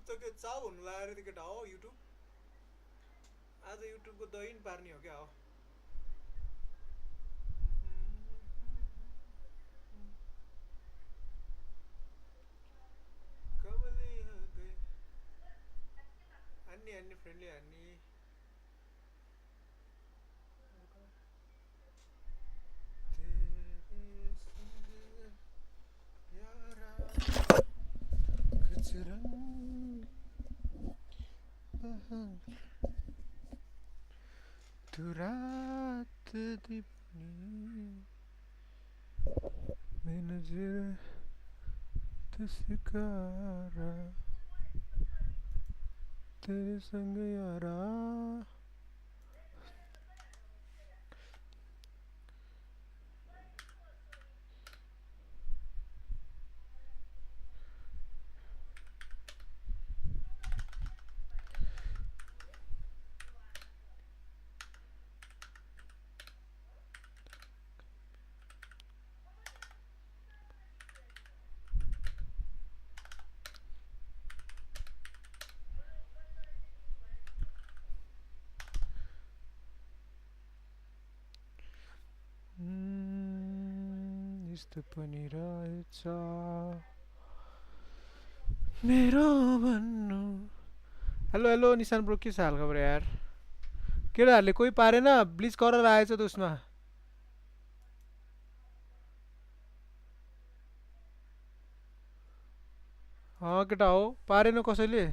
YouTube त के चाउ हुनु लाग्यो रे केटा हो युट्युब आज युट्युबको दही पार्ने हो क्या हो कमले गए अन्नी फ्रेन्डली अन्नी तेरे संग प्यारा कुछ रंग तू रात दीपनी मैं नजर तस्कारा तेरे संग यारा यस्तो पनि रहेछ मेरो भन्नु हेलो हेलो निशान ब्रो के छ हाल खबर यार केटाहरूले कोही पारेन ब्लिच गरेर आएछ त उसमा केटा हो पारेन कसैले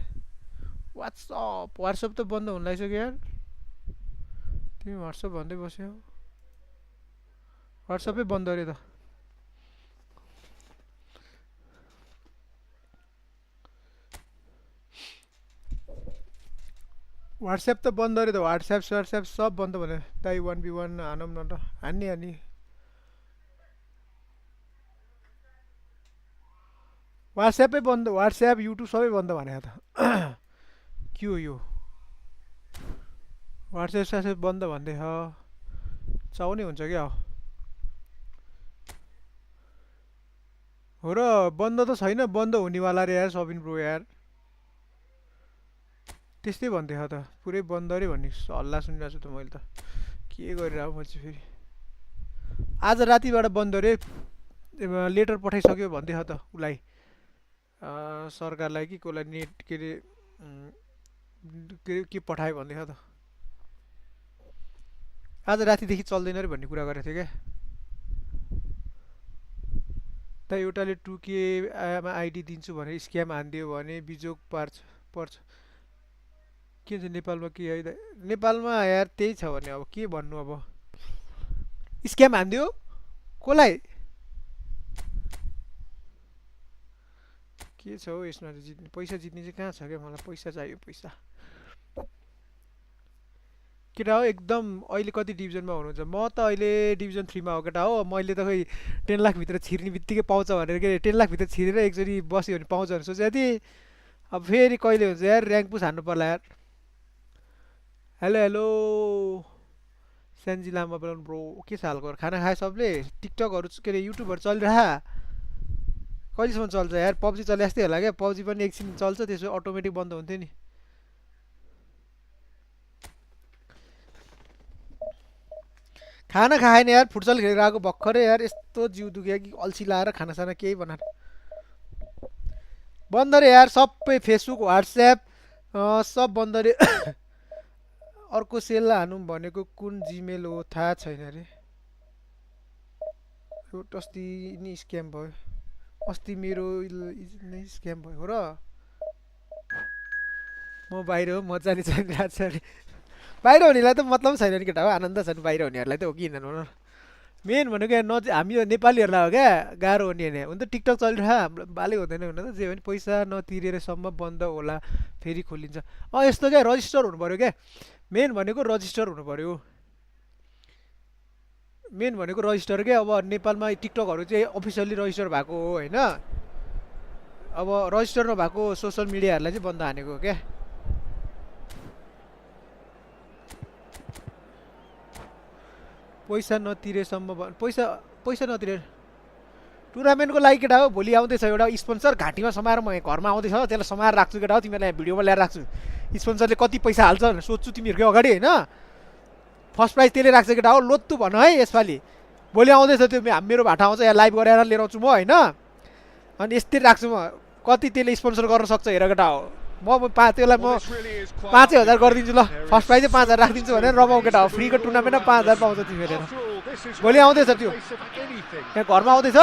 व्हाट्सअप त बन्द हुन लागिसक्यो यार तिमी व्हाट्सअप भन्दै बस्यौ व्हाट्सअपै बन्द अरे त व्हाट्सएप त बन्द अरे त व्हाट्सएप सब बन्द भने दाइ 1v1 हानौँ न त हान्ने व्हाट्सएपै बन्द व्हाट्सएप युट्युब सबै बन्द भने त के हो यो व्हाट्सएप बन्द भन्दै चाउने हुन्छ क्या हो र बन्द त छैन बन्द हुनेवाला रे यार सबिन ब्रो यार त्यस्तै भन्दै त पुरै बन्द अरे भन्ने हल्ला सुनिरहेको छु त मैले त के गरेर म चाहिँ फेरि आज रातिबाट बन्द अरे लेटर पठाइसक्यो भन्दै त उसलाई सरकारलाई कि कसलाई नेट के अरे के पठायो भन्दै त आज रातिदेखि चल्दैन अरे भन्ने कुरा गरेको थियो क्या त एउटाले 2K आइडी दिन्छु भनेर स्क्याम हानिदियो भने बिजोग पर्छ के छ नेपालमा के है नेपालमा यार त्यही छ भने अब के भन्नु अब स्क्याम हानिदियो कसलाई के छ हो यसमा जित्ने पैसा जित्ने चाहिँ कहाँ छ क्या मलाई पैसा चाहियो पैसा केटा हो एकदम अहिले कति डिभिजनमा हुनुहुन्छ म त अहिले डिभिजन 3 मा हो केटा हो मैले त खै 10 लाख भित्र छिर्ने बित्तिकै पाउँछ भनेर के 10 लाख भित्र छिरेर एकचोटि बस्यो भने पाउँछ भनेर सोचेको थिएँ अब फेरि कहिले हुन्छ यार र्याङ्क पुस हान्नु पर्ला यार हेलो हेलो सेन्जी लामा बोलाउनु ब्रो के छ हालको खाना खाए सबले टिकटकहरू के अरे युट्युबहरू चलिरह कहिलेसम्म चल्छ यार पब्जी चले जस्तै होला क्या पब्जी पनि एकछिन चल्छ त्यसो अटोमेटिक बन्द हुन्थ्यो नि खाना खाएन यार फुटसल खेलेर आएको भर्खरै यार यस्तो जिउ दुख्यो कि अल्छी लाएर खानासाना केही बनाएर बन्द रे यार सबै फेसबुक व्हाट्सएप सब बन्द रे अर्को सेल हानौँ भनेको कुन जिमेल हो थाहा छैन रे अस्ति नि स्क्याम भयो अस्ति मेरो नै स्क्याम भयो हो र म बाहिर हो मजाले चलिरहेको छ अरे बाहिर हुनेलाई त मतलब छैन नि केटा हो आनन्द छ नि बाहिर हुनेहरूलाई त हो कि हिँड्नु भन मेन भनेको यहाँ हामी यो नेपालीहरूलाई हो क्या गाह्रो हुने होइन हुन त टिकटक चलिरह हाम्रो बालै हुँदैन हुन त जे भने पैसा नतिरेरसम्म बन्द होला फेरि खोलिन्छ यस्तो क्या रजिस्टर हुनु पऱ्यो क्या मेन भनेको रजिस्टर हुनु पऱ्यो मेन भनेको रजिस्टर क्या अब नेपालमा टिकटकहरू चाहिँ अफिसियल्ली रजिस्टर भएको हो होइन अब रजिस्टर नभएको सोसल मिडियाहरूलाई चाहिँ बन्द हानेको हो क्या पैसा नतिरेसम्म पैसा नतिरे टुर्नामेन्टको लागि केटा हो भोलि आउँदैछ एउटा स्पोन्सर घाँटीमा समाएर म घरमा आउँदैछ त्यसलाई समाएर राख्छु केटा हो तिमीहरूलाई भिडियोमा ल्याएर राख्छु स्पोन्सरले कति पैसा हाल्छ भनेर सोध्छु तिमीहरूकै अगाडि होइन फर्स्ट प्राइज त्यसले राख्छ केटा हो लोत्तु भन है यसपालि भोलि आउँदैछ त्यो मेरो भाटा आउँछ यहाँ लाइभ गरेर लिएर आउँछु म होइन अनि यस्तै राख्छु म कति त्यसले स्पोन्सर गर्न सक्छ हेर केटा हो त्यसलाई म 5,000 गरिदिन्छु ल फर्स्ट प्राइजै 5,000 राखिदिन्छु भनेर रमाउ केटा हो फ्रीको टुर्नामेन्टमा 5,000 पाउँछ तिमी हेरेर भोलि आउँदैछ त्यो यहाँ घरमा आउँदैछ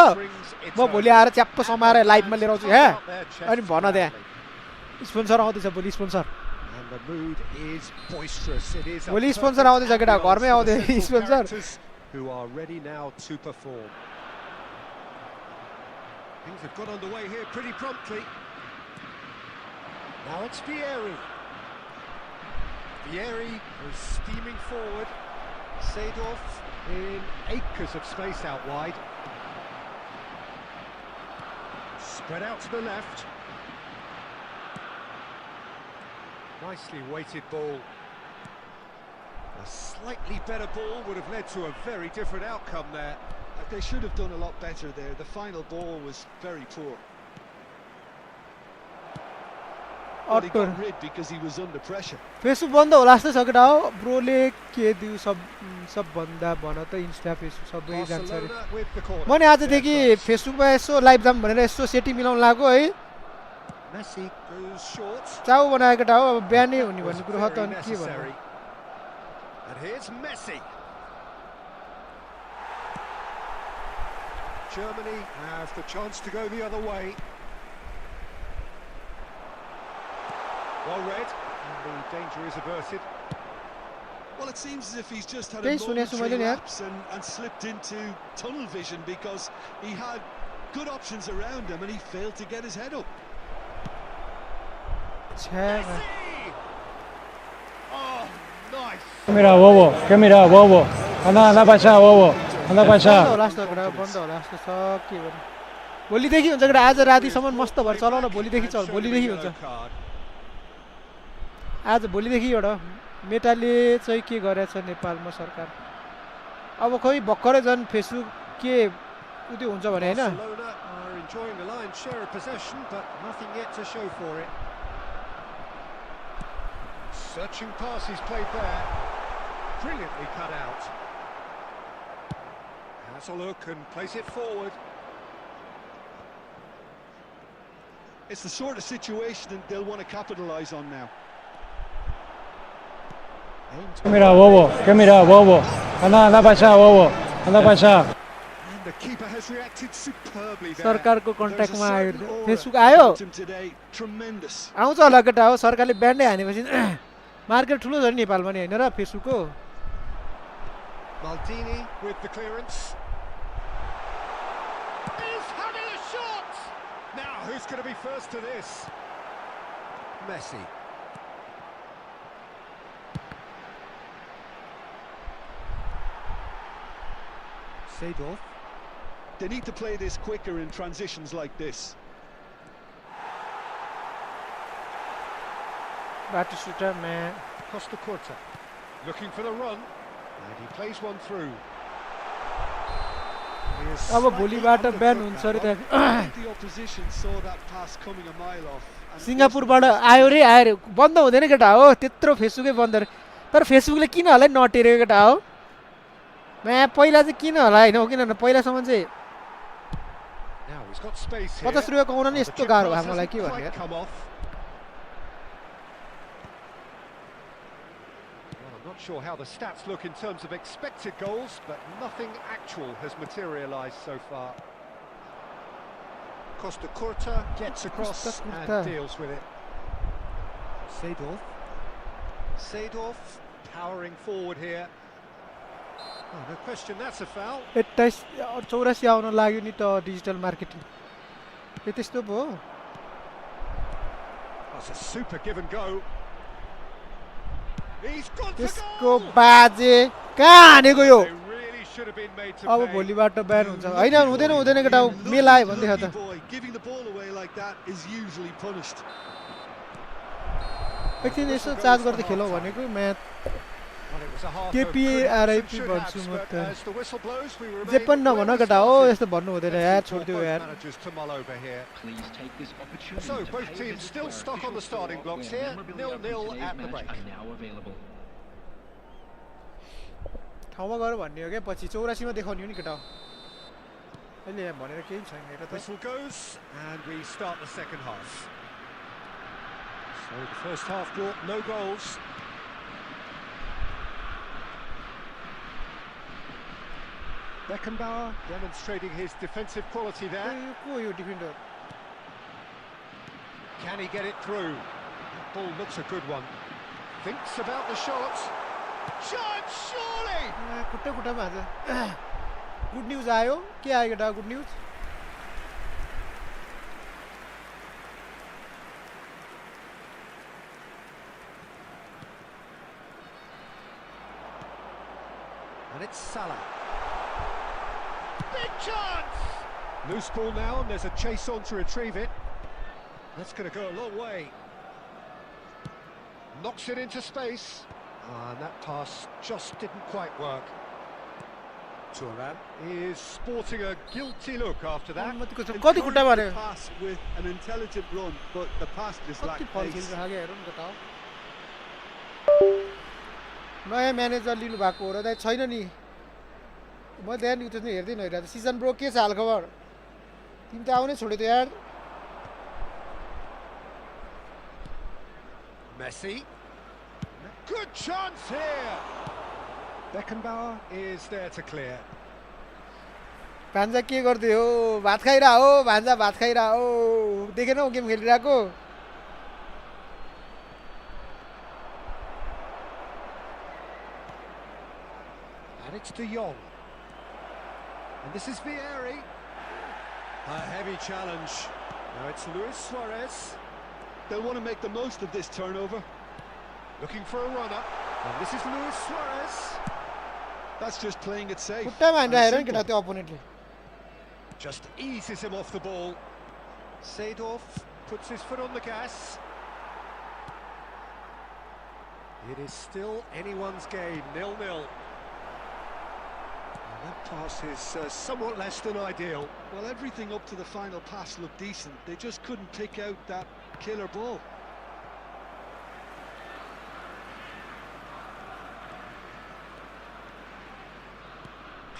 म भोलि आएर च्याप्प समाएर लाइभमा लिएर आउँछु हे अनि भन त्यहाँ स्पोन्सर आउँदैछ भोलि स्पोन्सर आउँदैछ केटा घरमै आउँदैछ sponsor who are ready now to perform. Things have got underway here pretty promptly. Now it's Vieri. Vieri is steaming forward. Seedorf in acres of space out wide. Spread out to the left. Nicely weighted ball. A slightly better ball would have led to a very different outcome there. They should have done a lot better there. The final ball was very poor. But he got rid because he was under pressure. Facebook बन्द होला जस्तो छ केटा हो ब्रोले के दिउ सब भन्दा भन त इन्स्टा फेसबुक सबै जान्छ रे मैले आजदेखि फेसबुकमा यसो लाइभ जाम भनेर यसो सेटिङ मिलाउन लाग्यो है Messi goes short. चाउ बनाएको केटा हो अब बिहानै हुने भन्ने कुरा हो त अनि के भन्नु And here's Messi. Germany have the chance to go the other way. Well read, and the danger is averted. Well, it seems as if he's just had a momentary lapse and slipped into tunnel vision because he had good options around him and he failed to get his head up. Messi! Oh, nice. Camera, bobo. Anda para allá, bobo. Anda para allá. भोलिदेखि हुन्छ केटा आज रातिसम्म मस्त भएर चलाउन भोलिदेखि हुन्छ आज भोलिदेखि एउटा मेटाले चाहिँ के गरेछ नेपालमा सरकार अब खोइ भर्खरै झन् फेसबुक के उति हुन्छ भने हैन Searching pass he's played there. Brilliantly cut out. Has a look and plays it forward. It's the sort of situation that they'll want to capitalise on now. Camera, bobo. Anda para allá, bobo. Anda para allá. And the keeper has reacted superbly there. सरकारको कन्ट्याक्टमा आयो Facebook आयो Tremendous. आउँछ होला केटा हो सरकारले ब्यान्डै हानेपछि market ठुलो छ नि नेपालमा नि हैन र फेसबुकको Maldini with the clearance. He's having a shot. Now who's going to be first to this? Messi. Seedorf. They need to play this quicker in transitions like this. बाटो sweater man. Costa Curta looking for the run and he plays one through. अब भोलिबाट ब्यान हुन्छ रे त्यहाँ The opposition saw that pass coming a mile off. सिङ्गापुरबाट आयो रे बन्द हुँदैन केटा हो त्यत्रो फेसबुकै बन्द रे तर फेसबुकले किन होला नटेरेको केटा हो म पहिला चाहिँ किन होला हैन हो किन पहिलासम्म चाहिँ Now he's got space here. 50 रुपैयाँ कमाउन नि यस्तो गाह्रो भयो मलाई के भन्ने I'm not sure how the stats look in terms of expected goals, but nothing actual has materialised so far. Costa Curta gets across and deals with it. Seedorf powering forward here. Oh, no question, that's a foul. 84 आउन लाग्यो नि त digital marketing यो त्यस्तो पो That's a super give and go. He's gone for त्यसको बाजे कहाँ हानेको यो They really should have been made to अब pay. भोलिबाट ब्यान हुन्छ हैन हुँदैन केटा मेलायो भन्दै छ त Giving the ball away like that is usually punished. एकछिन यसो चार्ज गर्दै खेलौ भनेको match Well, it was a half KP of criticism RIP should have, भन्छु म but त as the whistle blows, we remain जे पनि where नभन we केटा हो started. यस्तो भन्नु हुँदैन Let's यार see for छोडिदियो both यार managers to mull over here. Please take this opportunity So to both pay teams visit still to our stuck on the official starting store blocks where here, memorabilia 0-0 from today's at the match break. are now available. ठाउँमा गएर भन्ने हो क्या पछि 84 मा देखाउने हो नि केटा अहिले यहाँ भनेर केही छैन हेर त Whistle goes, and we start the second half. So the first half brought no goals. Beckenbauer demonstrating his defensive quality there. यो को यो defender Can he get it through? That ball looks a good one. Thinks about the shot. Chance, surely! खुट्टा खुट्टामा हान्छ good news आयो के आयो केटा good news And it's Salah. Big chance! Loose ball now, and there's a chase on to retrieve it. That's going to go a long way. Knocks it into space. And that pass just didn't quite work. Turan is sporting a guilty look after that. कति खुट्टा मार्यो Pass with an intelligent run, but the pass just कति lacked फल pace. खेलिरहेको हेरौँ न केटा नयाँ manager लिनु भएको हो र दाइ छैन नि म ध्यान यो त हेर्दै नहेरेको सिजन ब्रो के छ हालखबर तिमी त आउनै छोड्यो त यार Messi. Good chance here. Beckenbauer is there to clear. भान्जा के गर्दै हो भात खाइरह हो भान्जा भात खाइरह हो देखेनौ गेम खेलिरहेको And it's De Jong. And this is Vieri. A heavy challenge. Now it's Luis Suarez. They'll want to make the most of this turnover. Looking for a runner. And this is Luis Suarez. That's just playing it safe. खुट्टामा हानेर हेर नि And केटा simple. त्यो अपोनेन्टले Just eases him off the ball. Seedorf puts his foot on the gas. It is still anyone's game, 0-0. And that pass is somewhat less than ideal. Well, everything up to the final pass looked decent. They just couldn't pick out that killer ball.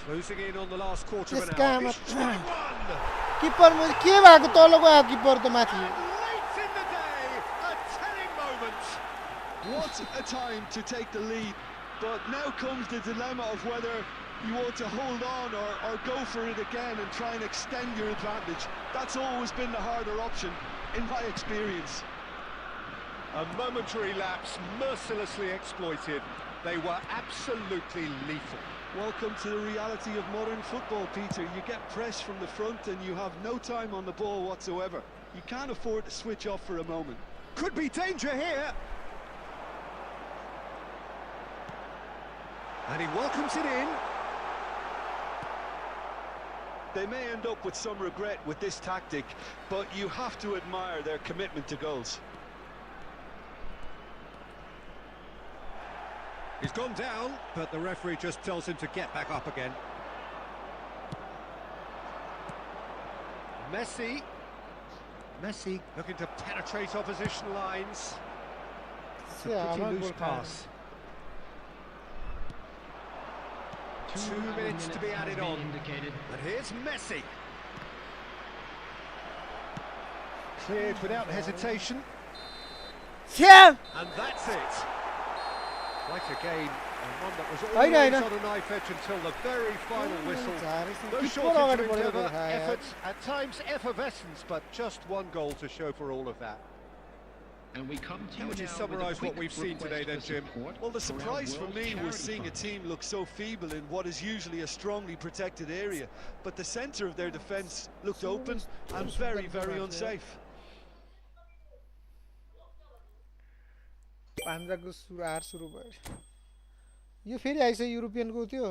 Closing in on the last quarter of Yes, an hour. Gamma. He's tried one! किपर म के भएको तलको आयो किपर त माथि Late in the day, a telling moment. What a time to take the lead. But now comes the dilemma of whether you want to hold on or go for it again and try and extend your advantage. That's always been the harder option, in my experience. A momentary lapse mercilessly exploited. They were absolutely lethal. Welcome to the reality of modern football, Peter. You get pressed from the front and you have no time on the ball whatsoever. You can't afford to switch off for a moment. Could be danger here. And he welcomes it in. They may end up with some regret with this tactic, but you have to admire their commitment to goals. He's gone down, but the referee just tells him to get back up again. Messi. Messi looking to penetrate opposition lines. It's a Yeah, pretty I'm loose not pass. 2 minutes to be added on. And here's Messi. Cleared without hesitation. छ्या And that's it. Quite a game, and one that was I know, I always know. on a knife edge until the very final whistle. No keeper shortage अगाडि of बढेको endeavour, देखायो यार efforts, at times effervescence, but just one goal to show for all of that. And we come to How you would you now with a summarise what quick we've seen today then, request for Jim? support Well, the for our surprise for World me was Charity seeing a Fund. team look so feeble in what is usually a strongly protected area. But the centre of their defence looked open and very, very unsafe. पान्जाको सुरु सुरु भयो यो फेरि आइसक्यो युरोपियनको थियो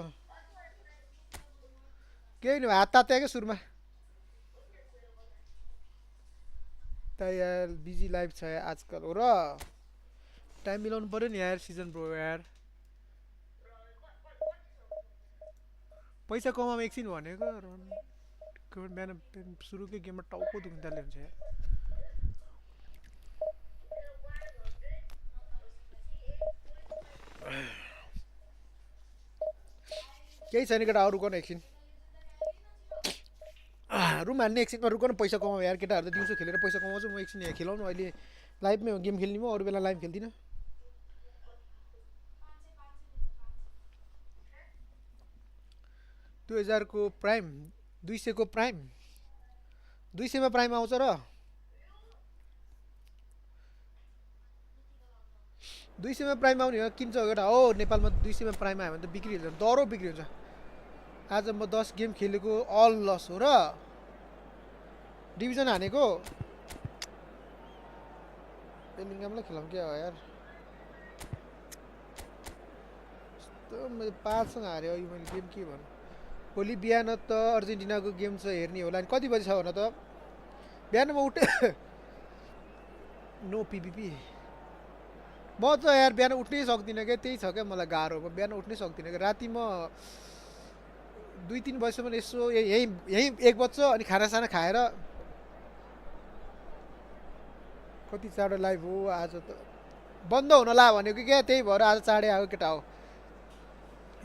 केही नि हात तात्या क्या सुरुमा त यार बिजी लाइफ छ यार आजकल हो र टाइम मिलाउनु पर्यो नि यार सिजन ब्रो यार पैसा कमाउँ एकछिन भनेको बिहान सुरुकै गेममा टाउको दुख्दाले हुन्छ यार केही छैन केटा अरू गर्न एकछिन रुम हान्ने एकछिनमा रुक न पैसा कमाऊ यार केटाहरू त दिउँसो खेलेर पैसा कमाउँछु म एकछिन यहाँ खेलाउनु अहिले लाइभमै हो गेम खेल्ने म अरू बेला लाइभ खेल्दिनँ 2000 को प्राइम 200 को प्राइम 200 मा प्राइम आउँछ र 200 मा प्राइम आउने हो किन्छ केटा हो नेपालमा 200 मा प्राइम आयो भने त बिक्री हुन्छ दरो बिक्री हुन्छ आज म 10 गेम खेलेको अल लस हो र डिभिजन हानेको बेलिङगमलाई खेलाउँ के हो यार यस्तो मैले 5 सँग हारे यो मैले गेम के भन्नु भोलि बिहान त अर्जेन्टिनाको गेम छ हेर्ने होला नि कति बजे छ भन त बिहान म उठे नो पीपीपी म त यार बिहान उठ्नै सक्दिनँ के त्यही छ क्या मलाई गाह्रो म बिहान उठ्नै सक्दिनँ के राति म 2-3 बजेसम्म यसो यही 1 बज्छ अनि खानासाना खाएर कति चाँडो लाइभ हो आज त बन्द हुन ला भनेको क्या त्यही भएर आज चाँडै आएको केटा हो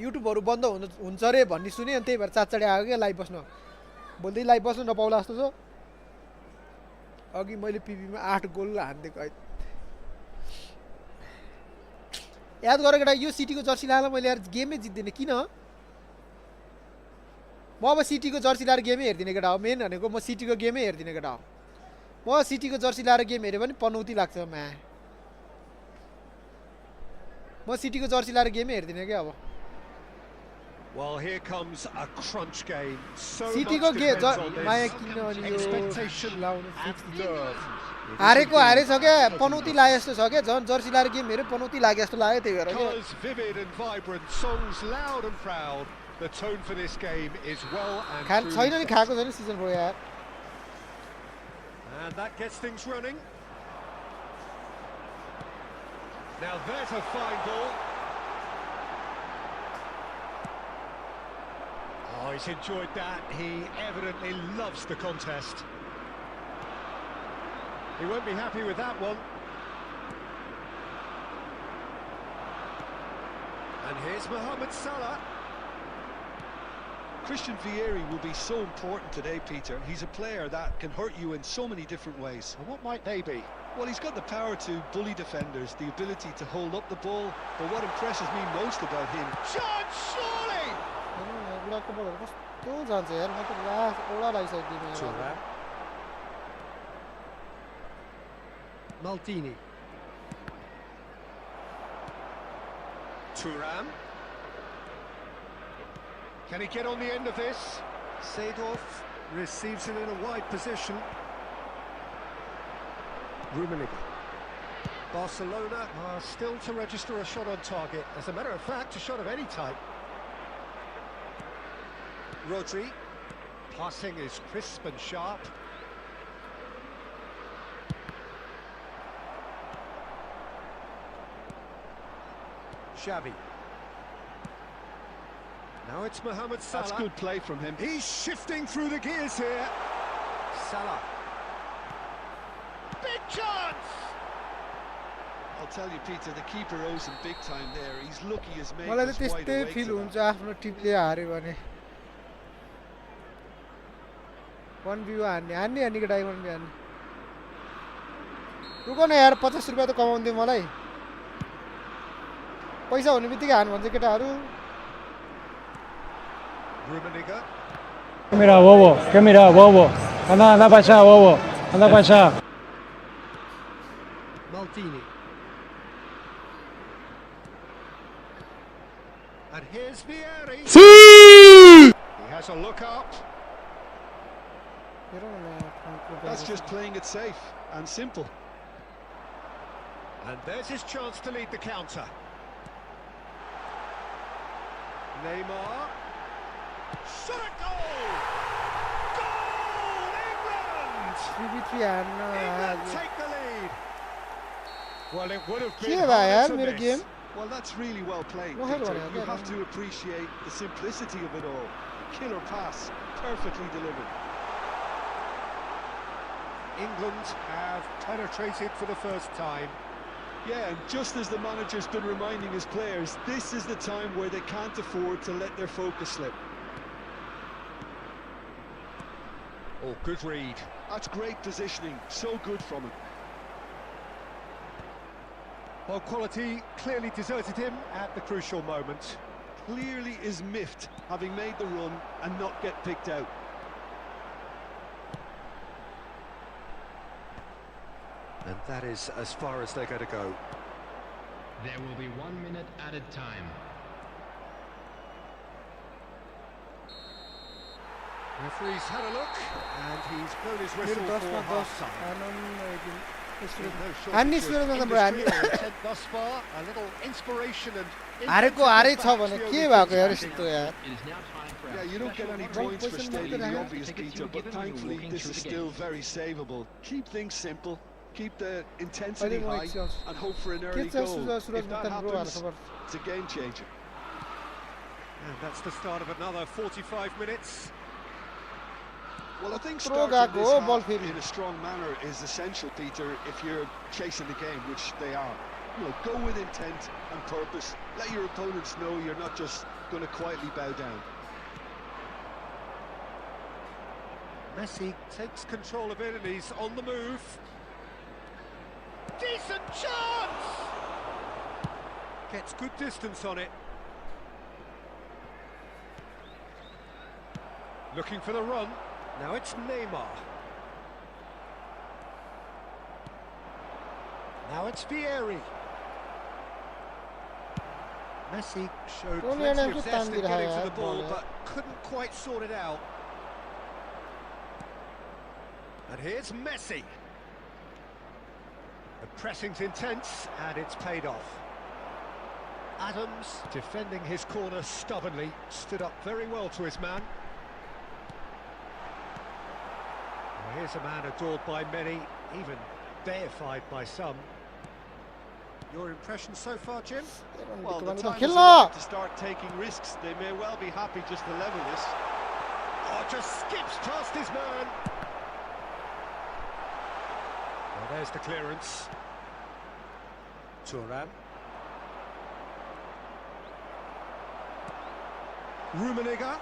युट्युबहरू बन्द हुन्छ रे भन्ने सुने अनि त्यही भएर चाँडै आएको क्या लाइभ बस्न बोल्दै लाइभ बस्नु नपाउला जस्तो छ अघि मैले पिपीमा 8 गोल हानिदिएको याद गरेँ केटा यो सिटीको जर्सी लाएर मैले यार गेमै जित्दिनँ किन म अब सिटीको जर्सी लाएर गेमै हेर्दिनँ केटा हो मेन भनेको म सिटीको गेमै हेर्दिनँ केटा हो म सिटीको जर्सी लाएर गेम हेऱ्यो भने पनौती लाग्छ म सिटीको जर्सी लाएर गेमै हेर्दिनँ क्या अब Well, here comes a crunch game. So सिटीको much game depends on Maya this. किन अनि यो Expectation लाउनु and nerve. हारेको हारेछ क्या पनौती लागे जस्तो छ क्या झन् जर्सी लाएर गेम हेऱ्यो पनौती लागे जस्तो लाग्यो त्यही भएर क्या Colours vivid and vibrant, songs loud and proud. The tone for this game is well and छैन truly नि set. खाएको छैन सिजन 4 यार And that gets things running. Now there's a fine ball. Oh, he's enjoyed that. He evidently loves the contest. He won't be happy with that one. And here's Mohamed Salah. Christian Vieri will be so important today, Peter. He's a player that can hurt you in so many different ways. And what might they be? Well, he's got the power to bully defenders, the ability to hold up the ball, but what impresses me most about him... Chance, surely! ब्ल्याकको बलहरू कस्तो जान्छ यार म त last ओडा लागिसक्दिनँ Thuram. Maldini. Thuram. Can he get on the end of this? Seedorf receives it in a wide position. Rummenigge. Barcelona are still to register a shot on target. As a matter of fact, a shot of any type. Rodri. Passing is crisp and sharp. Xavi. Now it's Mohamed Salah. That's good play from him. He's shifting through the gears here. Salah. Big chance! I'll tell you, Peter, the keeper owes him big time there. He's lucky his mate मलाई त was wide त्यस्तै awake fill to हुन्छ that. आफ्नो टिमले हार्यो भने 1v हान्ने केटा 1v हान्ने रुक न यार 50 रुपैयाँ त कमाउनु दियो मलाई पैसा हुने बित्तिकै हान भन्छ केटाहरू Rummenigge. Mira, bobo, ¿qué mira, bobo? Anda, anda para allá, bobo, anda para allá. Maldini. And here's Vieri. ¡Sí! He has a look up. That's just playing it safe and simple. And there's his chance to lead the counter. Neymar. Shot a goal! Goal! England! 3v3 हान्न England take the lead. Well, it would have के been भयो यार harder to मेरो miss. Game Well, that's really well played, Well, Peter. hello, You yeah, have to appreciate the simplicity of it all. Killer pass, perfectly delivered. England have penetrated for the first time. Yeah, and just as the manager's been reminding his players, this is the time where they can't afford to let their focus slip. Oh, good read. That's great positioning, so good from him. Well, quality clearly deserted him at the crucial moment. Clearly is miffed, having made the run and not get picked out. And that is as far as they're going to go. There will be 1 minute added time. Referee's had a look, and he's blown his मेरो whistle 10 for मा 10 half-time. हान्ने सुरु गर्दा बरु हामी Thus far, a little inspiration and हारेको हारै छ भने के भएको यार यस्तो यार It is now time for Yeah, our you don't get any special points for position stating marker the है। obvious, Tickets Peter, you were but given when you were thankfully walking this through is the still gate. very savable. Keep things simple, keep the intensity अहिले म high, एकछिन and hope for an के early छ goal. Suraj If that Muktan bro hall happens, खबर it's a game changer. And that's the start of another 45 minutes. Well, I think Throw starting back, this oh, half ball feeding. in a strong manner is essential, Peter, if you're chasing the game, which they are. You know, go with intent and purpose. Let your opponents know you're not just going to quietly bow down. Messi takes control of it and he's on the move. Decent chance! Gets good distance on it. Looking for the run. Now it's Neymar. Now it's Vieri. Messi showed Don't plenty let him of get zest in down getting there, to the ball, ball, but couldn't quite sort it out. And here's Messi. The pressing's intense, and it's paid off. Adams, defending his corner stubbornly, stood up very well to his man. Well, here's a man adored by many, even deified by some. Your impression so far, Jim? Well, the खेल्न time is खेल्न about to start taking risks. They may well be happy just to level this. Oh, just skips past his man. Well, there's the clearance. Thuram. Rummenigge.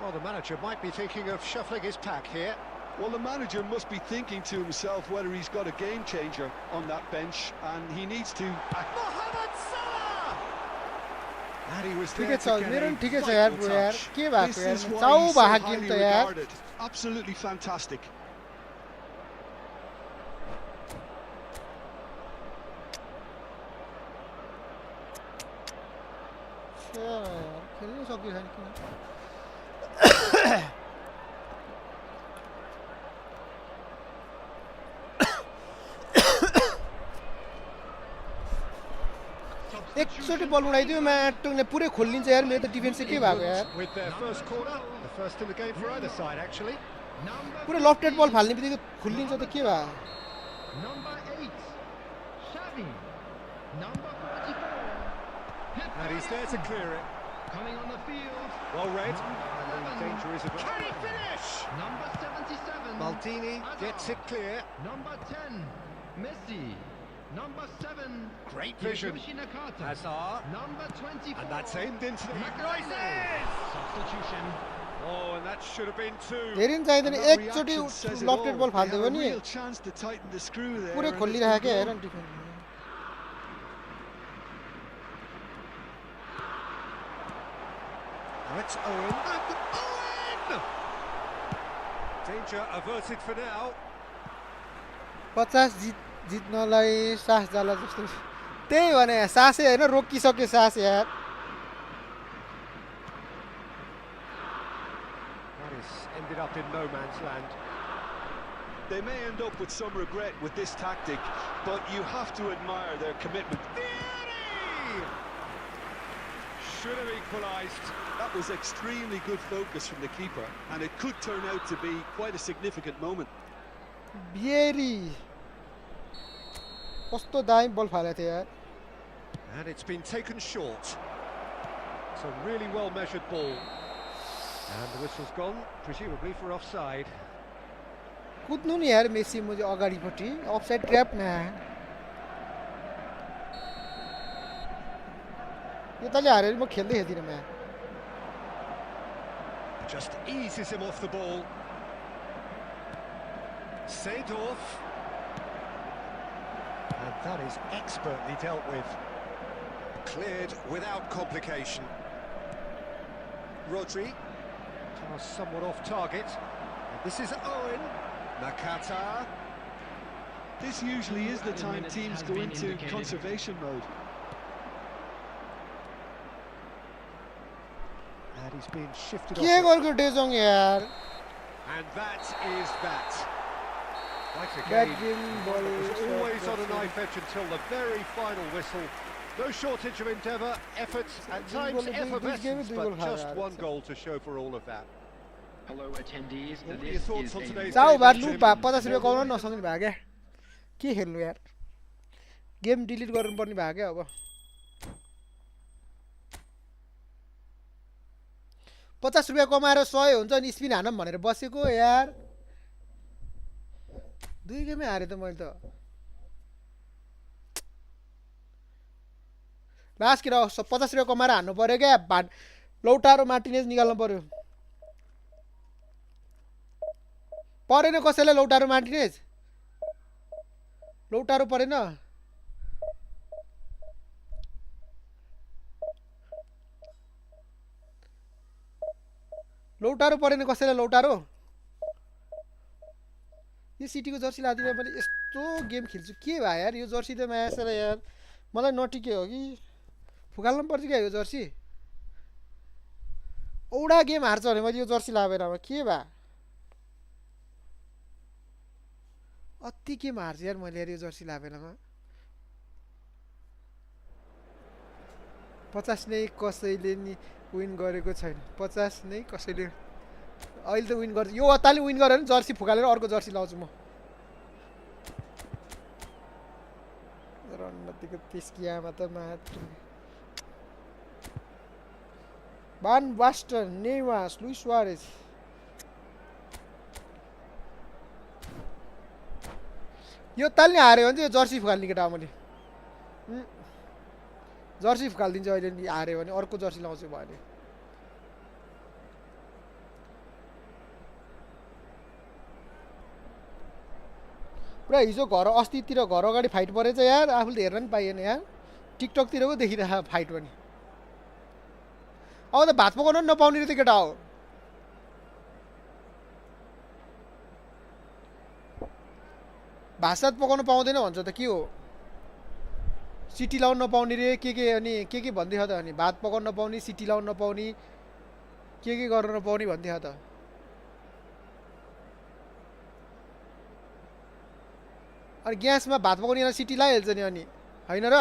Well, the manager might be thinking of shuffling his pack here. Well, the manager must be thinking to himself whether he's got a game changer on that bench, and he needs to act. Mohamed Salah! And he was ठिकै there छ to get मेरो a पनि ठिकै छ यार vital bro यार touch. के भएको This यार is why चाउ he's so भएको गेम highly त यार regarded. Absolutely fantastic. खेल्नै सक्यो छैन किन एकचोटि बल उडाइदियो म्याटोले पुरै खोलिन्छ यार मेरो त डिफेन्स चाहिँ के भएको यार With their first corner, the first in the game for either side, actually. पुरै लफ्टेड बल फाल्ने बित्तिकै खोलिन्छ त के भयो Number 8, Xavi. Number 44, And he's there to clear it. coming on the field. Well read. Number And the 11. danger is about. Can he finish? Number 77, Maldini gets it clear. Number 10, Messi. Number 7, Great vision. Yoshi Nakata. Hazard. Number 24, And that's aimed into the Magalhaes. Substitution. Oh, and that should have been two. धेरै नि चाहिँदैन And that एकचोटि reaction says it लफ्टेड all. बल They फालिदियो had a भने real chance to tighten the screw there. पुरै and खोलिरहेको it's क्या been हेर न defence Now it's Owen. Owen! Danger averted for now. 50 जित्नलाई सास जाला जस्तो त्यही भने सासै होइन रोकिसक्यो सास यार That has ended up in no man's land. They may end up with some regret with this tactic, but you have to admire their commitment. Vieri! Should have equalised. That was extremely good focus from the keeper, and it could turn out to be quite a significant moment. बियरी कस्तो दामी बल फालेको थियो यार And it's been taken short. It's a really well measured ball. And the whistle's gone, presumably for offside. कुद्नु नि यार Messi मुझे अगाडिपट्टि अफसाइड ट्र्यापमा यो तले हारेर म खेल्दै खेल्दिनँ म Just eases him off the ball. Seedorf. And that is expertly dealt with. Cleared without complication. Rodri. Somewhat off target. And this is Owen. Nakata. This usually is the time teams go into conservation mode. And he's been shifted के off. गर्को डेजोङ यार And that is that. Like a That game, game ball it was is always on a so knife edge until the very final whistle. No shortage of endeavour, effort, at times effervescence, but just one goal to show for all of that. Hello attendees, What were your this thoughts is on a today's जाऊ game, बार Jim? लु 50 रुपैयाँ कमाउन नसक्ने भयो क्या के खेल्नु यार गेम डिलिट गर्नुपर्ने भयो क्या अब 50 रुपैयाँ कमाएर 100 हुन्छ नि स्पिन हानम भनेर बसेको यार दुई गेमै हारे त मैले त लास्ट के 50 रुपैयाँ कमाएर हान्नु पर्यो क्या लौटारो मार्टिनेज निकाल्नु पर्यो परेन कसैलाई लौटारो मार्टिनेज लौटारो परेन लौटारो परेन कसैलाई लौटारो यो सिटीको जर्सी लादिने मैले यस्तो गेम खेल्छु के भयो यार यो जर्सी त म्यासेर यार मलाई नटिक्यो हो कि फुकाल्नु पर्छ क्या यो जर्सी औडा गेम हार्छ भने मैले यो जर्सी लाभेर के भा अति गेम हार्छ यार मैले यार यो जर्सी लाभेरमा 50 नै कसैले नि विन गरेको छैन 50 नै कसैले अहिले त विन गर्छ यो अत्ताले विन गरेर नि जर्सी फुकालेर अर्को जर्सी लाउँछु म रणनीतिको त्यसकियामा त मात्र Van Basten, Neymar, Luis Suarez. यो तालले हार्यो भने चाहिँ यो जर्सी फुकाल्ने केटा मैले जर्सी फुकाल्दिन्छु अहिले नि हार्यो भने अर्को जर्सी लाउँछु भयो पुरा हिजो घर अस्तितिर घर अगाडि फाइट परेछ यार आफूले हेर्न नि पाइएन यार टिकटकतिरको देखिरहेको फाइट पनि अब त भात पकाउन नपाउने रहेछ केटा हो भात पकाउन पाउँदैन भन्छ त के हो सिटी लाउन नपाउने रे के अनि के भन्दै थियो त अनि भात पकाउन नपाउने सिटी लाउन नपाउने के गर्न नपाउने भन्दै थियो त अनि ग्यासमा भात पकाउने सिटी लाइहाल्छ नि अनि हैन र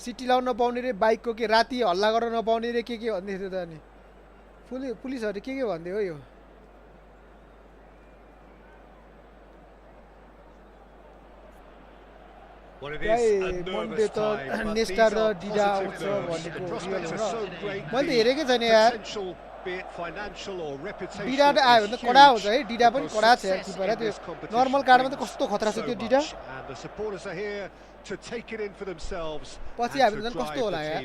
सिटी लाउन नपाउने रे बाइकको के राति हल्ला गर्न नपाउने रे के भन्दै थियो त अनि पुलिसहरु के भन्दै हो यो मैले त नेस्टा र डिडा आउँछ भनेको रियल हो मैले त हेरेकै छैन यार डिडा आयो भने त कडा हुन्छ है डिडा पनि कडा छ यार किपर त्यो नर्मल कार्डमा त कस्तो खतरा छ त्यो डिडा पछि हामी झन् कस्तो होला यार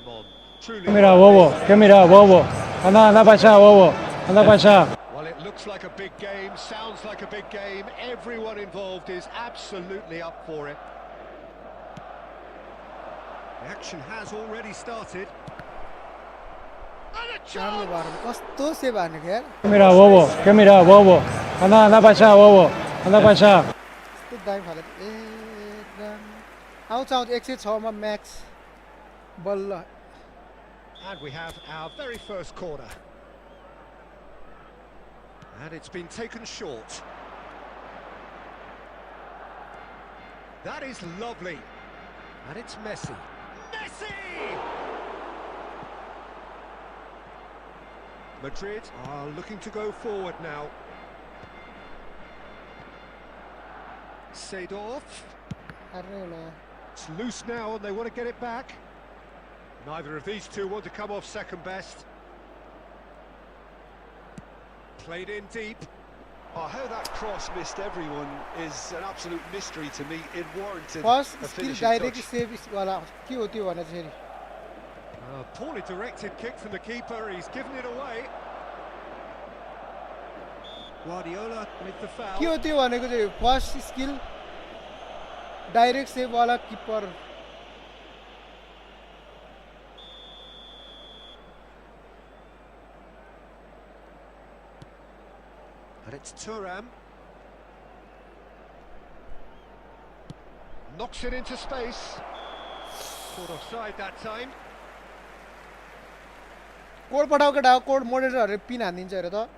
Mira, bobo, ¿qué mira, bobo? Anda para allá, bobo, anda para allá. Well, it looks like a big game, sounds like a big game. Everyone involved is absolutely up for it. The action has already started. And a chance! कस्तो से भने यार Mira, bobo, ¿qué mira, bobo? Anda para allá, bobo, anda para allá. कस्तो दाइ फाले एकदम आउँछ 106 मा Max बल्ल And we have our very first corner. And it's been taken short. That is lovely. And it's Messi. Messi! Madrid are looking to go forward now. Seedorf. अरे ना It's loose now and they want to get it back. Neither of these two want to come off second best. Played in deep. Oh, how that cross missed everyone is an absolute mystery to me. It warranted first a skill finishing direct touch. Save वाला के हो त्यो भने चाहिँ Poorly directed kick from the keeper. He's given it away. Guardiola with the foul. के हो त्यो भनेको चाहिँ फर्स्ट स्किल डाइरेक्ट सेभ वाला किपर And it's Thuram. Knocks it into space. Caught offside that time. Code पठाऊ केटा कोड मोडेटरहरुले पिन हान्दिन्छ हेर त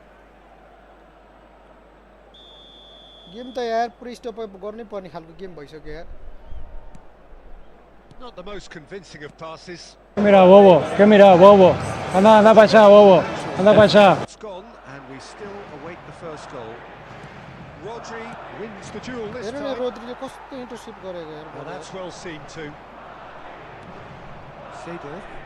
game त यार पुरै स्टप गर्नै पर्ने खालको गेम भइसक्यो यार Not the most convincing of passes. Que mira, bobo. Anda para allá, bobo. Anda para allá. It's gone, and we still await the first goal. Rodri wins the duel this हेर न time. रोद्रीले कस्तो intercept गरेको यार Well, that's well seen too. Seedorf.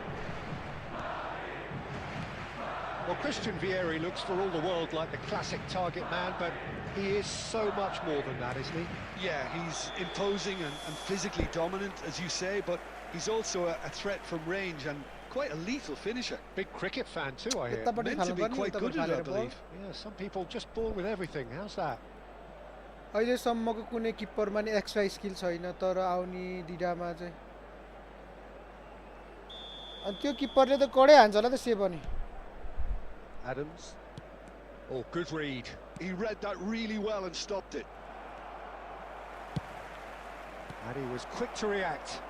Well, Christian Vieri looks for all the world like the classic target man, but he is so much more than that, isn't he? Yeah, he's imposing and physically dominant, as you say, but he's also a threat from range and quite a lethal finisher. Big cricket fan too, I hear. यतापट्टि Meant to खानु be पर्ने quite good उतापट्टि at it, I हालेर बल believe. Yeah, some people just ball with everything. How's that? अहिलेसम्मको कुनै किपरमा नि extra skill छैन तर आउने दिडामा चाहिँ अनि त्यो किपरले त कडै हान्छ होला त सेभ अनि Adams. Oh, good read. He read that really well and stopped it. And he was quick to react.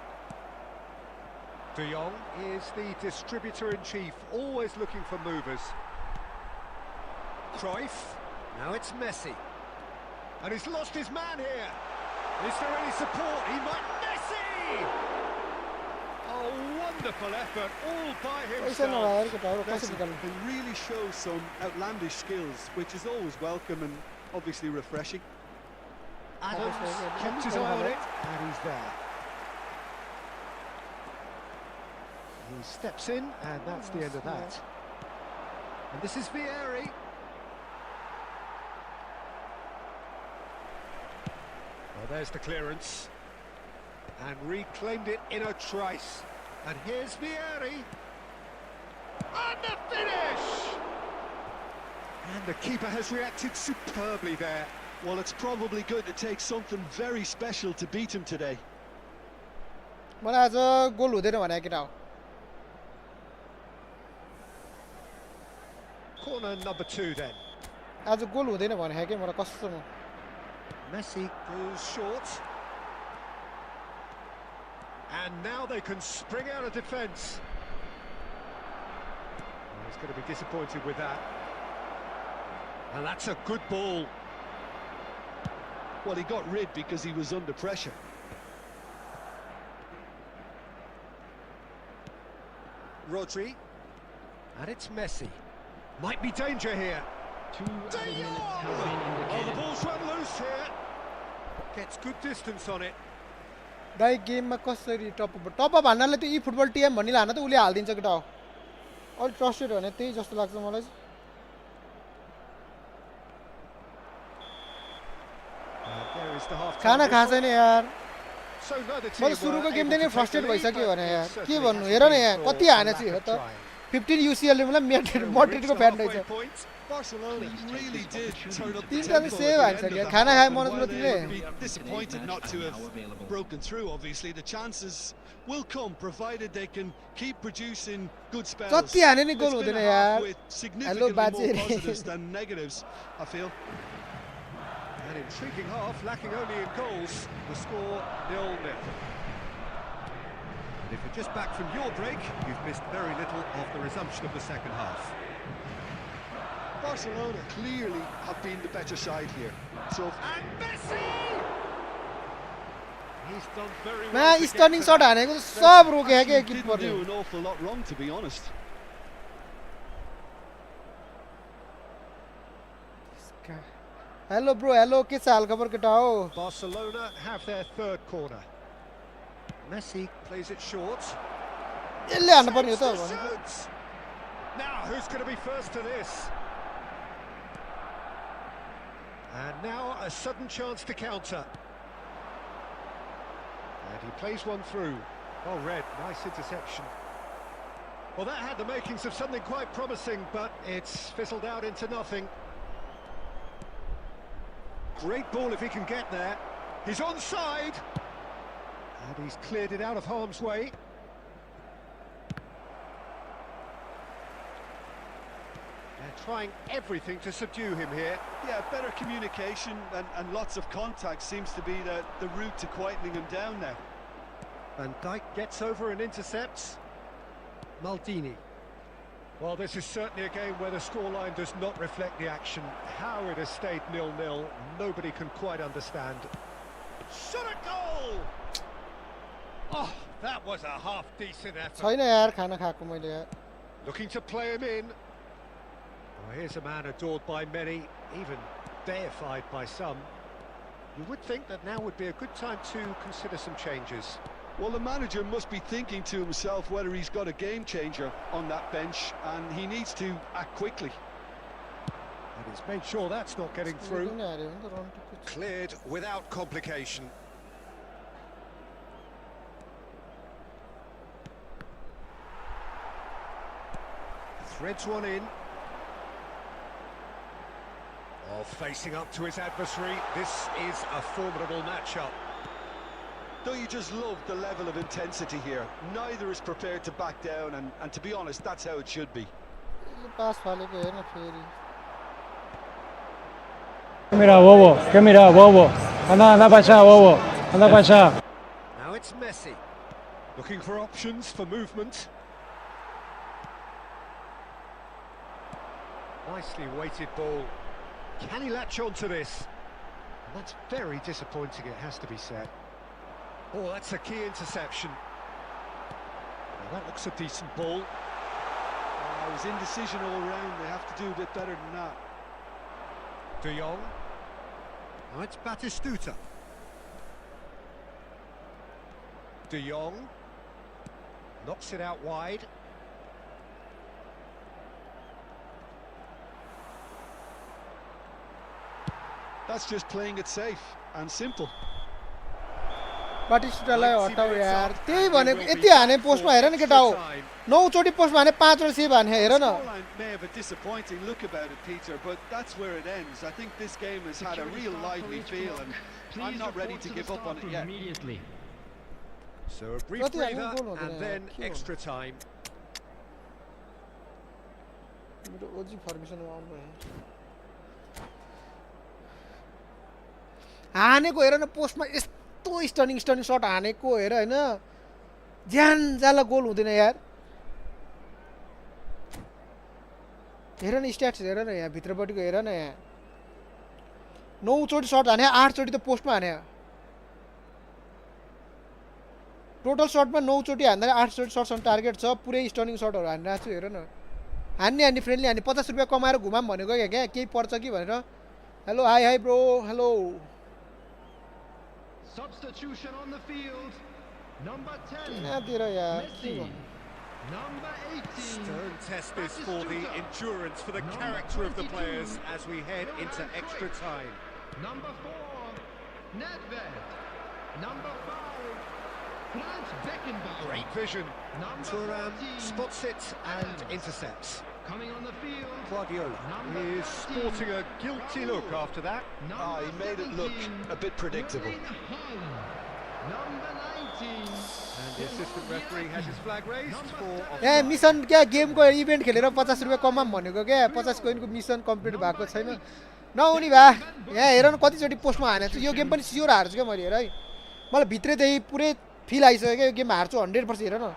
De Jong is the distributor-in-chief, always looking for movers. Cruyff, now it's Messi. And he's lost his man here. Is there any support? He might... Messi! Oh, wonderful effort, all by पैसा himself. नभएर केटाहरु कसरी Messi निकाल्नु can really show some outlandish skills, which is always welcome and obviously refreshing. Adams kept his eye on it, and he's there. He steps in, and that's the end of that. And this is Vieri. Well, there's the clearance. And reclaimed it in a trice. And here's Vieri. And the finish! And the keeper has reacted superbly there. Well, it's probably going to take something very special to beat him today. मलाई आज गोल हुँदैन भने केटा हो Corner number 2 then. आज गोल हुँदैन भने के मलाई कस्तो म Messi goes short. And now they can spring out of defence. Well, he's going to be disappointed with that. And that's a good ball. Well, he got rid because he was under pressure. Rodri. And it's Messi. Might be danger here. 2 added minutes have been Oh, the indicated. ball's run loose here. Gets good distance on it. दाइ गेममा कसरी top-up हान्नलाई त्यो eFootball टिएम भन्नेले हान्न त उले हाल्दिन्छ केटा हो अल trusted भने त्यही जस्तो लाग्छ मलाई There is the half खाना खा छैन यार So neither म team त सुरुको were गेम able देखि to take the frustrate lead, भइसक्यो but भने it यार के certainly भन्नु has हेर न been यहाँ for कति the हानेछ lack हेर of त trying. 15 UCL ले मलाई मोड्रिडको फ्यान रहेछ Barcelona really did turn up the Team doesn't tempo save at the answer, end yeah. of the Khana half, khai and Manoj while तिमीले? they would be disappointed not to have broken through, obviously, the chances will come, provided they can keep producing good spells. जति हाने नि गोल It's been हुँदैन a half यार with significantly बाजे more रे। positives than negatives, I feel. An intriguing half, lacking only in goals. The score 0-0. And if you're just back from your break, you've missed very little of the resumption of the second half. Barcelona clearly have been the better side here. So And Messi! He's done very मा well. to get स्टर्निङ to shut that. हानेको सब रोके के didn't किपरले do an awful lot wrong, to be honest. Hello bro hello के छ हाल खबर केटा हो Barcelona have their third corner. Messi plays it short. यसले हान्नु पर्ने हो त Shoots, भनेको shoots. Now, who's going to be first to this? And now a sudden chance to counter. And he plays one through. Oh, Red, nice interception. Well, that had the makings of something quite promising, but it's fizzled out into nothing. Great ball if he can get there. He's onside. And he's cleared it out of harm's way. They're trying everything to subdue him here. Yeah, better communication and lots of contact seems to be the route to quietening him down now. Van Dijk gets over and intercepts. Maldini. Well, this is certainly a game where the scoreline does not reflect the action. How it has stayed 0-0, nobody can quite understand. Shot a goal! Oh, that was a half-decent effort. छैन यार खाना खाएको मैले यार Looking to play him in. Oh, here's a man adored by many, even deified by some. You would think that now would be a good time to consider some changes. Well, the manager must be thinking to himself whether he's got a game changer on that bench, and he needs to act quickly. And he's made sure that's not getting through. नि हार्यो भने त run टिपेको छ। Cleared without complication. Threads one in. Oh, facing up to his adversary. This is a formidable matchup. Don't you just love the level of intensity here? Neither is prepared to back down, and to be honest, that's how it should be. यसले पास फालेको हेर्न फेरि Que mira, bobo. Anda para allá, bobo. Anda para allá. Now it's Messi. Looking for options for movement. Nicely weighted ball. Can he latch on to this? And that's very disappointing, it has to be said. Oh, that's a key interception. Well, that looks a decent ball. It was indecision all round. They have to do a bit better than that. De Jong. Now it's Batistuta. De Jong. Knocks it out wide. That's just playing it safe and simple. बाटिस्टालाई हटाऊ यार त्यही भनेको यति हाने पोस्टमा हेर न केटा हो 9 चोटी पोस्टमा हाने 5 वटा सेभ हाने हेर न Scoreline may have a disappointing look about it, Peter, but that's where it ends. I think this game has had a real lively feel, and I'm not ready to give up on it yet. Immediately. So a brief Kati breather हाल्नु गोल and हुँदैन then के extra time. मेरो ओजी फर्मेसनमा आउनु भयो हानेको हेर न पोस्टमा यस्तो स्टनिङ शट हानेको हेर हैन ज्यान जाला गोल हुँदैन यार हेर न स्ट्याट्स हेर न यहाँ भित्रपट्टिको हेर न यहाँ 9 चोटी शट हाने 8 चोटी त पोस्टमा हाने टोटल शटमा 9 चोटी हान्दा 8 चोटी शटसँग टार्गेट छ पुरै स्टनिङ शटहरु हानिरहेको छु हेर न हान्ने फ्रेन्डली हान्ने 50 रुपैयाँ कमाएर घुमाम भनेको क्या केही पर्छ कि भनेर hello hi bro hello Substitution on the field. Number 10. यहाँतिर यार Messi. Number 18. Stern test this for the endurance, for the character of the players as we head into extra time. Number 4. Nedved. Number 5. Franz Beckenbauer. Great vision. Number Thuram 13. spots it and intercepts. Coming on the field. Guardiola Number is 13. sporting a guilty look after that. He made it look a bit predictable. Number 19. And the assistant referee has his flag raised for A mission क्या गेमको event खेलेर 50 रुपैयाँ कमाम भनेको क्या 50 कोइनको mission complete भएको छैन नहुने भा यहाँ हेर न कतिचोटि पोस्टमा हानेछु यो गेम पनि स्योर हार्छु क्या मैले हेर है मलाई भित्रैदेखि पुरै फिल आइसक्यो क्या यो गेम हार्छु 100% हेर न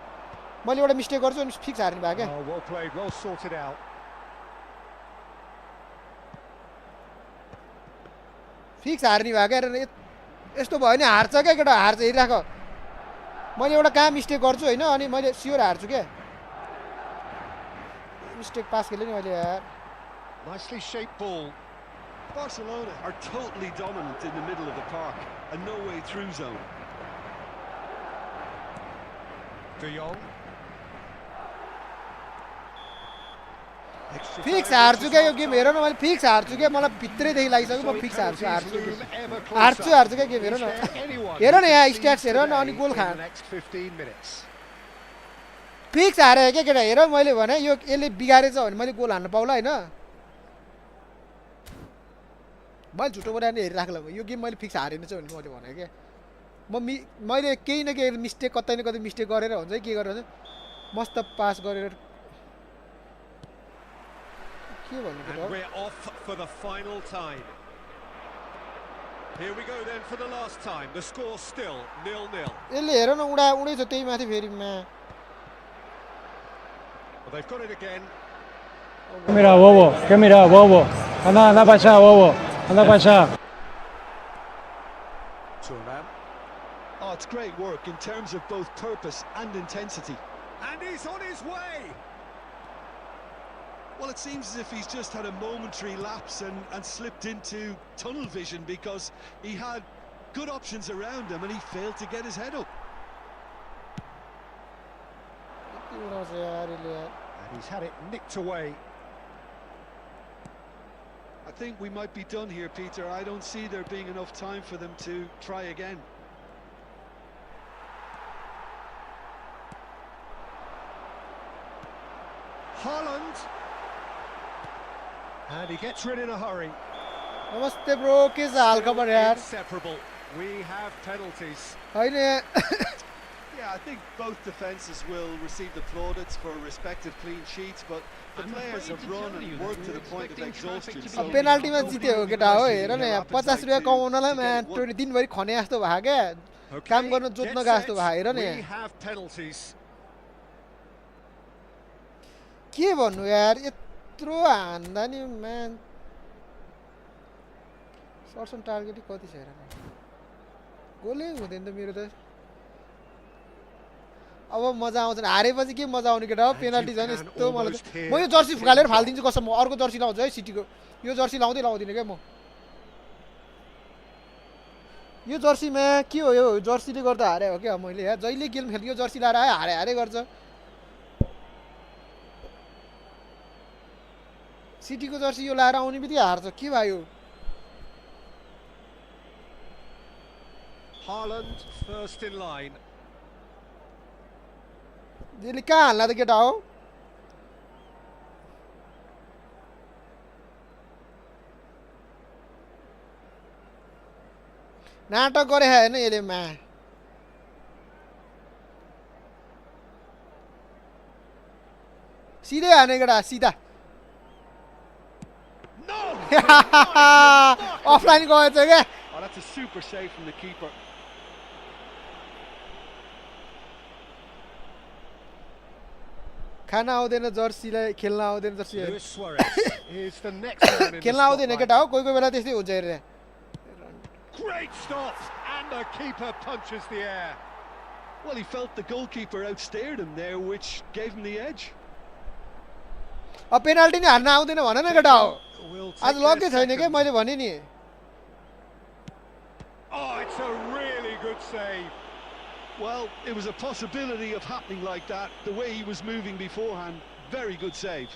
मैले एउटा मिस्टेक गर्छु अनि फिक्स हार्ने भए क्या Oh, well played, well sorted out. Fix हार्ने भए क्या हेर यस्तो भयो नि हार्छ क्या केटा हार्छ हेरिराख मैले एउटा कहाँ मिस्टेक गर्छु हैन अनि मैले स्योर हार्छु क्या मिस्टेक पास खेले नि मैले यार Nicely shaped ball. Barcelona are totally dominant in the middle of the park and no way through zone. De Jong. Fix हार्छु क्या यो गेम हेर न मैले फिक्स हार्छु क्या मलाई भित्रैदेखि लागिसक्यो म फिक्स हार्छु हार्छु क्या गेम हेर न यहाँ स्ट्याट्स हेर न अनि गोल खान फिक्स हारे क्या केटा हेर मैले भने यो यसले बिगारेछ भने मैले गोल हान्न पाउला होइन मैले झुटो बनाएर हेरिराख्ला यो गेम मैले फिक्स हारेन छु भने मैले भने क्या मैले केही न केही मिस्टेक कतै न कतै मिस्टेक गरेर हुन्छ के गरेर मस्त पास गरेर And we're off for the final time. Here we go then for the last time. The score still 0-0. यसले हेर न उडै छ त्यही माथि फेरि Well, they've got it again. Mira, bobo. ¿Qué mira, bobo? Anda para allá, bobo. Anda para allá. Oh, it's great work in terms of both purpose and intensity. And he's on his way. Well, it seems as if he's just had a momentary lapse and slipped into tunnel vision because he had good options around him and he failed to get his head up. And he's had it nicked away. I think we might be done here, Peter. I don't see there being enough time for them to try again. Haaland. And he gets rid in a hurry. नमस्ते bro के छ हाल खबर यार Inseparable. We have penalties. Hahn Yeah, I think both defences will receive the plaudits for respective clean sheets, but the players have run and worked to the point of exhaustion. So पेनाल्टीमा जित्यो हो केटा हो हेर न यहाँ 50 रुपैयाँ कमाउनलाई म दिनभरि खने जस्तो भयो क्या काम गर्न जोत्न गए जस्तो भयो हेर न We have penalties. के भन्नु यार यत्रो हान्दा नि म्यान सर्सन टार्गेट कति छ हेर गोलै हुँदैन त मेरो त अब मजा आउँछ हारेपछि के मजा आउने केटा हो पेनाल्टी झन् यस्तो मलाई म यो जर्सी फुकालेर फाल्दिन्छु कसम म अर्को जर्सी लाउँछु है सिटीको यो जर्सी लाउँदिनँ क्या म यो जर्सीमा के हो यो जर्सीले गर्दा हारे हो क्या मैले यार जहिले गेम खेल्छु यो जर्सी लाएर आए हारे गर्छ सिटीको जर्सी यो लाएर आउने बित्तिकै हार्छ के भयो Haaland first in line. यसले कहाँ हाल्ला त केटा हो नाटक गरे होइन यसले मा सिधै हाने केटा सिधा अफलाइन गएछ क्या oh, that's a super save from the keeper. खाना आउँदैन जर्सीलाई खेल्न आउँदैन Jersey Luis Suarez is the next man in the खेल्न आउँदैन spotlight. केटा हो कोही कोही बेला त्यस्तै हुन्छ हेरेर Great stop, and the keeper punches the air. Well, he felt the goalkeeper outstared him there, which gave him the edge. अब पेनाल्टी नै हान्न आउँदैन भन न केटा हो Will आज take लगै their छैन क्या second. मैले भने नि Oh, it's a really good save. Well, it was a possibility of happening like that, the way he was moving beforehand. Very good save.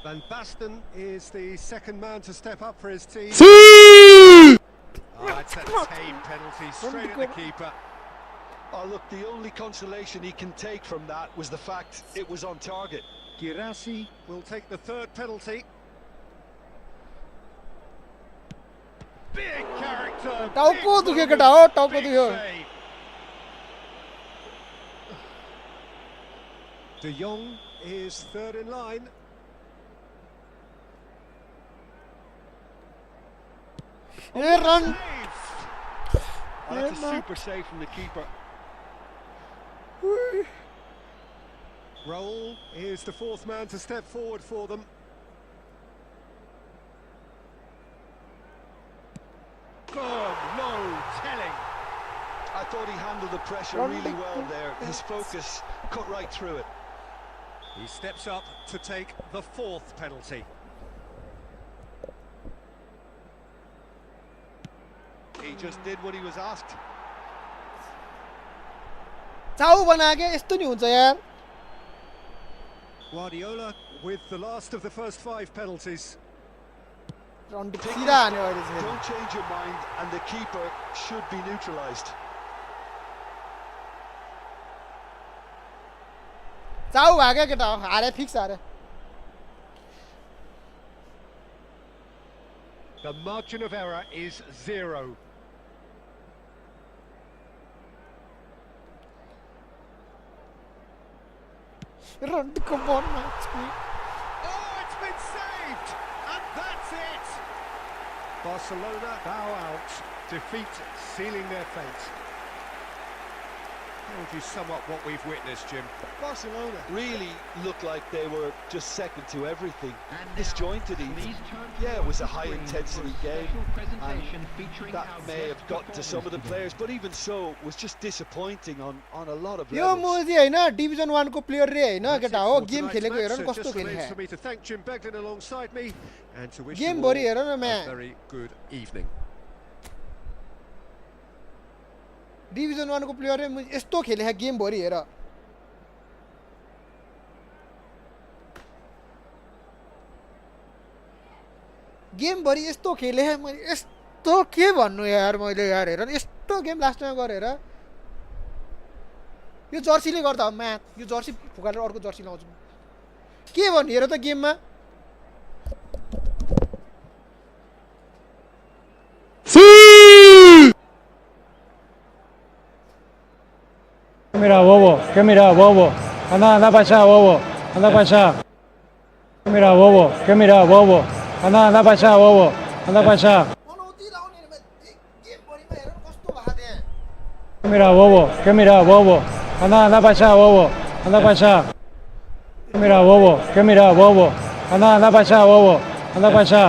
Van Basten is the second man to step up for his team. Oh, it's a tame penalty straight at the keeper. Oh, look, the only consolation he can take from that was the fact it was on target. Girassi will take the third penalty. Big character. टाउको big दुख्यो moment, केटा हो टाउको big दुख्यो save. De Jong is third in line. A run Save. Oh, that's a super save from the keeper. Raul is the fourth man to step forward for them. Firm, low, telling. I thought he handled the pressure really well there. His focus cut right through it. He steps up to take the fourth penalty. He just did what he was asked. चाउ बना के यस्तो नि हुन्छ यार Guardiola with the last of the first 5 penalties. रन्डी सिधा हान्यो अहिले चाहिँ Don't change your mind, and the keeper should be neutralised. चाउ भाग्यो केटा हो हारे फिक्स हारे The margin of error is 0. रन्डीको बलमा Oh, it's been saved! And that's it! Barcelona bow out. Defeat sealing their fate. How would you sum up what we've witnessed, Jim? Barcelona really looked like they were just second to everything. And now, Disjointed even. please turn Yeah, it was a towards the high screen intensity for a game. special presentation And featuring that our may best have got to some of the performers players, but even so, it was just disappointing on a lot of यो levels. मोजी हैन division 1 को player रे हैन That's केटा it हो for game tonight's खेलेको match, हेर न so कस्तो just remains खेले for me to thank Jim Beglin alongside me and to wish game you भरि all हेर न a म्या very good evening. डिभिजन 1 को प्लेयर रे यस्तो खेले है गेम भरि हेर गेम भरि यस्तो खेले है मैले यस्तो के भन्नु यार मैले यार हेर न यस्तो गेम लास्टमा गरेर यो जर्सीले गर्दा हो म्या यो जर्सी फुकालेर अर्को जर्सी लाउँछु के भन्नु हेर त गेममा Mira, bobo, ¿qué mira, bobo? Anda, anda para allá, bobo, anda para allá. Mira, bobo, ¿qué mira, bobo? Anda, anda para allá, bobo, anda para allá. मनौती लाउने गेम भरिमा हेर न कस्तो भएको त्यहाँ Mira, bobo, ¿qué mira, bobo? Anda, anda para allá, bobo, anda para allá. Mira, bobo, ¿qué mira, bobo? Anda, anda para allá, bobo, anda para allá.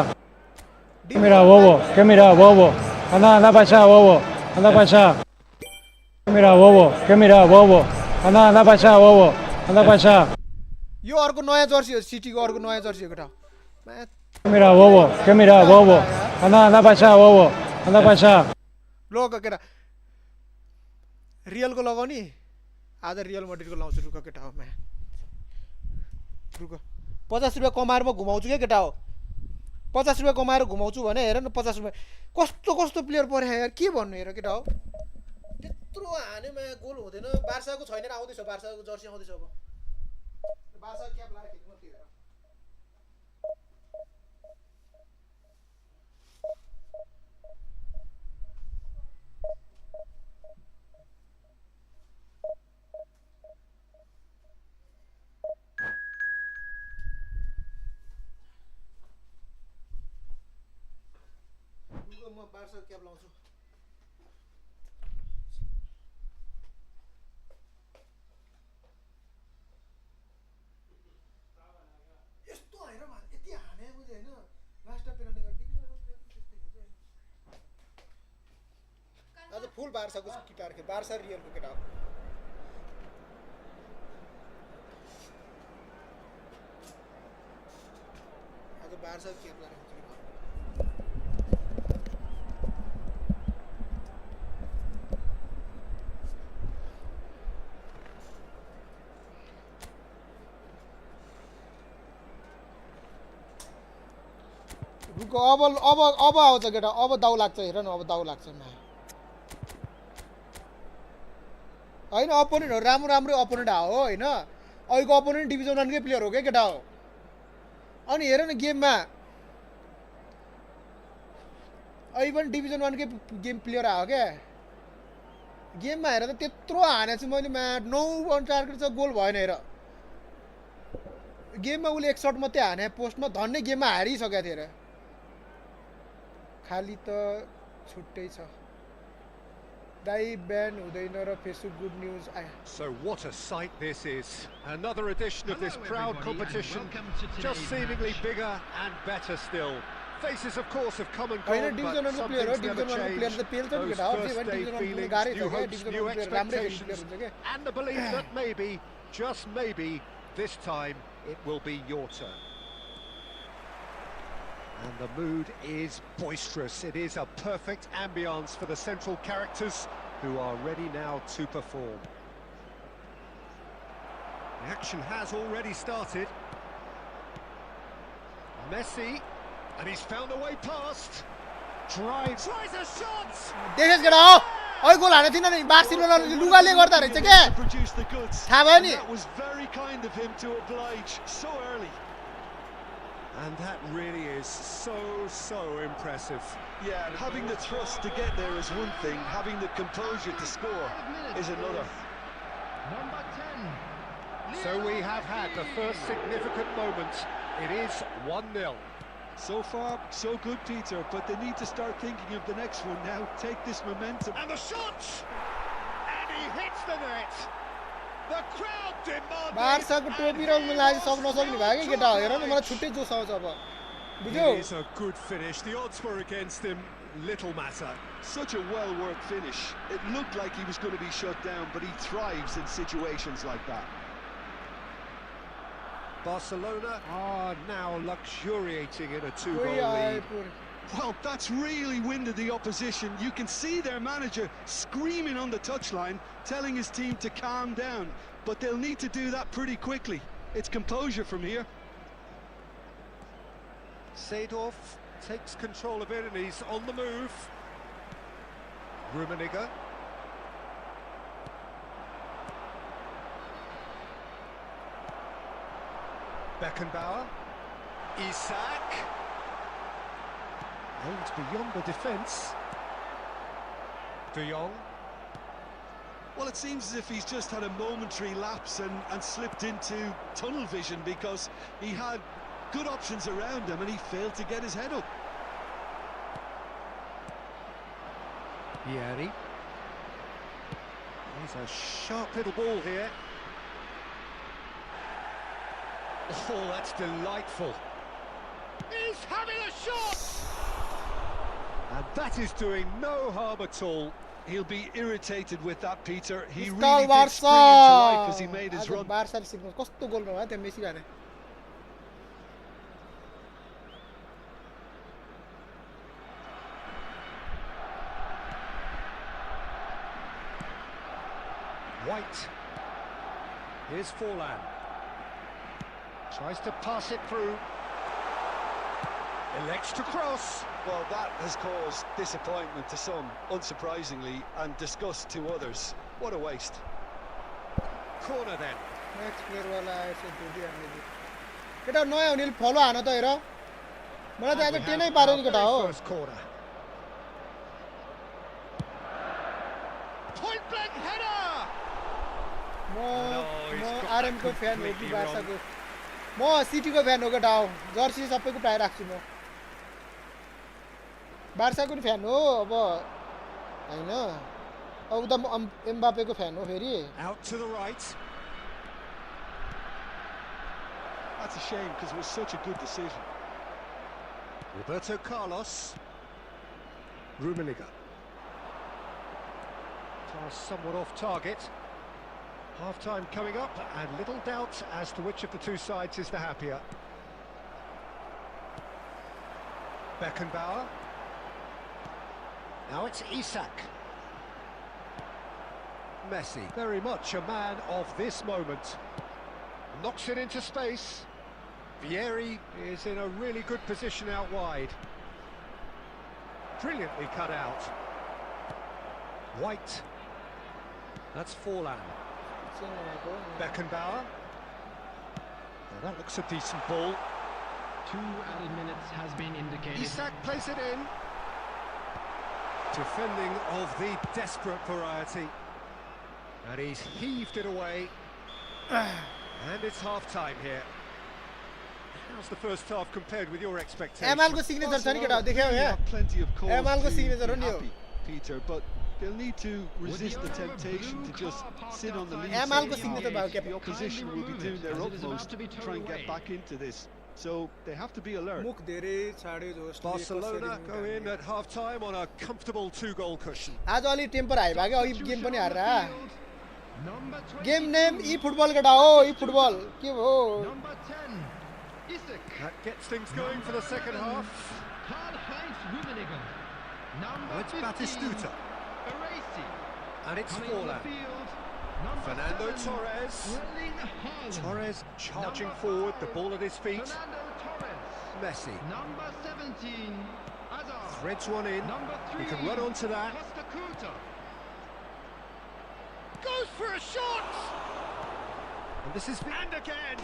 Mira, bobo, ¿qué mira, bobo? Anda, anda para allá, bobo, anda para allá. Mira, bobo, ¿qué mira, bobo? Anda, anda para allá, bobo, anda para allá. यो अर्को नयाँ Jersey हो सिटीको अर्को नयाँ Jersey हो केटा Mira, bobo, ¿qué mira, bobo? Anda, anda para allá, bobo, anda para allá. लोक केटा रियलको लगाउने आज रियल मड्रिडको लाउँछु रुक केटा हो म्या रुक 50 रुपैयाँ कमाएर म घुमाउँछु क्या केटा हो 50 रुपैयाँ कमाएर घुमाउँछु भने हेर न 50 रुपैयाँ कस्तो कस्तो प्लेयर परे यार के भन्नु हेर केटा हो त्यत्रो हानेमा गोल हुँदैन बार्साको छैन आउँदैछ बार्साको जर्सी आउँदैछ अब बार्सा क्याप लाएर खेल्नु त्यो हेर म बार्सा क्याप लाउँछु यस्तो हैन यति हाने बुझे हैन लास्ट पेनल्टी गर्दै आज फुल बार्साको किटार खे बार्सा रियलको केटा हो आज बार्सा क्याप लाएर रुको अब आउँछ केटा अब दाउ लाग्छ हेर न अब दाउ लाग्छ होइन अपोनेन्टहरू राम्रो अपोनेन्ट हो होइन अहिलेको अपोनेन्ट डिभिजन 1 कै प्लेयर हो क्या केटा हो अनि हेर न गेममा अहिले पनि डिभिजन 1 कै गेम प्लेयर आयो क्या गेममा हेर त त्यत्रो हाने छु मैले 9 रन टार्गेट छ गोल भएन हेर गेममा उसले एक शट मात्रै हाने पोस्टमा धन्ने गेममा हारिसकेको थियो हेर खाली त छुट्टै छ दाइ ब्यान हुँदैन र फेसबुक गुड न्यूज आयो So what a sight this is. Another edition of this proud competition, just seemingly bigger and better still. Faces of course have come and होइन gone, डिभिजन but 1 को some प्लेयर हो things never division 1 को player change. त पेल छ नि Those केटा हो first जे day division 1 feelings, गाह्रै new छ क्या hopes, डिभिजन new 1 प्लेयर राम्रै खेल्ने प्लेयर expectations, हुन्छ क्या and the belief that maybe, just maybe, this time it will be your turn. And the mood is boisterous. It is a perfect ambience for the central characters who are ready now to perform. The action has already started. Messi, and he's found a way past. Tries a shot! देखेस् केटा हो ओइ गोल हाने थिएन नि Barcelona लुगाले गर्दा रहेछ के Produce the goods. थाहा भयो And नि that was very kind of him to oblige so early. And that really is so impressive. Yeah, and having the thrust to get there is one thing, having the composure to score is another. Number 10. So we have had the first significant moment. It is 1-0. So far, so good, Peter, but they need to start thinking of the next one now. Take this momentum. And the shot! And he hits the net. The crowd demanding. बार्साको टोपी र मलाई सक्न सक्ने भयो के केटा हेर न मलाई छुट्टै जोस आउँछ अब बुझ्यौ It is a good finish. The odds were against him. Little matter. Such a well-worked finish. It looked like he was going to be shut down, but he thrives in situations like that. Barcelona are now luxuriating in a two-goal कोही आए lead. पुर Well, that's really winded the opposition. You can see their manager screaming on the touchline, telling his team to calm down. But they'll need to do that pretty quickly. It's composure from here. Seedorf takes control of it and he's on the move. Rummenigge. Beckenbauer. Isak. Aimed beyond the defence. De Jong. Well, it seems as if he's just had a momentary lapse and slipped into tunnel vision because he had good options around him and he failed to get his head up. Vieri. There's a sharp little ball here. Oh, that's delightful. He's having a shot! And that is doing no harm at all. He'll be irritated with that, Peter. He Stall really did Barca spring into life as he made his आज run. बार्साले सिक्नु कस्तो गोल भयो त्यहाँ Messi भने White. Here's Forlan. Tries to pass it through. Elects to cross. Well, that has caused disappointment to some, unsurprisingly, and disgust to others. What a waste. Corner then. Next player वाला आएछ दुई हामीले केटा नयाँ हुनेले फलो हान त हेर मलाई त आज And we टेनै have पार्यो our नि केटा very हो first corner. Point blank header. म he's म got आरएम को that फ्यान हो कि completely बार्साको म सिटी को फ्यान हो केटा हो जर्सी सबैको प्राय राख्छु म बार्साको नि फ्यान हो अब हैन अब त म एम्बापेको फ्यान हो फेरि Out to the right. That's a shame because it was such a good decision. Roberto Carlos. Rummenigge. Pass somewhat off target. Half-time coming up, and little doubt as to which of the two sides is the happier. Beckenbauer. Now it's Isak. Messi, very much a man of this moment. Knocks it into space. Vieri is in a really good position out wide. Brilliantly cut out. White. That's Forlan. Beckenbauer. Well, that looks a decent ball. 2 added minutes has been indicated. Isak plays it in. Defending of the desperate variety. And he's heaved it away. And it's half-time here. How's the first half compared with your expectations? ML को signature छ नि केटा देख्यौ They यहाँ have plenty of cause ML को to signature हो be नि यो happy, Peter, but they'll need to resist the temptation to just sit on the lead. ML को side. Signature भयो क्या The opposition will be doing their utmost to try and get back into this, so they have to be alert. मुख धेरै छाड्यो जस्तो Barcelona go in at half-time on a comfortable 2-goal cushion. आज अलि temper high भयो क्या अघि game पनि हारेर Number 20. Game name ई football केटा हो ई फुटबल के हो Number 10. Isak. That gets things going for the second half. Karl-Heinz Rummenigge. Number Oh, it's 15. Batistuta. Baresi. And it's Coming on the Forlan. field. Number Fernando 7. Torres. Erling Haaland. Torres charging Number forward, the 5. ball at his feet. Fernando Torres. Messi Number 17. Hazard. threads one in. Number 3. He can run onto that. Costa Curta. Goes for a shot! And this is... And again!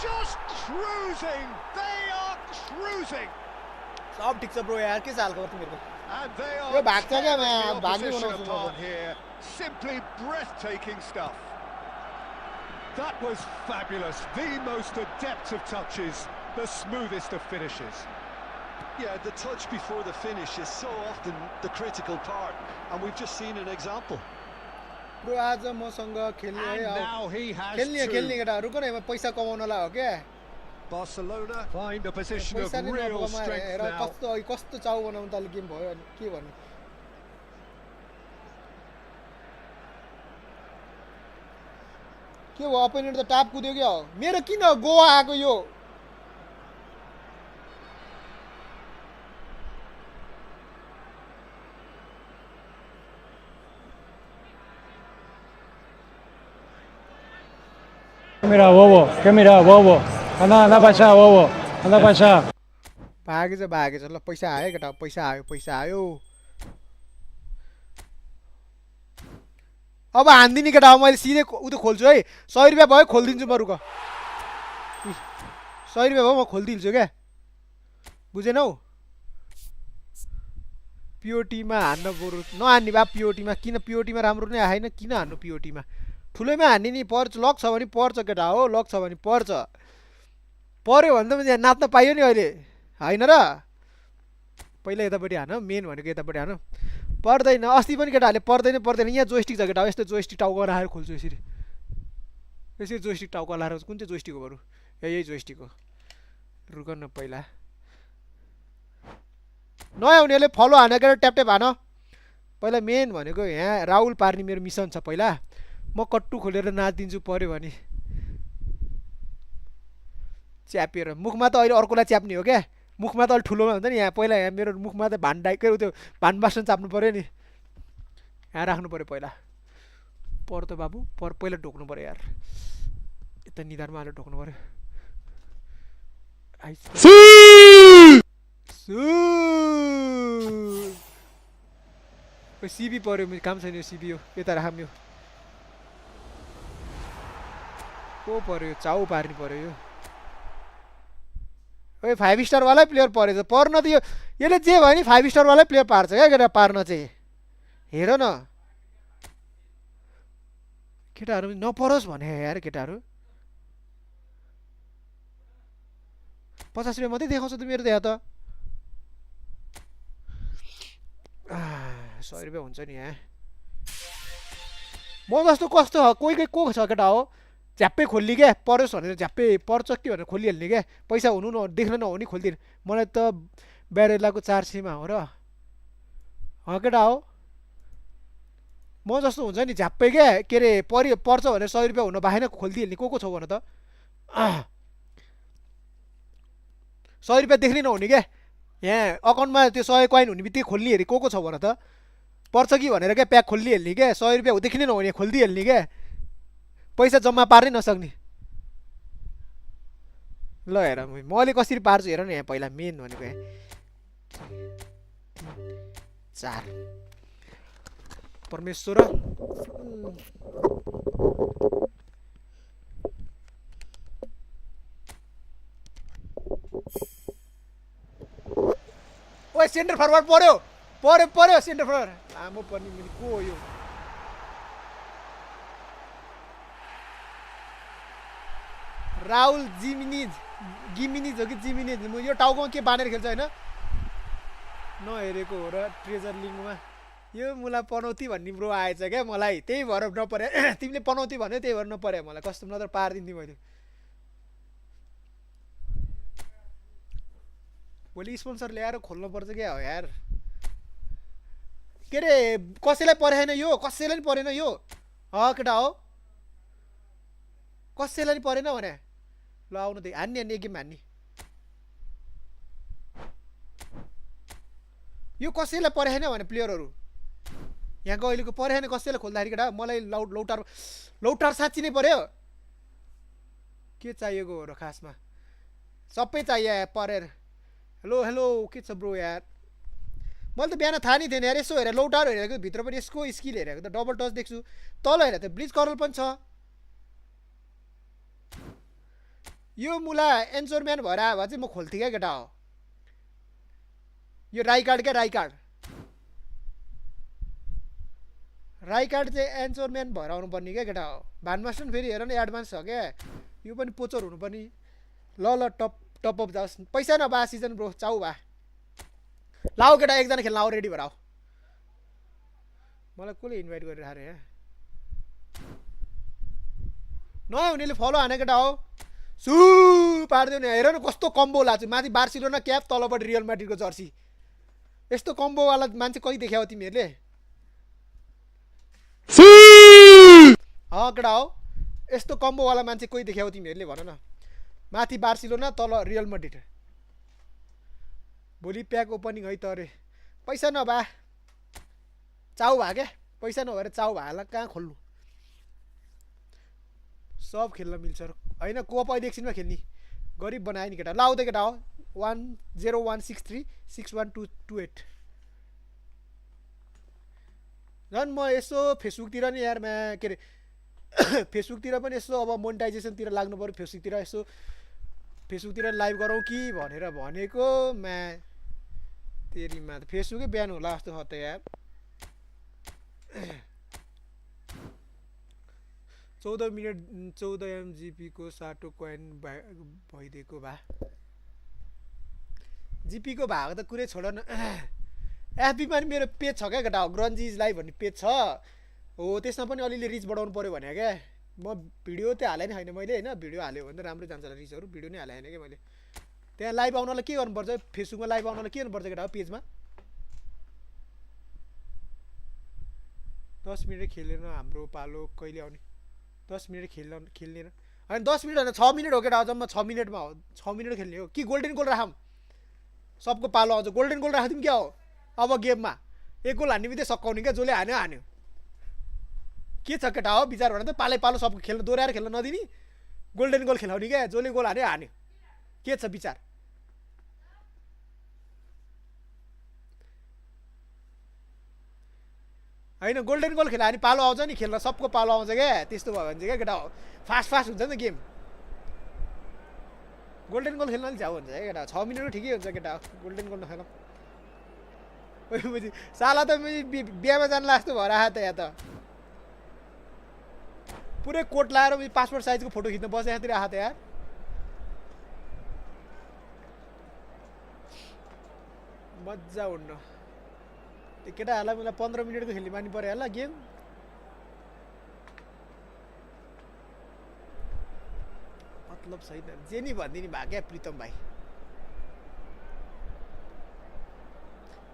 Just cruising! They are cruising! सब ठीक छ bro यार के साल गर्नु मेरो And they yo are भाग्छ क्या tearing मैं the भाग्ने opposition बनाउँछु apart म here. Simply breathtaking stuff. That was fabulous. The most adept of touches, the smoothest of finishes. Yeah, the touch before the finish is so often the critical part, and we've just seen an example. Bro आज मसँग खेल्ने And है now he has खेल्ने two. केटाहरु कुन हैमा पैसा कमाउनलाई हो के Barcelona find a position of पैसा नै real नकमाएर strength हेर now. कस्तो कस्तो चाउ बनाउनु त गेम भयो अनि के भन्नु के हो अपोनेन्ट त ट्याप कुद्यो क्या हो मेरो किन गोवा आको यो ¿Qué mira, bobo? Anda para allá, bobo. Anda para allá. भागेछ ल पैसा आयो केटा पैसा आयो अब हान्दिनी केटा अब मैले सिधै उ त खोल्छु है 100 रुपैयाँ भयो खोल्दिन्छु म रुक 100 रुपैयाँ भयो म खोल्दिन्छु क्या बुझेनौ पिओटीमा हान्न बरु नहान्ने बा पिओटीमा किन पिओटीमा राम्रो नै आएन किन हान्नु पिओटीमा ठुलैमा हान्ने नि पर्छ लक छ भने पर्छ केटा हो लक छ भने पर्छ पर्यो भने त यहाँ नाच्न पाइयो नि अहिले हैन र पहिला यतापट्टि हान मेन भनेको यतापट्टि हान पर्दैन अस्ति पनि केटाहरूले पर्दैन यहाँ जोइस्टिक छ केटा हो यस्तो जोइस्टिक टाउको राखेर खोल्छु यसरी जोइस्टिक टाउको लाएर कुन चाहिँ जोइस्टिक हो बरु यही जोइस्टिक हो रुक न पहिला नयाँ हुनेले फलो हानेर ट्याप ट्याप हान पहिला मेन भनेको यहाँ राहुल पार्ने मेरो मिसन छ पहिला म कट्टु खोलेर नाचिदिन्छु पर्यो भने च्यापेर मुखमा त अहिले अर्कोलाई च्याप्ने हो क्या मुखमा त अलि ठुलोमा हुन्छ नि यहाँ पहिला यहाँ मेरो मुखमा त भान डाइकै त्यो भान बास्न चाप्नु पर्यो नि यहाँ राख्नु पर्यो पहिला पर त बाबु पहिला ढोक्नु पर्यो यार यता निधारमा हालेर ढोक्नु पर्यो सिबी पर्यो काम छैन यो सिबी हो यता राख्यो को पर्यो चाउ पार्नु पर्यो यो ओए 5 स्टार वाला प्लेयर परेछ पर्न त यसले जे भयो नि 5 स्टार वाला प्लेयर पार्छ क्या केटा पार्न चाहिँ हेर न केटाहरु नपरोस् भने यार केटाहरु 50 रुपैयाँ मात्रै देखाउँछ त मेरो त यहाँ त 100 रुपैयाँ हुन्छ नि यहाँ म जस्तो कस्तो कोही को छ केटा हो झ्याप्पै खोल्ली क्या परोस् भनेर झ्याप्पै पर्छ के भनेर खोलिहाल्ने क्या पैसा हुनु न देख्न नहुने खोलिदिनु मलाई त ब्यारेलाको 400 मा हो र केटा हो म जस्तो हुन्छ नि झ्याप्पै क्या के अरे पर्छ भनेर 100 रुपैयाँ हुन बाहेन खोलिदिहाल्ने को छौ भन त 100 रुपैयाँ देख्नै नहुने क्या यहाँ अकाउन्टमा त्यो 100 कोइन हुने बित्तिकै खोल्ने हेरी को छौ भन त पर्छ कि भनेर क्या प्याक खोलिहाल्ने क्या 100 रुपैयाँ देख्नै नहुने खोलिदिहाल्ने क्या पैसा जम्मा पार्नै नसक्ने ल हेर मैले कसरी पार्छु हेर न यहाँ पहिला मेन भनेको यहाँ 4 परमेश्वर ओए सेन्टर फरवर्ड पर्यो सेन्टर फरवर्ड आमो पर्ने मैले को हो यो राहुल गिमिनिज हो कि जिमिनिज यो टाउकोमा के बानेर खेल्छ हैन नहेरेको हो र ट्रेजर लिङ्कमा यो मुला पनौती भन्ने ब्रो आएछ क्या मलाई त्यही भएर नपरे तिमीले पनौती भन्यो त्यही भएर नपरे मलाई कस्तो नत्र पार्दिन्थेँ मैले भोलि स्पोन्सर ल्याएर खोल्नु पर्छ क्या हो यार के रे कसैलाई परेन यो कसैलाई नि परेन यो केटा हो कसैलाई नि परेन भने ल आउनु त हान्ने एक गेम हान्ने यो कसैलाई परेन भने प्लेयरहरू यहाँको अहिलेको परेन कसैलाई खोल्दाखेरि केटा मलाई लौटार साँच्ची नै पर्यो के चाहिएको हो र खासमा सबै चाहियो परेर हेलो के छ ब्रो यार मैले त बिहान थाहा नै थिएन यार यसो हेरेर लौटार हेरेको भित्र पनि यसको स्किल हेरेको त डबल टच देख्छु तल हेरेर त ब्लिच कर्ल पनि छ यो मुला एन्चोरम्यान भएर आयो भए चाहिँ म खोल्थेँ क्या केटा हो यो राई कार्ड चाहिँ एन्चोरम्यान भएर आउनु पर्ने क्या केटा हो भानमास्टर पनि फेरि हेर न एडभान्स छ क्या यो पनि पोचर हुनुपर्ने ल टप अप जाओस् पैसा नभए सिजन ब्रो चाउ भा लाऊ केटा एकजना खेल्न आऊ रेडी भएर आऊ मलाई कसले इन्भाइट गरिरहेको अरे यहाँ नयाँ हुनेले फलो हाने केटा हो सु पारिदियो नि हेर न कस्तो कम्बो लाग्छ माथि बार्सिलोना क्याप तलपट्टि रियल म्याड्रिडको जर्सी यस्तो कम्बोवाला मान्छे कहिले देखायो तिमीहरूले केटा हो यस्तो कम्बोवाला मान्छे कोही देखायो तिमीहरूले भन न माथि बार्सिलोना तल रियल म्याड्रिड भोलि प्याक ओपनिङ है त अरे पैसा नभए चाउ भए क्या पैसा नभएर चाउ भएला कहाँ खोल्नु सब खेल्न मिल्छ होइन कोप अहिले एकछिनमा खेल्ने गरिब बनायो नि केटा ल आउँदै केटा हो 1016361228 झन् म यसो फेसबुकतिर नि यारमा के अरे फेसबुकतिर पनि यसो अब मोनिटाइजेसनतिर लाग्नु पऱ्यो फेसबुकतिर लाइभ गरौँ कि भनेर भनेको तेरीमा त फेसबुकै बिहान होला जस्तो छ त यार 14 मिनट 14 MGP को साटो कोइन भइदिएको भा जीपी को भएको त कुरै छोड न एफबीमा पनि मेरो पेज छ क्या केटा ग्रन्जिजलाइभ भन्ने पेज छ हो त्यसमा पनि अलिअलि रिच बढाउनु पऱ्यो भने क्या म भिडियो त हालेँ नि होइन मैले होइन भिडियो हाल्यो भने त राम्रो जान्छ होला रिचहरू भिडियो नै हालेँ होइन क्या मैले त्यहाँ लाइभ आउनलाई के गर्नुपर्छ फेसबुकमा लाइभ आउनलाई के गर्नुपर्छ केटा पेजमा 10 मिनट खेलेन हाम्रो पालो कहिले आउने 10 मिनट खेल्नेन होइन 10 मिनट होइन 6 मिनट हो केटा जम्मा 6 मिनटमा हो 6 मिनट खेल्ने हो कि गोल्डन गोल राखौँ सबको पालो आउँछ गोल्डन गोल राखिदिउँ क्या हो अब गेममा एक गोल हान्ने बित्तिकै सकाउने क्या जसले हान्यो के छ केटा हो विचार भन त पालो सबको खेल्न दोहोऱ्याएर खेल्न नदिने गोल्डन गोल खेलाउने क्या जसले गोल हान्यो के छ विचार होइन गोल्डन गोल खेला भने पालो आउँछ नि खेल्न सबको पालो आउँछ क्या त्यस्तो भयो भने चाहिँ क्या केटा हो फास्ट हुन्छ नि त गेम गोल्डन गोल खेल्न अलिक झ्याउ हुन्छ क्या केटा 6 मिनट ठिकै हुन्छ केटा गोल्डन गोल नखेल साला त बिहामा जानु लाग्छ भएर आयो त यहाँ त पुरै कोट लाएर पासपोर्ट साइजको फोटो खिच्न बसेँ यहाँतिर आएको त यार मजा हुन्न त्यो केटाहरूलाई मलाई 15 मिनटको खेल्ने मान्नु पर्यो होला गेम मतलब छैन जे नि भनिदिने भयो क्या प्रितम भाइ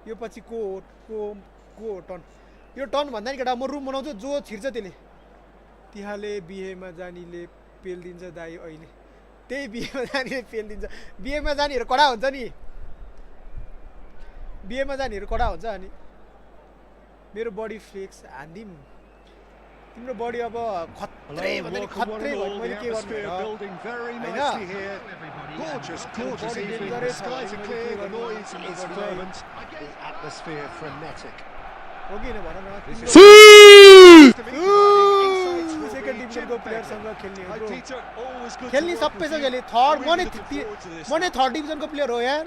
यो पछि को टर्न यो टर्न भन्दा नि केटा म रुम बनाउँछु जो छिर्छ त्यसले तिहाले बिहेमा जानीले पेल दिन्छ दाइ अहिले त्यही बिहेमा जानीले पेल दिन्छ बिहेमा जानेहरू कडा हुन्छ नि बिहेमा जानेहरू कडा हुन्छ अनि मेरो बडी फ्लेक्स हान्दिम तिम्रो बडी अब खत्रै भन्दा नि खत्रै भयो मैले के गर्नु Gorgeous evening. The skies are clear, the noise is fervent, the atmosphere frenetic. हो कि भन न सेकेन्ड डिभिजनको प्लेयरसँग खेल्ने हो खेल्ने सबैसँग खेल्ने थर्ड म नै थर्ड डिभिजनको प्लेयर हो यार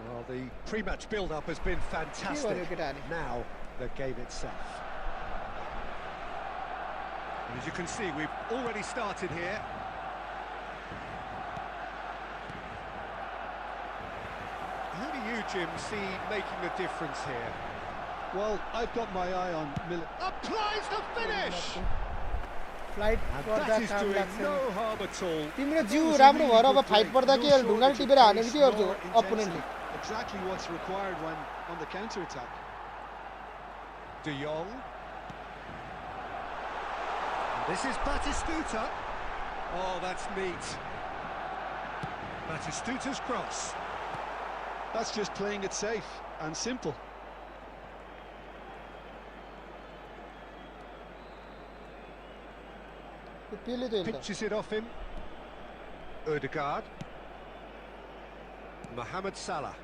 Well, the pre-match build-up has been fantastic. Now, the game itself. And as you can see, we've already started here. Who do you, Jim, see making a difference here? Well, I've got my eye on Applies the finish! Flight And पर्दा that is काम doing लाग्छ no harm at all. तिम्रो जिउ राम्रो भएर अब fight पर्दा के ढुङ्गाले टिपेर हाने कि गर्छु अपोनेन्टले exactly what's required when on the counter attack. De Jong. This is Batistuta. Oh, that's neat. Batistuta's cross. That's just playing it safe and simple. Pinches it off him. Odegaard. Mohamed Salah.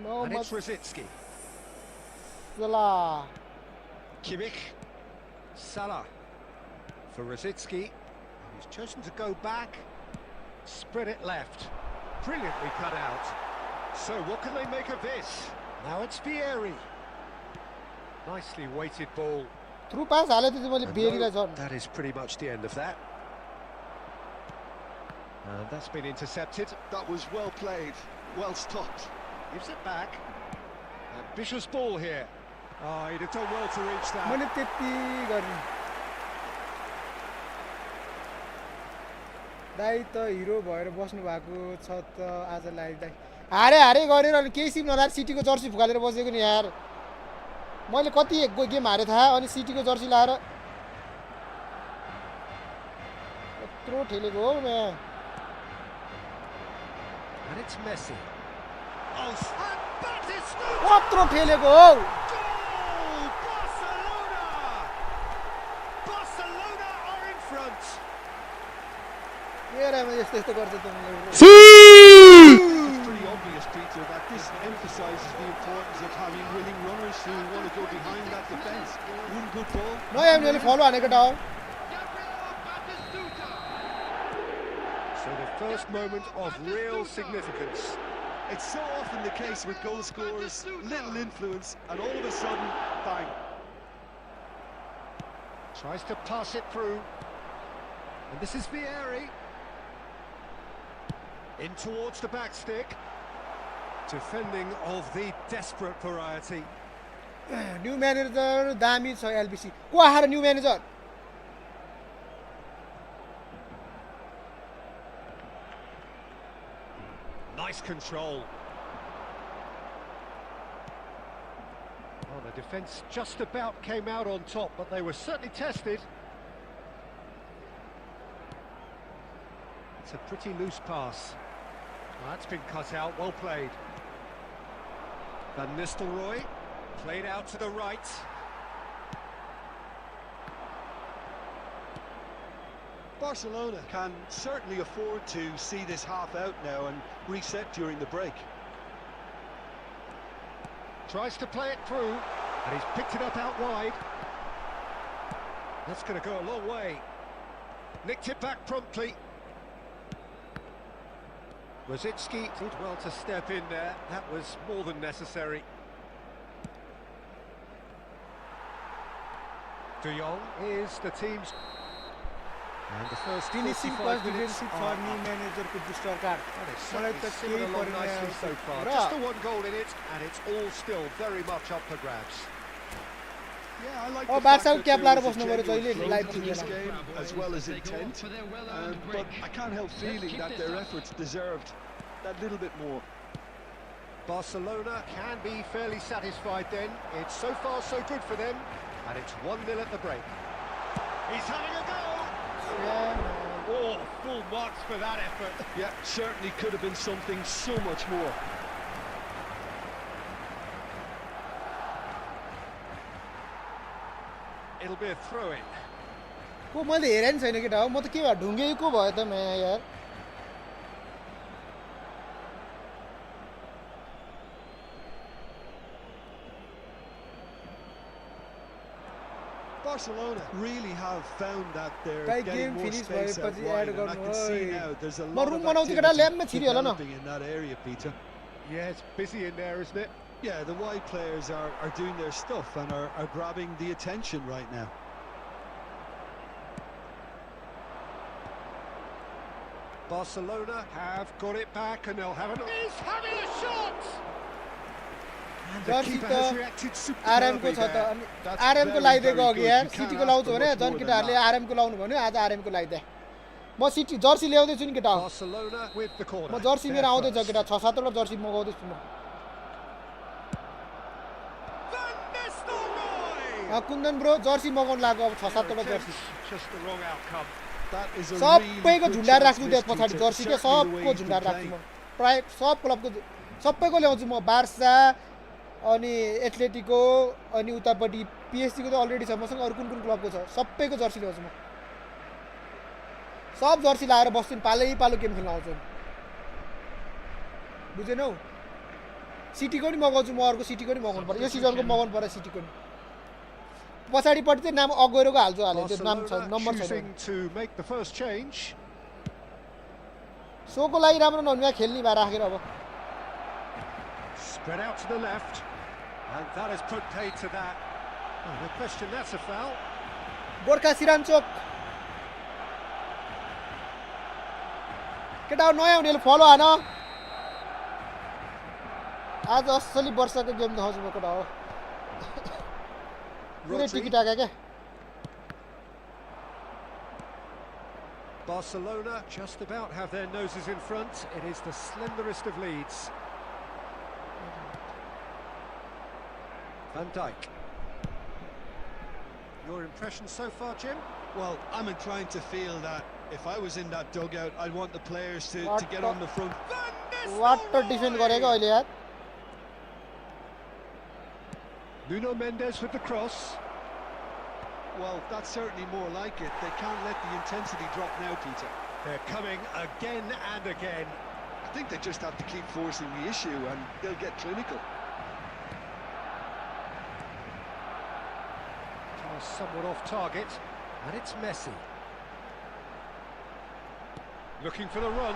And it's Rosicki. Salah. Kimmich. Salah. For Rosicki. He's chosen to go back. Spread it left. Brilliantly cut out. So what can they make of this? Now it's Vieri. Nicely weighted ball. Through pass हाले त्यो मैले बेरीलाई झन्. That is pretty much the end of that. And that's been intercepted. That was well played, well stopped. Gives it back. Ambitious ball here. Oh, he'd have done well to reach that. मैले त्यति गर्ने. दाइ त हिरो भएर बस्नु भएको छ त आजलाई दाइ. हारे गरेर अनि केही सिम नलाएर सिटीको जर्सी फुकालेर बसेको नि यार. मैले कति एक गेम हारे थाहा अनि सिटीको जर्सी लाएर यत्रो ठेलेको हो म. And it's Messi. Oh, and Batistota! कत्रो ठेलेको हो. Goal! Barcelona! Barcelona are in front. हेर म यस्तो यस्तो गर्छ त मलाई. It's pretty obvious, Peter, that this emphasises the importance of having willing runners who want to go behind that defence. One good ball. नयाँ मैले फलो हानेको टा हो. So the first moment of real significance. It's so often the case with goal scorers, little influence, and all of a sudden, bang. Tries to pass it through. And this is Vieri. In towards the back stick. Defending of the desperate variety. New manager दामी छ LBC. को आएर new manager. Nice control. Well, the defence just about came out on top, but they were certainly tested. It's a pretty loose pass. Well, that's been cut out, well played. Van Nistelrooy, played out to the right. Barcelona can certainly afford to see this half out now and reset during the break. Tries to play it through, and he's picked it up out wide. That's going to go a long way. Nicked it back promptly. Rosicki did well to step in there. That was more than necessary. De Jong is the team's... And the first finishing 45 plus minutes defensive for new manager को booster card. मलाई त केही along nicely so far. Just the one goal in it, and it's all still very much up for grabs. Yeah, I like Oh, the fact Barca that cap there लाएर was a बस्नु पर्यो genuine जहिले flow live to this टिभीमा. game as well as intent, but I can't help feeling that their efforts deserved that little bit more. Barcelona can be fairly satisfied then. It's so far so good for them, and it's 1-0 at the break. He's having a go! Oh, full marks for that effort. Yeah, certainly could have been something so much more. It'll be a throw-in. को मैले हेरेन छैन केटा हो. म त के भयो ढुङ्गेको भयो त म यार. Barcelona really have found that they're Guy getting game more finish space भएपछि out add wide, and I गर्नु can see ओइ. now there's a म lot रुम of बनाउँछु केटा ल्याम्पमा activity छिरियो होला न. developing in that area, Peter. Yeah, it's busy in there, isn't it? Yeah, the wide players are doing their stuff and are grabbing the attention right now. Barcelona have got it back, and they'll have an... He's having a shot! And the Jersey keeper त has reacted आरएमको superbly छ त. there. अनि That's आरएमको very, लगाइदिएको very अघि good. यार You can't सिटीको ask लाउँछु for भने much जन more than केटाहरूले that. आरएमको लाउनु भन्यो आज आरएमको लगाइदिए. म सिटी जर्सी ल्याउँदैछु नि केटा हो. Barcelona with the corner. म जर्सी मेरो They're आउँदैछ first. केटा 6-7 वटा जर्सी मगाउँदैछु म. Van Nistelrooy! कुन्दन ब्रो जर्सी मगाउन लाग्यो अब 6-7 वटा Jersey Just the wrong outcome. That is a सबैको really good झुन्डाएर chance राख्छु त्यस missed, पछाडि Peter. जर्सी के Certainly the way सबको he's been झुन्डाएर राख्छु playing. म प्राय सब क्लबको सबैको ल्याउँछु म बार्सा अनि एथलेटिको अनि उतापट्टि पिएसजी को त अलरेडी छ मसँग अरु कुन कुन क्लबको छ सबैको जर्सी ल्याउँछु म सब जर्सी लाएर बस्छिन पालो गेम खेल्न आउँछु बुझेनौ सिटीको नि मगाउँछु म अर्को सिटीको नि मगाउनु पर्यो यो सिजनको मगाउनु पर्यो सिटीको नि पछाडिपट्टि चाहिँ नाम अगुएरोको हाल्छु त्यो नाम छ नम्बर छैन Choosing to make the first change. सोको लागि राम्रो नहुने खेल्ने भए राखेर अब Spread out to the left. And that has put paid to that. Oh, no question, that's a foul. Gorkha सिरानचोक केटा नयाँ हुनेले फलो हान आज असली वर्षको गेम देखाउँछु म केटा हो पुरै टिकिटाका क्या Barcelona just about have their noses in front. It is the slenderest of leads. Van Dijk. Your impression so far, Jim? Well, I'm inclined to feel that if I was in that dugout, I'd want the players to get on the front. Water defend गरेको अहिले यार Nuno Mendes with the cross. Well, that's certainly more like it. They can't let the intensity drop now, Peter. They're coming again and again. I think they just have to keep forcing the issue and they'll get clinical. Somewhat off target, and it's Messi. Looking for the run.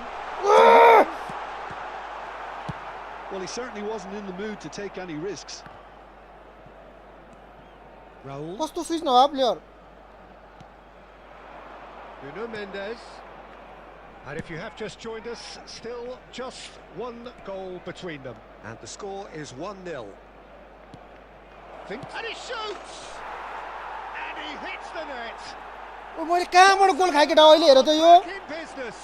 Well, he certainly wasn't in the mood to take any risks. Raul. कस्तो switch नभए player Nuno Mendes. And if you have just joined us, still just one goal between them. And the score is 1-0. And he shoots! And he hits the net! ओ मैले कहाँबाट गोल खाए केटा अहिले हेर त यो In business!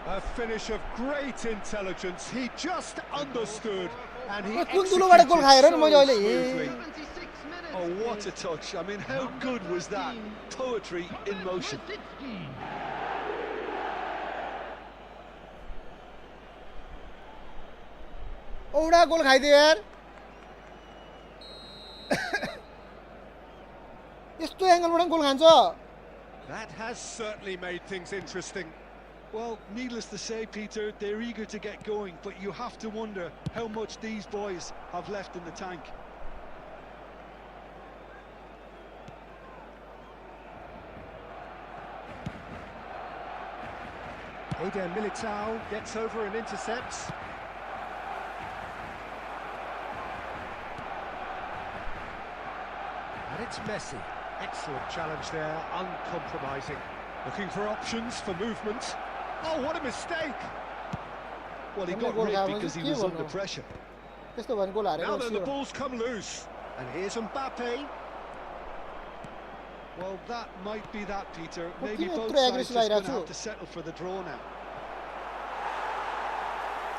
A finish of great intelligence. He just understood and he कुन दुलोबाट गोल खाएर नि मैले अहिले smoothly. Oh, what a touch. I mean, how good was that? Poetry in motion. औडा गोल खाइदियो यार यस्तो एंगलबाट गोल खान्छ That has certainly made things interesting. Well, needless to say, Peter, they're eager to get going, but you have to wonder how much these boys have left in the tank. Eder Militao gets over and intercepts. And it's Messi. Excellent challenge there, uncompromising. Looking for options for movement. Oh, what a mistake! Well, he Only got goal rigged happens because he is was key under one now. pressure. त्यस्तो भने गोल हारेको Now then, the सियो ball's come loose. And here's Mbappe. Well, that might be that, Peter. Well, Maybe kiन both यत्रो sides aggressive just going to आइरहेको have छु? to settle for the draw now.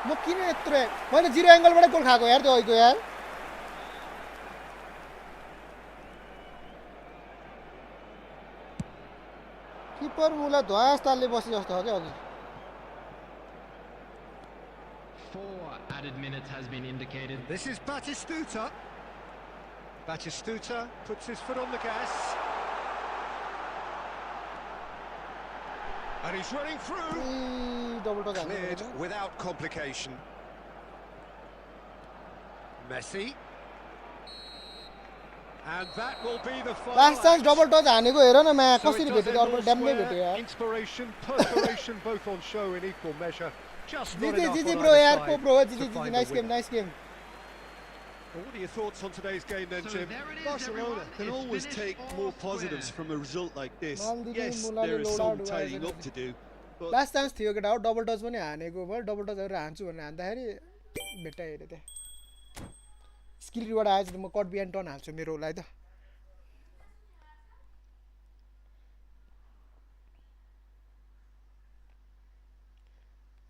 म किन यत्रो मैले जिरो एंगलबाट गोल खाएको यार त्यो अहिलेको यार किपर मुला ध्वास तालले बसे जस्तो हो क्या अघि 4 added minutes has been indicated. This is Batistuta. Batistuta puts his foot on the gas. And he's running through. Double touch Cleared हान्नु without complication. Messi. And that will be the final. Last chance act. Double touch हानेको हेर न मा So it कसरी does भेट्यो end अर्को all ड्याम्मै square. भेट्यो यार Inspiration, perspiration, both on show in equal measure. Just not जिजी enough जिजी on bro either यार side को bro to जिजी जिजी find a nice game winner. Nice game Well, what are your thoughts on today's game then, So Jim? there it is, Barcelona everyone. can It's always finished take all more square. positives from a result like this. Maldini, Yes, Mulali, there is Lola, some Duarte, tidying up Duarte. to do, but last chance थियो केटा हो double touch पनि हानेको भयो double touch गरेर हान्छु भनेर हान्दाखेरि भेट्टा हेरेँ त्यहाँ स्किल रिवार्ड आएछ त म कट बिहान टर्न हाल्छु मेरो लागि त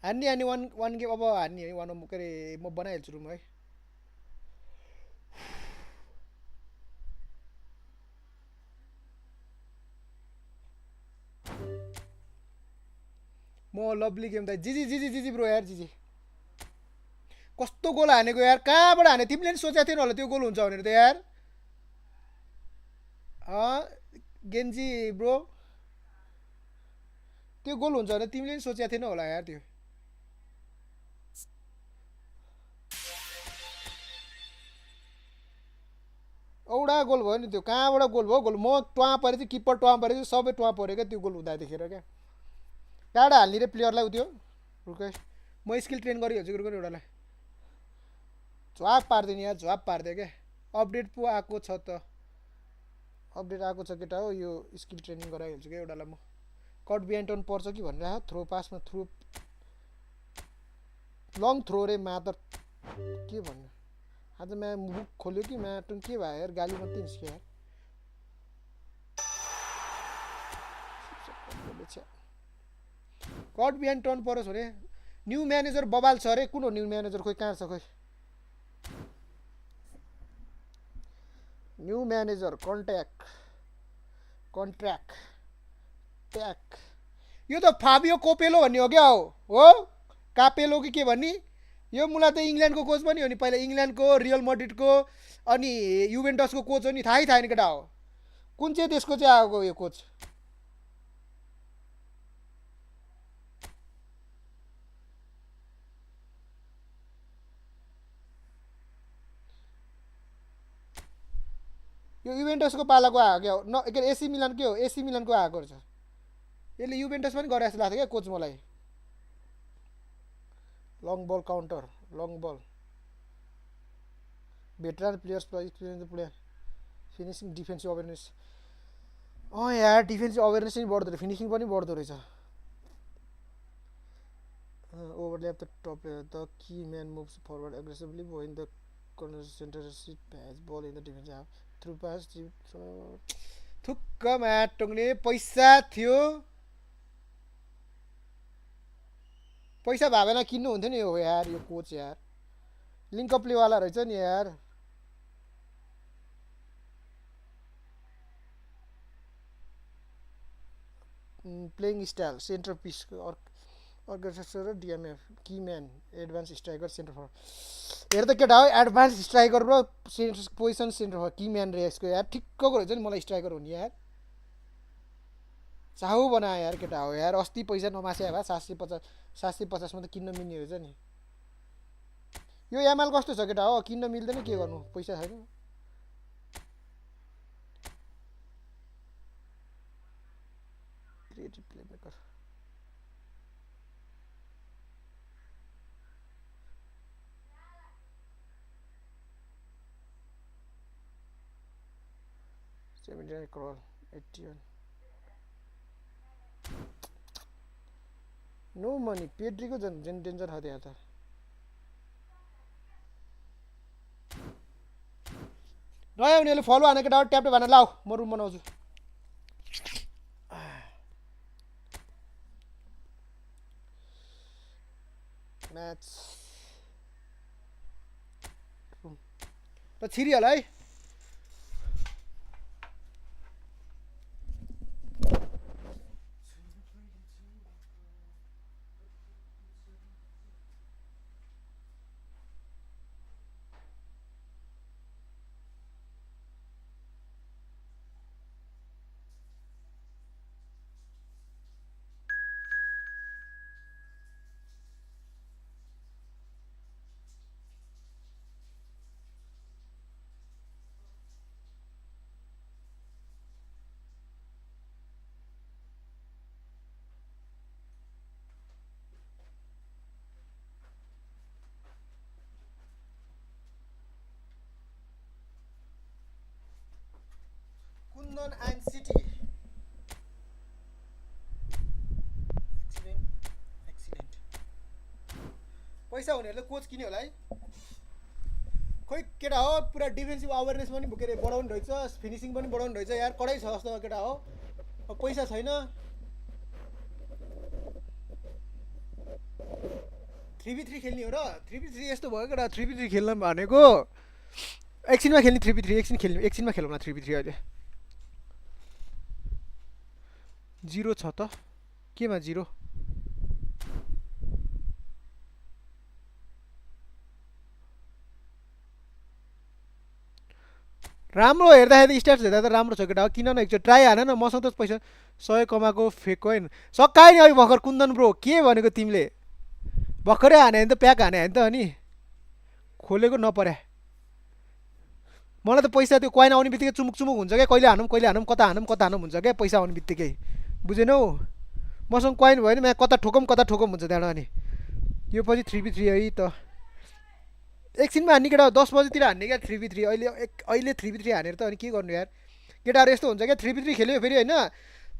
हान्ने वान गेम अब हान्ने है वान के अरे म बनाइहाल्छु रुम है म लभली गेम दाइ जी ब्रो यार जी कस्तो गोल हानेको यार कहाँबाट हाने तिमीले नि सोचेको थिएन होला त्यो गोल हुन्छ भनेर त यार गेन्जी ब्रो त्यो गोल हुन्छ भने तिमीले नि सोचेको थिएन होला यार त्यो औडा गोल भयो नि त्यो कहाँबाट गोल भयो गोल म ट्वा परेछु किपर ट्वा परेछु सबै ट्वा पऱ्यो क्या त्यो गोल हुँदा देखेर क्या कहाँबाट हाल्ने रे प्लेयरलाई त्यो रुकै म स्किल ट्रेन गरिहाल्छु रुकै एउटालाई झ्वाप पार्दैन यार झ्वाप पार्दियो क्या अपडेट पो आएको छ त अपडेट आएको छ केटा हो यो स्किल ट्रेनिङ गराइहाल्छु क्या एउटालाई म कट बिहाइन्ड टर्न पर्छ कि भनेर थ्रो पासमा थ्रो लङ थ्रो रे मादर के भन्नु आज म्या मुख खोल्यो कि म्याटुङ के भयो यार गाली मात्रै निस्क्यो यार कट बिहाइन्ड टर्न परोस् भने न्यू म्यानेजर बबाल छ अरे कुन हो न्यू म्यानेजर खोइ कहाँ छ खोइ न्यू म्यानेजर कन्ट्र्याक्ट ट्याक यो त फाबियो कोपेलो भन्ने हो क्या हो कापेलो कि के भन्ने यो मुला त इङ्ल्यान्डको कोच पनि हो नि पहिला इङ्ल्यान्डको रियल मड्रिडको अनि युभेन्टसको कोच हो नि थाहै थाहा नि केटा हो कुन चाहिँ देशको चाहिँ आएको यो कोच यो युभेन्टसको पालाको आएको क्या हो न के एसी मिलान के हो एसी मिलानको आएको रहेछ यसले युभेन्टस पनि गरे जस्तो लाग्थ्यो क्या कोच मलाई लङ बल counter long ball veteran players experience player finishing defensive awareness यार डिफेन्सिभ अवेरनेस पनि बढ्दो रहेछ फिनिसिङ पनि बढ्दो रहेछ overlap the top the key man moves forward aggressively in the corner centre sit patch ball in the defence half through pass थुक्क माटोङले पैसा थियो पैसा भए बेला किन्नु हुन्थ्यो नि हो यार यो कोच यार लिङ्कअपलेवाला रहेछ नि यार प्लेइङ स्टाइल सेन्टर पिसको अर्गनाइजेसन र डिएमएफ की man advance striker centre forward हेर त केटा हो एडभान्स स्ट्राइकर र पोजिसन सेन्टर फर की म्यान रे यसको यार ठिक्कको रहेछ नि मलाई स्ट्राइकर हुने यार चाहु बनायो यार केटा हो यार अस्ति पैसा नमासे भए 750 मा त किन्न मिल्ने रहेछ नि यो एमएल कस्तो छ केटा हो किन्न मिल्दैन के गर्नु पैसा छैन creative playmaker $70 crore 81 no money पेड्रीको झन् डेन्जर छ त्यहाँ त नयाँ उनीहरूले फलो हानेको डाउट ट्याप भनेर लाऊ म रुम बनाउँछु म्याच र छिरिहाल है कुन्दन एन्ड सिटी एक्सिलेन्ट पैसा हुनेहरूले कोच किन्यो होला है खोइ केटा हो पुरा डिफेन्सिभ अवेरनेस पनि के अरे बढाउनु रहेछ फिनिसिङ पनि बढाउनु रहेछ यार कडै छ जस्तो केटा हो अब पैसा छैन 3v3 खेल्ने हो र 3v3 यस्तो भयो केटा 3v3 खेल्न भनेको एकछिनमा खेल्ने 3v3 एकछिनमा खेलौँ न 3v3 अहिले 0 छ त केमा 0 राम्रो हेर्दाखेरि स्ट्याट्स हेर्दा त राम्रो छ केटा हो किन न एकचोटि ट्राई हान न मसँग त पैसा 100 कमाएको फेक होइन सकाइ नि अघि भर्खर कुन्दन ब्रो के भनेको तिमीले भर्खरै हाने भने त प्याक हाने होइन त अनि खोलेको नपर्या मलाई त पैसा त्यो कोइन आउने बित्तिकै चुमुक चुमुक हुन्छ क्या कहिले हानौँ कता हानौँ हुन्छ क्या पैसा आउने बित्तिकै बुझेनौ मसँग कोइन भयो नि म कता ठोकौँ हुन्छ त्यहाँबाट अनि यो पछि 3v3 है त एकछिनमा हान्ने केटा 10 बजेतिर हान्ने क्या 3v3 अहिले 3v3 हानेर त अनि के गर्नु यार केटाहरू यस्तो हुन्छ क्या 3v3 खेल्यो फेरि होइन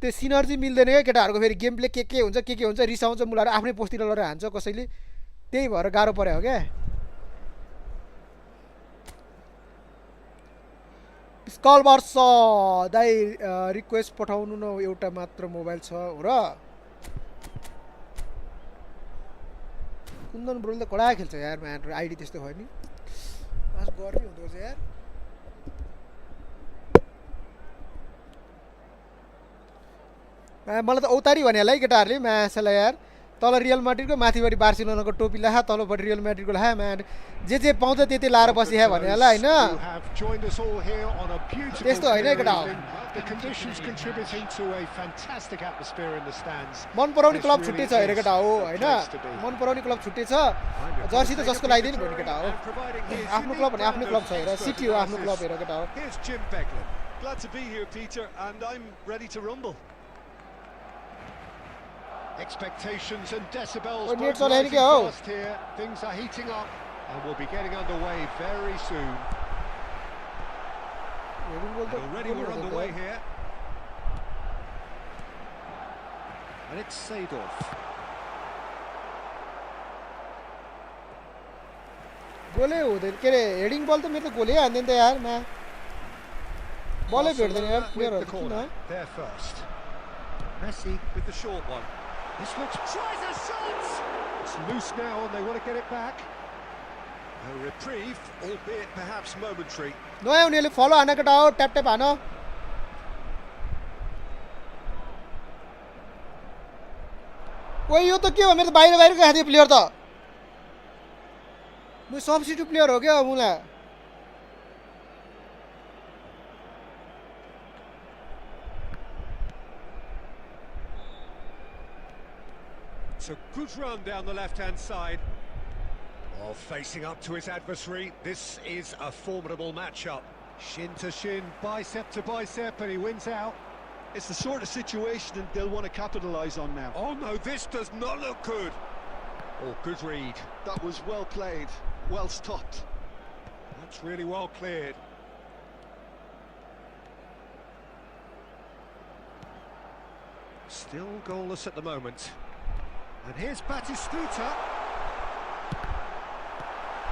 त्यो सिनर्जी मिल्दैन क्या केटाहरूको फेरि गेम प्ले के हुन्छ रिसाउँछ मुलाएर आफ्नै पोस्टतिर लगेर हान्छ कसैले त्यही भएर गाह्रो पर्यो हो क्या स्कल वर्ष दाइ रिक्वेस्ट पठाउनु न एउटा मात्र मोबाइल छ हो र कुन्दन ब्रोले त कडा खेल्छ यार म्यान आइडी त्यस्तो भयो नि आज गर्नै हुँदो रहेछ यार मलाई त औतारी भने होला है केटाहरूले म्यासलाई यार तल रियल म्याड्रिडको माथिबाट बार्सिलोनाको टोपी लाहा तलबाट रियल म्याड्रिडको लाहा म्यान जे पाउँछ त्यति लाएर बसिया भने होला होइन त्यस्तो होइन केटा हो मन पराउने क्लब छुट्टै छ हेर केटा हो होइन मन पराउने क्लब छुट्टै छ जर्सी त जसको लगाइदिनु भन्ने केटा हो आफ्नो क्लब भने आफ्नो क्लब छ हेर सिटी हो आफ्नो क्लब हेर केटा हो Glad to be here, Peter, and I'm ready to rumble. Expectations and decibels Oh, both Niels, alleen rising go. fast here. Things are heating up and we'll be getting underway very soon. And already we're underway here. And it's Seedorf. गोलै हुँदैन के अरे heading बल त मेरो त गोलै हान्दैन त यार मा बलै भेट्दैन यार प्लेयरहरु किन There first. Messi with the short one. This looks tries a shot. It's loose now and they want to get it back. A reprieve, albeit perhaps momentary. नयाँ उनीहरुले फलो हान्न केटा हो ट्याप ट्याप हान ओइ यो त के हो मेरो त बाहिरको खादियो प्लेयर त म सब्स्टिट्युट प्लेयर हो क्या मुला It's a good run down the left-hand side. While facing up to his adversary, this is a formidable matchup. Shin to shin, bicep to bicep, and he wins out. It's the sort of situation that they'll want to capitalise on now. Oh no, this does not look good. Oh, good read. That was well played, well stopped. That's really well cleared. Still goalless at the moment. And here's Batistuta.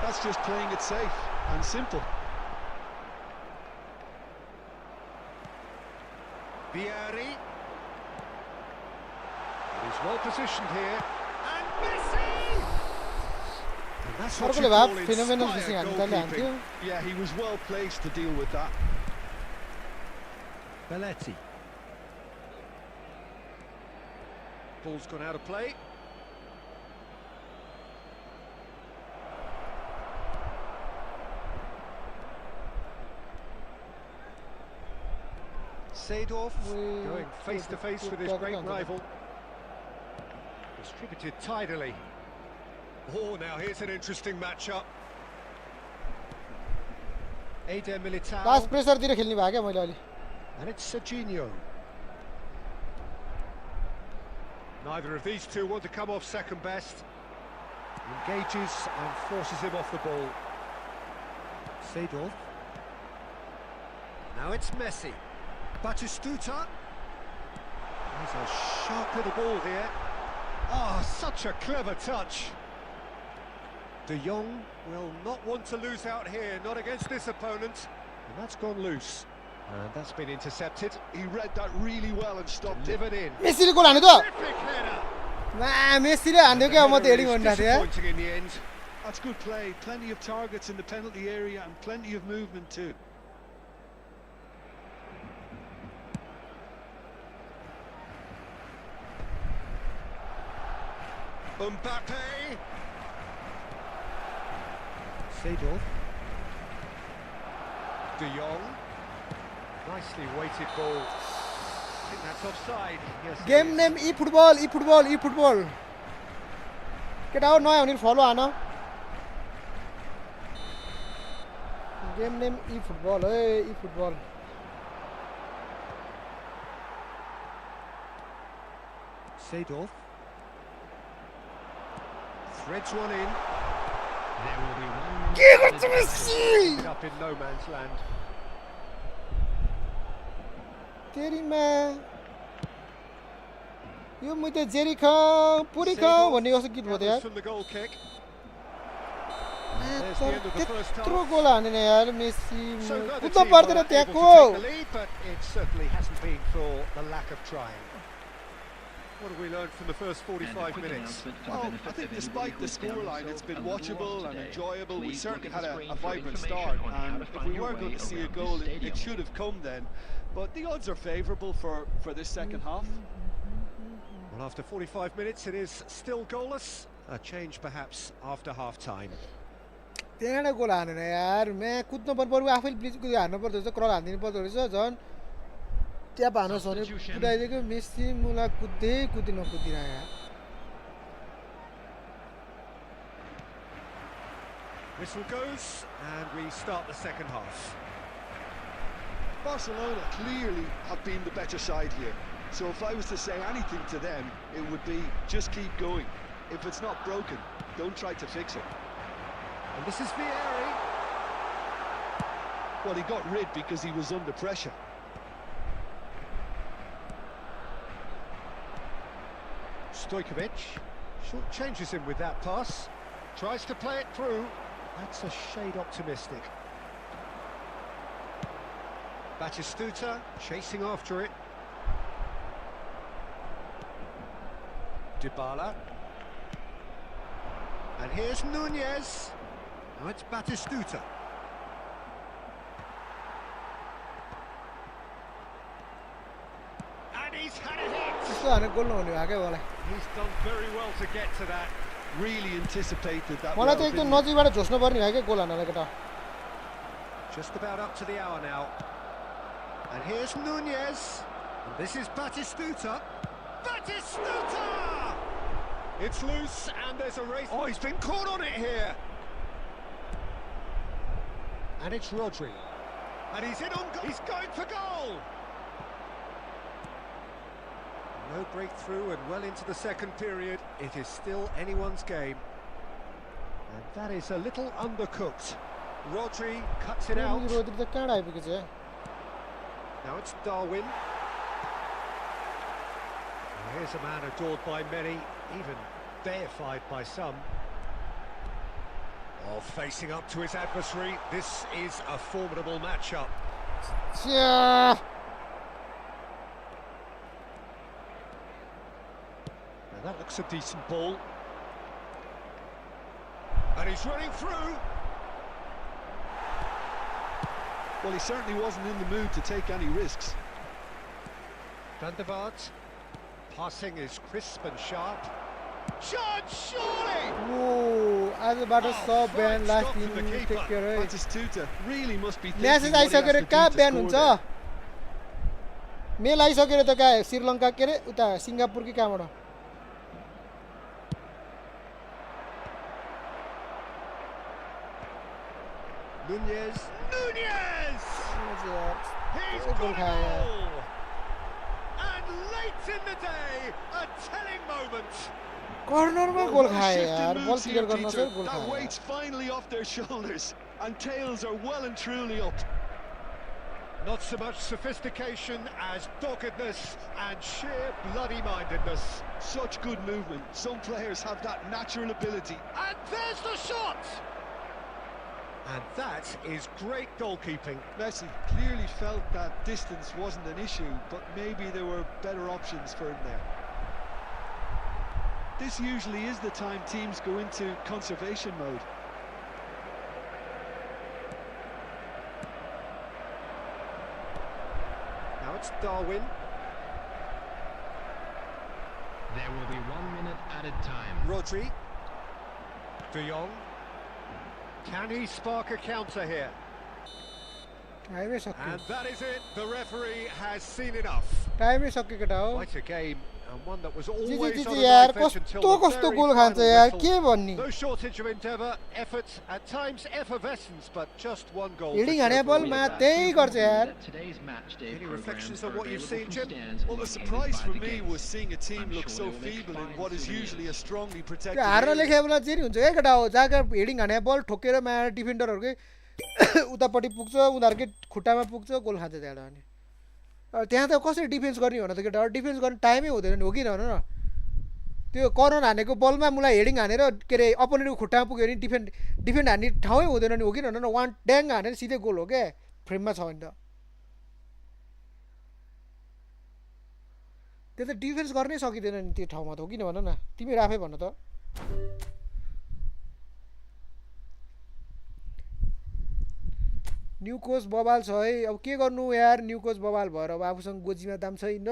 That's just playing it safe and simple. Vieri. He's well positioned here. And Messi! And that's what you call inspired goalkeeping. Yeah, he was well placed to deal with that. Belletti. Ball's gone out of play. Seedorf going face to face with his great rival. Distributed tidily. Oh, now here's an interesting matchup. Eder Militao. Pass pressure दिएर खेल्ने भयो क्या मैले अलि And it's Serginho. Neither of these two want to come off second best. Engages and forces him off the ball. Seedorf. Now it's Messi. Batistuta. There's a sharp little ball here. Ah, such a clever touch. De Jong will not want to lose out here, not against this opponent. And that's gone loose. And that's been intercepted. He read that really well and stopped it. Delivered in. मेसीले गोल हान्यो त Terrific header. मा मेसीले हान्यो क्या म त heading Header is भन्दा थिए disappointing in the end. That's good play. Plenty of targets in the penalty area and plenty of movement too. Mbappe. Seedorf. De Jong. Nicely weighted ball. I think that's offside. Yes, it game is. Name eFootball केटा हो नयाँ हुने फलो हान game name eFootball है eFootball Seedorf threads one in. There will be 1 minute के added गर्छ time. Messi It up in no man's land. तेरी माँ यो मैले जेरी खा पुरी खा भन्ने कस्तो गीत भयो त यार Gathers from the goal kick. There's the end of the first half. त्यत्रो गोल हानेन यार मेसी So neither कुद्न team पर्दैन were able त्यहाँको to take the lead, but it certainly hasn't been for the lack of trying. What have we learned from the first 45 minutes? Well, I think despite the scoreline, it's been watchable and enjoyable. We certainly had a vibrant start, and if we were going to see a goal, it should have come then. But the odds are favourable for this second half. Well, after 45 minutes, it is still goalless. A change perhaps after half-time. त्यहाँ गोल हानेन यार मैं कुद्न पर्छ बरु आफैले please कुदि हान्नु पर्दो रहेछ crawl हान्दिनु पर्दो रहेछ झन् ट्याप हान्नुहोस् भने कुदाइदिएको मेसी मुला कुद्दै नकुदिरह यार Whistle goes, and we start the second half. Barcelona clearly have been the better side here. So if I was to say anything to them, it would be just keep going. If it's not broken, don't try to fix it. And this is Vieri. Well, he got rid because he was under pressure. Stojkovic short changes him with that pass. Tries to play it through. That's a shade optimistic. Batistuta chasing after it. Dybala. And here's Nunez. Now it's Batistuta. And he's had a hit. त्यस्तो हाने गोल नहुने भयो क्या मलाई He's done very well to get to that. Really anticipated that. मलाई त well, एकदम didn't he? नजिकबाट झोस्नु पर्ने भयो क्या गोल हान्नलाई केटा Just about up to the hour now. And here's Nunez. And this is Batistuta. Batistuta! It's loose and there's a race. Oh, he's been caught on it here. And it's Rodri. And he's in on goal. He's going for goal. No breakthrough and well into the second period. It is still anyone's game. And that is a little undercooked. Rodri cuts it out. रोद्री त कहाँ आइपुगेछ यार Now it's Darwin. And here's a man adored by many, even deified by some. Oh, facing up to his adversary, this is a formidable matchup. छ्या Now that looks a decent ball. And he's running through. Well, he certainly wasn't in the mood to take any risks. Van der Vaart. Passing is crisp and sharp. Shot, surely! ओ आजबाट सब बिहान last stop from the दिन keeper. Take care है Batistuta really must be thinking message what he has आइसक्यो रे to do कहाँ to Bihan score हुन्छ there. Mail आइसक्यो रे त कहाँ श्रीलङ्का के रे उता सिङ्गापुर कि कहाँबाट Nunez. Nunez! He's Oh, got goal a खायो यार goal! And late in the day, a telling moment. कर्नरमा Well, goal well खायो shifted यार moves बल here, क्लियर गर्न Peter. सर गोल That खायो weight's finally off their shoulders, and tails are well and truly up. Not so much sophistication as doggedness and sheer bloody-mindedness. Such good movement. Some players have that natural ability. And there's the shot! And that is great goalkeeping. Messi clearly felt that distance wasn't an issue, but maybe there were better options for him there. This usually is the time teams go into conservation mode. Now it's Darwin. There will be 1 minute added time. Rodri. De Jong. Can he spark a counter here? टाइमै सक्यो And that is it. The referee has seen enough. टाइमै सक्यो केटा हो Quite a game, and one that was ji always ji on ji a यार knife edge until कस्तो the कस्तो very गोल खान्छ final यार whistle. के भन्नी No shortage of endeavour, effort, at times effervescence, but just one goal. हिडिङ to हाने show for all बलमा of that. त्यही गर्छ यार Today's match day Any programs reflections on are what you've available seen, from Jim? stands Well, the located surprise by for the me gates. was seeing a team I'm look sure so they will make feeble in fine what is usually a souvenirs. strongly protected त्यो horn area. लेखे बेला चाहिँ हुन्छ क्या केटा हो जहाँ हिडिङ हाने बल ठोकेर माया डिफेन्डरहरूकै उतापट्टि पुग्छ उनीहरूकै खुट्टामा पुग्छ गोल खान्छ त्यहाँबाट अनि त्यहाँ त कसरी डिफेन्स गर्ने भन त केटा हो डिफेन्स गर्ने टाइमै हुँदैन नि हो कि भन न त्यो कर्नर हानेको बलमा मलाई हेडिङ हानेर के अरे अपोनेन्टको खुट्टामा पुग्यो भने डिफेन्ड हान्ने ठाउँै हुँदैन नि हो कि भन न वान ड्याङ हानेर सिधै गोल हो क्या फ्रेममा छ भने त त्यो त डिफेन्स गर्नै सकिँदैन नि त्यो ठाउँमा त हो किन भन न तिमीहरू आफै भन त न्यू कोच बबाल छ है अब के गर्नु यार न्यू कोच बबाल भएर अब आफूसँग गोजीमा दाम छैन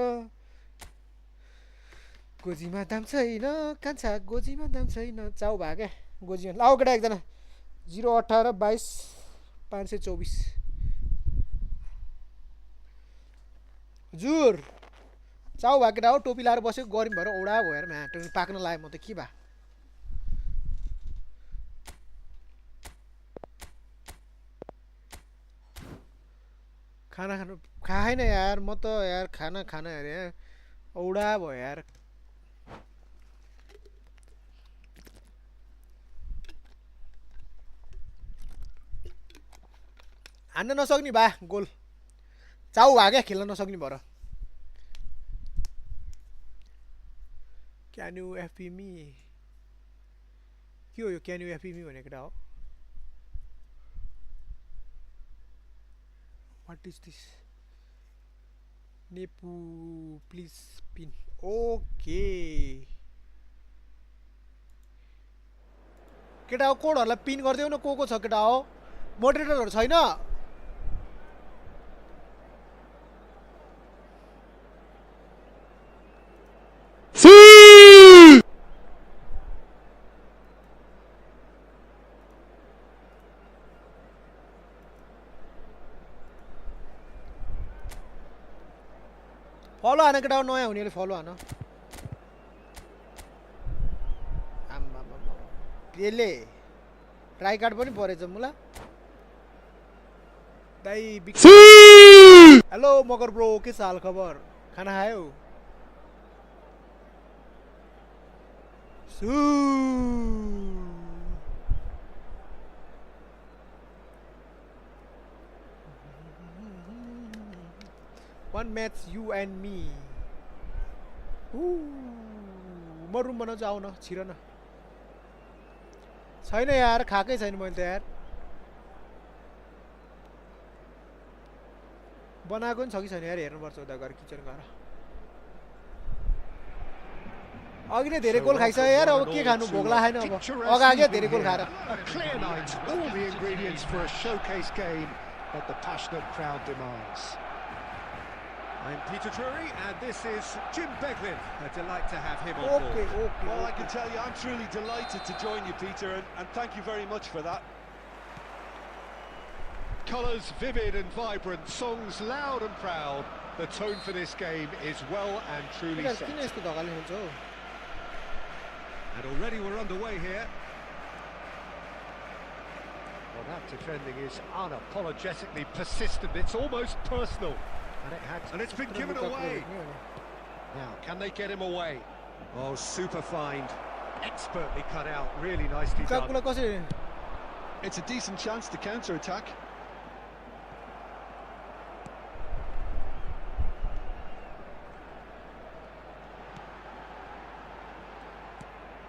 गोजीमा दाम छैन कान्छा गोजीमा दाम छैन चाउ भयो क्या गोजीमा लाउ केटा एकजना 018 22 524 हजुर चाउ भएको केटा हो टोपी लाएर बसेको गरिम भएर औडा भयो यार म्याट पाक्न लाग्यो म त के भा खाना खानु खाएन यार म त यार खाना अरे औडा भयो यार हान्न नसक्ने बा गोल चाउ भयो क्या खेल्न नसक्ने भएर क्यान यु एफपी मी के हो यो क्यान यु एफपी मी भनेको केटा हो What is this? Nepu, please pin. Okay. केटा हो कोडहरुलाई पिन गर्दियौ न को छ केटा हो मोडरेटरहरु छैन फलो हान केटा हो नयाँ हुनेले फलो हान पेले ट्राई कार्ड पनि परेछ मुला दाइ हेलो मगर ब्रो के छ हाल खबर खाना खायौ सु 1 match you and me म रुम बनाउँछु आउन छिर न छैन यार खाकै छैन मैले त यार बनाएको नि छ कि छैन यार हेर्नुपर्छ उता गएर किचन गएर अघि नै धेरै गोल खाइसक्यो यार अब के खानु भोक लागेन अब अगाडि धेरै गोल खाएर I'm Peter Drury, and this is Jim Beglin. A delight to have him on board. Well, I can tell you, I'm truly delighted to join you, Peter, and thank you very much for that. Colours vivid and vibrant, songs loud and proud. The tone for this game is well and truly set. And already we're underway here. Well, that defending is unapologetically persistent. It's almost personal. And it's been given away. Now, can they get him away? Oh, super find. Expertly cut out. Really nicely done. It's a decent chance to counter-attack.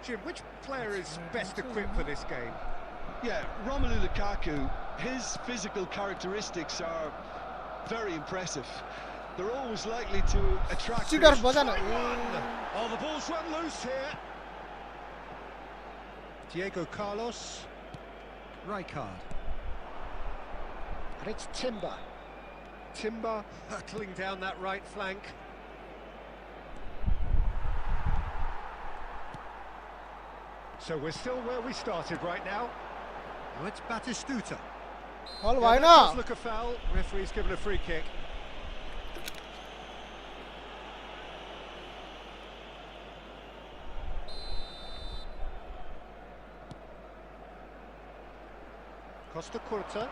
Jim, which player is best equipped for this game? Yeah, Romelu Lukaku. His physical characteristics are very impressive. They're always likely to attract. Oh, the ball's run loose here. Diego Carlos, Rijkaard, and it's Timber hurtling down that right flank. So we're still where we started right now. Now it's Batistuta. All Yeah, why that does not? look a foul. Referee's given a free kick. Costa Curta.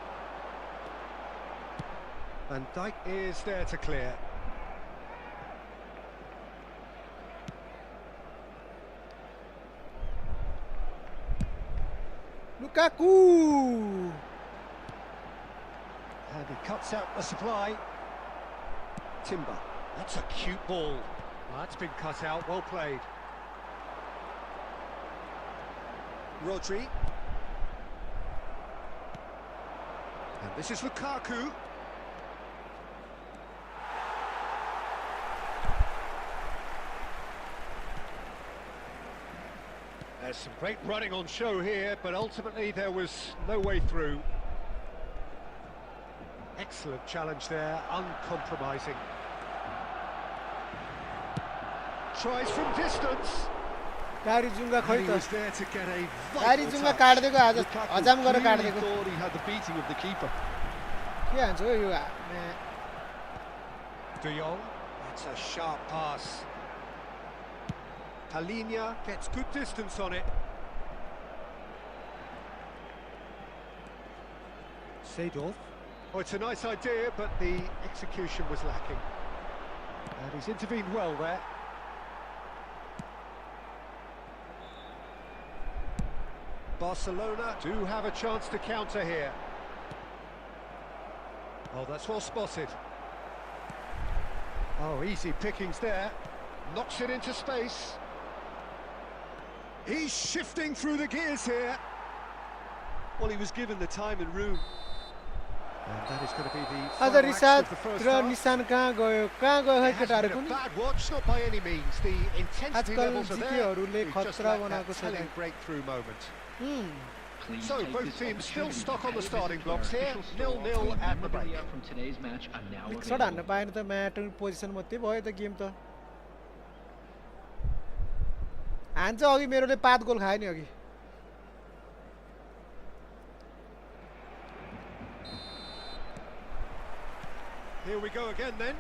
Van Dijk is there to clear. Lukaku. And he cuts out the supply. Timber. That's a cute ball. That's been cut out. Well played. Rodri. And this is Lukaku. There's some great running on show here, but ultimately there was no way through. Excellent challenge there, uncompromising. Tries from distance. गाडी जुङ्गा खै And he त was there to get a गाडी vital जुङ्गा touch. काट्दिएको आज Lukaku हजाम गरेर clearly काट्दिएको thought he had the beating of the keeper. के हान्छ हो यो De Jong, that's a sharp pass. Palhinha gets good distance on it. Seedorf. Oh, it's a nice idea, but the execution was lacking. And he's intervened well there. Barcelona do have a chance to counter here. Oh, that's well spotted. Oh, easy pickings there. Knocks it into space. He's shifting through the gears here. Well, he was given the time and room. And that is going to be the आज final action रिसाद of the first raw half. निशान कहाँ गयो खै It hasn't केटाहरू been a कुनै bad watch, not by any means. The intensity आजकल levels are there. जिकेहरूले We've just खतरा lacked बनाएको that छ telling त्यहाँ। breakthrough moment. Please So take both this teams still opportunity stuck on the to starting visit blocks our here. official store 0-0 with at the break. memorabilia from today's match are now mixed हान्न available. पाएन त matter position मात्रै भयो त game त हान्छ अघि मेरोले 5 गोल खायो नि अघि Here we go again then.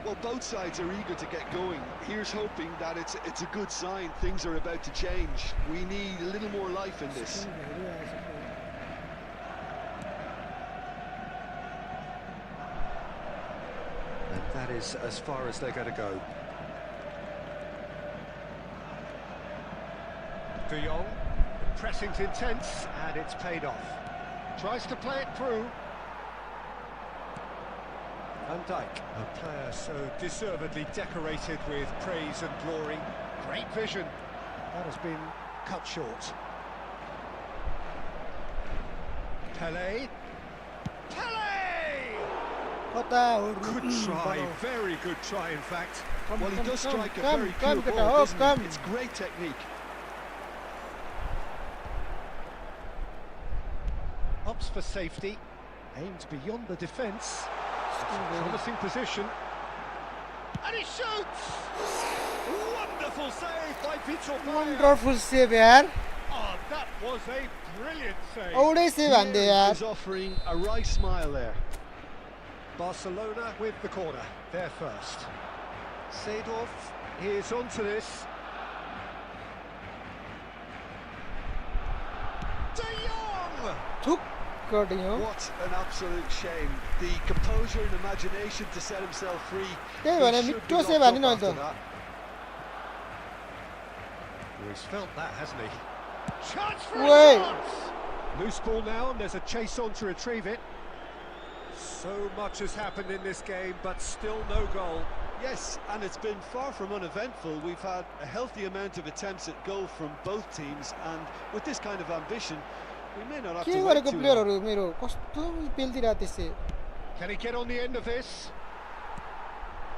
Well, both sides are eager to get going. Here's hoping that it's a good sign. Things are about to change. We need a little more life in this. And that is as far as they're going to go. De Jong, the pressing's intense and it's paid off. Tries to play it through. Van Dijk, a player so deservedly decorated with praise and glory. Great vision. That has been cut short. Pele. Pele! Good try, very good try in fact. Well, he does strike a very come, pure get ball, out, doesn't come. he? It's great technique. Opts for safety. Aimed beyond the defence. Promising position. And he shoots! Wonderful save by Vitor Pereira. Wonderful save यार Oh, that was a brilliant save. औडै save हान्दे He यार is offering a right smile there. Barcelona with the corner. They're first. Seedorf is onto this. De Jong! थुक गरिदियो What an absolute shame. The composure and imagination to set himself free. त्यही He भने should be मिठो save locked हान्नु up न after that. Well, he's felt that, hasn't he? Chance for Wait. a shot! Loose ball now, and there's a chase on to retrieve it. So much has happened in this game, but still no goal. Yes, and it's been far from uneventful. We've had a healthy amount of attempts at goal from both teams, and with this kind of ambition, we may not have के to wait गरेको too long. प्लेयरहरू मेरो कस्तो पेल्दिरहेको त्यसै Can he get on the end of this?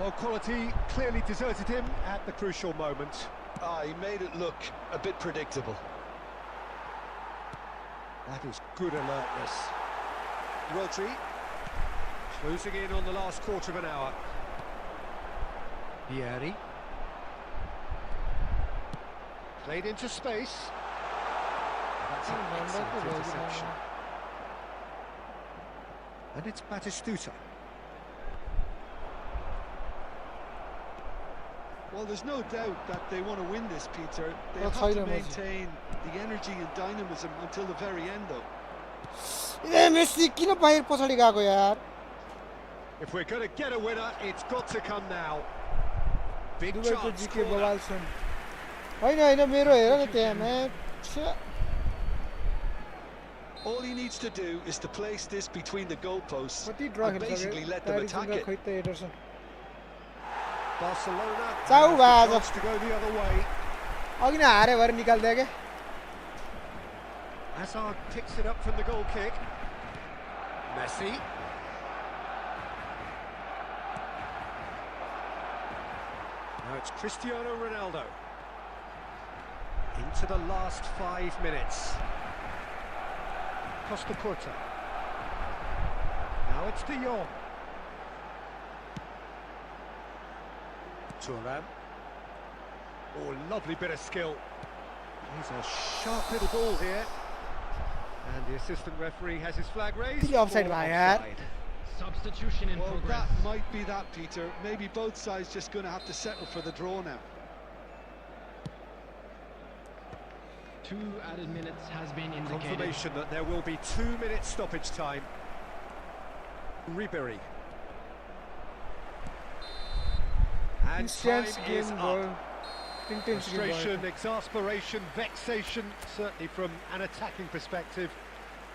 Well, quality clearly deserted him at the crucial moment. Ah, he made it look a bit predictable. That is good alertness. Rodri, closing in on the last quarter of an hour. Vieri. Played into space. That's an excellent interception. And it's Batistuta. Well, there's no doubt that they want to win this, Peter. They That's have to how they must. maintain the energy and dynamism until the very end, though. ए Messi किन बाहिर पछाडि गएको यार If we're going to get a winner, it's got to come now. Big दुबईको chance. जिके corner. बवाल छन् हैन हैन मेरो हेर न त्यहाँ match All he needs to do is to place this between the goalposts कति ड्र and basically खेल्छ let them attack it. खै त Anderson Barcelona. Ciao, has the Vaz. chance to go the other way. अघि नै हारे भएर निकाल्दै के Hazard picks it up from the goal kick. Messi. Now it's Cristiano Ronaldo. Into the last 5 minutes. Costa Curta. Now it's De Jong. Thuram. Oh, lovely bit of skill. He's a sharp little ball here. And the assistant referee has his flag raised. Pretty offside, for bhai, yaar. offside. Substitution in Well, progress. that might be that, Peter. Maybe both sides just going to have to settle for the draw now. 2 added minutes has been indicated. Confirmation that there will be 2 minutes stoppage time. Ribery. And time Intense is game up. भयो intense game Frustration, exasperation, vexation, certainly from an attacking perspective.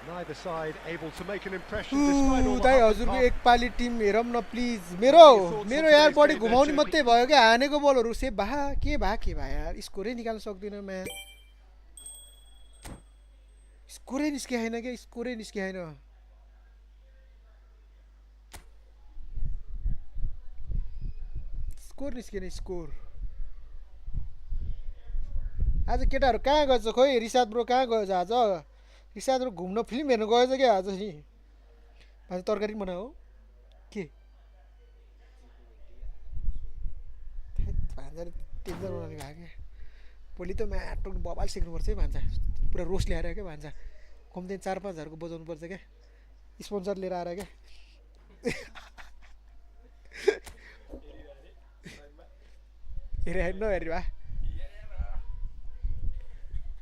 Neither side able to make an impression despite all the Dai huff and हजुरको puff. एक पाली Tim हेरौँ न please मेरो मेरो यार बडी घुमाउने मात्रै भयो क्या हानेको बलहरू सेभ भा के यार स्कोरै निकाल्न सक्दिन म्याच स्कोरै निस्किएन क्या स्कोरै निस्किएन स्कोर निस्किएन स्कोर आज केटाहरू कहाँ गएछ खोइ रिसाद ब्रो कहाँ गएछ आज रिसाद ब्रो घुम्न फिल्म हेर्नु गएछ क्या आज नि आज तरकारी बनाऊ के भान्जाले टेन्सन बनाउने भयो क्या भोलि त माटो बबाल सिक्नुपर्छ है भान्जा पुरा रोस ल्याएर क्या भान्जा कम्ती 4-5 हजारको बजाउनु पर्छ क्या स्पोन्सर लिएर आएर क्या हेरे नहेर्ने भा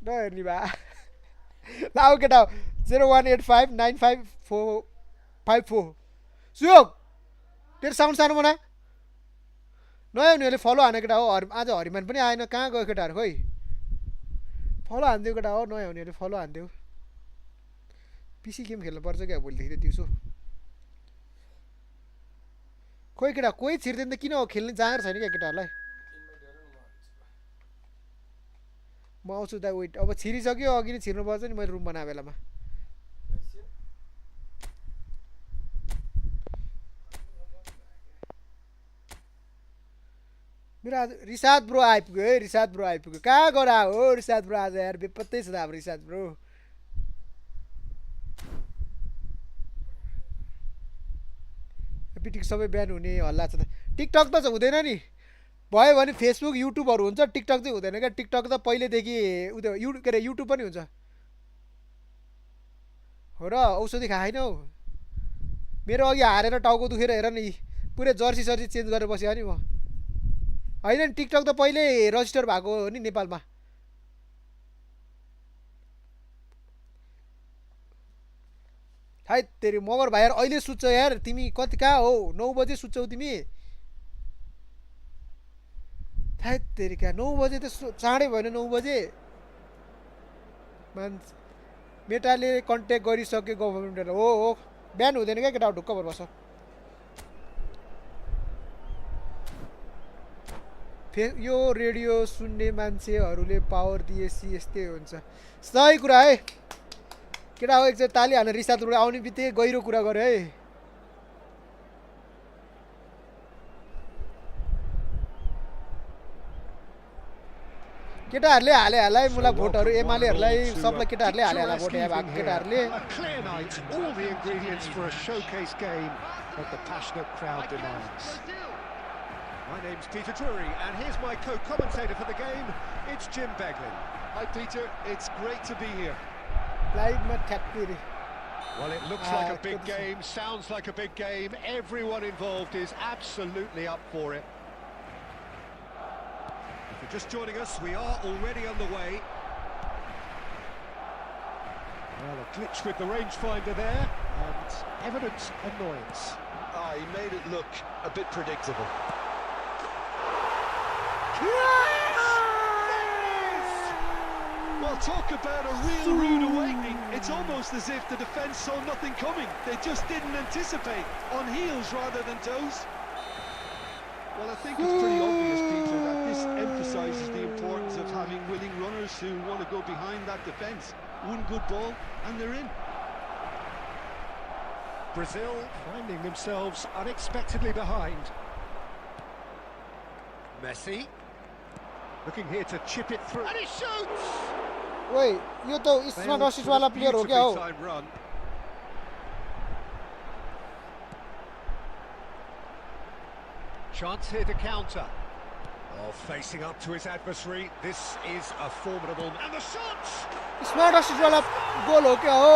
नहेर्ने भा ल आऊ केटा 0185954554 सुयोग तेरो साउन्ड सानो बना नयाँ उनीहरूले फलो हाने केटा हो आज हरिमान पनि आएन कहाँ गयो केटाहरू खोइ फलो हानिदियो केटा हो नयाँ उनीहरूले फलो हानिदियो पिसी गेम खेल्नु पर्छ क्या भोलिदेखि त दिउँसो खोइ केटा कोही छिर्दैन त किन हो खेल्ने जाँगर छैन क्या केटाहरूलाई म आउँछु दा वेट अब छिरिसक्यो अघि नै छिर्नुपर्छ नि मैले रुम बनाएको बेलामा मेरो आज रिसाद ब्रो आइपुग्यो है रिसाद ब्रो आइपुग्यो कहाँ गरा हो रिसाद ब्रो आज यार बेपत्तै छ त अब रिसाद ब्रो पिटिक सबै बिहान हुने हल्ला छ त टिकटक त हुँदैन नि भयो भने फेसबुक युट्युबहरू हुन्छ टिकटक चाहिँ हुँदैन क्या टिकटक त पहिलेदेखि के अरे युट्युब पनि हुन्छ हो र औषधि खाएन हौ मेरो अघि हारेर टाउको दुखेर हेर नि पुरै जर्सी सर्सी चेन्ज गरेर बस्यो नि म होइन नि टिकटक त पहिल्यै रजिस्टर भएको हो नि नेपालमा हाइ तेरि मगर भाइ यार अहिले सुत्छ यार तिमी कति कहाँ हो 9 बजे सुत्छौ तिमी थाहा तेरि कहाँ 9 बजे त चाँडै भएन 9 बजे मान्छे मेटाले कन्ट्याक्ट गरिसक्यो गभर्मेन्टलाई हो बिहान हुँदैन क्या केटा ढुक्क भएर बस्छ यो रेडियो सुन्ने मान्छेहरूले पावर दिएपछि यस्तै हुन्छ सही कुरा है केटा हो एकचोटि ताली हालेर रिसाद आउने बित्तिकै गहिरो कुरा गऱ्यो है केटाहरूले हाले है मुला भोटहरू एमालेहरूलाई सबलाई केटाहरूले हाले भोट भएको केटाहरूले A clear night, all the ingredients for a showcase game that the passionate crowd demands. My name's Peter Drury, and here's my co-commentator for the game. It's Jim Beglin. Hi, Peter. It's great to be here. लाइभमा ठ्याक्कै रे Well, it looks like a big game, sounds like a big game. Everyone involved is absolutely up for it. If you're just joining us, we are already underway. Well, a glitch with the rangefinder there, and evident annoyance. Ah, he made it look a bit predictable. Well, talk about a real rude awakening. It's almost as if the defence saw nothing coming. They just didn't anticipate, on heels rather than toes. Well, I think it's pretty obvious, Peter, that this emphasises the importance of having willing runners who want to go behind that defence. One good ball, and they're in. Brazil finding themselves unexpectedly behind. Messi looking here to chip it through, and he shoots! Wait, यो तो smart assist वाला player हो क्या हो? Timed run. Chance here to counter. Oh, facing up to his adversary. This is a formidable, and the shots! Smart assist वाला गोल हो क्या हो?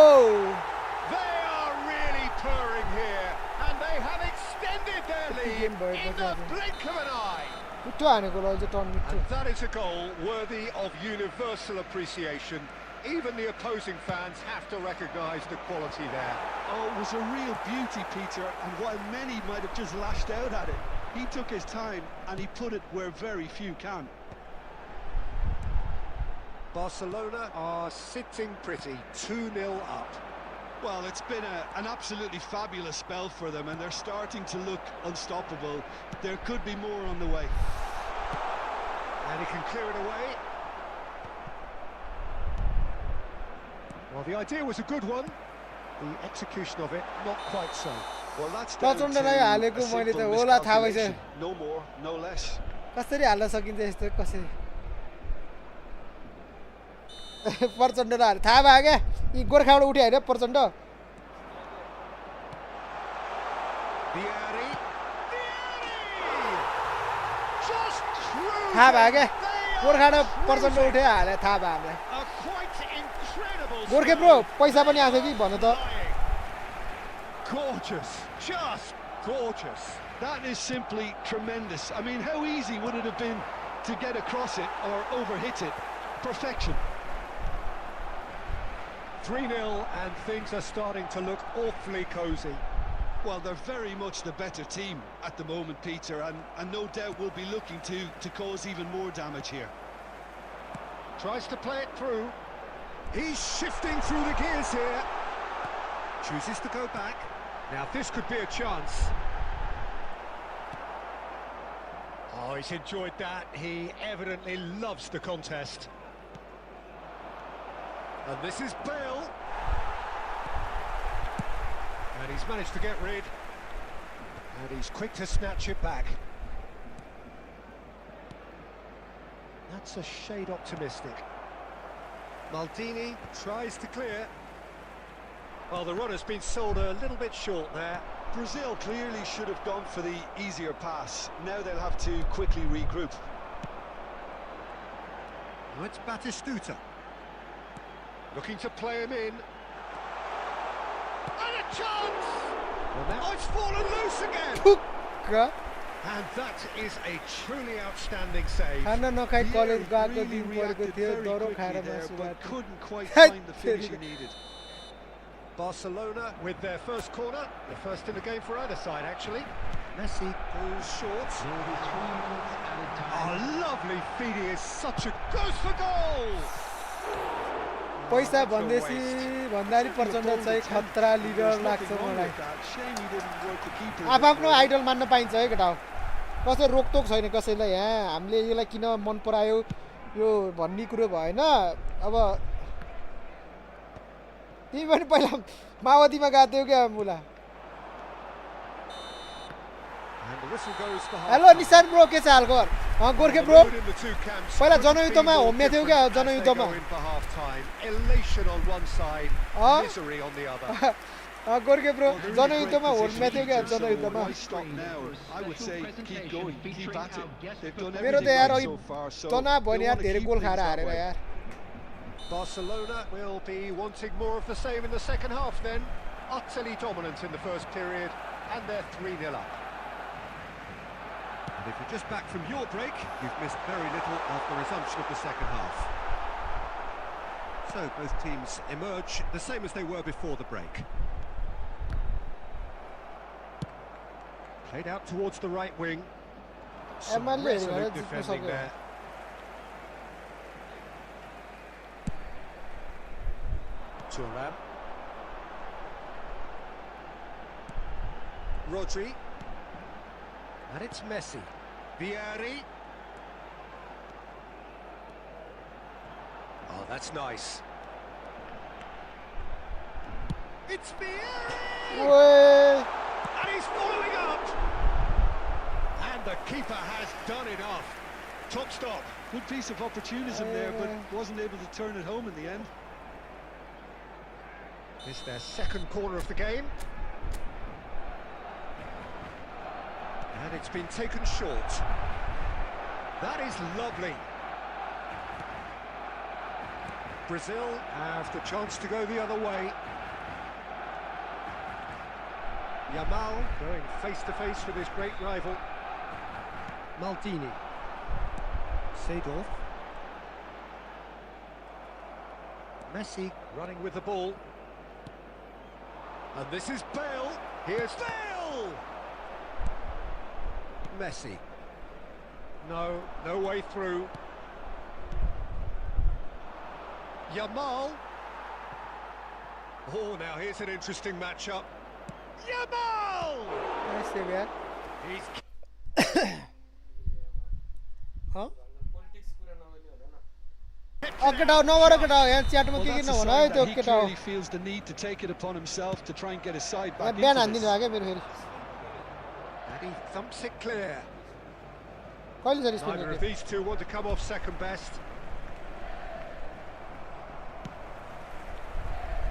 They are really purring here, and they have extended their lead in the blink of an eye. मिठो हानेको ल अझ turn मिठो. And that is a goal worthy of universal appreciation. Even the opposing fans have to recognise the quality there. Oh, it was a real beauty, Peter, and while many might have just lashed out at it, he took his time and he put it where very few can. Barcelona are sitting pretty, 2-0 up. Well, it's been an absolutely fabulous spell for them, and they're starting to look unstoppable. There could be more on the way. And he can clear it away. Well, the idea was a good one. The execution of it, not quite so. Well, that's down to प्रचण्डलाई हालेको a मैले त simple होला थाहा भइसक्यो. miscalculation. No more, no less. कसरी हाल्न सकिन्छ यस्तो कसरी? प्रचण्डलाई हाले थाहा भयो क्या? यी गोर्खाबाट उठ्यो हैन प्रचण्ड? Vieri. Just cruising. थाहा भयो क्या? गोर्खाबाट प्रचण्ड उठ्यो हाले थाहा भयो हामीलाई. A quite incredible. गोर्खे ब्रो पैसा पनि आएको कि भन्नु त. Gorgeous, just gorgeous. That is simply tremendous. I mean, how easy would it have been to get across it or overhit it? Perfection. 3-0 and things are starting to look awfully cosy. Well, they're very much the better team at the moment, Peter, and no doubt will be looking to cause even more damage here. Tries to play it through. He's shifting through the gears here. Chooses to go back. Now this could be a chance. Oh, he's enjoyed that. He evidently loves the contest. And this is Bale. And he's managed to get rid. And he's quick to snatch it back. That's a shade optimistic. Maldini tries to clear. Well, the runner's been sold a little bit short there. Brazil clearly should have gone for the easier pass. Now they'll have to quickly regroup. Now it's Batistuta. Looking to play him in. And a chance! Well, now it's fallen loose again! क And that is a truly outstanding save. खाना नखाई college गएको Really दिन परेको reacted थियो very डरो quickly खाएर there, मासु but भएको. couldn't quite Hey, find the finish he needed. Barcelona with their first corner. The first in the game for either side, actually. Messi goes short. Oh, lovely feed. He is such a... Goes for goal! पैसा भन्दैसी भन्दाखेरि प्रचण्ड चाहिँ खतरा leader लाग्छ Nothing wrong मलाई. with that. Shame he didn't work the keeper. आफ्नो idol मान्न पाइन्छ है केटा हो. कसै रोकटोक छैन कसैलाई यहाँ हामीले यसलाई किन मन परायो यो भन्ने कुरो भएन. अब तिमी पनि पहिला माओवादीमा गएको थियौ क्या मुला. And the whistle goes for hello half. निशान ब्रो के छ हालखबर? गोर्खे ब्रो पहिला जनयुद्धमा होम्या थियौ क्या जनयुद्धमा. Elation on one side, Huh? misery on the other. गोर्खे bro They're in a जनयुद्धमा great होम्या थियौ position, क्या Peter, so जनयुद्धमा. why stop now? I would say keep going, keep at it. They've done मेरो त everything यार right अघि so far, so तनाव भयो नि they यार wanna धेरै keep गोल things खाएर that हारेर way. यार. Barcelona will be wanting more of the same in the second half then. Utterly dominant in the first period, and they're 3-0 up. And if you're just back from your break, you've missed very little of the resumption of the second half. So both teams emerge the same as they were before the break. Played out towards the right wing. Some resolute defending there. Thuram. Rodri. And it's Messi. Vieri. Oh, that's nice. It's Vieri! Way. And he's following up! And the keeper has done enough. Top stop. Good piece of opportunism there, but wasn't able to turn it home in the end. It's their second corner of the game. And it's been taken short. That is lovely. Brazil have the chance to go the other way. Yamal going face-to-face with his great rival. Maldini. Seedorf. Messi running with the ball. And this is Bale. Here's Bale! Messi. No way through. Yamal. Oh, now here's an interesting matchup. Yamal! Nice save, यार. He's हाँ? कटाओ नौ कटाओ यार chat में Well, क्या that's ना a होना sign है that तो he Katao clearly feels the need to take it upon himself to try and get his side यार back बयान into आंधी this. नहीं आगे मेरे फिर and he thumps it clear. कौन सी इसमें Neither of these two want to come off second best.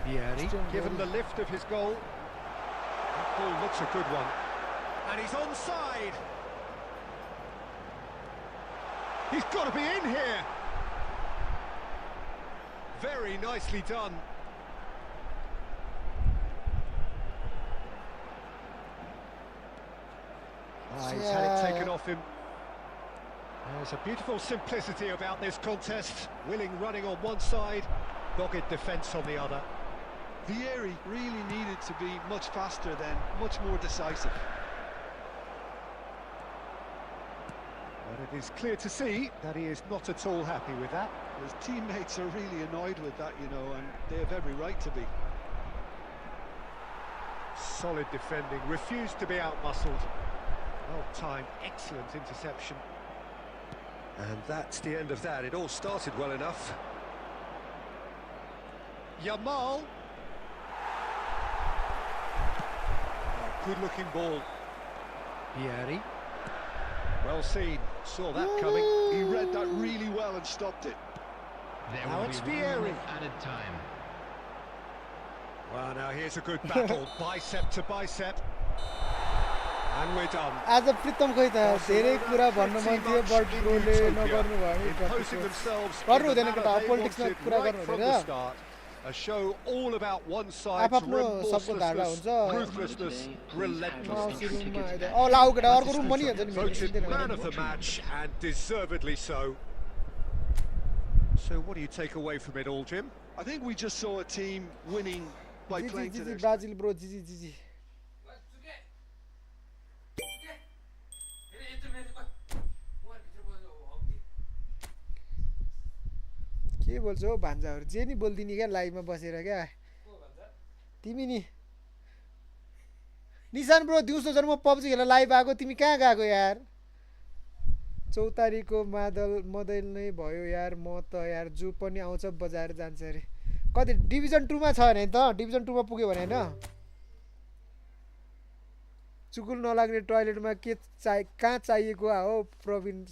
Vieri, given the lift of his goal. That ball looks a good one. And he's onside. He's got to be in here. Very nicely done. He's had it taken off him. There's a beautiful simplicity about this contest. Willing running on one side, dogged defence on the other. Vieri really needed to be much faster then, much more decisive. But it is clear to see that he is not at all happy with that. His teammates are really annoyed with that, you know, and they have every right to be. Solid defending, refused to be out-muscled. Well timed, excellent interception. And that's the end of that. It all started well enough. Yamal. Good-looking ball. Vieri. Well seen. Saw that coming. He read that really well and stopped it. There Now will it's be 1 Vieri. minute added time. Well, now here's a good battle, bicep to bicep. And we're done. आज प्रीतम खोइ त धेरै कुरा भन्न मन थियो but ब्रोले नगर्नु भयो Imposing themselves गर्नु in the हुँदैन manner केटा they पोलिटिक्समा wanted कुरा right गर्नु from the हुँदैन start. A show all about one side's आफ्नो सबको धारणा remorselessness, हुन्छ ruthlessness, relentlessness. रुममा आइदियो औ लाउ केटा अर्को रुम बनिहाल्छ नि मेरो Voted चिन्दैन man of the match, and deservedly so. So what do you take away from it all, Jim? I think we just saw a team winning by जी playing जी to जी their ब्राजिल ब्रो जी जी जी जी के बोल्छौ हौ भान्जाहरू जे नि बोल्दिनी क्या लाइभमा बसेर क्या तिमी नि निशान ब्रो दिउँसो जब म पब्जी खेल्न लाइभ आएको तिमी कहाँ गएको यार चौतारीको मदल नै भयो यार म त यार जो पनि आउँछ बजाएर जान्छ अरे कति डिभिजन 2 मा छ भने त डिभिजन 2 मा पुग्यो भने हैन चुकुल नलाग्ने टोयलेटमा के कहाँ चाहिएको हो प्रवीण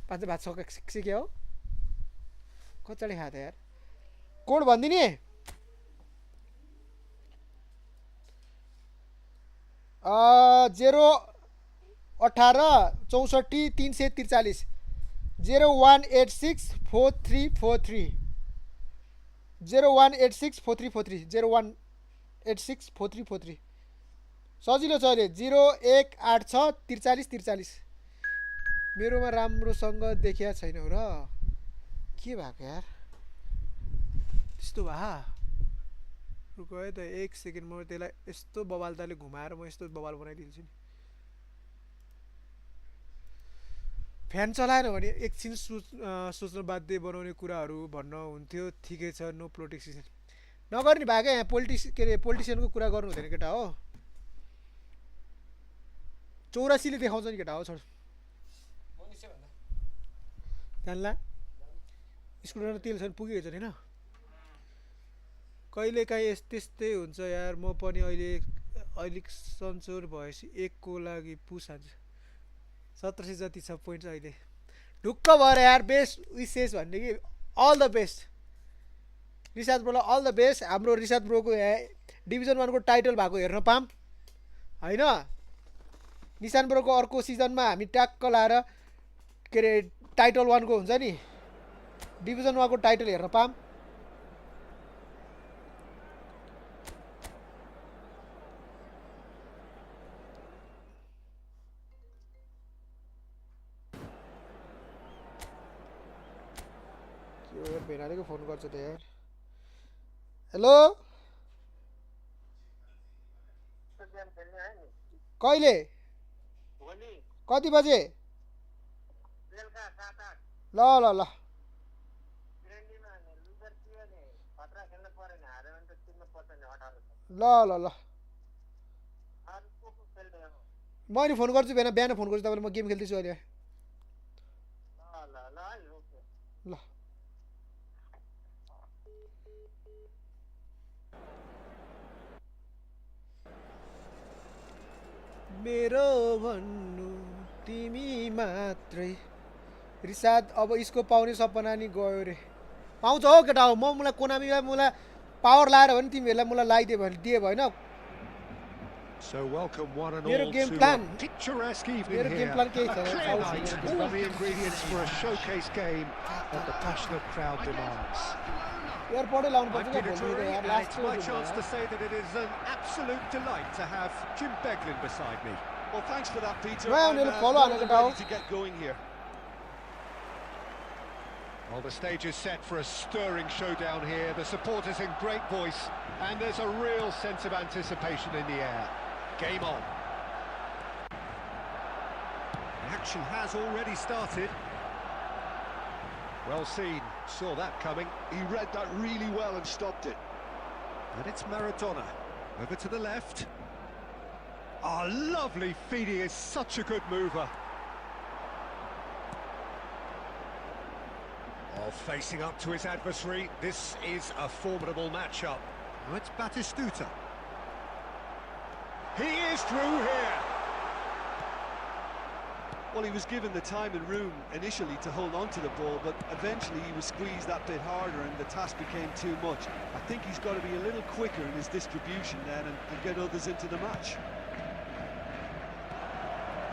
पाँच भात सिक्यो हो कचडी खात यार कोड भनिदिने 18 64 343 0186 4343 0186 4343 0186 4343 सजिलो छ अहिले 0186 43 43 मेरोमा राम्रोसँग देखिया छैन र के भएको यार त्यस्तो भा रुक है त एक सेकेन्ड म त्यसलाई यस्तो बबालताले घुमाएर म यस्तो बबाल बनाइदिन्छु नि फ्यान चलाएन भने एकछिन सोच्नु बाध्य बनाउने कुराहरू भन्न हुन्थ्यो ठिकै छ नो पोलिटिक्सियन नगर्ने भएको यहाँ पोलिटिसियनको कुरा गर्नु हुँदैन केटा हो 84 ले देखाउँछ नि केटा हो छोड जान्ला स्कुटरमा तेल छैन पुगेको छ हैन कहिले काहीँ त्यस्तै हुन्छ यार म पनि अहिले सन्चोर भएपछि एकको लागि पुस हान्छु 1700 जति छ पोइन्ट अहिले ढुक्क भएर यार बेस्ट विशेष भन्ने कि अल द बेस्ट रिसाद ब्रोलाई अल द बेस्ट हाम्रो रिसाद ब्रोको डिभिजन 1 को टाइटल भएको हेर्न पाम हैन निशान ब्रोको अर्को सिजनमा हामी ट्याक्क लाएर के रे टाइटल 1 को हुन्छ नि डिभिजन 1 को टाइटल हेर्न पाम यार बेनाले को फोन गर्छ त यार हेलो कहिले कति बजे ल ल ल ल ल ल म नि फोन गर्छु बिहान फोन गर्छु तपाईलाई म गेम खेल्दैछु अहिले ल मेरो भन्नु तिमी मात्रै रिसाद अब इसको पाउने सपना नि गयो रे पाउँछ हो केटा हो म मलाई कोनामीलाई मलाई पावर लाएर भने तिमीहरुलाई मलाई लाइदिए भने दिए भएन So welcome one and मेरो all game to plan a picturesque evening मेरो here. गेम प्लान केही A छैन clear night, all the ingredients for a showcase game that the passionate crowd demands. एयरपोर्टै लाउनु I'm पर्छ के Peter भन्नु Drury, यार and last it's my chance to say that it is an absolute delight to have Jim Beglin beside me. Well, thanks for that, Peter. Well, I'm, we'll more follow on than it now. ready to get going here. Well, the stage is set for a stirring showdown here. The supporters in great voice, and there's a real sense of anticipation in the air. Game on. The action has already started. Well seen, saw that coming. He read that really well and stopped it. And it's Maradona. Over to the left. Oh, lovely feed. He is such a good mover. Oh, facing up to his adversary. This is a formidable matchup. Oh, it's Batistuta. He is through here. Well, he was given the time and room initially to hold on to the ball, but eventually he was squeezed that bit harder and the task became too much. I think he's got to be a little quicker in his distribution then and get others into the match.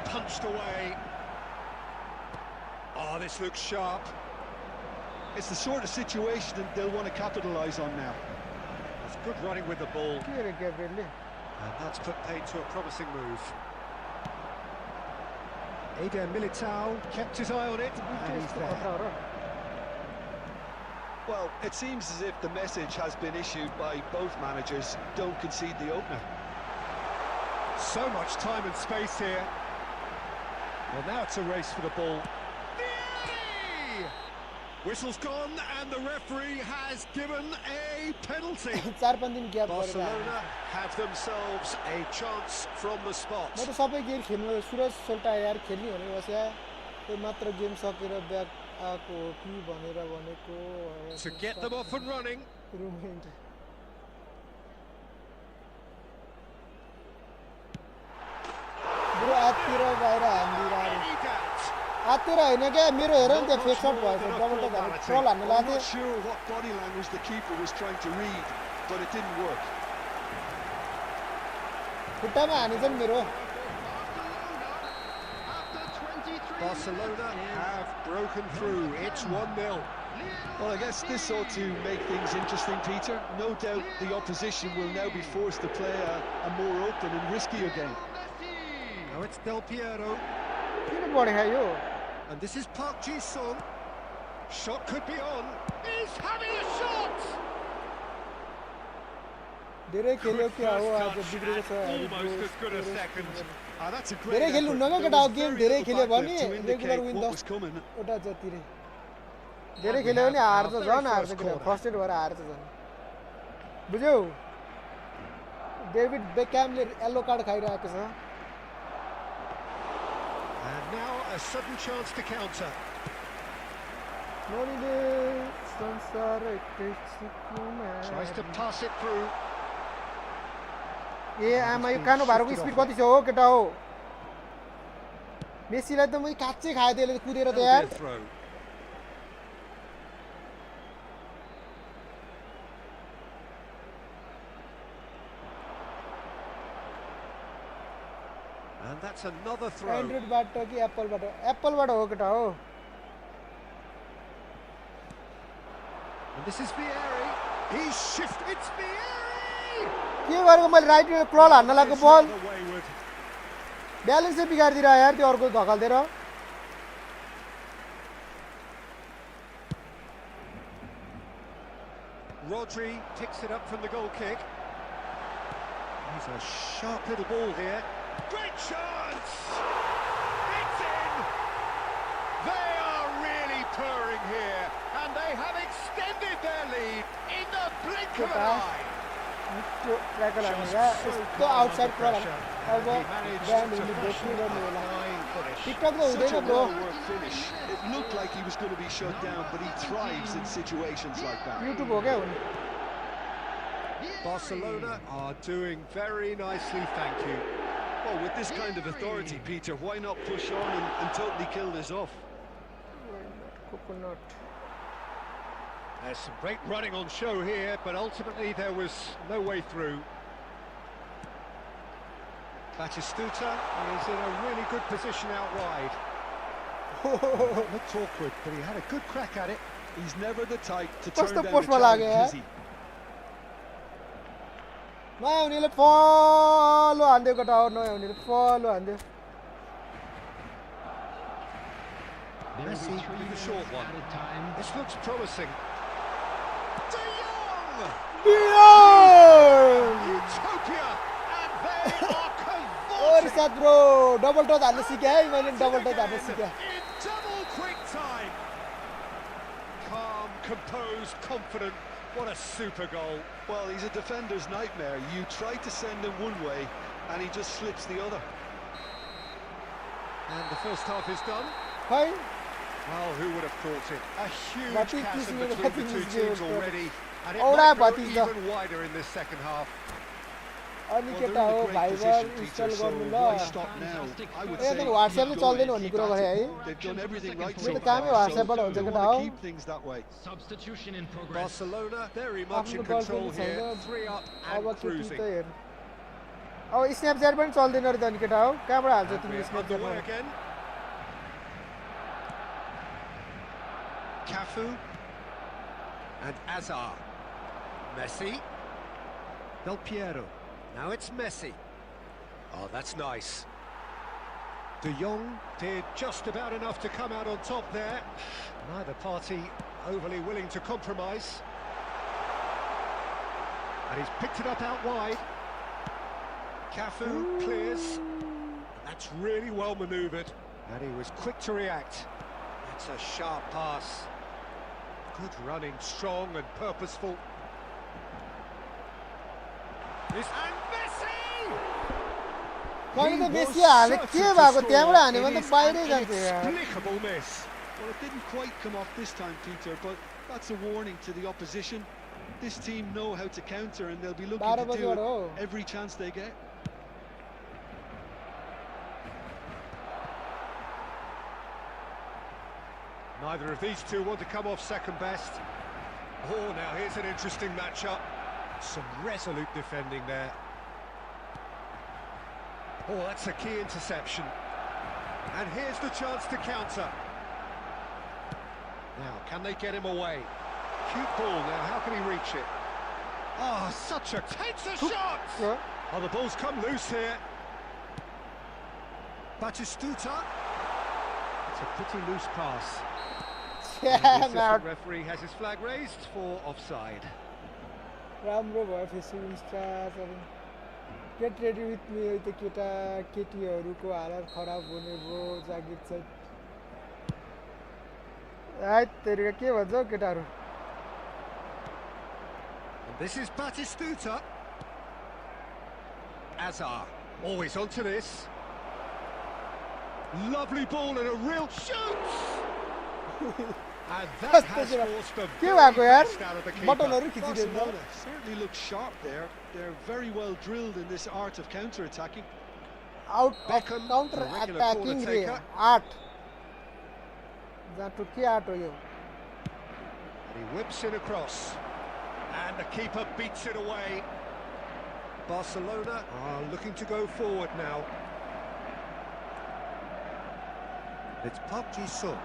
Punched away. Oh, this looks sharp. It's the sort of situation that they'll want to capitalise on now. That's good running with the ball. के रे ग्याब्रियलले And that's put paid to a promising move. Eder Militao kept his eye on it, and he's there. Well, it seems as if the message has been issued by both managers: don't concede the opener. So much time and space here. Well, now it's a race for the ball. Vieri! Whistle's gone, and the referee has given a penalty. 4-5 दिन gap गरेर Barcelona have themselves a chance from the spot. म त सबै game खेल्नु सुरज सोल्टा यार खेल्ने भने बस्या त्यो मात्र गेम सकेर ब्याक आको हो कि भनेर भनेको To get them off and running. रुमेन्ट ब्रो आतिर बाहिर हान्दिरा Any doubt? आतिर हैन क्या मेरो हेर नि त्यहाँ फेक शट भएको डबल टच हाने ट्रल हान्नु I'm लाग्यो not sure what body language the keeper was trying to read, but it didn't work. खुट्टामा हानेछ नि मेरो Barcelona have broken through. It's 1-0. Well, I guess this ought to make things interesting, Peter. No doubt the opposition will now be forced to play a more open and riskier game. Now it's Del Piero, किन बढे यो and this is Park Ji-sung. Shot could be on. He's having a shot! धेरै खेल्यो के हो आज First touch बिग्रेको छ and almost as good a second. That's a great धेरै खेल्नु effort. नगयो There केटा was गेम very धेरै little खेल्यो back भने there to regular indicate win what the was coming. ओटा जति रे धेरै खेल्यो भने हार्छ झन् हार्छ केटा फ्रस्ट्रेट भएर हार्छ झन् बुझ्यौ डेभिड बेकहमले येलो कार्ड खाइरहेको छ And now a sudden chance to counter. नोनीले संसार एकैछिनमा Tries to pass it through. ए आमा यो कानो भारको स्पिड कति छ हो केटा हो मेसीलाई त मै काच्चै खाए त्यसले कुदेर त That'll यार be a throw. And that's another throw. एन्ड्रोइडबाट कि एप्पलबाट हो केटा हो And this is Vieri. He's shifted. It's Vieri! के गरेको मैले राइट क्रल हान्न लागेको बल Rather wayward. ब्यालेन्सै बिगारिदिएर यार त्यो अर्को धकाल्दिएर Rodri picks it up from the goal kick. He's a sharp little ball here. Great chance! It's in! They are really purring here, and they have extended their lead in the blink of an eye. त्यो ट्र्याकल हानेर यस्तो outside crawl अब ब्यान्डहरूले बेच्ने गर्ने होला TikTok त हुँदैन bro Well work finish. It looked like he was going to be shut down, but he thrives in situations like that. YouTube हो क्या हुने Barcelona are doing very nicely, thank you. Well, with this kind of authority, Peter, why not push on and totally kill this off? Coconut There's some great running on show here, but ultimately there was no way through. Batistuta is in a really good position out wide. Looked awkward, but he had a good crack at it. He's never the type to What's turn the down a post ma lage, challenge, eh? is he? नयाँ हुनेले फलो हान्दियो केटा हो नयाँ हुनेले फलो हान्दियो There will Messi be with 3 the minutes short one. added time. This looks promising. De Jong! Utopia! And they are और cavorting साथ bro double touch हान्न सिकेँ है मैले डबल टच हान्न सिकेँ in double quick time. Calm, composed, confident. What a super goal. Well, he's a defender's nightmare. You try to send him one way, and he just slips the other. And the first half is done. है Well, who would have thought it? A huge Batistuta chasm is between the two Batistuta. teams already. And it Ora might grow Batistuta. even wider in this second half. अनि Well, केटा they're हो in a great Viber position, install Peter, so गर्नु ल why stop now? I would A say त व्हाट्सएपमै keep चल्दैन going. भन्ने कुरा गरे है They've done everything right मेरो so त कामै far, व्हाट्सएपबाट so हुन्छ they केटा want हो to keep things that way. Substitution in progress. Barcelona very much आफ्नो in control गर्लफ्रेन्ड here. छैन 3 up अब and केटी cruising. त हेर अब स्न्यापच्याट पनि चल्दैन रहेछ नि केटा हो कहाँबाट हाल्छ And तिमीले we're underway स्न्यापच्याटमा again. Cafu and Azar. Messi. Del Piero. Now it's Messi. Oh, that's nice. De Jong did just about enough to come out on top there. Neither party overly willing to compromise. And he's picked it up out wide. Cafu clears. That's really well manoeuvred. And he was quick to react. That's a sharp pass. Good running, strong and purposeful. And Messi! मैले त He बेसी was हाले certain के to भएको score. त्यहाँबाट हाने भने It त is बाहिरै an जान्थ्यो यार inexplicable miss. Well, it didn't quite come off this time, Peter, but that's a warning to the opposition. This team know how to counter, and they'll be looking 12 to do बजेबाट हो it every chance they get. Neither of these two want to come off second best. Oh, now here's an interesting matchup. Some resolute defending there. Oh, that's a key interception. And here's the chance to counter. Now, can they get him away? Cute ball now, how can he reach it? Oh, such a takes a shot! Oh, the ball's come loose here. Batistuta. It's a pretty loose pass. And the assistant referee has his flag raised for offside. राम्रो भयो Facebook इन्स्टाहरू get ready with me यो त केटा केटीहरूको हालत खराब हुने भयो जागिर चाहिँ आइ तेरिका के भन्छ हौ केटाहरू And this is Batistuta. Azar, always onto this. Lovely ball and a real shoot! And that has forced the very best out of the keeper. Barcelona certainly looks sharp there. They're very well drilled in this art of counter-attacking. Out Beckham, counter the regular attacking corner रे taker. आठ जाटो के आठ हो यो And he whips it across. And the keeper beats it away. Barcelona are looking to go forward now. It's Park Ji-sung,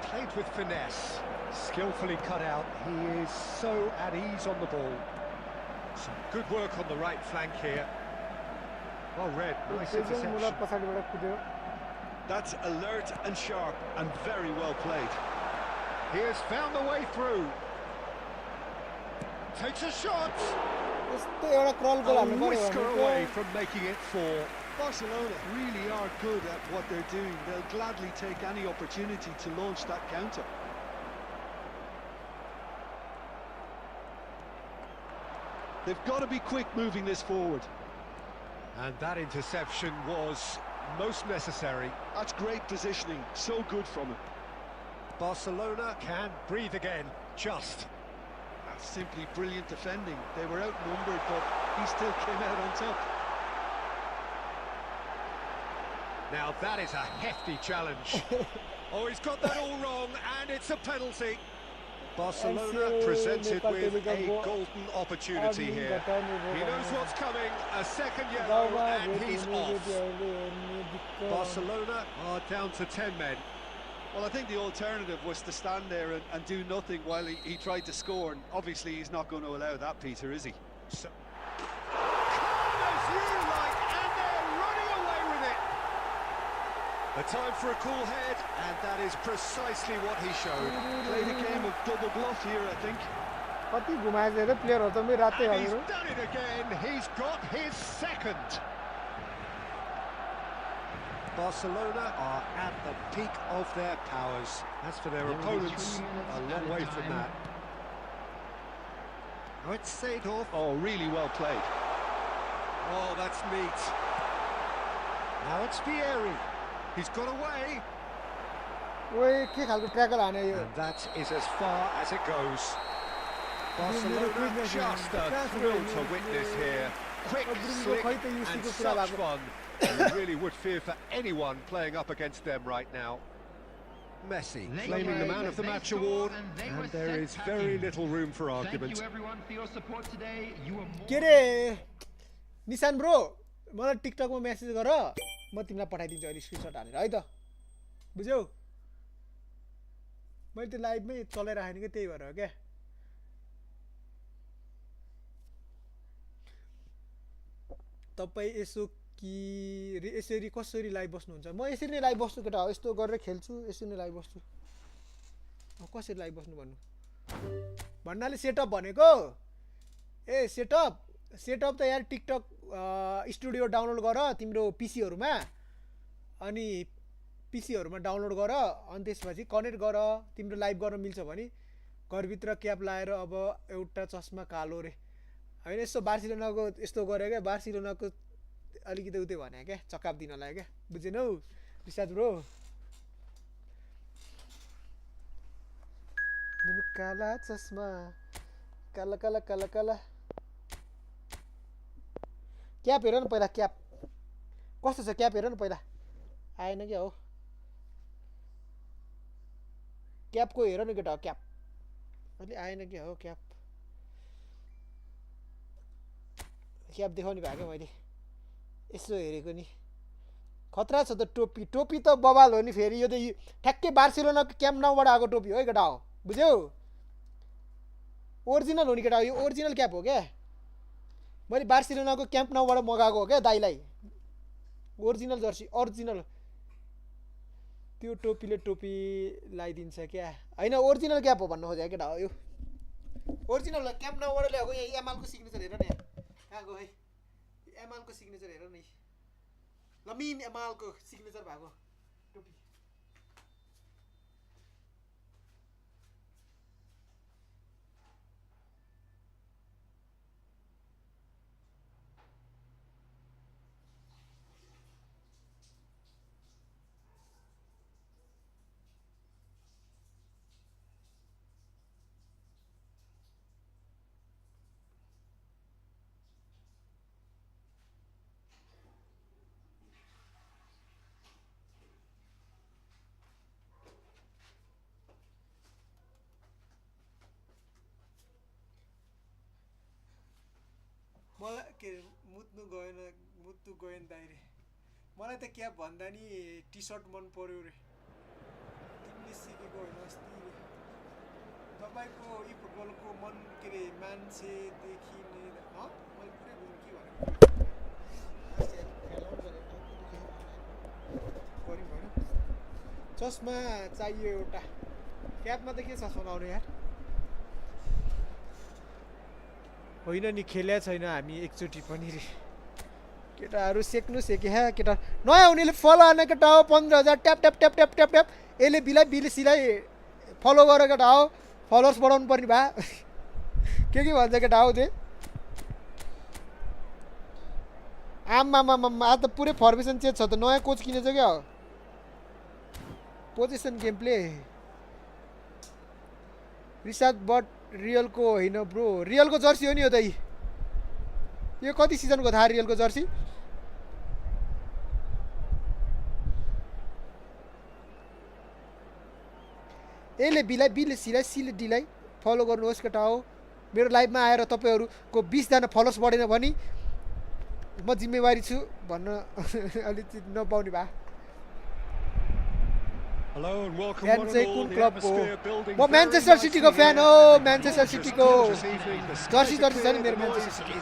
played with finesse, skillfully cut out. He is so at ease on the ball. Some good work on the right flank here. Well read, nice interception. पछाडिबाट कुद्यो That's alert and sharp and very well played. He has found the way through. Takes a shot. यस्तो एउटा crawl goal A हाल्नु पर्यो whisker भने away from making it 4. Barcelona really are good at what they're doing. They'll gladly take any opportunity to launch that counter. They've got to be quick moving this forward. And that interception was most necessary. That's great positioning, so good from him. Barcelona can breathe again, just. That's simply brilliant defending. They were outnumbered, but he still came out on top. Now that is a hefty challenge. Oh, he's got that all wrong, and it's a penalty. Barcelona presented with a golden opportunity here. He knows what's coming, a second yellow, and he's off. Barcelona are down to 10 men. Well, I think the alternative was to stand there and do nothing while he tried to score, and obviously he's not going to allow that, Peter, is he? So, corners you like, and they're running away with it. A time for a cool head, and that is precisely what he showed. Played a game of double bluff here, I think. कति घुमाएछ रे प्लेयरहरु त मेरो रातै And he's हजुर done it again. He's got his second. Barcelona are at the peak of their powers. As for their opponents, a long way from that. Oh, it's Seedorf. Oh, really well played. Oh, that's neat. Now it's Vieri. He's got away. ओए के खालको ट्र्याकल हाने यो And that is as far as it goes. Barcelona just a thrill to witness here. Quick, slick, and such fun. You really would fear for anyone playing up against them right now. Messi claiming the Man of the Match award, and there is very little room for argument. Thank you everyone for your support today. You are more के रे निशान bro मलाई टिकटकमा message गर म तिमीलाई पठाइदिन्छु अहिले screenshot हालेर है त बुझ्यौ मैले त्यो लाइभमै चलाइराखेँ के त्यही भएर हो क्या तपाई यसो कि यसरी कसरी लाइभ बस्नुहुन्छ म यसरी नै लाइभ बस्छु केटा हो यस्तो गरेर खेल्छु यसरी नै लाइभ बस्छु कसरी लाइभ बस्नु भन्नु भन्नाले सेटअप भनेको ए सेटअप त यार टिकटक स्टुडियो डाउनलोड गर तिम्रो पीसीहरुमा अनि पीसीहरुमा डाउनलोड गर अनि त्यसपछि कनेक्ट गर तिम्रो लाइभ गर्न मिल्छ भने घरभित्र क्याप लाएर अब एउटा चस्मा कालो रे हैन यसो बार्सिलोनाको यस्तो गरे के बार्सिलोनाको अलिकति उतै भने के चकाप दिनलाई के बुझेनौ रिसाद ब्रो दिनु काला चस्मा काला काला काला काला क्याप हेर न पहिला क्याप कस्तो छ क्याप हेर न पहिला आएन क्या हो क्यापको हेर न केटा हो क्याप अहिले आएन क्या हो क्याप क्याप देखाउने भयो क्या मैले यसो हेरेको नि खतरा छ त टोपी टोपी त बवाल हो नि फेरि यो त ठ्याक्कै बार्सिलोनाको क्याम्प नाउबाट आएको टोपी हो है केटा हो बुझ्यौ ओरिजिनल हो नि केटा यो ओरिजिनल क्याप हो क्या मैले बार्सिलोनाको क्याम्प नाउबाट मगाएको हो क्या दाइलाई ओरिजिनल जर्सी ओरिजिनल त्यो टोपीले टोपी लगाइदिन्छ क्या हैन ओरिजिनल क्याप हो भन्नु खोजेको केटा हो यो ओरिजिनल क्याम्प नाउबाट ल्याएको यहाँ एमआलको सिग्नेचर हेर न कहाँ गयो है एमआलको सिग्नेचर हेर न लमिन एमआलको सिग्नेचर भएको टोपी मलाई के मुत्नु गएन दाइरे मलाई त क्या भन्दा नि टी सर्ट मन पर्यो रे तिमीले सिकेको होइन अस्ति तपाईँको यी फुटबलको मन के अरे मान्छे देखिने मैले पुरै बुझ्नु के भनेको चस्मा चाहियो एउटा क्यापमा त के चस्मा लाउने यार होइन नि खेल्या छैन हामी एकचोटि पनि रे केटाहरू सेक्नु सेके हा केटा नयाँ हुनेले फलो हाल्ने केटा हो 15,000 tap tap tap tap tap tap यसले बिलेसीलाई फलो गरेर केटा हो फलोवर्स बढाउनु पर्ने भए के भन्छ केटा हो त्यो आम्मामामा आज त पुरै फर्मेसन चेन्ज छ त नयाँ कोच किनेछ क्या हो पोजिसन गेम प्ले रिसाद बट रियलको होइन ब्रो रियलको जर्सी हो नि हो त यो कति सिजनको थाहा रियलको जर्सी यसले बिलेसीलाई सिले डीलाई फलो गर्नुहोस् केटा हो मेरो लाइभमा आएर तपाईँहरूको 20 जना फलोवर्स बढेन भने म जिम्मेवारी छु भन्न अलिक नपाउने भए फ्यान चाहिँ कुन क्लबको हो म म्यान्चेस्टर सिटीको फ्यान हो म्यान्चेस्टर सिटीको जर्सी छ नि मेरो म्यान्चेस्टर सिटी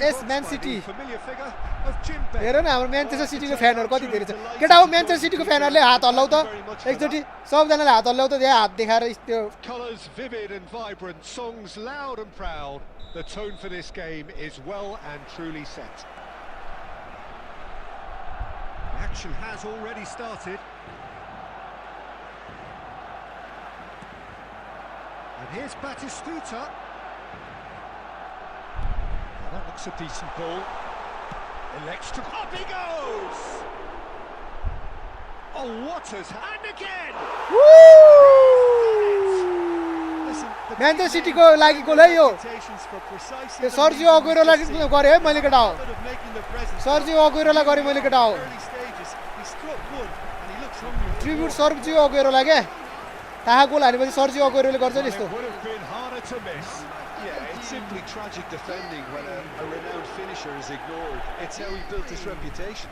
एस म्यान सिटी हेर न हाम्रो म्यान्चेस्टर सिटीको फ्यानहरू कति धेरै छ केटा हो म्यान्चेस्टर सिटीको फ्यानहरूले हात हल्लाउ त एकचोटि सबजनाले हात हल्लाउ त त्यहाँ हात देखाएर त्यो Action has already started. And here's Batistuta. Well, that looks a decent ball. Elects to... Up he goes! Oh, what has... And again! Manchester सिटीको लागि गोल है यो त्यो सर्जियो अगुएरोलाई गरे है मैले केटा हो सर्जियो अगुएरोलाई गरे मैले केटा हो ट्रिब्युट सर्जियो अगुएरोलाई के ताहा गोल हानेपछि सर्जियो अगुएरोले गर्छ नि यस्तो Yeah, it's simply tragic defending when a renowned finisher is ignored. It's how he built his reputation.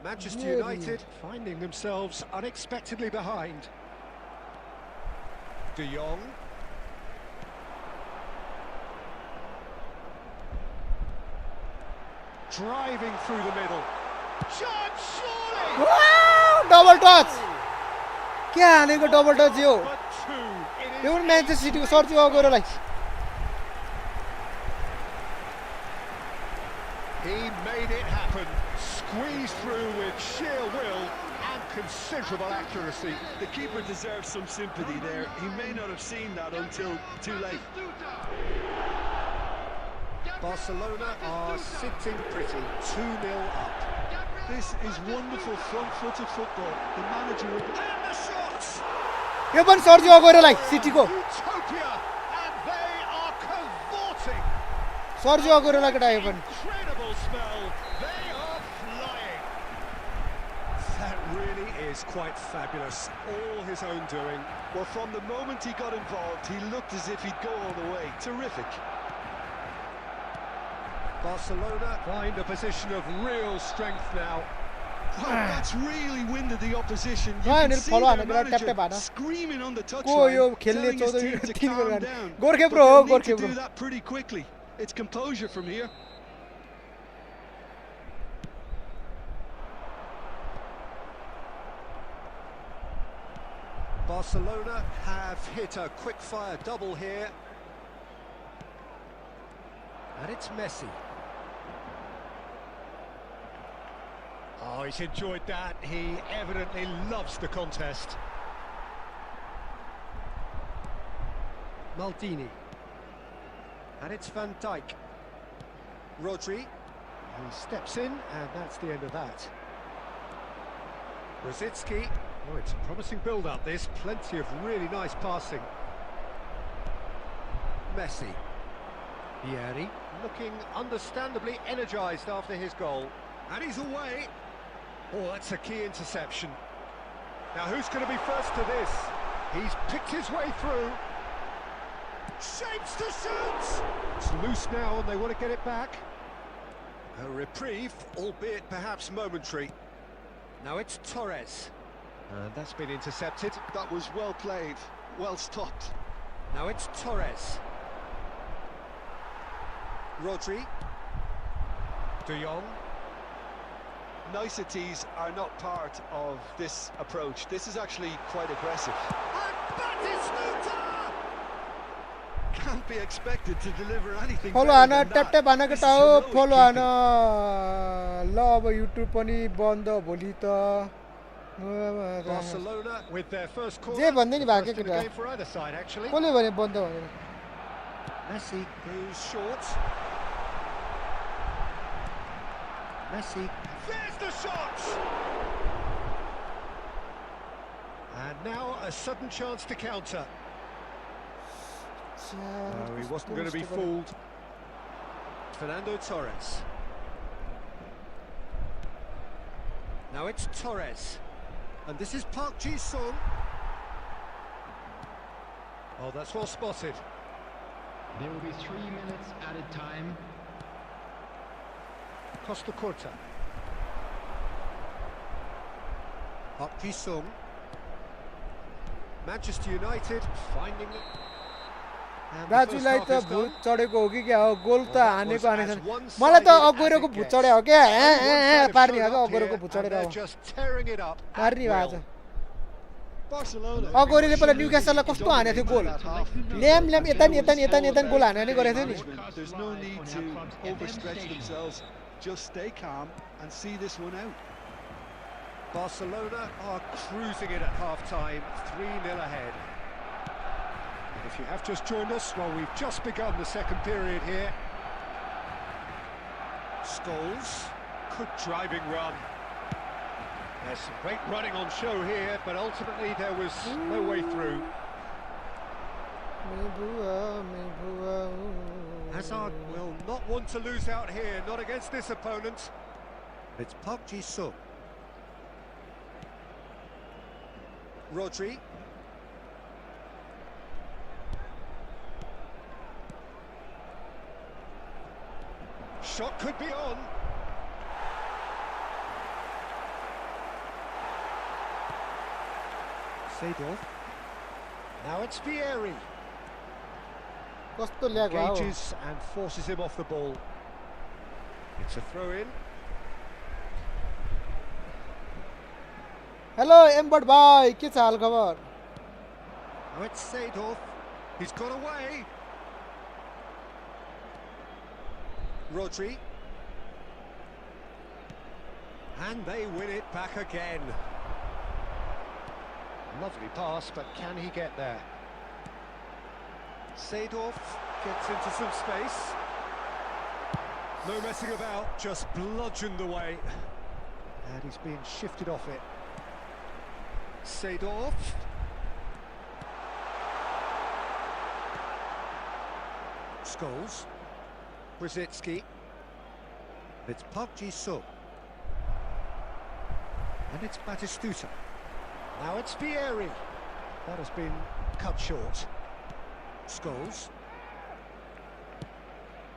Manchester United finding themselves unexpectedly behind. De Jong. Driving through the middle. Shot, surely! Wow! Double touch! क्या हानेको double touch यो यो Manchester सिटीको Sergio अगुएरोलाई He made it happen. Squeezed through with sheer will and considerable accuracy. The keeper deserves some sympathy there. He may not have seen that until too late. Barcelona are sitting pretty, 2-0 up. This is wonderful front-footed football. The manager will... And the shots! यो पनि Sergio अगुएरोलाई सिटीको Utopia! And they are cavorting! Sergio अगुएरोलाई केटा यो पनि Incredible smell! They are flying! That really is quite fabulous. All his own doing. Well, from the moment he got involved, he looked as if he'd go all the way. Terrific. Barcelona find a position of real strength now. Well, that's really winded the opposition. You Right, can and see follow their on, tap, tap, manager tap, screaming on the को यो touchline, खेल्ने telling his 14 team to 3 calm goal down. गोर्खे But bro they'll need गोर्खे to bro do that pretty quickly. It's composure from here. Barcelona have hit a quick-fire double here. And it's Messi. Oh, he's enjoyed that. He evidently loves the contest. Maldini. And it's Van Dijk. Rodri. He steps in, and that's the end of that. Rosicki. Oh, it's a promising build-up, this. Plenty of really nice passing. Messi. Vieri. Looking understandably energised after his goal. And he's away. Oh, that's a key interception. Now, who's going to be first to this? He's picked his way through. Shapes to shoot! It's loose now and they want to get it back. A reprieve, albeit perhaps momentary. Now it's Torres. And that's been intercepted. That was well played, well stopped. Now it's Torres. Rodri. De Jong. Niceties are not part of this approach. This is actually quite aggressive. And Batistuta! Can't be expected to deliver anything follow better आना than tap that. Tap आना This केटा is हो heroic follow keeping. आना ल अब YouTube पनि बन्द भोलि त Barcelona with their first corner. जे भन्दै नि भएको First in the केटा game for either side, actually. कसले भने बन्द भनेर Messi goes short. Messi. There's the shot! And now a sudden chance to counter. No, he wasn't going to be fooled. Fernando Torres. Now it's Torres. And this is Park Ji-sung. Oh, that's well spotted. There will be 3 minutes added time. Costa Curta. Park Ji-sung. Manchester United finding it. And the first दाजुलाई half त is भूत done. चढेको हो कि क्या हो गोल त Well, हानेको that हानेछन् was as मलाई त one-sided अगुरोको as it भूत gets. चढ्यो हो क्या Everyone kind of पार्ने showed भएको up अगुरोको here, भूत and चढेर they're अब just tearing it up at पार्ने भएको will. छ Barcelona. अगोरीले पहिला न्युक्यासललाई कस्तो हानेको थियो गोल ल्याम ल्याम यता नि यता नि यता नि यता नि गोल हाने नि गरेको थियो नि There's no need to overstretch themselves. Just stay calm and see this one out. Barcelona are cruising it at half-time, 3-0 ahead. And if you have just joined us, well, we've just begun the second period here. Scholes, good driving run. There's some great running on show here, but ultimately there was no way through. Hazard will not want to lose out here, not against this opponent. It's Park Ji-sung. Rodri. Shot could be on. Seedorf. Now it's Vieri. कस्तो lag भयो Engages and forces him off the ball. It's a throw-in. Hello एम्बर्ट भाइ के छ हाल खबर Now it's Seedorf. He's got away. Rodri. And they win it back again. Lovely pass, but can he get there? Seedorf gets into some space. No messing about, just bludgeoned away. And he's being shifted off it. Seedorf. Scholes. Brzezinski. It's Park Ji-sung. And it's Batistuta. Now it's Vieri. That has been cut short. Scholes.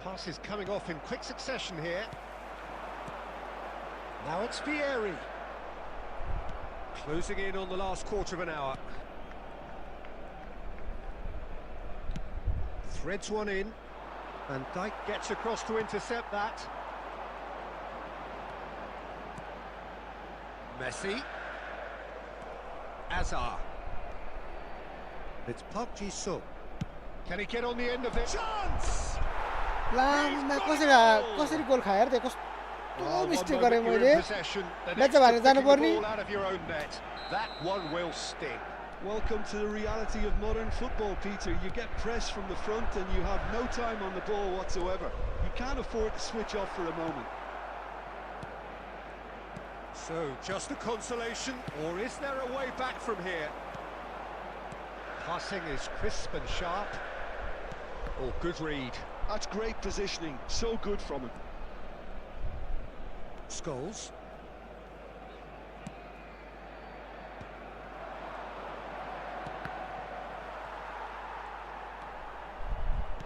Passes coming off in quick succession here. Now it's Vieri. Closing in on the last quarter of an hour. Threads one in. And Dyke gets across to intercept that. Messi. Azar. It's Park Ji-sung. Can he get on the end of it? Chance! लाममा कसरी गोल खायो यार त्यो कस्तो mistake गरे मैले Let's भारे जानुपर्ने That one will sting. Welcome to the reality of modern football, Peter. You get pressed from the front and you have no time on the ball whatsoever. You can't afford to switch off for a moment. So, just a consolation, or is there a way back from here? Passing is crisp and sharp. Oh, good read. That's great positioning. So good from him. Scholes.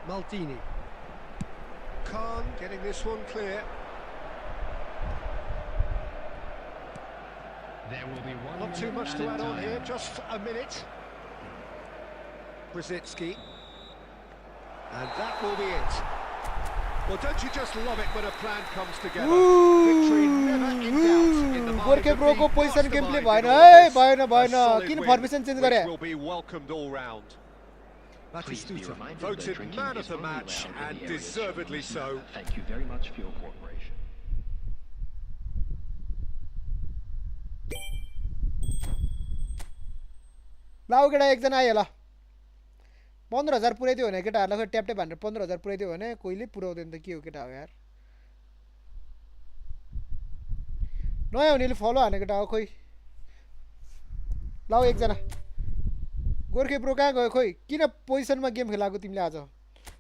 Maldini. Khan getting this one clear. There will be one Not too minute much to added add on time. here, just a minute. Brzezinski. And that will be it. Well, don't you just love it when a plan comes together? Victory never in doubt in the mind गोर्खे of ब्रोको the position game play mastermind भएन in all है this. भएन A भएन solid किन win, formation change गरे which will be welcomed all round. Please be Batistuta reminded that voted drinking man is of the only match allowed in and the areas deservedly shown so. on this map. Thank you very much for your cooperation. लाऊ केटा एकजना आयो ल 15,000 पुऱ्याइदियो भने केटाहरूलाई फेरि tap tap भनेर 15,000 पुऱ्याइदियो भने कोहीले पुऱ्याउँदैन त के हो केटा हो यार नयाँ हुनेले फलो हाने केटा हो खोइ लाऊ एकजना गोर्खे ब्रो कहाँ गयो खोइ किन पोजिसनमा गेम खेलाएको तिमीले आज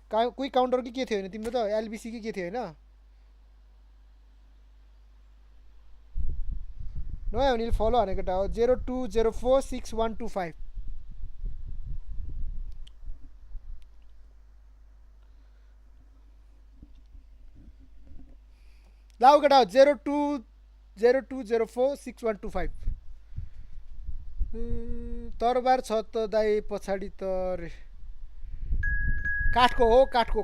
कोही काउन्टर कि के थियो होइन तिम्रो त एलबिसी कि के थियो होइन नयाँ हुनेले फलो हाने केटा हो 02046125 लाऊ केटा हो 02046125 तरबार छ त दाइ पछाडि त काठको हो काठको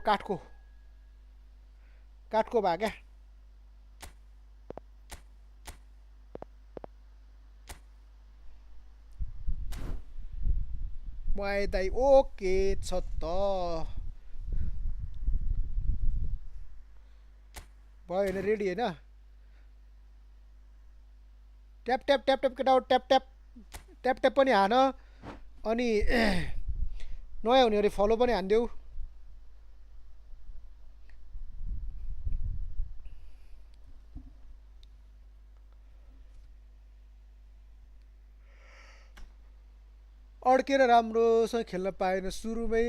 भाग्या माय दाइ ओके छ त भयो होइन रेडी होइन ट्याप ट्याप ट्याप ट्याप केटा हो ट्याप ट्याप ट्याप ट्याप पनि हान अनि नयाँ हुनेहरू फलो पनि हानिदेऊ अड्केर राम्रोसँग खेल्न पाएन सुरुमै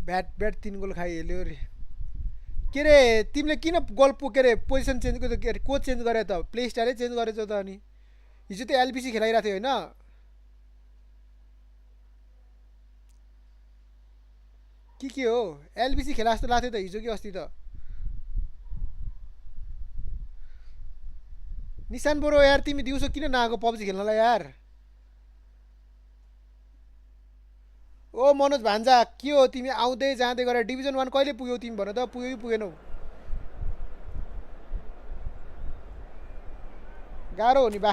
ब्याट 3 गोल खाइहाल्यो रे के रे तिमीले किन गोल के रे पोजिसन चेन्ज के रे कोच चेन्ज गरे त प्ले स्टाइलै चेन्ज गरेछौ त अनि हिजो त एलबिसी खेलाइरहेको थियो होइन के हो एलबिसी खेला जस्तो लाग्थ्यो त हिजो कि अस्ति त निशान ब्रो यार तिमी दिउँसो किन नआएको पब्जी खेल्नलाई यार ओ मनोज भान्जा के हो तिमी आउँदै जाँदै गरे डिभिजन 1 कहिले पुग्यौ तिमी भन त पुग्यौ कि पुगेनौ गाह्रो हो नि बा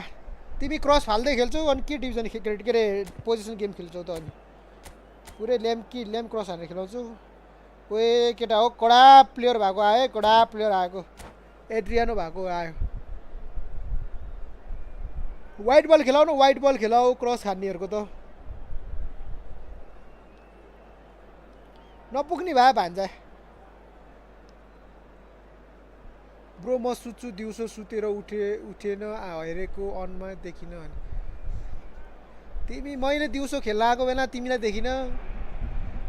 तिमी क्रस फाल्दै खेल्छौ अनि के डिभिजन के रे पोजिसन गेम खेल्छौ त अनि पुरै ल्याम क्रस हानेर खेलाउँछु ओए केटा हो कडा प्लेयर भएको आयो कडा प्लेयर आएको एड्रियानो भएको आयो वाइट बल खेलाउ न वाइट बल खेलाऊ क्रस खान्नेहरूको त नपुग्ने भए भान्जा ब्रो म सुत्छु दिउँसो सुतेर उठेन हेरेको अनमा देखिन तिमी मैले दिउँसो खेल्न आएको बेला तिमीलाई देखिन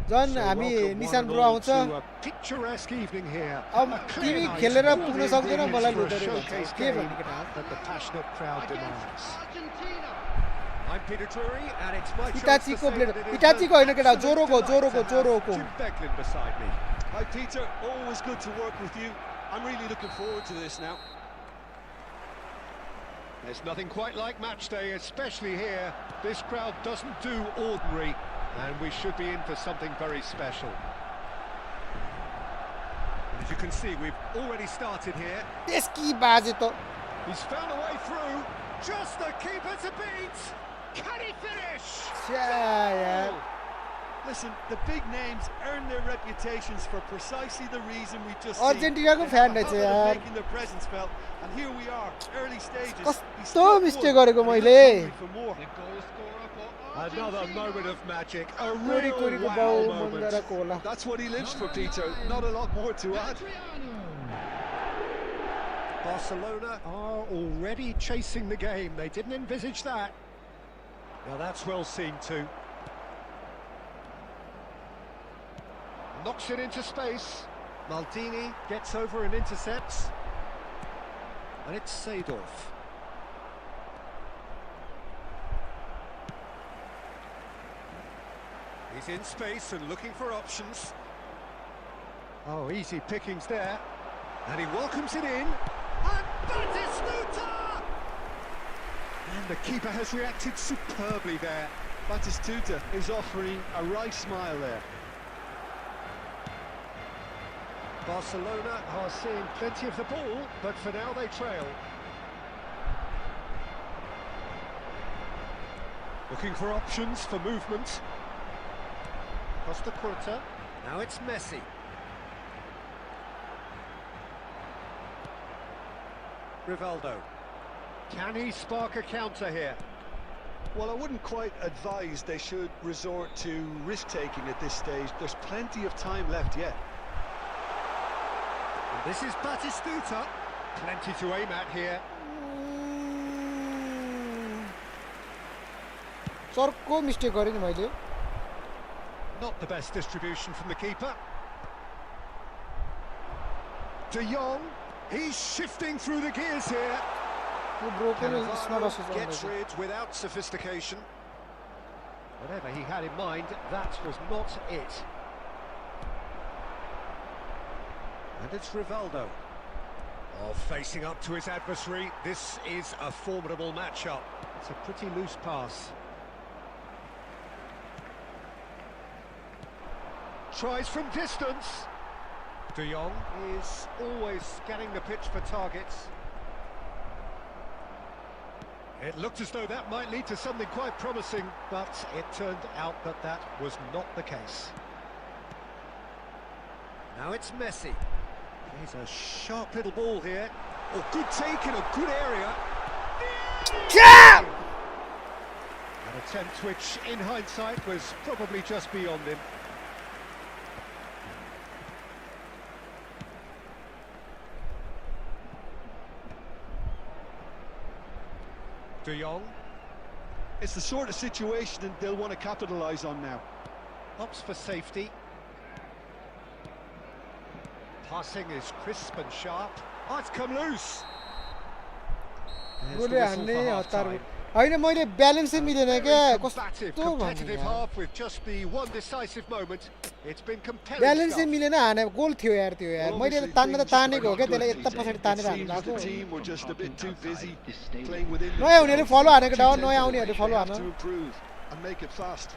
जन So हामी welcome निशान one ब्रो and all आउँछ to a picturesque evening here. अब A clear तिमी night खेलेर will पुग्न be सक्दैन indeed मलाई for a लुटेर showcase के game भन्ने केटा that the passionate crowd demands. I'm Peter Drury, and it's my choice to इटाचीको say blade that it is इटाचीको an होइन केटा absolute जोरोको delight जोरोको to have जोरोको Jim Beglin beside me. Hi, Peter. Always good to work with you. I'm really looking forward to this now. There's nothing quite like match day, especially here. This crowd doesn't do ordinary, and we should be in for something very special. And as you can see, we've already started here. त्यसकी बाजे त He's found a way through. Just the keeper to beat. Can he finish? यार Listen, the big names earn their reputations for precisely the reason we just अर्जेन्टिनाको seen. Fan They रहेछ have a habit of यार making their presence felt, and here we are, early stages. He's कस्तो still mistake good, गरेको and he मैले looks hungry for more. The goal scorer for Another Argentina. moment of magic. A कोरी real कोरीको wow बाउ moment. मन्दाराको होला That's what he lives for, Peter. Not a lot more to add. Barcelona are already chasing the game. They didn't envisage that. Now that's well seen too. Knocks it into space. Maldini gets over and intercepts. And it's Seedorf. He's in space and looking for options. Oh, easy pickings there. And he welcomes it in. And Batistuta! And the keeper has reacted superbly there. Batistuta is offering a right smile there. Barcelona are seeing plenty of the ball, but for now they trail. Looking for options for movement. Costa Curta. Now it's Messi. Rivaldo. Can he spark a counter here? Well, I wouldn't quite advise they should resort to risk-taking at this stage. There's plenty of time left yet. And this is Batistuta. Plenty to aim at here. चर्को mistake गरेँ नि मैले Not the best distribution from the keeper. De Jong, he's shifting through the gears here. यो ब्रोको नि smart Cannavaro assist gets गर्दैछ rid without sophistication. Whatever he had in mind, that was not it. And it's Rivaldo. Oh, facing up to his adversary. This is a formidable matchup. It's a pretty loose pass. Tries from distance. De Jong is always scanning the pitch for targets. It looked as though that might lead to something quite promising, but it turned out that that was not the case. Now it's Messi. He's a sharp little ball here. Oh, good take in a good area. क्या An attempt which, in hindsight, was probably just beyond him. De Jong It's the sort of situation that they'll want to capitalise on now. opts for safety. Passing is crisp and sharp. Oh, it's come loose. There's the गोले whistle हान्ने for हतार half-time. होइन मैले ब्यालेन्सै मिलेन क्या Very कस्तो combative, भन्ने competitive यार half with just the one decisive moment. It's been compelling ब्यालेन्सै stuff. मिलेन हाने गोल थियो यार त्यो यार Well, मैले obviously तान्न त things तानेको हो were क्या not त्यसलाई good, यता Peter. पछाडि It तानेर seems हान्नु the भएको team were just a bit too busy This playing within the नयाँ हुनेहरूले फलो हानेको too डाउन नयाँ tempo. आउनेहरूले फलो They हान have to improve and make it fast.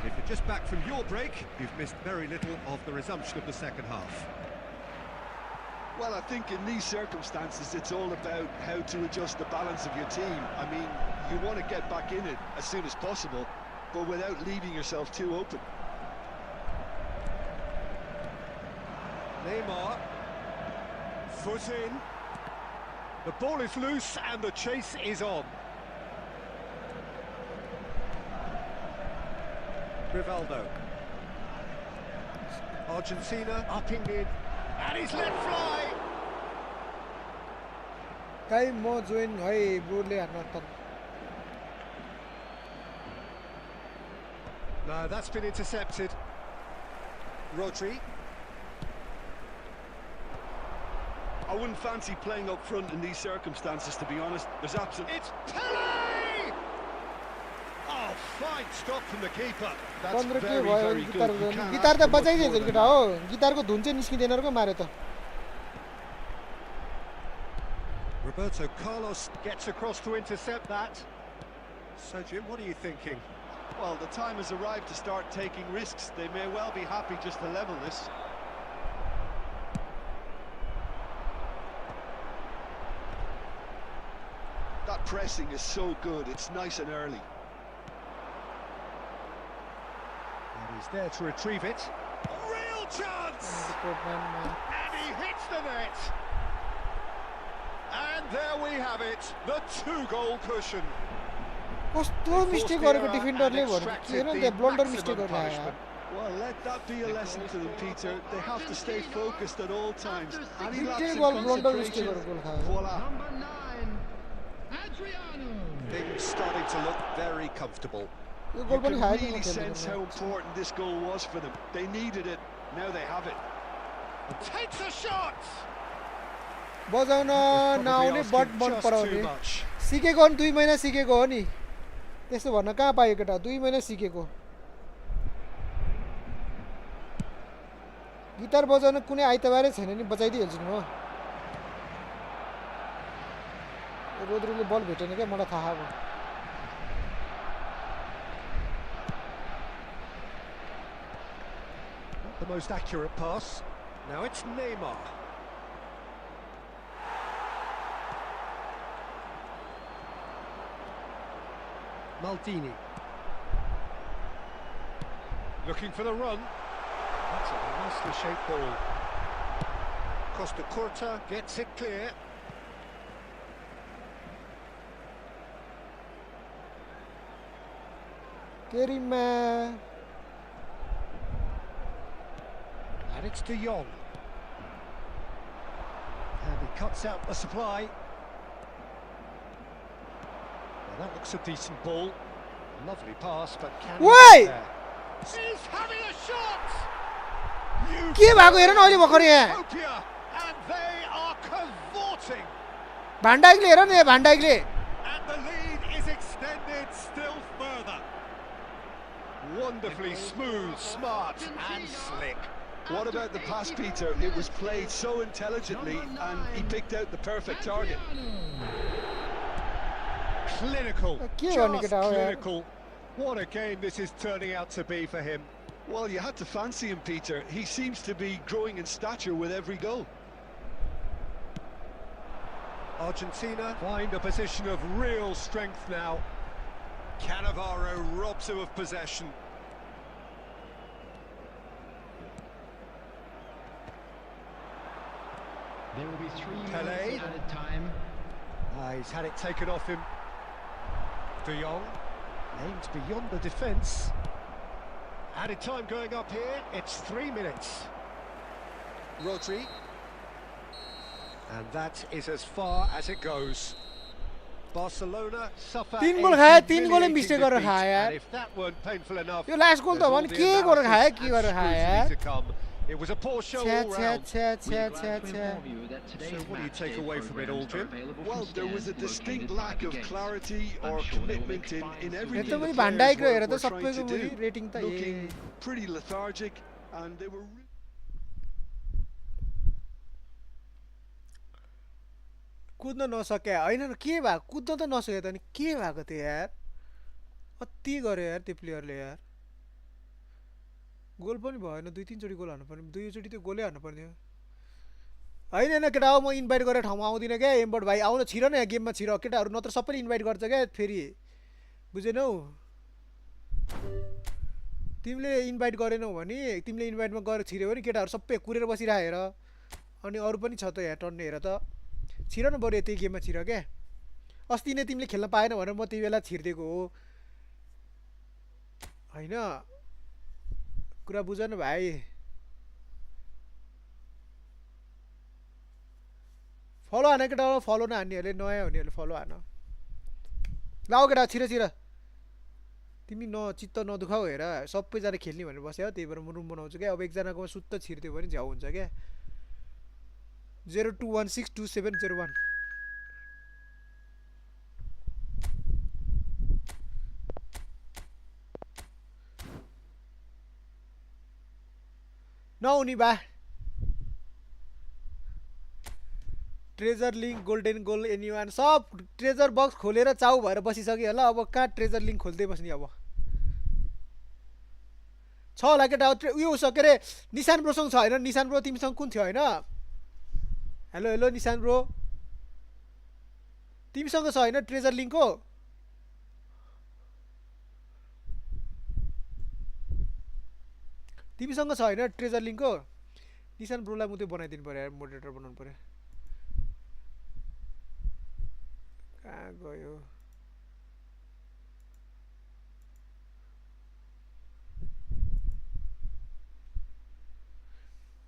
If you're just back from your break, you've missed very little of the resumption of the second half. Well, I think in these circumstances, it's all about how to adjust the balance of your team. I mean, you want to get back in it as soon as possible, but without leaving yourself too open. Neymar, foot in. The ball is loose and the chase is on. Rivaldo. Argentina upping in, and he's let fly. काहीँ म join है ब्रोले हान्न त No, that's been intercepted. Rodri. I wouldn't fancy playing up front in these circumstances, to be honest. There's absolutely... It's Pele! Oh, fine stop from the keeper. That's 15 के very, भयो very guitar good. You can't guitar ask त for much बजाइदिन्छ more than केटा हो गिटारको धुन चाहिँ निस्किँदैन रहेको मारे त Roberto Carlos gets across to intercept that. So, Jim, what are you thinking? Well, the time has arrived to start taking risks. They may well be happy just to level this. That pressing is so good. It's nice and early. And he's there to retrieve it. Real chance! And he hits the net. And there we have it, the 2-goal cushion. कस्तो mistake गरेको डिफेन्डरले भन्नु के हेर त्यहाँ blunder mistake गर्ने यार Well, let that be a lesson to them, Peter. They have to stay focused at all times. Any lapse Big in goal, blunder mistake concentration, गरेको खायो voila. Number 9, Adriano. Things starting to look very comfortable. Yo You गोल पनि can खायो really नि sense how important this goal was for them. They needed it. Now they have it. And takes a shot! बजाउन नआउने Probably but asking मन just पराउने too much. सिकेको हो नि 2 महिना सिकेको हो नि त्यस्तो भन्न कहाँ पायो केटा 2 महिना सिकेको गिटार बजाउन कुनै आइतबारै छैन नि बजाइदिइहाल्छु नि म रोद्रीले बल भेटेन क्या मलाई थाहा भयो Not the most accurate pass. Now it's Neymar. Maldini. Looking for the run. That's a nicely shaped ball. Costa Curta gets it clear. केरीमा And it's De Jong. And he cuts out the supply. Well, that looks a decent ball. Lovely pass, but can he Wait! get there? He's having a shot! के भएको हेर न अहिले भर्खर यहाँ Utopia, and they are cavorting. भान्डाइकले हेर न यहाँ भान्डाइकले And the lead is extended still further. Wonderfully smooth, smart, and slick. What about the pass, Peter? It was played so intelligently and he picked out the perfect target. Clinical, के गर्ने just केटा हो यार clinical. What a game this is turning out to be for him. Well, you had to fancy him, Peter. He seems to be growing in stature with every goal. Argentina find a position of real strength now. Cannavaro robs him of possession. There will be 3 Pele. minutes added time. He's had it taken off him. De Jong aims beyond the defence. Added time going up here, it's 3 minutes. Rodri. And that is as far as it goes. Barcelona suffer a 3 गोल खायो 3 गोलले humiliating mistake गरेर defeat, खायो यार and if that weren't painful enough, yo last गोल त there's हो all नि the के गरेर खायो analysis के गरेर and खायो scrutiny यार to come. It was a poor show छ्या all छ्या round. छ्या We छ्या are छ्या glad to छ्या inform you that today's So what do you match take day away from it all, programs are Jim? available Well, from there was a stands distinct located lack by of the gates. clarity I'm or sure they will make commitment in fine यता everything पनि the भान्डाइक players हेर त were trying सबैको to do. Rating त Looking pretty lethargic and they were... कुद्न नसके हैन के भएको कुद्न त नसके त नि के भएको थियो यार कति गर्यो यार त्यो प्लेयरले यार गोल पनि भएन 2-3 चोटी गोल हान्नु पर्ने 2 चोटी त्यो गोलै हान्नु पर्ने हैन हैन केटा हो म इन्भाइट गरेर ठाउँमा आउँदिन के एम्बर्ड भाइ आउन छिर न यहाँ गेममा छिर केटाहरु नत्र सबैले इन्भाइट गर्छ के फेरि बुझेनौ तिमीले इन्भाइट गरेनौ भने तिमीले इन्भाइटमा गएर छिर्यो भने केटाहरु सबै कुरेर बसिरा हेर अनि अरु पनि छ त यहाँ टन्ने हेर त छिर न बरु यतै गेममा छिर के अस्ति नै तिमीले खेल्न पाएन भनेर म त्यही बेला छिर्दिएको हो हैन कुरा बुझ न भाइ फलो हाने केटा फलो नहान्नेहरूले नयाँ हुनेहरूले फलो हान लाऊ केटा छिर छिर तिमी चित्त नदुखाऊ हेर सबैजना खेल्ने भनेर बस्यो त्यही भएर म रुम बनाउँछु क्या अब एकजनाको सुत्त छिर्दियो भने झ्याउ हुन्छ क्या 02162701 नहुने बा ट्रेजर लिङ्क गोल्डन गोल एनीवान सब ट्रेजर बक्स खोलेर चाउ भएर बसिसक्यो होला अब कहाँ ट्रेजर लिङ्क खोल्दै बस्ने अब छ होला केटा उयो छ के अरे निशान ब्रोसँग छ होइन निशान ब्रो तिमीसँग कुन थियो होइन हेलो हेलो निशान ब्रो तिमीसँग छ होइन ट्रेजर लिङ्कको तिमीसँग छ होइन ट्रेजर लिङ्कको निशान ब्रोलाई म त्यो बनाइदिनु पर्यो यार मोडरेटर बनाउनु पर्यो कहाँ गयो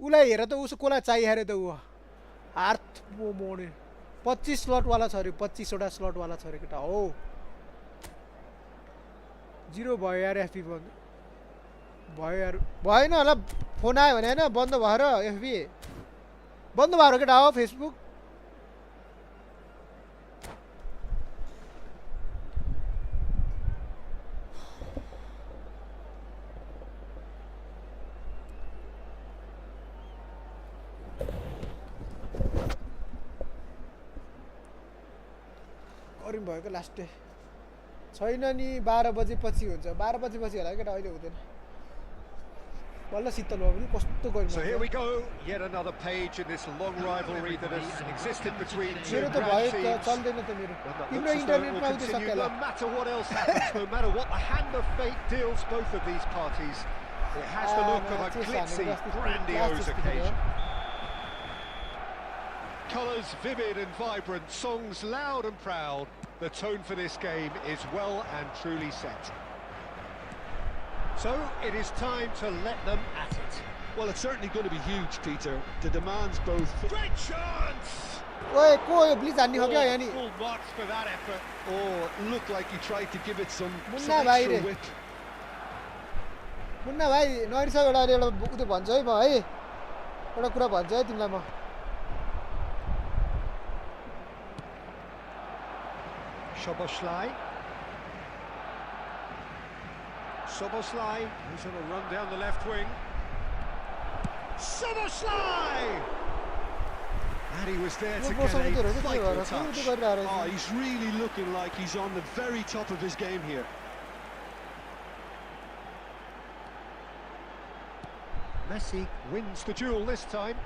उसलाई हेर त उसको कसलाई चाहियो अरे त ऊ हार्थ मोडे 25 स्लटवाला छ अरे 25वटा स्लटवाला छ अरे केटा हो 0 भयो यार एफपी बन्द भयो यार भएन होला फोन आयो भने होइन बन्द भएर एफबी बन्द भएर केटा हो फेसबुक गरिम भएको लास्ट डे छैन नि 12 बजेपछि हुन्छ 12 बजेपछि होला केटा अहिले हुँदैन बल्ल शीतल भयो भने कस्तो गरिम So here we go, yet another page in this long rivalry that has existed between two मेरो त grand भयो त teams. चल्दैन त मेरो One that तिम्रो looks as though it इन्टरनेटमा will आउँदै continue सक्यो होला no matter what else happens, no matter what the hand of fate deals both of these parties. It has the look of a glitzy, grandiose occasion. Colours vivid and vibrant, songs loud and proud. The tone for this game is well and truly set. So it is time to let them at it. Well, it's certainly going to be huge, Peter. The demands both. Great chance! ओए को यो blitz हान्ने हो क्या यहाँ नि Full marks for that effort. Oh, it looked like he tried to give it some Munna bhai extra re. width. Munna भाइ नरिसाउ एउटा अहिले एउटा उ त्यो भन्छु है म है एउटा कुरा भन्छु है तिमीलाई म Soboslai. Soboslai, who's on a run down the left wing. Soboslai! And he was there to yo get बोसँग त्यो a रहेछ त्यो vital भएर touch. त्यो गरिरहेको Oh, रहेछ he's really looking like he's on the very top of his game here. Messi wins the duel this time.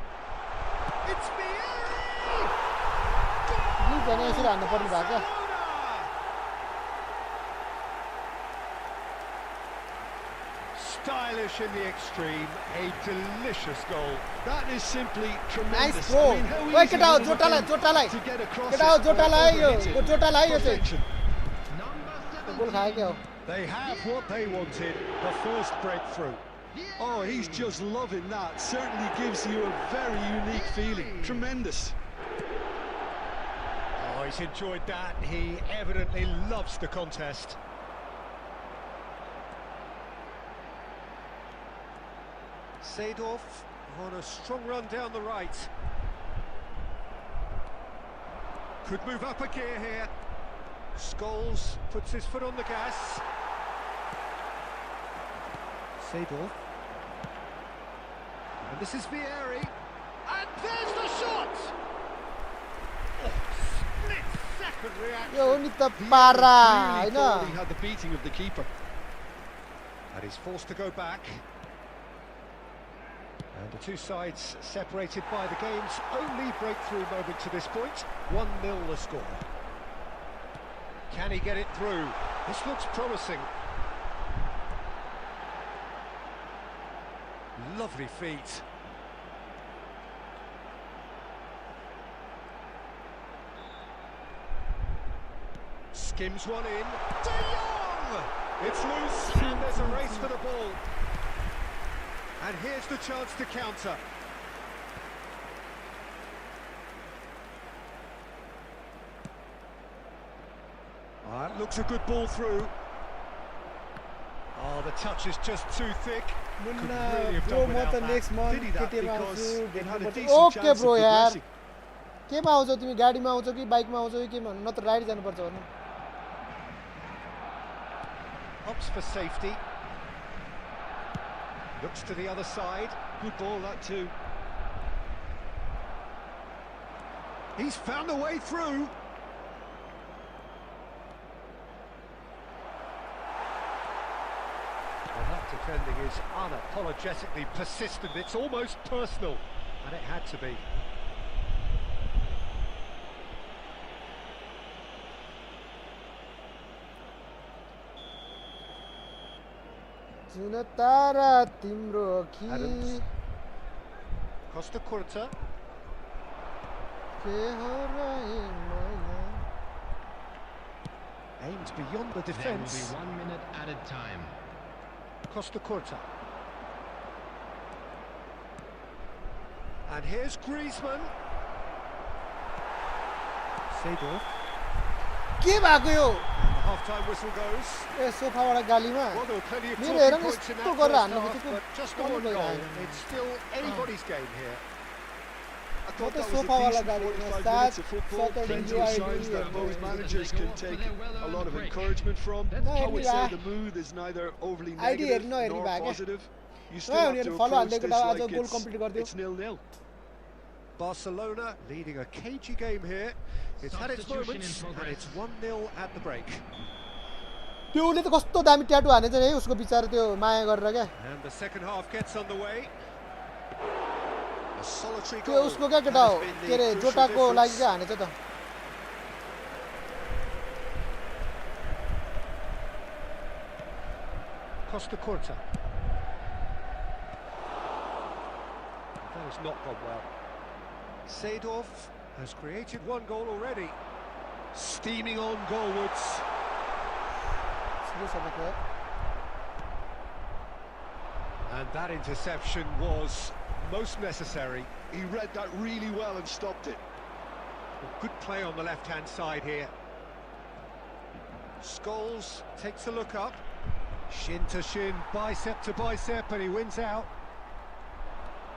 It's Vieri! Blitz भने यसरी हान्नु पर्ने भएको Barcelona! Stylish in the extreme, a delicious goal. That is simply nice tremendous. Bro I mean, how ओए easy केटा हो would it have जोटालाई been जोटालाई to get across केटा हो it or जोटालाई yo overhit it? जोटालाई यो चाहिँ Perfection. गोल खायो क्या हो They have what they wanted, the first breakthrough. Oh, he's just loving that. Certainly gives you a very unique feeling. Tremendous. Oh, he's enjoyed that. He evidently loves the contest. Seedorf on a strong run down the right. Could move up a gear here. Scholes puts his foot on the gas. Seedorf. And this is Vieri. And there's the shot! Oh, split-second reaction. यो हो नि त पारा Really होइन thought he had the beating of the keeper. And he's forced to go back. And the two sides separated by the game's only breakthrough moment to this point. 1-0 the score. Can he get it through? This looks promising. Lovely feet. Skims one in. De Jong! It's loose and there's a race for the ball. And here's the chance to counter. That looks a good ball through. Oh, the touch is just too thick. Could Munna really have bro done म without त that. Next month Pity that केटीमा because आउँछु it had a भेट्नुपर्छ decent okay chance bro of यार progressing. केमा आउँछौ तिमी गाडीमा आउँछौ कि बाइकमा आउँछौ कि केमा न त राइड जानुपर्छ भन्नु Opts for safety. Looks to the other side. Good ball, that too. He's found a way through. Well, that defending is unapologetically persistent. It's almost personal, and it had to be. जुन तारा तिम्रो कि Adams. Costa Curta. के हो रहे मैना Aims beyond the There will defence. be 1 minute added time. Costa Curta. And here's Griezmann. Seedorf. के भएको यो And the half-time whistle goes. A सोफाबाट गालीमा Well, there were plenty of मेरो हेर talking न points in यस्तो that गरेर first हान्नु half, बित्तिकै but just the बल one goal. भइरहेको It's still anybody's game here. I म thought त that was a सोफावाला decent गाडीमा 45 सात minutes of football. सतरी Plenty yo of ID signs that both managers can take a lot of encouragement from. No, I would say Ernie, the mood is neither overly ID negative हेर्नु, Ernie nor बागे. positive. You still No, have Ernie, to follow approach हान्दै this केटा, आज like गोल complete गरिदियो. it's 0-0. Barcelona leading a cagey game here. It's had its Substitution moments, in and progress. it's 1-0 at the break. त्यो उसले त कस्तो दामी tattoo हानेछ नि है उसको बिचारा त्यो माया गरेर क्या And the second half gets underway. A solitary त्यो goal. उसको क्या केटा हो has been के अरे the crucial जोटाको लागि difference. क्या हानेछ त Costa Curta. That has not gone well. Seedorf has created one goal already. Steaming on goalwards. सिधै सबैको And that interception was most necessary. He read that really well and stopped it. Good play on the left-hand side here. Scholes takes a look up. Shin to shin, bicep to bicep, and he wins out.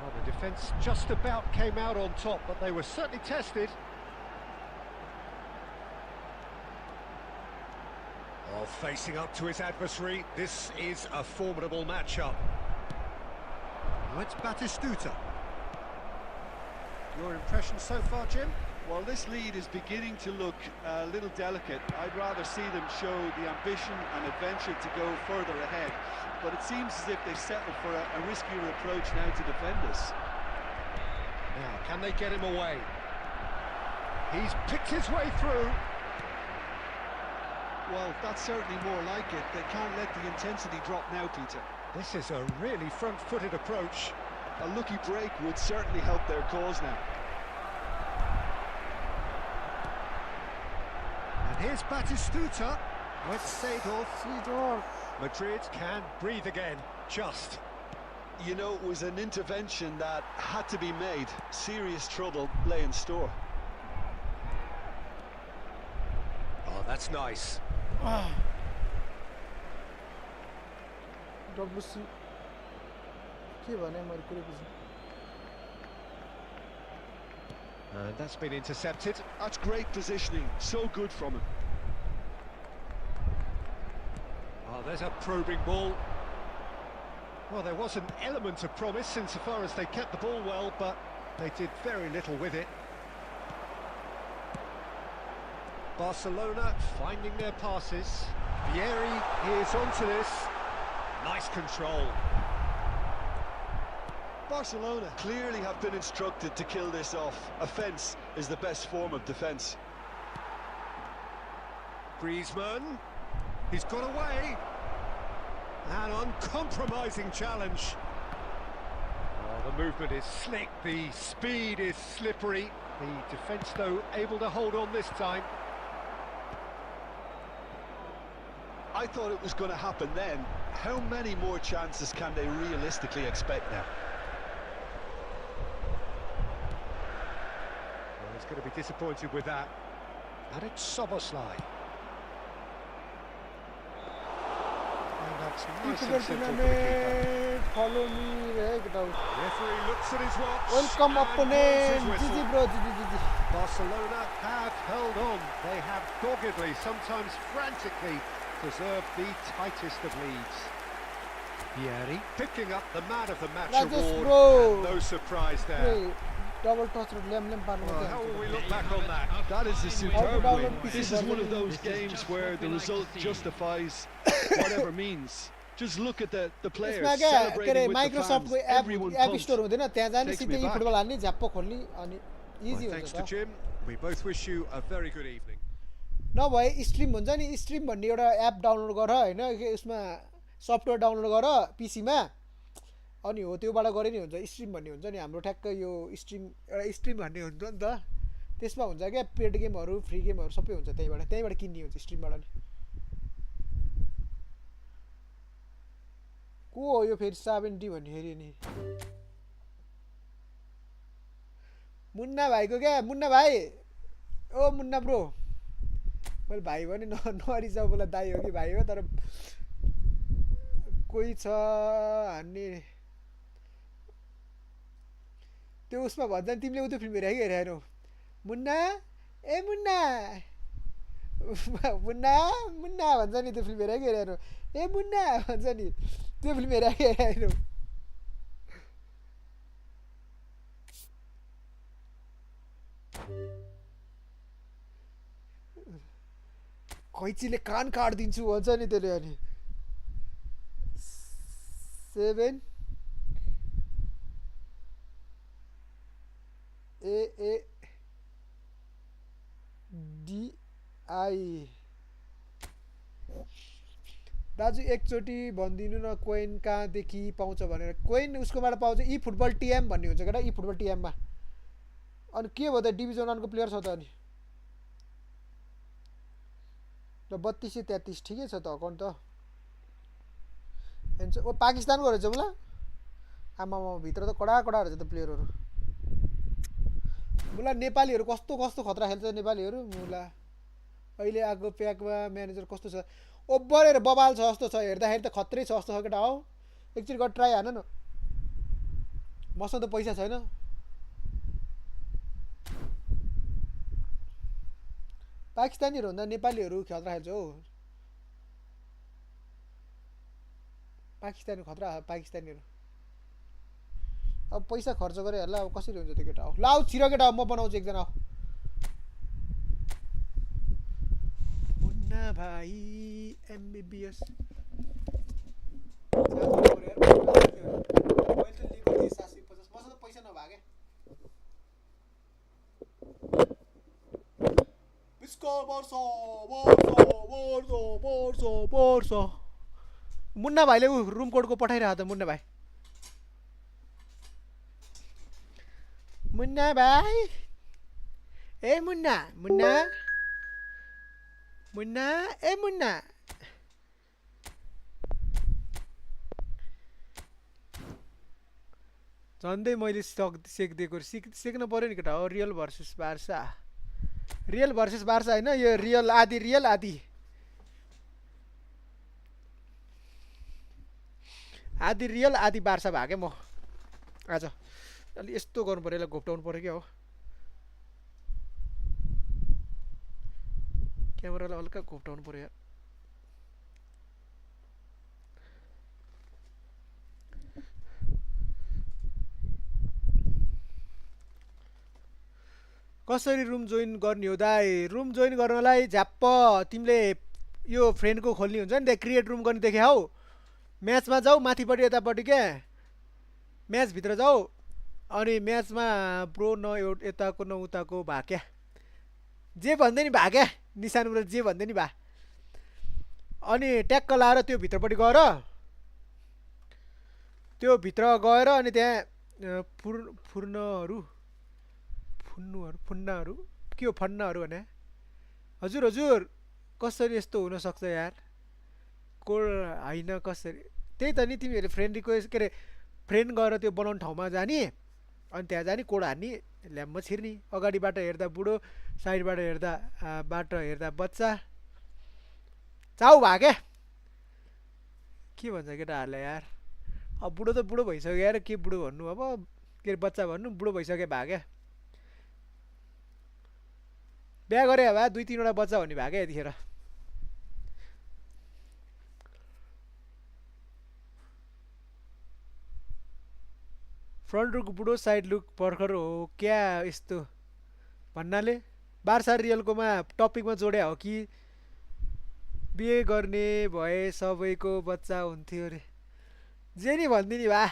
Well, the defence just about came out on top, but they were certainly tested. Oh, facing up to his adversary, this is a formidable matchup. Now it's Batistuta. Your impression so far, Jim? Well, this lead is beginning to look a little delicate. I'd rather see them show the ambition and adventure to go further ahead. But it seems as if they've settled for a riskier approach now to defend us. Now, can they get him away? He's picked his way through. Well, that's certainly more like it. They can't let the intensity drop now, Peter. This is a really front-footed approach. A lucky break would certainly help their cause now. And here's Batistuta with Seedorf. सिडोर Madrid can breathe again, just. You know, it was an intervention that had to be made. Serious trouble lay in store. Oh, that's nice. डब्लुसी के भने मैले कुरै बुझेँ And that's been intercepted. That's great positioning. So good from him. Oh, there's a probing ball. Well, there was an element of promise insofar as they kept the ball well, but they did very little with it. Barcelona finding their passes. Vieri is onto this. Nice control. Barcelona clearly have been instructed to kill this off. Offence is the best form of defence. Griezmann. He's got away. An uncompromising challenge. Oh, the movement is slick, the speed is slippery. The defence, though, able to hold on this time. I thought it was going to happen then. How many more chances can they realistically expect now? Well, he's going to be disappointed with that. And it's Soboslai. And a It's nice eFootball and simple for the keeper. tournament follow me रहेको केटा हो Referee looks at his watch welcome and blows his opponent whistle. GG bro GG Barcelona have held on. They have doggedly, sometimes frantically, preserved the tightest of leads. Biari Picking up the man of the match Rajesh award. bro. And no surprise there. Double touch र ल्याम पार्नु Well, how will we look back on that? That is a superb download win. PC This is one of version. those games where the result justifies whatever means. Just look at the players यसमा क्या के अरे celebrating with the माइक्रोसफ्टको fans. App Everyone app pumped. Store हुँदैन त्यहाँ जाने Takes सिधै me back. Football हाल्ने झ्याप्प खोल्ने अनि Well, इजी thanks हुन्छ to त Jim. We both wish you a very good evening. नभए स्ट्रिम हुन्छ नि स्ट्रिम भन्ने एउटा एप डाउनलोड गर होइन यसमा सफ्टवेयर डाउनलोड गर पिसीमा अनि हो त्योबाट गरे नि हुन्छ स्ट्रिम भन्ने हुन्छ नि हाम्रो ठ्याक्क यो स्ट्रिम एउटा स्ट्रिम भन्ने हुन्छ नि त त्यसमा हुन्छ क्या पेड गेमहरू फ्री गेमहरू सबै हुन्छ त्यहीँबाट किन्ने हुन्छ स्ट्रिमबाट नि को हो यो फेरि 70 भन्ने नि मुन्ना भाइको क्या मुन्ना भाइ ओ मुन्ना ब्रो मैले भाइ भने नरिजाऊ बोला दाइ हो कि भाइ हो तर कोही छ हान्ने त्यो उसमा भन्छ नि तिमीले उतो फिल्म हेरेनौ मुन्ना ए मुन्ना मुन्ना मुन्ना भन्छ नि त्यो फिल्म हेरेनौ ए मुन्ना भन्छ नि त्यो फिल्म हेरेनौ कैचीले कान काटिदिन्छु भन्छ नि त्यसले अनि 7 ए डी आई दाजु एकचोटि भनिदिनु न कोइन कहाँदेखि पाउँछ भनेर कोइन उसकोबाट पाउँछ ई फुटबल टिएम भन्ने हुन्छ केटा ई फुटबल टिएममा अनि के भयो त डिभिजन 1 को प्लेयर छ त अनि ल 3233 ठिकै छ त अकाउन्ट त एन्ड ओ पाकिस्तानको रहेछ मुला आमामा भित्र त कडा रहेछ त प्लेयरहरू मुला नेपालीहरू कस्तो कस्तो खतरा खेल्छ नेपालीहरू मुला अहिले आएको प्याकमा म्यानेजर कस्तो छ ओभर हेर बबाल छ जस्तो छ हेर्दाखेरि त खत्रै छ जस्तो छ केटा हो एकचोटि गएर ट्राई हान न मसँग त पैसा छैन पाकिस्तानीहरू भन्दा नेपालीहरू खतरा खेल्छ हौ पाकिस्तानी खतरा पाकिस्तानीहरू अब पैसा खर्च गरे होला अब कसरी हुन्छ त्यो केटा हो लाउ छिरो केटा म बनाउँछु एकजना मुन्ना भाइ एमबीबीएस मसँग पैसा नभागे मुन्ना भाइले ऊ रुम कोडको पठाइरहेको त मुन्ना भाइ मुन्ना भाइ ए मुन्ना मुन्ना मुन्ना ए मुन्ना झन्डै मैले सेक्दिएको सेक्न पर्यो नि केटा हो रियल भर्सेस बार्सा होइन यो रियल आधी रियल आधी बार्सा भागे म आज अलि यस्तो गर्नु पर्यो यसलाई घोप्टाउनु पर्यो क्या हो क्यामेरालाई हल्का घोप्टाउनु पर्यो यार कसरी रुम जोइन गर्ने हो दाइ रुम जोइन गर्नलाई झ्याप्प तिमीले यो फ्रेन्डको खोल्ने हुन्छ नि त्यहाँ क्रिएट रुम गर्ने देखे हौ म्याचमा जाऊ माथिपट्टि यतापट्टि क्या म्याचभित्र जाऊ अनि म्याचमा प्रो न यताको न उताको भाग्या जे भन्दै नि भाग्या निशानबाट जे भन्दै नि भा अनि ट्याक्क लाएर त्यो भित्रपट्टि गएर अनि त्यहाँ फुन्नाहरू के हो फन्नाहरू भने हजुर कसरी यस्तो हुनसक्छ यार कोड होइन कसरी त्यही त नि तिमीहरूले फ्रेन्ड रिक्वेस्ट के अरे फ्रेन्ड गएर त्यो बनाउने ठाउँमा जाने अनि त्यहाँ जाने कोड हान्ने ल्याम्ब छिर्ने अगाडिबाट हेर्दा बुढो साइडबाट हेर्दा बच्चा चाउ भाग्या के भन्छ केटाहरूले यार अब बुढो त बुढो भइसक्यो यार के बुढो भन्नु अब के बच्चा भन्नु बुढो भइसक्यो भए क्या बिहा गरे भए 2-3 वटा बच्चा हुने भए क्या यतिखेर फ्रन्ट लुक बुढो साइड लुक भर्खर हो क्या यस्तो भन्नाले बार्सा रियलकोमा टपिकमा जोडे हो कि बिहे गर्ने भए सबैको बच्चा हुन्थ्यो अरे जे नि भनिदिने भा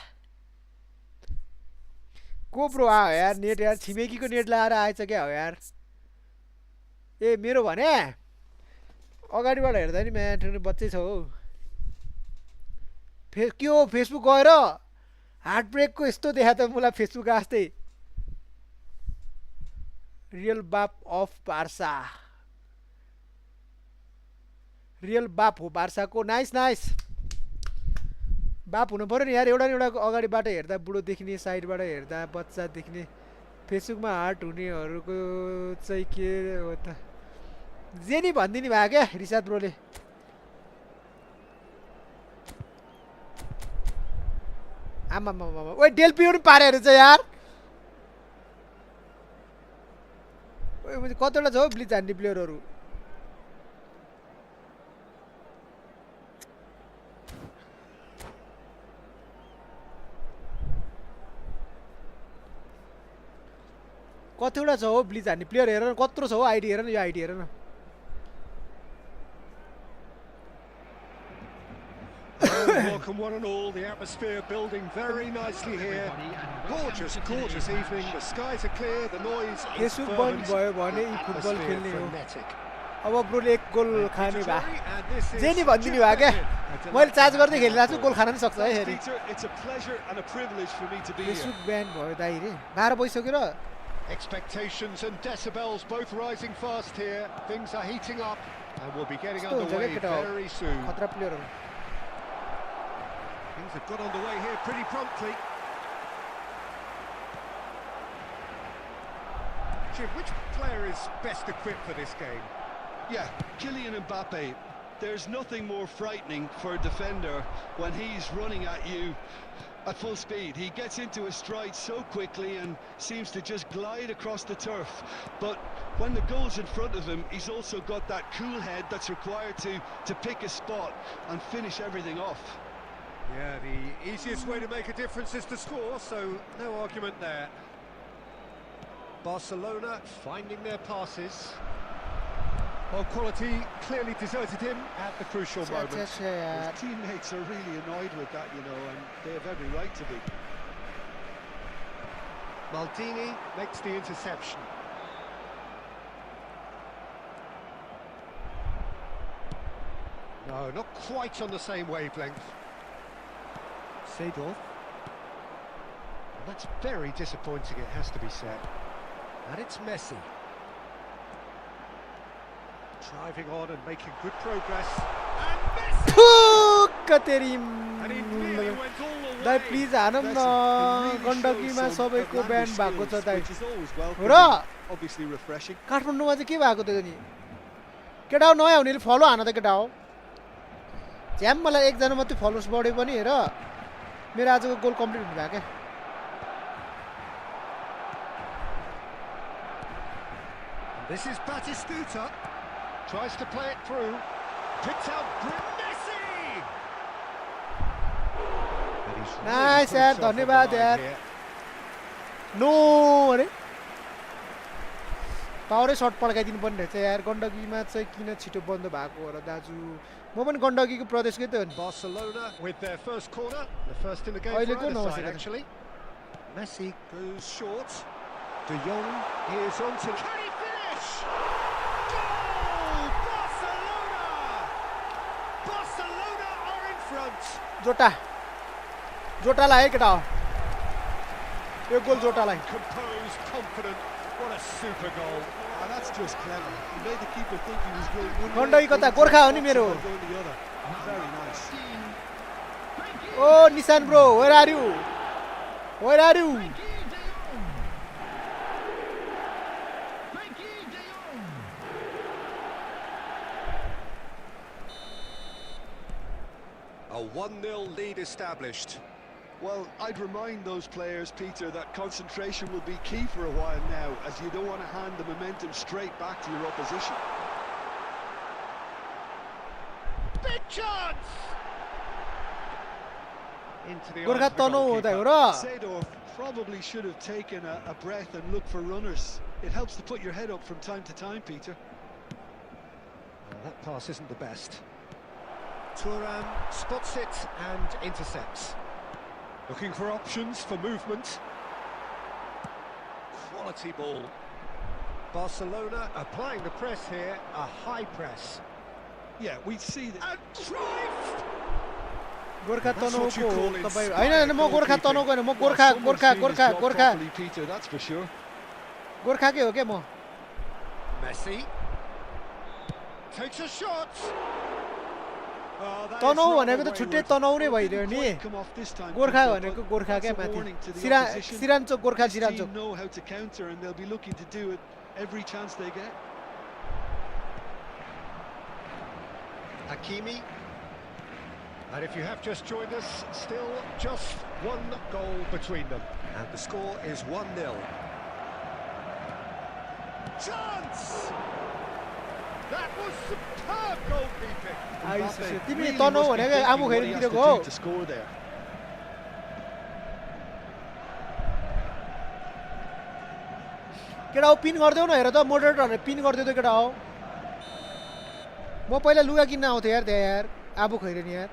को ब्रो आयो यार नेट यार छिमेकीको नेट लगाएर आएछ क्या हो यार ए मेरो भने अगाडिबाट हेर्दा नि म्याट बच्चै छ हौ के हो फेसबुक गएर हार्ट ब्रेकको यस्तो देखा त मलाई फेसबुक आस्तै रियल बाप अफ बार्सा रियल बाप हो बार्साको नाइस नाइस बाप हुनु पर्यो नि यार एउटा न एउटा अगाडिबाट हेर्दा बुढो देखिने साइडबाट हेर्दा बच्चा देख्ने फेसबुकमा हार्ट हुनेहरूको चाहिँ के हो त जे नि भनिदिने भयो क्या रिसाद ब्रोले आमा ओइ डेल्पी पनि पारेहरू छ यार ओइ कतिवटा छ हौ ब्लिच हान्ने प्लेयरहरू कतिवटा छ हौ ब्लिच हान्ने प्लेयर हेर न कत्रो छ हौ आइडी हेर न यो आइडी हेर न Welcome one and all, the atmosphere building very nicely here. Gorgeous, gorgeous evening, the skies are clear, the noise is Facebook बन्द भयो भने यी फुटबल खेल्ने हो अब ब्रोले एक गोल खाने भा जे नि भनिदिने भा क्या मैले चार्ज गर्दै खेलिरहेको छु गोल खान नि सक्छ है फेरि फेसबुक ब्यान भयो दाइ रे 12 बजिसक्यो र Expectations and decibels both rising fast here. Things are heating up and we'll be getting underway very soon. खतरा प्लेयर हो Things have got underway here pretty promptly. Jim, which player is best equipped for this game? Yeah, Kylian Mbappe. There's nothing more frightening for a defender when he's running at you at full speed. He gets into his stride so quickly and seems to just glide across the turf. But when the goal's in front of him, he's also got that cool head that's required to pick a spot and finish everything off. Yeah, the easiest way to make a difference is to score, so no argument there. Barcelona finding their passes. Well, quality clearly deserted him at the crucial moment. His teammates are really annoyed with that, you know, and they have every right to be. Maldini makes the interception. No, not quite on the same wavelength. Seedorf. That's very disappointing, it has to be said. And it's Messi. Driving on and making good progress. And Messi! And he nearly went all the way. दाइ please हानम न गण्डकीमा सबैको ब्यान भएको छ दाइ Which is always welcome, raw obviously refreshing. काठमाडौँमा चाहिँ के भएको थियो नि केटा हो नयाँ हुनेले फलो हान त केटा हो झ्याम मलाई एकजना मात्रै फलोवर्स बढ्यो पनि हेर मेरो आजको गोल कम्प्लिट हुने भयो क्या This is Batistuta. Tries to play it through. Picks out Messi. And he's really Nice, put yaar. himself on धन्यवाद line यार here. नो अरे पावरै सर्ट पड्काइदिनु पर्ने रहेछ यार गण्डकीमा चाहिँ किन छिटो बन्द भएको हो र दाजु म पनि गण्डकीको प्रदेशकै त हो नि Barcelona with their first corner, the first in the game अहिले for को either नमस्ते side, दाजु। actually. Messi goes short. De Jong is on to... Can he finish? Goal! Barcelona! Barcelona are in front. जोटालाई है केटा हो यो गोल जोटालाई Composed, confident. What a super goal. And that's just clever. He made the keeper think he was going one way, Gandaki कता गोर्खा हो नि मेरो going the other. Very nice. ओ Nishan bro where are you A 1-0 lead established. Well, I'd remind those players, Peter, that concentration will be key for a while now, as you don't want to hand the momentum straight back to your opposition. Big chance! Into the Gorkha eyes of the तनाउ हुँदा हो goalkeeper. Raw Seedorf probably should have taken a breath and looked for runners. It helps to put your head up from time to time, Peter. Well, that pass isn't the best. Thuram spots it and intercepts. Looking for options for movement. Quality ball. Barcelona applying the press here, a high press. Yeah, we see that. And drive! Gorkha That's what तनाउको you call तपाईँ inspired होइन म Gorkha goalkeeping. तनाउको होइन म Well, Gorkha someone's Gorkha doing his Gorkha job Gorkha properly, Peter, that's for sure. गोर्खाकै हो क्या म Messi takes a shot. Oh, that is तनाउ rather भनेको त छुट्टै wayward. तनाउ नै Well, it भइदियो didn't नि quite come off this time, Gorkha Peter, भनेको but गोर्खा क्या that's a माथि warning to the सिरा opposition. Siranchok Gorkha This Siranchok team know how to counter, and they'll be looking to do it every chance they get. Hakimi. And if you have just joined us, still just one goal between them. And the score is 1-0. Chance! That was superb goalkeeping. आइसक्यो तिमी Really तनाउ must be भनेको thinking आमु what he has to खैरितिरको हो do to score there. केटा हो pin गरिदेऊ न हेर त मोडरेटरहरूले पिन गरिदियो त केटा हो म पहिला लुगा किन्न आउँथेँ यार त्यहाँ यार आबु खैरेनी यार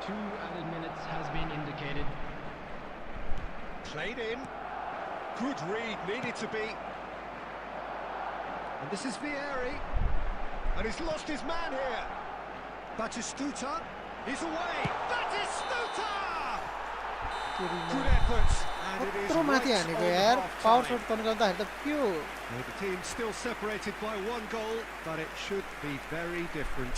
2 added minutes has been indicated. Played in. Good read, needed to be. And this is Vieri. And he's lost his man here. Batistuta. He's away. Batistuta! Good effort. And it is कत्रो माथि right हानेको on यार power half-time. सट तन्काउँदाखेरि त के हो Well, the team's still separated by one goal, but it should be very different.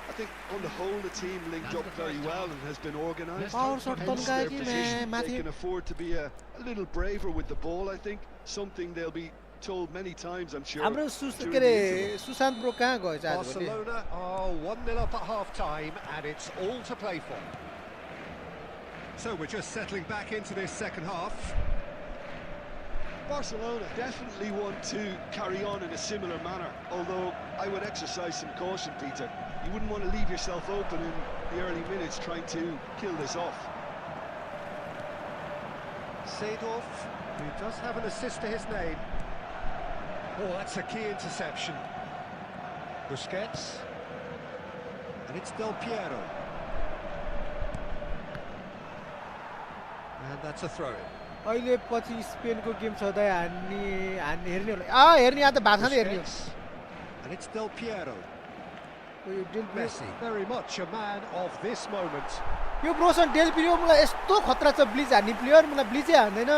I think on the whole the team linked up very well and has been organised. Power सट Hence their तन्कायो कि position. माथि They can afford to be a little braver with the ball, I think. Something they'll be told many times, I'm sure. हाम्रो during के the अरे interval. Sushant bro कहाँ गयो चाहिँ आजभोलि Barcelona are 1-0 up at half-time, and it's all to play for. So we're just settling back into this second half. Barcelona definitely want to carry on in a similar manner, although I would exercise some caution, Peter. You wouldn't want to leave yourself open in the early minutes trying to kill this off. Seedorf, who does have an assist to his name. Oh, that's a key interception. Busquets. And it's Del Piero. And that's a throw-in. अहिले पछि स्पेनको game छँदा हान्ने हेर्ने होला हेर्ने आज भात खाँदै हेर्ने हो Busquets. And it's Del Piero. यो Del Piero Messi, very much a man of this moment. यो ब्रोसन डेल पिरो मलाई यस्तो खतरा छ ब्लिज हान्ने प्लेयर मलाई ब्लिजै हान्दैन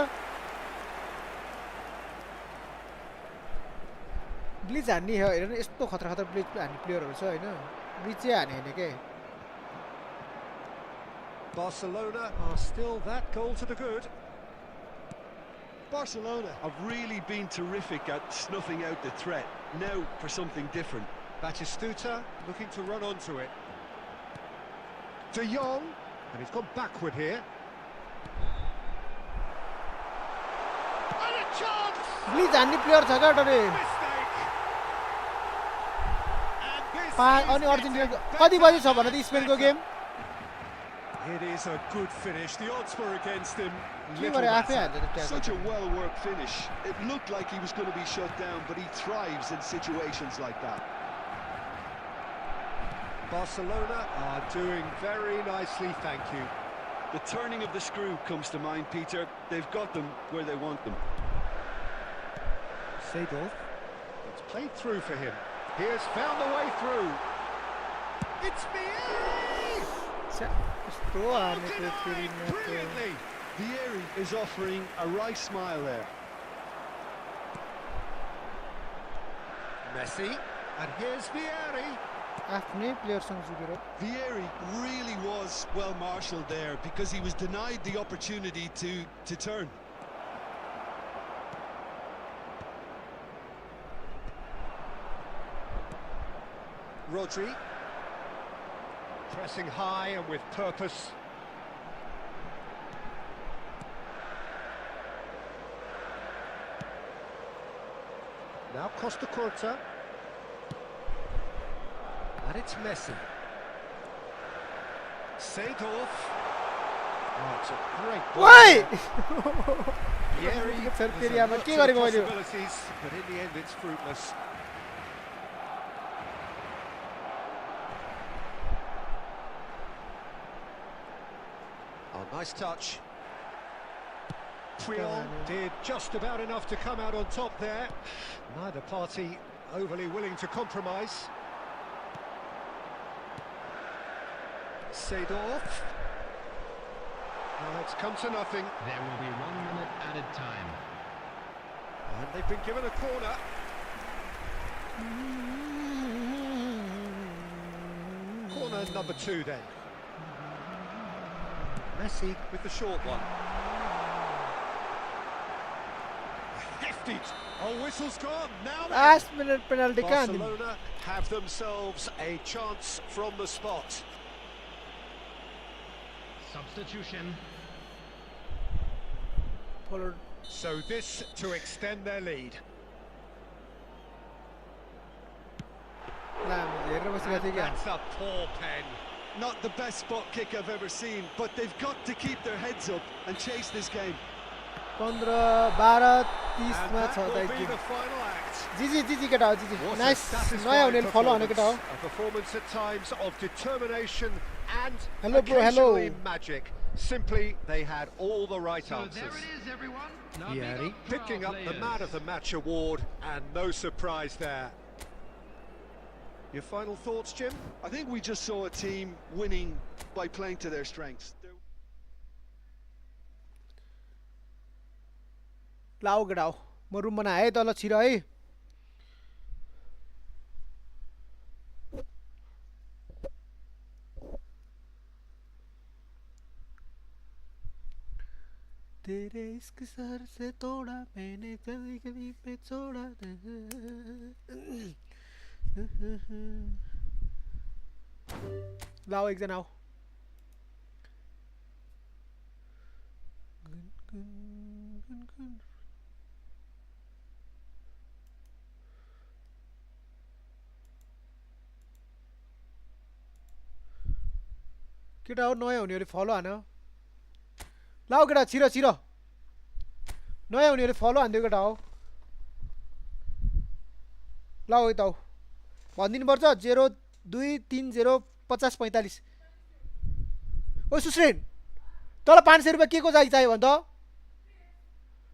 ब्लिज हान्ने हो हेर न यस्तो खतरा खतरा ब्लिज हान्ने प्लेयरहरू छ होइन ब्लिजै हाने होइन के Barcelona are still that goal to the good. Barcelona have really been terrific at snuffing out the threat. Now for something different. Batistuta looking to run onto it. De Jong, and he's gone backward here. And a chance! Blitz हान्ने player छ क्या डरे Mistake! And this अनि is अर्जेन्टिनाको getting कति बजी छ better भन त and स्पेनको better. Game It is a good finish. The odds were against him. के Little गरे आफै matter. हाल्दैन tackle Such a well-worked finish. It looked like he was going to be shut down, but he thrives in situations like that. Barcelona are doing very nicely, thank you. The turning of the screw comes to mind, Peter. They've got them where they want them. Seedorf, it's played through for him. He has found the way through. It's Vieri! यस्तो हानेको Denied फेरि न त्यो brilliantly. Vieri is offering a right smile there. Messi, and here's Vieri. आफ्नै प्लेयरसँग जुटेर Vieri really was well marshalled there because he was denied the opportunity to turn. Rodri. Pressing high and with purpose. Now Costa Curta. And it's Messi. Seedorf. Oh, it's a great ball. Why? Vieri Sir, has तेरी a आमा lot के of गरेको मैले? possibilities, but in the end it's fruitless. Oh, nice touch. Puyol did just about enough to come out on top there. Neither party overly willing to compromise. Seedorf. It's come to nothing. There will be 1 minute added time. And they've been given a corner. Corner number 2 then. Messi with the short one. Hefty. Oh, whistle's gone. Now then. Last minute penalty कहाँ दिनु? Barcelona have themselves a chance from the spot. Substitution. Followed. So this to extend their lead. ला हेरेर बसेको थिएँ क्या? That's a poor pen. Not the best spot kick I've ever seen, but they've got to keep their heads up and chase this game. 15, 12, 30 And मा that छ will Dai be game. the final act. जी केटा हो जी. What a nice. satisfying नयाँ हुनेले फलो हाने केटा हो. performance. A performance at times of determination and Hello, bro, occasionally hello. magic. Simply, they had all the right So answers. there it is, everyone. Now Vieri big up picking for our up the Man players. of the Match award, and no surprise there. Your final thoughts, Jim? I think we just saw a team winning by playing to their strengths. लाओ केटा हो. म room बना है तल छिर है. तेरे इश्क सर से तोड़ा मैंने कभी कभी पे छोड़ा. लाओ एकजना आओ. केटा हो नयाँ हुनेहरूले फलो हान. लाओ केटा छिर. नयाँ हुनेहरूले फलो हान्दियो केटा हो. लाओ यता हो. भनिदिनु पर्छ 02305045. ओ सुश्रेन तँलाई 500 रुपियाँ के को चाहियो भन् त?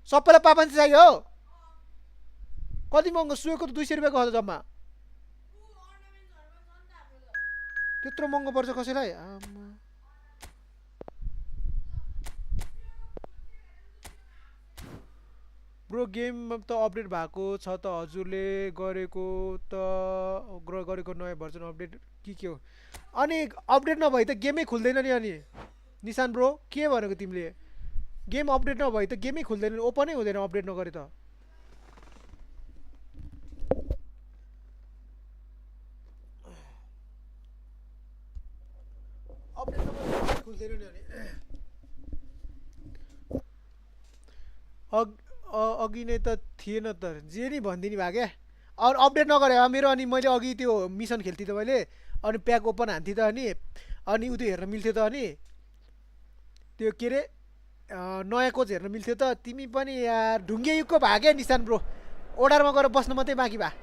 सबैलाई 500 चाहियो हो? कति महँगो सुएको त 200 रुपियाँको हो त जम्मा. त्यत्रो महँगो पर्छ कसैलाई? आमा. ब्रो गेम त अपडेट भएको छ त हजुरले गरेको नयाँ भर्जन अपडेट के हो? अनि अपडेट नभए त गेमै खुल्दैन नि. अनि निशान ब्रो के भनेको तिमीले? गेम अपडेट नभए त गेमै खुल्दैन नि. ओपनै हुँदैन अपडेट नगरे त. अपडेट नगरे खुल्दैन नि. अनि अघि नै त थिएन त. जे नि भनिदिनु भयो क्या. अरू अपडेट नगरे मेरो. अनि मैले अघि त्यो मिसन खेल्थेँ त मैले. अनि प्याक ओपन हान्थेँ त. अनि उ त्यो हेर्न मिल्थ्यो त. अनि त्यो के अरे नयाँ कोच हेर्न मिल्थ्यो त. तिमी पनि यार ढुङ्गे युगको भए क्या निशान ब्रो. ओडारमा गएर बस्नु मात्रै बाँकी भए.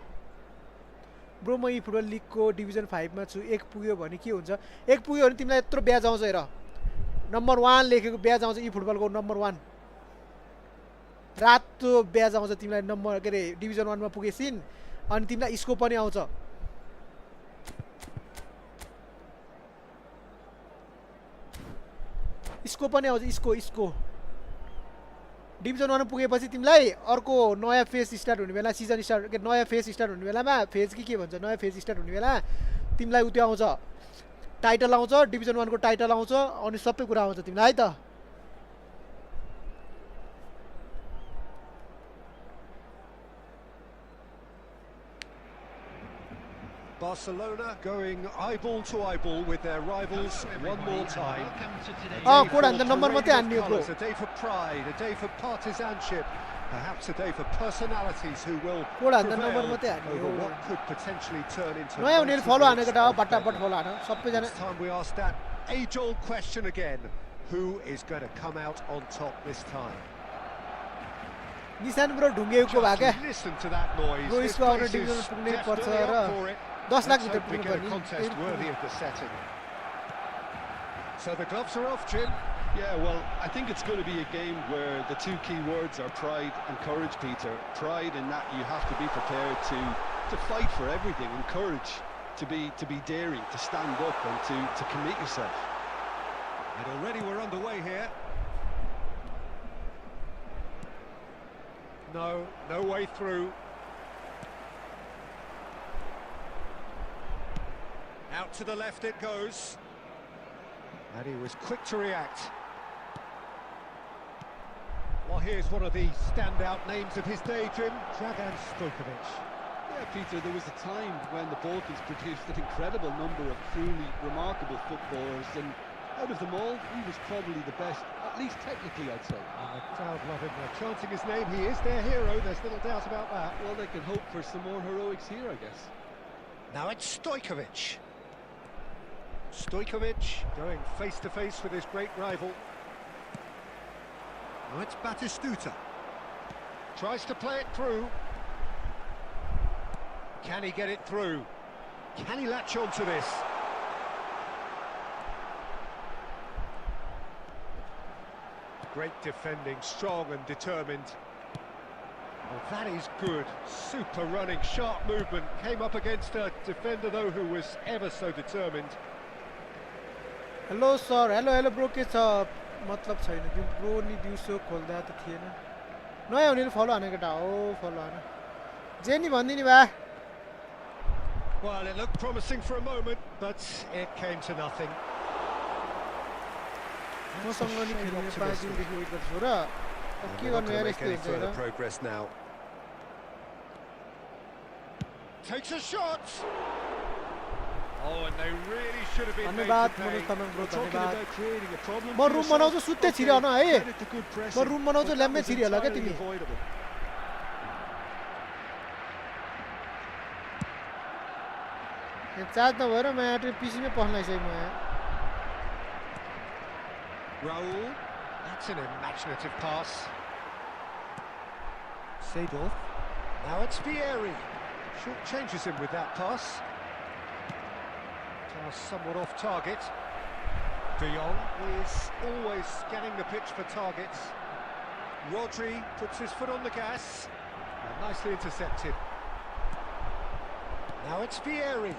ब्रो म eFootball लिगको डिभिजन 5 मा छु. 1 पुग्यो भने के हुन्छ? 1 पुग्यो भने तिमीलाई यत्रो ब्याज आउँछ हेर. नम्बर 1 लेखेको ब्याज आउँछ eFootball को नम्बर 1. रातो ब्याज आउँछ तिमीलाई नम्बर के अरे डिभिजन 1 मा पुगेसिन. अनि तिमीलाई स्को पनि आउँछ. स्को पनि आउँछ. स्को डिभिजन 1 मा पुगेपछि तिमीलाई अर्को नयाँ फेज स्टार्ट हुने बेला सिजन स्टार्ट के नयाँ फेज स्टार्ट हुने बेलामा फेज के भन्छ नयाँ फेज स्टार्ट हुने बेला तिमीलाई उ त्यो आउँछ. टाइटल आउँछ. डिभिजन 1 को टाइटल आउँछ. अनि सबै कुरा आउँछ तिमीलाई है त. Barcelona going eyeball to eyeball with their rivals one more time. Welcome to today's code हान्दा नम्बर मात्रै हान्ने हो ब्रो A day for pride, a day for partisanship, perhaps a day for personalities who will code हान्दा number prevail मात्रै हान्ने over हो what could potentially turn into नयाँ हुनेले 90 फलो हानेको minutes डावा of पट्टापट bedlam. फलो हान सबैजना It's time we ask that age-old question again: who is going to come out on top this time? निशान ब्रो ढुङ्गेको भए क्या Just listen to that noise. Bro This यसको आउने place is डिभिजन पुग्नै पर्छ definitely raw up for it. 10 lakh Let's भित्र hope we पुग्नु get a पर्ने contest worthy of the setting. So the gloves are off, Jim. Yeah, well, I think it's going to be a game where the two key words are pride and courage, Peter. Pride in that you have to be prepared to fight for everything, and courage to be daring, to stand up and to commit yourself. And already we're underway here. No way through. Out to the left it goes. And he was quick to react. Well, here's one of the standout names of his day, Jim. Dragan Stojkovic. Yeah, Peter, there was a time when the Balkans produced an incredible number of truly remarkable footballers, and out of them all, he was probably the best, at least technically, I'd say. And the crowd love him. They're chanting his name. He is their hero. There's little doubt about that. Well, they can hope for some more heroics here, I guess. Now it's Stojkovic. Stojkovic going face-to-face with his great rival. Now it's Batistuta. Tries to play it through. Can he get it through? Can he latch on to this? Great defending, strong and determined. Oh, that is good. Super running, sharp movement. Came up against a defender, though, who was ever so determined. Hello sir hello bro के छ मतलब छैन कि bro नि दिउँसो खोल्दा त थिएन नयाँ हुनेले फलो हानेको डा हो फलो हान जे नि भनिदिनु भए Well, it looked promising for a moment, but it came to nothing. मसँग नि खेल्ने 5 दिनदेखि वेट गर्छु र अब के We're not गर्नु going to यार make यस्तो any हुन्छ further Hahn progress now. Takes a shot. Oh, and they really should have been made धन्यवाद to Manoj pay. Tamang bro Talking धन्यवाद about creating a problem म for रुम yourself, बनाउँछु सुत्दै छिरे हन है credit to good म pressing, room बनाउँछु but that ल्याम्मै was छिरे होला के entirely तिमी avoidable. चार्ज नभएर म यहाँ पिसीमै पस्न लागिसकेँ म यहाँ Raul. That's an imaginative pass. Seedorf. Now it's Vieri. Short changes him with that pass. Pass somewhat off target. De Jong is always scanning the pitch for targets. Rodri puts his foot on the gas. And nicely intercepted. Now it's Vieri.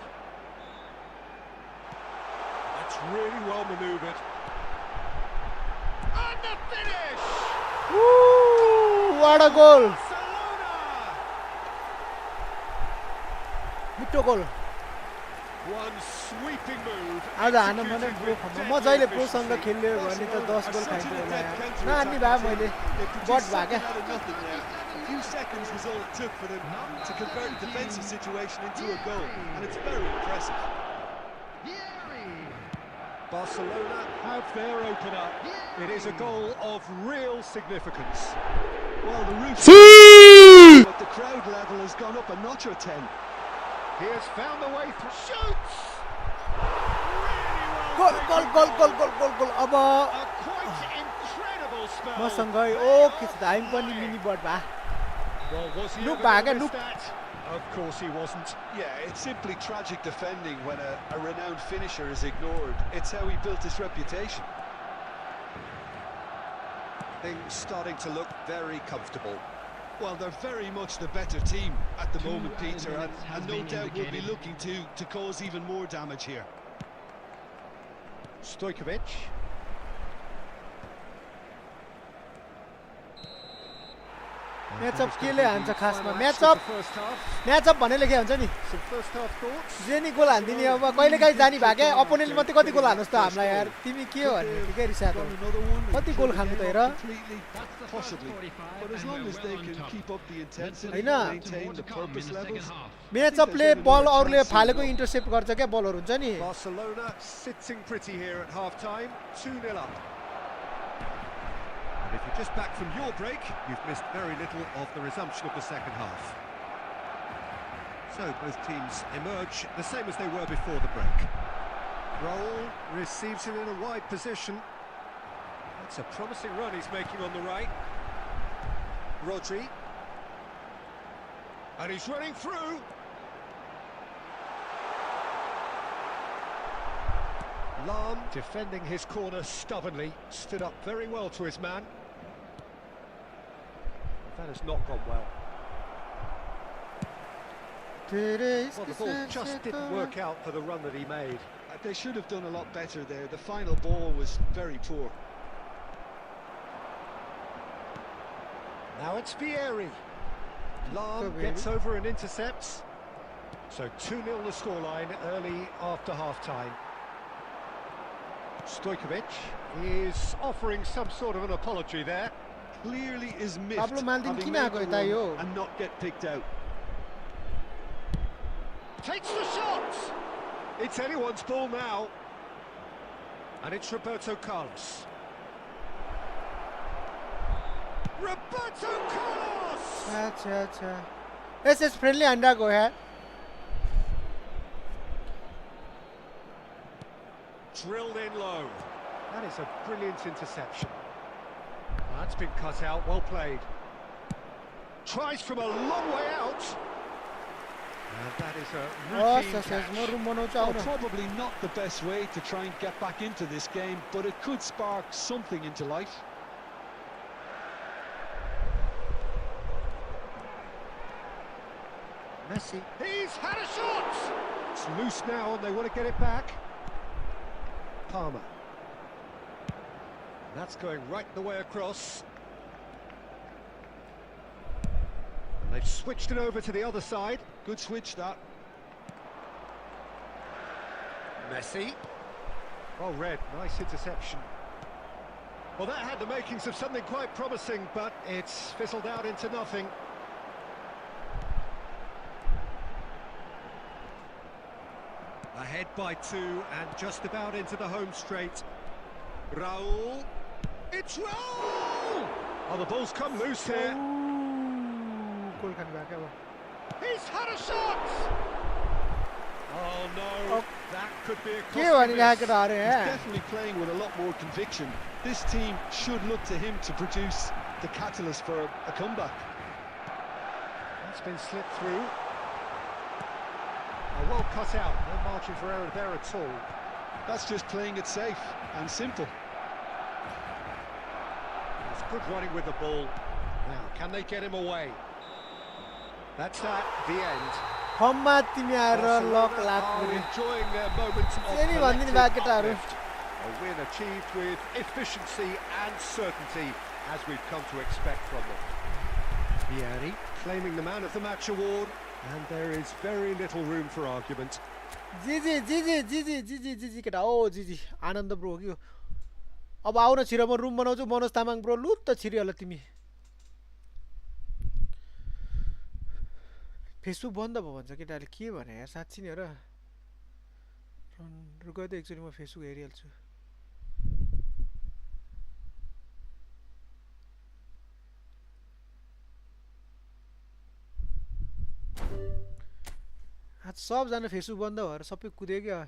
That's really well manoeuvred. And the finish! Woo! What a goal! Barcelona! मिठो गोल One sweeping move. आज हान भने executed bro with Khammam deadly म जहिले efficiency. ब्रोसँग खेल्यो भने त 10 गोल खाइदियो होला यार नानी भए मैले They बट produced भए क्या something out of nothing there. A few seconds was all it took for them to convert a defensive situation into a goal, and it's very impressive. Barcelona have their opener. It is a goal of real significance. Well, the roof, but the crowd level has gone up a notch or 10. He has found the way through. Shoots! गोल गोल गोल गोल गोल गोल गोल अब A quite incredible spell. मसँग ओ के दाइम पनि mini but भए Well, was he Look ever back gonna and miss look. that? Of course he wasn't. Yeah, it's simply tragic defending when a renowned finisher is ignored. It's how he built his reputation. Things starting to look very comfortable. Well, they're very much the better team at the 2 moment, Peter, minutes has and no been doubt will be indicated. looking to cause even more damage here. Stojkovic. And Match that up is के gonna ले be हान्छ the खासमा final match action of up the first half. Match up भनेले के हुन्छ नि Some first half thoughts. जे नि गोल हान्दिने अब कहिलेकाहीँ जानी भागे अपोनेन्ट मात्रै कति गोल हान्नुहोस् त हामीलाई यार तिमी के हो भन्ने ठिकै रिसात हो Got another one and कति throw गोल the खानु त game hair off completely. That's the first Possibly. 45, But as and long we're as they well on can top. keep up the intensity, होइन। maintain the purpose levels. म्याचअपले बल अरूले फालेको intercept गर्छ क्या बलहरू हुन्छ नि Barcelona sitting pretty here at half-time, 2-0 up. And if you're just back from your break, you've missed very little of the resumption of the second half. So both teams emerge the same as they were before the break. Raul receives it in a wide position. That's a promising run he's making on the right. Rodri. And he's running through. Lam defending his corner stubbornly, stood up very well to his man. That has not gone well. Well, the ball just didn't work out for the run that he made. They should have done a lot better there. The final ball was very poor. Now it's Vieri. Lam gets over and intercepts. So 2-0 the scoreline early after half-time. Stojkovic is offering some sort of an apology there. Clearly is miffed Pablo Maldini having किन made आएको the यता यो? run and not get picked out. Takes the shot! It's anyone's ball now. And it's Roberto Carlos. Roberto Carlos! अच्छा अच्छा S friendly अंडा को है Drilled in low. That is a brilliant interception. That's been cut out, well played. Tries from a long way out. And that is a routine catch. म room बनाउँछु Well, आउन probably not the best way to try and get back into this game, but it could spark something into life. Messi. He's had a shot! It's loose now and they want to get it back. Palmer. That's going right the way across. And they've switched it over to the other side. Good switch, that. Messi. Well read, nice interception. Well, that had the makings of something quite promising, but it's fizzled out into nothing. Ahead by 2 and just about into the home straight. Raul. It's Raul! Oh, the ball's come loose here. गोल खानु भएको अब He's had a shot! Oh no, Oh. that could be a के costly भनिरहेको miss. त अरे He's definitely playing with a lot more conviction. This team should look to him to produce the catalyst for a comeback. That's been slipped through. Oh, well cut out, no margin for error there at all. That's just playing it safe and simple. It's good running with the ball. Now, can they get him away? That's that, the end. फर्ममा तिमी आएर luck Barcelona लात are पुग्यो enjoying their moment of Any one in the back collective guitar. uplift. A win achieved with efficiency and certainty, as we've come to expect from them. Vieri claiming the Man of the Match award, and there is very little room for argument. जिजी जिजी जिजी जिजी जिजी केटा ओ जिजी आनन्द bro हो कि यो अब आउन छिरो म room बनाउँछु Manoj Tamang bro लु त छिरियो होला तिमी फेसबुक बन्द भयो भन्छ केटाले के भने यार साँच्ची नि हो र रुक त एकचोटि म फेसबुक हेरिहाल्छु आज सबजना फेसबुक बन्द भएर सबै कुद्यो क्या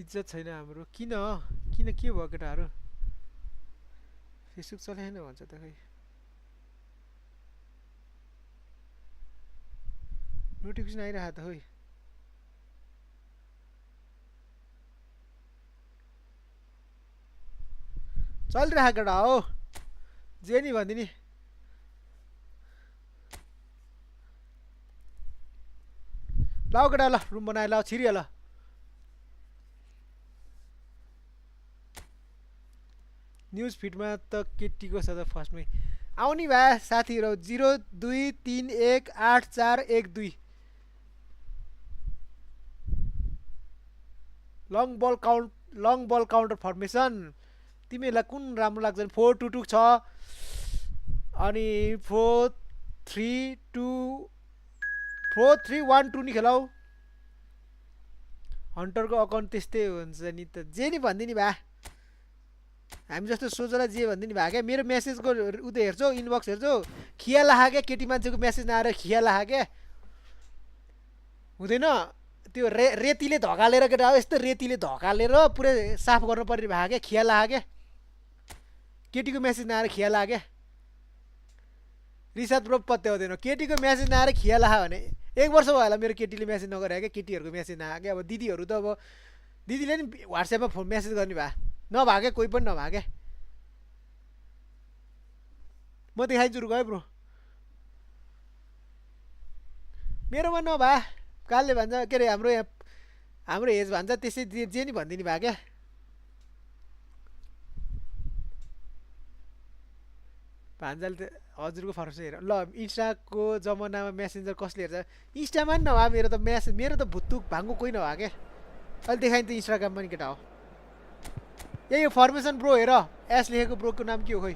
इज्जत छैन हाम्रो किन किन के भयो केटाहरू फेसबुक चलाएन भन्छ त खै नोटिफिकेसन आइरहेको त खोइ चलिरहेको केटा हो जे नि भनिदिने लाऊ केटा ल रुम बनाएर ल छिरियो ल न्युज फिडमा त केटीको छ त फर्स्टमै आउने भए साथीहरू 02318412 लङ बल काउन्टर फर्मेसन तिमीहरूलाई कुन राम्रो लाग्छ 4-2-2 छ अनि 4-3-1-2 नि खेलाउ हन्टरको अकाउन्ट त्यस्तै हुन्छ नि त जे नि भन्दिनी भा हामी जस्तो सोचला जे भन्दिनी भा क्या मेरो मेसेजको उ त हेर्छौ इनबक्स हेर्छौ खिया लाहा क्या केटी मान्छेको मेसेज नआएर खिया लाहा क्या हुँदैन त्यो रेतीले धकालेर केटा हो यस्तो रेतीले धकालेर पुरै साफ गर्नु पर्ने भा क्या खिया लाहा क्या केटीको मेसेज नआएर खिया लाहा क्या रिसाद प्रो पत्याउँदैन केटीको मेसेज नआएर खिया लाहा भने 1 वर्ष भयो होला मेरो केटीले मेसेज नगरे क्या केटीहरूको मेसेज नआए क्या अब दिदीहरू त अब दिदीले नि व्हाट्सएपमा फोन मेसेज गर्ने भए नभागे कोही पनि नभागे म देखाइदिन्छु रुक है ब्रो मेरोमा नभा कालले भन्छ के अरे हाम्रो एज भन्छ त्यसै जे नि भनिदिने भए क्या भान्जाले त हजुरको फरक हेर ल इन्स्टाको जमानामा मेसेन्जर कसले हेर्छ इन्स्टामा नि नभए मेरो त भुत्तुक भाङ्गो कोही नभए क्या अहिले देखाइन्छ इन्स्टाग्राममा नि केटा हो यही हो फर्मेसन ब्रो हेर एस लेखेको ब्रोको नाम के हो खोइ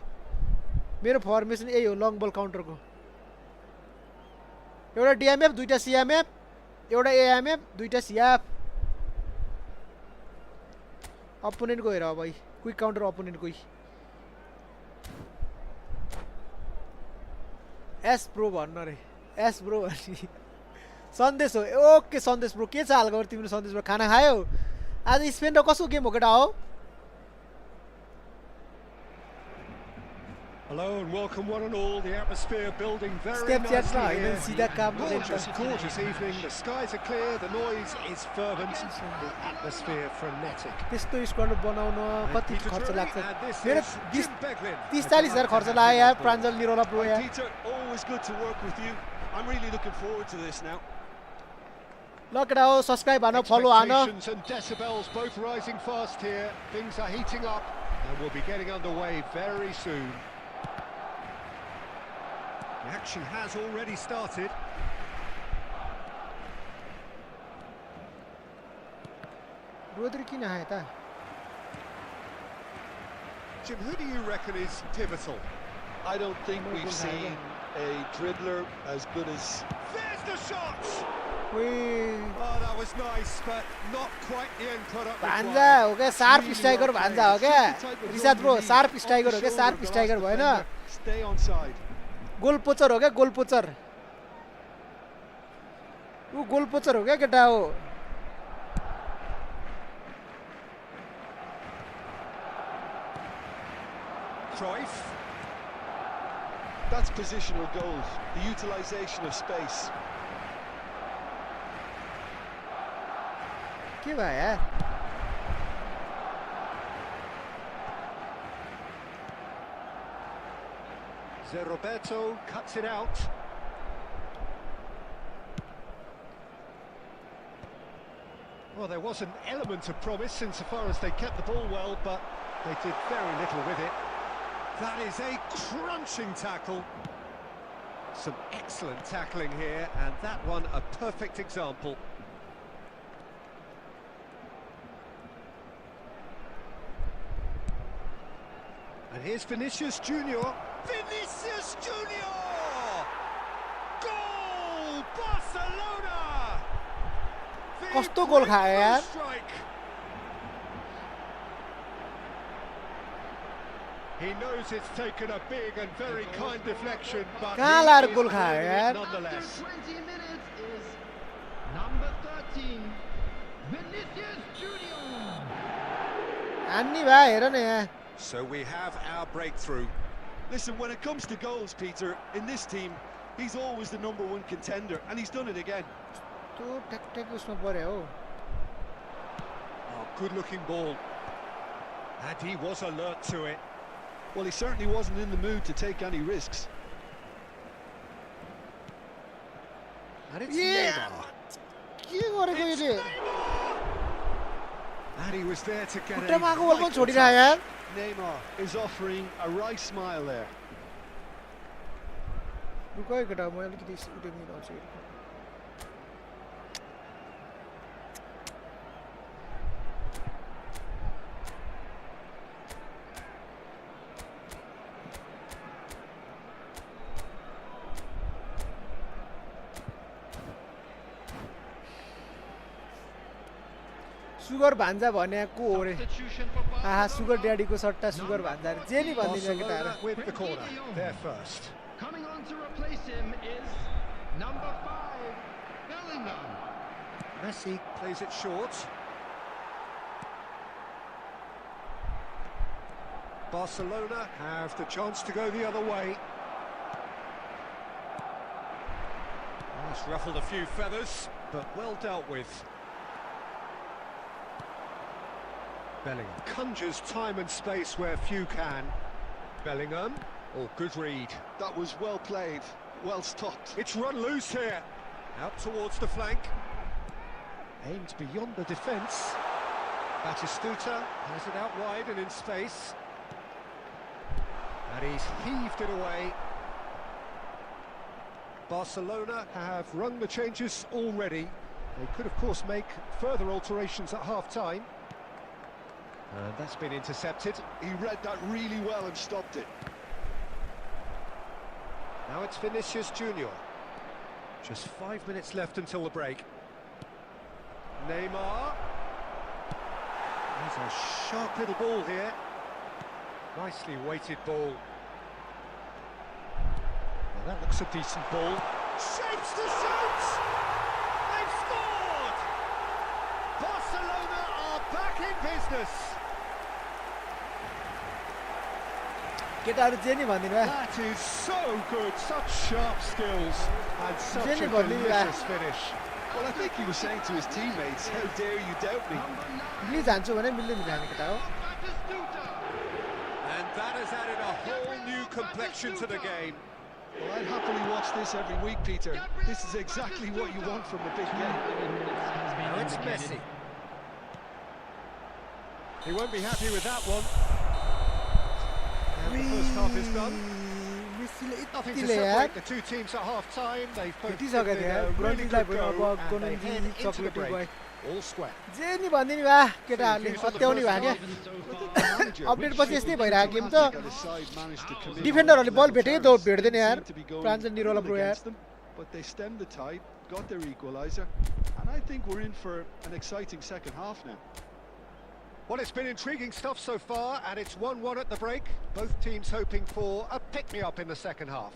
मेरो फर्मेसन यही हो लङ बल काउन्टरको एउटा डिएमएफ 2टा सिएमएफ एउटा एएमएफ 2टा सिएफ अपोनेन्टको हेर भाइ क्विक काउन्टर अपोनेन्टको एस ब्रो भन्नु रे एस ब्रो भन्ने सन्देश हो ओके सन्देश ब्रो के छ हालखबर तिम्रो सन्देश ब्रो खाना खायौ आज स्पेन र कसको गेम हो केटा हो Hello and welcome one and all. The atmosphere building very Step nicely chat now, here. सीधा काम Gorgeous evening. The skies are clear. The noise is fervent. The atmosphere frenetic. त्यस्तो squad बनाउन कति खर्च लाग्छ मेरो Jim Beglin. 30-40 हजार खर्च लाग्यो यार प्राञ्जल निरोला प्रो यार Peter, always good to work with you. I'm really looking forward to this now. ल केटा हो सब्स्क्राइब हान फलो हान Expectations and decibels both rising fast here. Things are heating up and we'll be getting underway very soon. The action has already started. रोद्री किन आए त Jim, who do you reckon is pivotal? I don't think we've seen a dribbler as good as... There's the shot! ओइ Oh, that was nice, but not quite the end product भान्जा required. हो क्या sharp striker भान्जा हो क्या रिसाद bro sharp striker हो क्या sharp striker भएन Stay on side. गोल पोचर हो क्या गोल पोचर ऊ गोल पोचर हो क्या केटा हो Cruyff. That's positional goals, the utilisation of space. के भयो यार Roberto cuts it out. Well, there was an element of promise insofar as they kept the ball well, but they did very little with it. That is a crunching tackle. Some excellent tackling here, and that one a perfect example. And here's Vinicius Junior. Vinicius Junior! Goal! Barcelona! The कस्तो गोल खायो यार strike. He knows it's taken a big and very kind deflection, but कहाँ he लाएर is गोल खायो winning it यार nonetheless. 20 minutes is number 13, Vinicius Junior. हान्ने भए हेर न यहाँ So we have our breakthrough. Listen, when it comes to goals, Peter, in this team, he's always the #1 contender, and he's done it again. त्यो ठ्याक ठ्याक उसमा पर्यो हो Oh, good-looking ball. And he was alert to it. Well, he certainly wasn't in the mood to take any risks. And it's Yeah. Neymar. के गरेको It's यसले Neymar! And he was there to get खुट्टामा a आएको बल पनि vital छोडिरह्यो यार touch. Neymar is offering a right smile there. रुक है केटा म अलिकति उठे मिलाउँछु सुगर भान्जा भनेको हो रे आहा सुगर ड्याडीको सट्टा सुगर भान्जा रे जे नि भन्दिनु केटाहरु Barcelona with the corner. They're first. Coming on to replace him is number 5, Bellingham. Messi plays it short. Barcelona have the chance to go the other way. That's ruffled a few feathers, but well dealt with. Bellingham conjures time and space where few can. Bellingham, oh, good read. That was well played, well stopped. It's run loose here. Out towards the flank. Aimed beyond the defence. Batistuta has it out wide and in space. And he's heaved it away. Barcelona have rung the changes already. They could, of course, make further alterations at half-time. And that's been intercepted. He read that really well and stopped it. Now it's Vinicius Junior. Just 5 minutes left until the break. Neymar. There's a sharp little ball here. Nicely weighted ball. Well, that looks a decent ball. Shapes to shoot! They've scored! Barcelona are back in business. केटाहरु जे नि भन्दिनु भए That is so good, such sharp skills and such a Jenny Bodley, delicious finish. Well, I think he was saying to his teammates, how dare you doubt me? मिली जान्छु भने मिल्दैन जाने केटा हो And that has added a whole new complexion to the game. Well, I'd happily watch this every week, Peter. This is exactly what you want from a big game. Now it's Messi. He won't be happy with that one. And the first half is done. मेसीले Nothing to यतिले यार separate the two teams at half-time. They've both यतिसक्यो given it यार a really ग्रन्जिसलाई good भयो go अब and they head गोनन्जी into the चक्लेटी भयो break. All square. जे नि भन्दिनु भए केटाहरुले सत्याउने भयो क्या update पछि यस्तै भइरहेको गेम त डिफेन्डरहरुले बल भेटेकै दौड भेट्दैन यार प्रान्जन निरोला ब्रो यार But they stemmed the tide, got their equaliser, and I think we're in for an exciting second half now. Well, it's been intriguing stuff so far, and it's 1-1 at the break. Both teams hoping for a pick-me-up in the second half.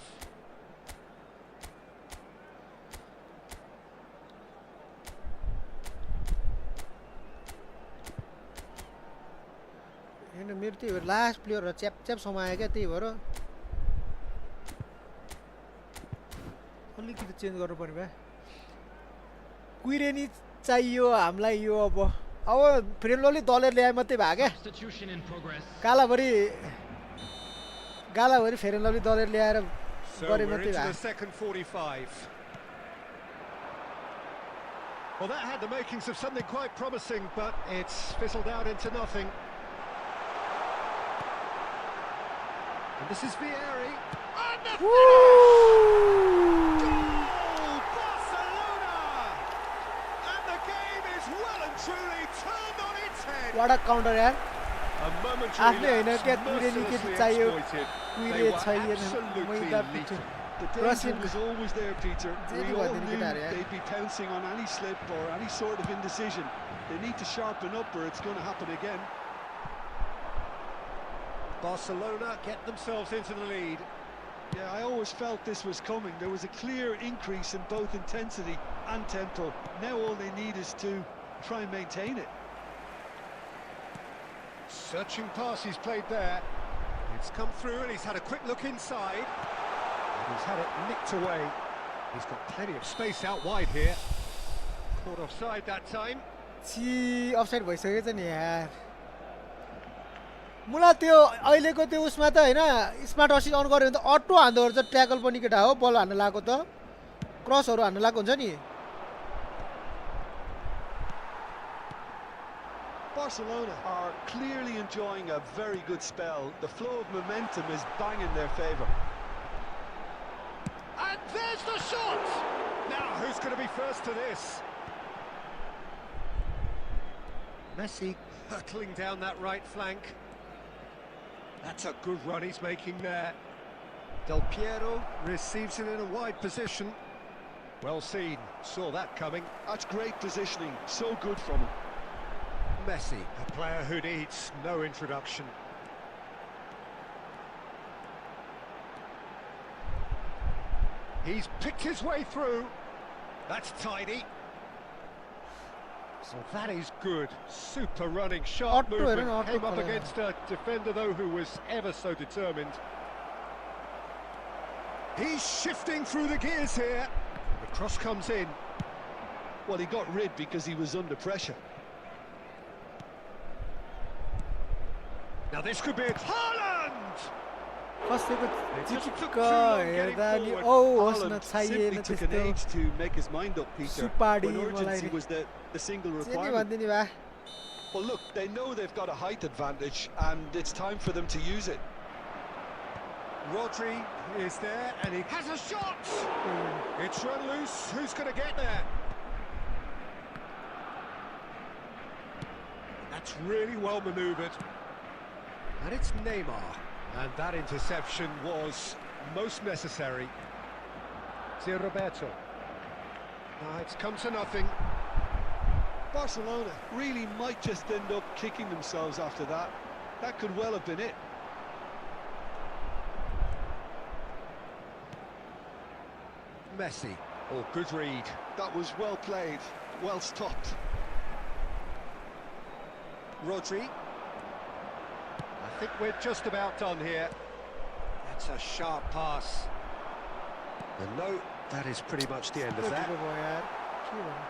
हैन मेरो त्यही भएर last player च्याप च्याप समायो क्या त्यही भएर अलिकति change गर्नु पर्ने भए कुइरेनी चाहियो हामीलाई यो अब फ्रेन्डली दलेर ल्याए मात्रै भयो क्या Substitution in progress. गालाभरि फ्रेन्डली दलेर ल्याएर So गरे we're मात्रै into भयो the second 45. Well, that had the makings of something quite promising, but it's fizzled out into nothing. And this is Vieri. And the finish! Goal! Barcelona! And the game is well and truly turned on its head. Wada counter यार A momentary आफ्नै होइन lapse क्या कुइरेनी के mercilessly चाहियो exploited. कुइरे They were छैन absolutely maida lethal. पिच्छु The danger Russian- was always there, Peter. Jenny We all Bodley knew guitar, yeah. they'd be pouncing on any slip or any sort of indecision. They need to sharpen up or it's going to happen again. Barcelona get themselves into the lead. Yeah, I always felt this was coming. There was a clear increase in both intensity and tempo. Now all they need is to try and maintain it. Searching pass he's played there. It's come through and he's had a quick look inside. And he's had it nicked away. He's got plenty of space out wide here. Caught offside that time. छि offside भइसकेछ नि यार मलाई त्यो अहिलेको त्यो उसमा त हैन smart assist अन गर्यो भने त अटो हान्दो रहेछ ट्याकल पनि केटा हो बल हान्न लागेको त क्रसहरु हान्न लागेको हुन्छ नि Barcelona are clearly enjoying a very good spell. The flow of momentum is bang in their favour. And there's the shot! Now, who's going to be first to this? Messi hurtling down that right flank. That's a good run he's making there. Del Piero receives it in a wide position. Well seen, saw that coming. That's great positioning, so good from him. Messi, a player who needs no introduction. He's picked his way through. That's tidy. So that is good. Super running, sharp Auto movement. error, auto Came up error. against a defender, though, who was ever so determined. He's shifting through the gears here. The cross comes in. Well, he got rid because he was under pressure. Now this could be it. Haaland! कसैको It just took चिटिक्क too long getting हेर्दा नि forward. औ होस् न Haaland चाहिएन simply took an त्यस्तो age to make his mind up, Peter, Supardi when urgency मलाई was the single जे नि requirement. भनिदिनु भा Well, look, they know they've got a height advantage, and it's time for them to use it. Rodri is there, and he has a shot! It's run loose. Who's going to get there? That's really well manoeuvred. And it's Neymar. And that interception was most necessary. See Roberto. It's come to nothing. Barcelona really might just end up kicking themselves after that. That could well have been it. Messi. Oh, good read. That was well played, well stopped. Rodri. I think we're just about done here. That's a sharp pass. And no, that is pretty much the end of that. ढिलो भयो यार के भन्नु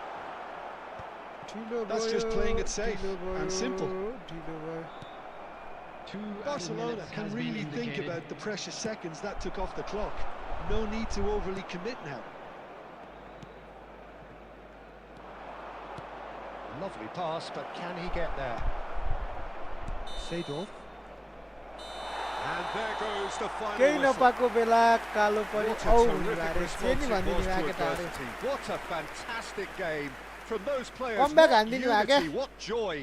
ढिलो That's भयो just playing it safe ढिलो भयो, and simple. ढिलो भयो 2 added Barcelona minutes can has been really think indicated. about the precious seconds that took off the clock. No need to overly commit now. Lovely pass, but can he get there? Seedorf. And there goes the final केही whistle. नपाएको बेला कालो पनि What a औ terrific भन्नु अरे जे response नि it भनिदिनु was भा to केटाहरू adversity. What a fantastic game from those players. Comeback What हानिदिनु भा क्या? unity, what joy.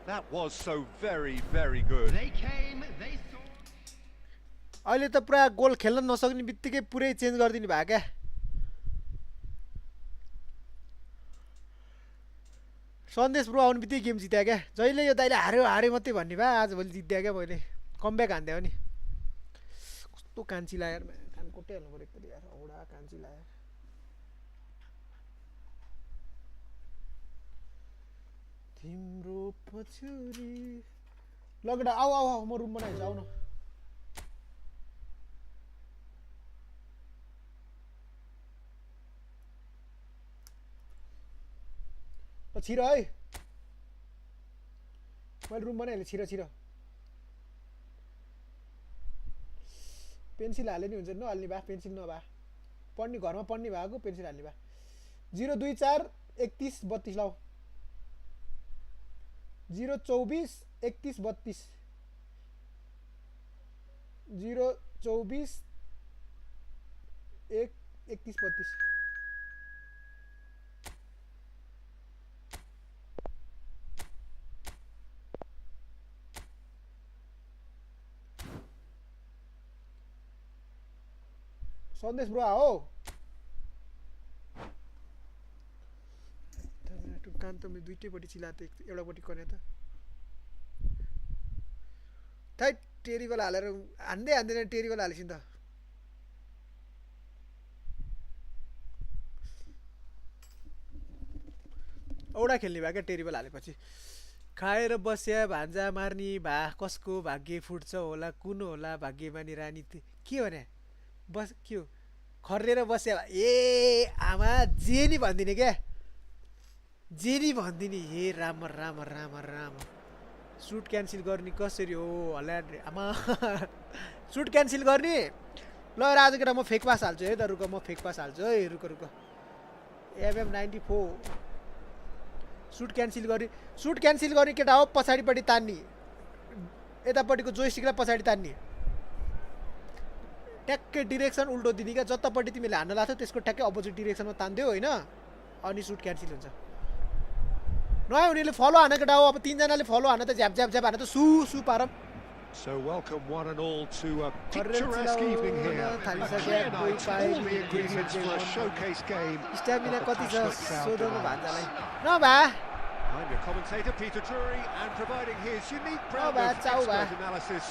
That was so very, very good. They came, they saw. अहिले त पुरा गोल खेल्न नसक्ने बित्तिकै पुरै चेन्ज गरिदिनु भयो क्या सन्देश ब्रो आउनु बित्तिकै गेम जित्या क्या जहिले यो दाइले हार्यो हार्यो मात्रै भन्ने भए आजभोलि जित्या क्या मैले कमब्याक हान्थ्यो नि कस्तो कान्छी लाग्यो यार कान कोट्याइहाल्नु पऱ्यो एकचोटि यार औडा कान्छी लाग्यो तिम्रो पछुरी लगडा आऊ आऊ आऊ म रुम बनाइदिन्छु आऊ न ल छिरो है मैले रुम बनाइहालेँ छिरो छिरो पेन्सिल हाले नि हुन्छ नहाल्ने भए पेन्सिल नभए पढ्ने घरमा पढ्ने भएको पेन्सिल हाल्ने भए 024 31 32 लाऊ 024 31 32 024 1 31 32 सन्देश ब्रो हो कान त मैले दुईटैपट्टि चिलाएको थिएँ एउटापट्टि कने त थैट टेरिबल हालेर हान्दै हान्दैन टेरिबल हालेपछि नि त औडा खेल्ने भयो क्या टेरिबल हालेपछि खाएर बस्या भान्जा मार्ने भा कसको भाग्य फुट्छ होला कुन होला भाग्यमानी रानी के भने बस के हो खर्रेर बस्या ए आमा जे नि भन्दिने क्या जे नि भन्दिने हे राम राम राम राम सुट क्यान्सल गर्ने कसरी हो होला आमा सुट क्यान्सल गर्ने ल आज केटा म फेक पास हाल्छु है त रुक म फेक पास हाल्छु है रुक रुक एमएम 94 सुट क्यान्सल गर्ने केटा हो पछाडिपट्टि तान्ने यतापट्टिको जोइस्टिकलाई पछाडि तान्ने ट्याक्कै डिरेक्सन उल्टो दिने क्या जतापट्टि तिमीले हान्न लाग्थ्यौ त्यसको ट्याक्कै अपोजिट डिरेक्सनमा तान्दियौ होइन अनि सुट क्यान्सल हुन्छ नयाँ उनीहरूले फलो हाने केटा हो अब तीनजनाले फलो हान त झ्याप झ्याप झ्याप हान त सु पारम So welcome one and all to a picturesque evening here. A clear night, all the ingredients for a showcase game. Stamina of the कति छ passionate सोधौँ crowd भान्जालाई demands. नभा I'm your commentator Peter Drury and providing his unique brand bad, of ciao, expert bad. analysis.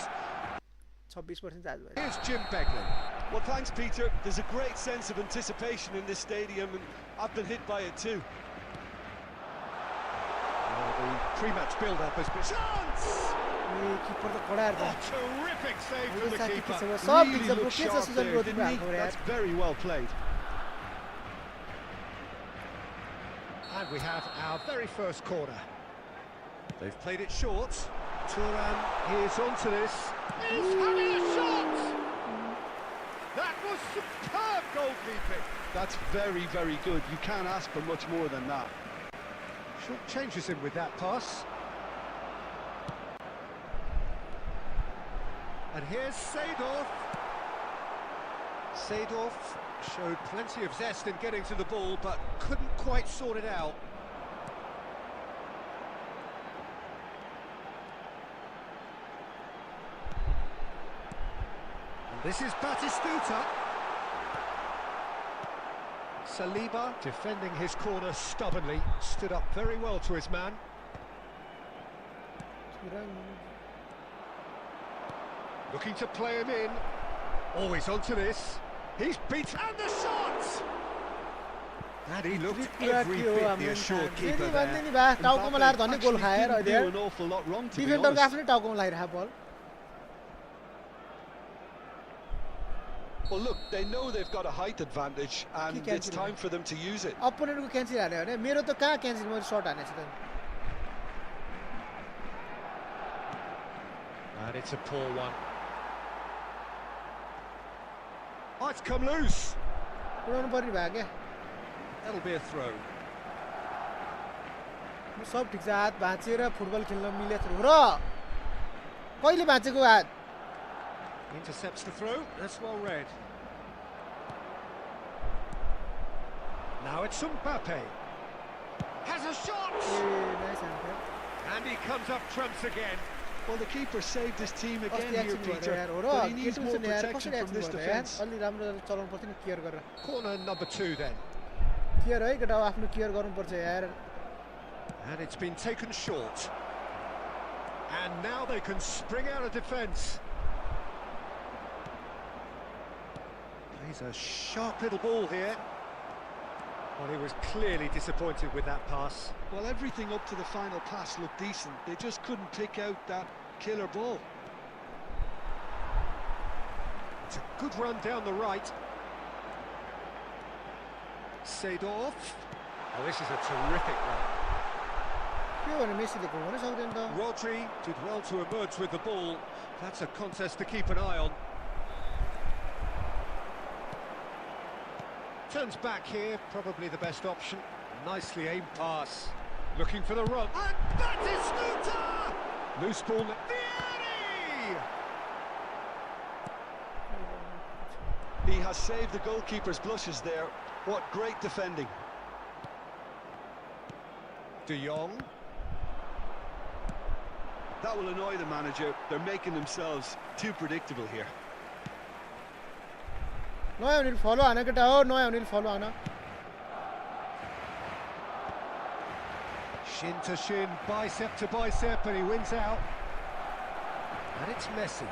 26% charge भयो Here's Jim Beglin. Well, thanks, Peter. There's a great sense of anticipation in this stadium, and I've been hit by it too. Well, the pre-match build-up has been... Chance! किपर त कडा Oh, terrific save from the keeper. सब Really picture looked के छ sharp Sujan there, roti didn't he? भएको यार That's very well played. And we have our very first corner. They've played it short. Turan is onto this. He's having a shot! That was superb goalkeeping. That's very, very good. You can't ask for much more than that. Short changes him with that pass. And here's Seedorf. Seedorf showed plenty of zest in getting to the ball, but couldn't quite sort it out. And this is Batistuta. Saliba defending his corner stubbornly, stood up very well to his man. Looking to play him in. Always onto this. He's beaten and the shot! And he looked every bit the assured keeper there. नि बा टाउकोमा लाएर धन्ने गोल खाएर Actually अहिले didn't do an awful lot wrong, to be डिफेन्डरको honest. आफ्नै टाउकोमा लागिरहेको बल Well, look, they know they've got a height advantage, and He it's cancelled time for them to use it. अपोनेन्टको क्यान्सल हाल्यो भने मेरो त कहाँ क्यान्सल मैले सर्ट हानेछु त And it's a poor one. Oh, it's come loose. उडाउनु पर्ने भयो क्या That'll be a throw. सब ठिक छ हात भाँचेर फुटबल खेल्न मिलेको थियो र कहिले भाँचेको हात Intercepts the throw. That's well read. Now it's Mbappe. Has a shot. And he comes up trumps again. Well, the keeper saved his team कस्तो again here, एक्सन भयो Peter, यार हो र but he needs केटो more छ नि यार protection कसरी from this एक्सन भयो यार defence. अलि राम्रो चलाउनु पर्थ्यो नि केयर गरेर Corner number 2 then. केयर है केटा आफ्नो केयर गर्नुपर्छ यार And it's been taken short. And now they can spring out of defence. Plays a sharp little ball here. Well, he was clearly disappointed with that pass. Well, everything up to the final pass looked decent. They just couldn't pick out that killer ball. It's a good run down the right. Seedorf. Oh, this is a terrific run. के भने मेसीले घुमाउनै सक्दैन त Rodri did well to emerge with the ball. That's a contest to keep an eye on. Turns back here, probably the best option. Nicely aimed pass. Looking for the run. And Batistuta! Loose ball. Vieri! He has saved the goalkeeper's blushes there. What great defending. De Jong. That will annoy the manager. They're making themselves too predictable here. नयाँ हुनेले फलो हान केटा हो नयाँ हुनेले फलो हान Shin to shin, bicep to bicep, and he wins out. And it's Messi.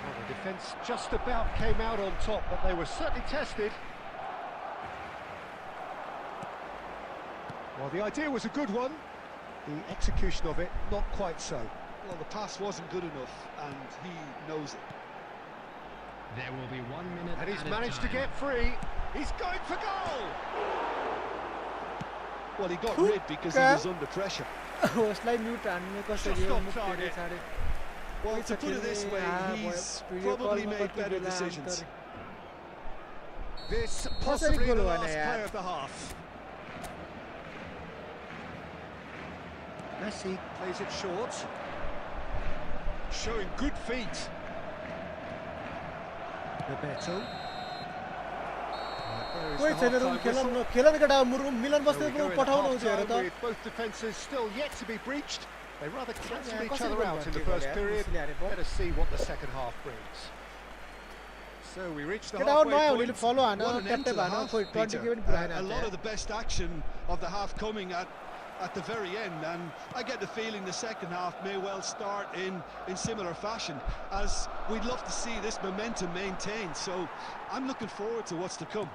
Well, the defence just about came out on top, but they were certainly tested. Well, the idea was a good one. The execution of it, not quite so. Well, the pass wasn't good enough, and he knows it. There will be 1 minute. And he's added managed to time. get free. He's going for goal! Well, he got rid because he was under pressure. उसलाई mute हान्ने कसरी हो मुख तेरे छाडे Well, to put it this way, he's probably made better decisions. This कसरी possibly goal the भएन last यार play of the half. Messi plays it short. Showing good feet. Bebeto. कोही छैन रुम खेलन केटा मिलन बस्दै पठाउनु हुन्छ हेर त with both defences still yet to be breached. They rather cancel each other out in the first period. Let us see what the second half brings. So we reach the केटा halfway नयाँ point. हुनेले फलो हान What an end to tap the हान half, कोही 20 Peter. के पनि पुराएन A lot of the best action of the half coming at the very end, and I get the feeling the second half may well start in similar fashion, as we'd love to see this momentum maintained. So I'm looking forward to what's to come.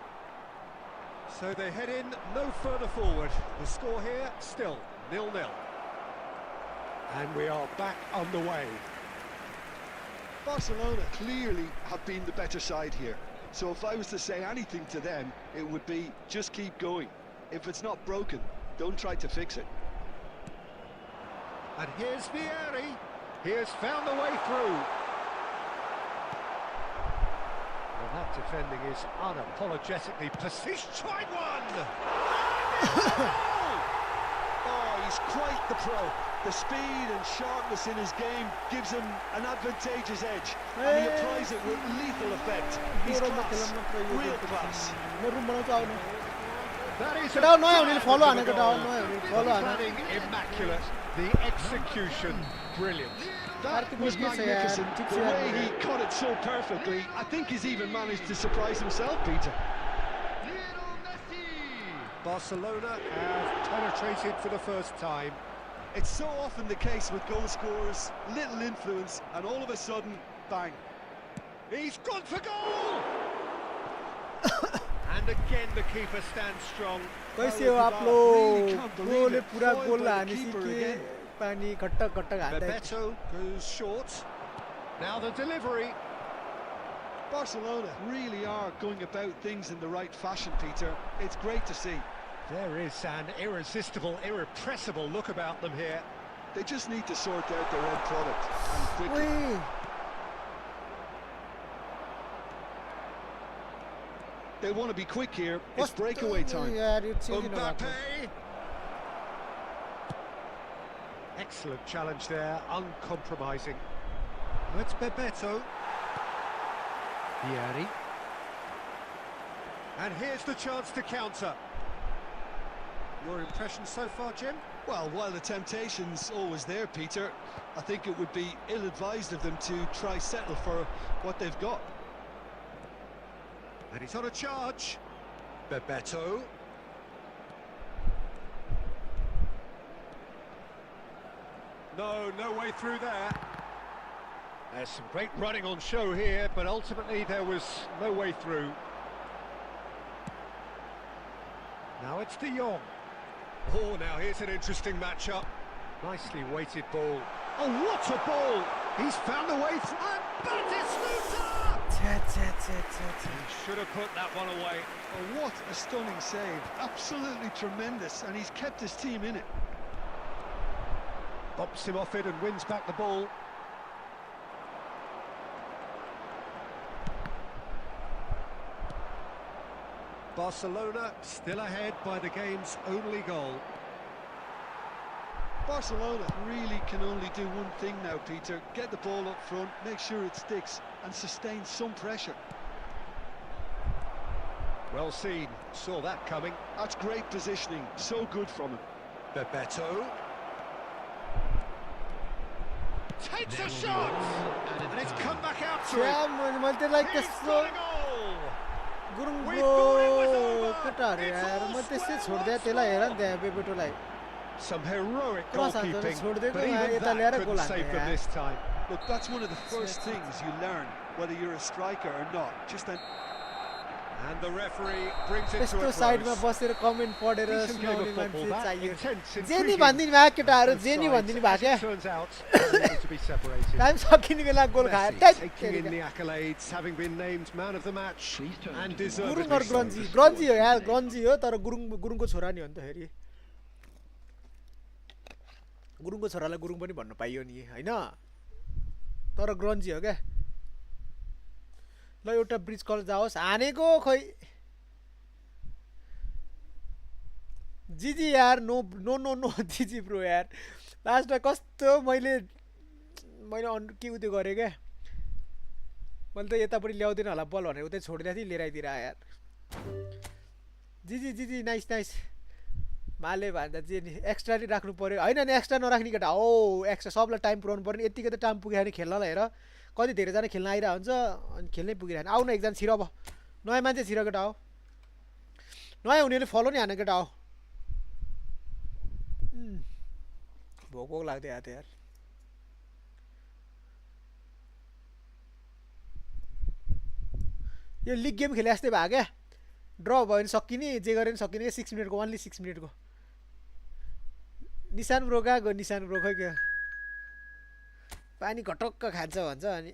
So they head in no further forward. The score here still 0-0. And we are back underway. Barcelona clearly have been the better side here. So if I was to say anything to them, it would be just keep going. If it's not broken, don't try to fix it. And here's Vieri. He has found a way through. Well, that defending is unapologetically persist. Tried one! Oh, he's quite the pro. The speed and sharpness in his game gives him an advantageous edge, and he applies it with lethal effect. He's class, real class. म room बनाउँछु आउनु That is केटा नयाँ हुनेले फलो हान the केटा goal. नयाँ हुनेले The फलो हान planning immaculate, the execution brilliant. That was magnificent. The way he cut it so perfectly, I think he's even managed to surprise himself, Peter. Lionel Messi. Barcelona have penetrated for the first time. It's so often the case with goal scorers, little influence, and all of a sudden, bang. He's gone for goal! And again the keeper stands strong. कैसे हो आप लोग गोले पूरा गोल हानेसी के पानी घट्ट घट्ट हान्दै Bebeto goes short. Now the delivery. Barcelona really are going about things in the right fashion, Peter. It's great to see. There is an irresistible, irrepressible look about them here. They just need to sort out their end product, and quickly. ओइ They want to be quick here. It's breakaway time. यार यो चाहिँ किन भएको Mbappe. Excellent challenge there, uncompromising. It's Bebeto. Vieri. And here's the chance to counter. Your impression so far, Jim? Well, while the temptation's always there, Peter, I think it would be ill-advised of them to try settle for what they've got. And he's on a charge. Bebeto. No way through there. There's some great running on show here, but ultimately there was no way through. Now it's De Jong. Oh, now here's an interesting matchup. Nicely weighted ball. Oh, what a ball! He's found a way through. And Batistuta! He should have put that one away. Oh, what a stunning save. Absolutely tremendous, and he's kept his team in it. Bumps him off it and wins back the ball. Barcelona still ahead by the game's only goal. Barcelona really can only do one thing now, Peter. Get the ball up front, make sure it sticks, and sustain some pressure. Well seen, saw that coming. That's great positioning, so good from him. Bebeto. Takes a shot! And it's come back out to छ्या it. मैले त्यसलाई He's त्यस्तो got a goal! गुरुङको केटाहरु यार म त्यसै छोड्दै त्यसलाई हेर नि त्यहाँ बेबेटोलाई Some heroic Cross hand, goalkeeping, छोड्दै but गयो, even यता ल्याएर that goal couldn't save हान्यो them यार। this time. Look, that's one of the first things you learn, whether you're a striker or not. And the referee brings it to त्यस्तो a साइडमा close. बसेर comment पढेर Decent game सुनाउने of मान्छे football, that चाहियो intense, jenny intriguing. भनिदिनु भएको केटाहरु Both jenny sides, भनिदिनु भएको as क्या it turns out, unable to be separated. Time सकिने बेला गोल खायो Messi ट्याक taking in the accolades, having been named man of the match, Please turn and to the Gurung deservedly और so. ग्रन्जी ग्रन्जी हो यार ग्रन्जी हो तर गुरुङको छोरा नि हो नि त फेरि गुरुङको छोरालाई गुरुङ पनि भन्न पाइयो नि हैन तर ग्रन्जी हो क्या ल एउटा ब्रिज कल जाओस् हानेको खोइ जीजी यार नो नो नो नो जीजी ब्रो यार लास्टमा कस्तो मैले के उयो गरेँ क्या मैले त यतापट्टि ल्याउँदिन होला बल भनेर उतै छोडिदिएको थिएँ लिएर आइदिएर यार जी नाइस नाइस माले भन्दा जे नि एक्स्ट्रा नि राख्नु पर्यो होइन नि एक्स्ट्रा नराख्ने केटा हो एक्स्ट्रा सबलाई टाइम पुऱ्याउनु पर्यो नि यतिकै त टाइम पुगेन नि खेल्नलाई हेर कति धेरैजना खेल्न आइरहेको हुन्छ अनि खेल्नै पुगिरहेन आउन एकजना छिर अब नयाँ मान्छे छिर केटा हो नयाँ हुनेले फलो नि हाने केटा हो भोक लाग्दै आएको थियो यार यो लिग गेम खेले जस्तै भयो क्या ड्र भयो भने सकिने जे गरे पनि सकिने 6 मिनटको ओन्ली 6 मिनटको निशान ब्रो कहाँ गयो निशान ब्रो खै क्या पानी घटक्क खान्छ भन्छ अनि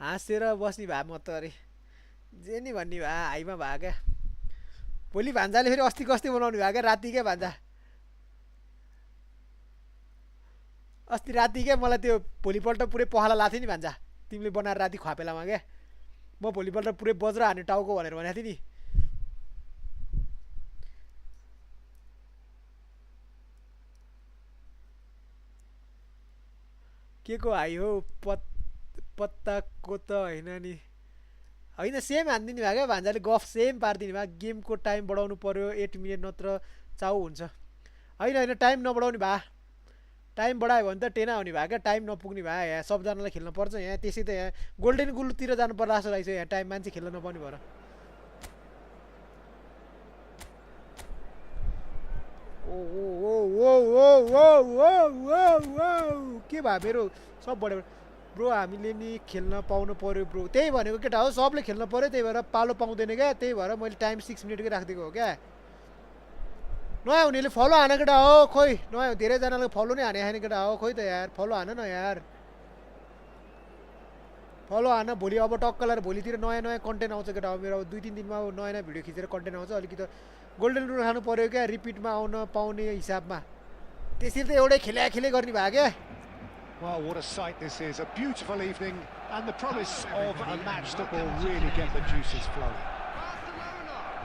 हाँसेर बस्ने भए म त अरे जे नि भन्ने भए हाइमा भयो क्या भोलि भान्जाले फेरि अस्ति कस्ति बनाउनु भयो क्या राति क्या भान्जा अस्ति राति क्या मलाई त्यो भोलिपल्ट पुरै पखाला लाथ्यो नि भान्जा तिमीले बनाएर राति खुवापेलामा क्या म भोलिपल्ट पुरै बज्र हाने टाउको भनेर भनेको थिएँ नि के को हाई हो पत्ताको त होइन नि होइन सेम हानिदिने भयो क्या भान्जाले गफ सेम पारिदिने भयो गेमको टाइम बढाउनु पर्यो 8 मिनट नत्र चाउ हुन्छ होइन टाइम नबढाउने भए टाइम बढायो भने त टेना हुने भयो क्या टाइम नपुग्ने भयो यहाँ सबजनालाई खेल्न पर्छ यहाँ त्यसै त यहाँ गोल्डन गुलतिर जानु पर्ला जस्तो रहेछ यहाँ टाइम मान्छे खेल्न नपाउने भएर के भयो मेरो सब बढ्यो ब्रो हामीले नि खेल्न पाउनु पर्यो ब्रो त्यही भनेको केटा हो सबले खेल्न पर्यो त्यही भएर पालो पाउँदैन क्या त्यही भएर मैले टाइम 6 मिनटकै राखिदिएको हो क्या नयाँ हुनेले फलो हाने केटा हो खोइ नयाँ धेरैजनाले फलो नै हाने खाने केटा हो खोइ त यार फलो हान न यार फलो हान भोलि अब टक्क लगाएर भोलितिर नयाँ कन्टेन्ट आउँछ केटा हो मेरो 2-3 दिनमा नयाँ भिडियो खिचेर कन्टेन्ट आउँछ अलिकति गोल्डन रुल खानु पर्यो क्या रिपिटमा आउन पाउने हिसाबमा त्यसरी त एउटै खेले गर्ने भयो क्या Well, what a sight this is. A beautiful evening and the promise of a match that will really get the juices flowing.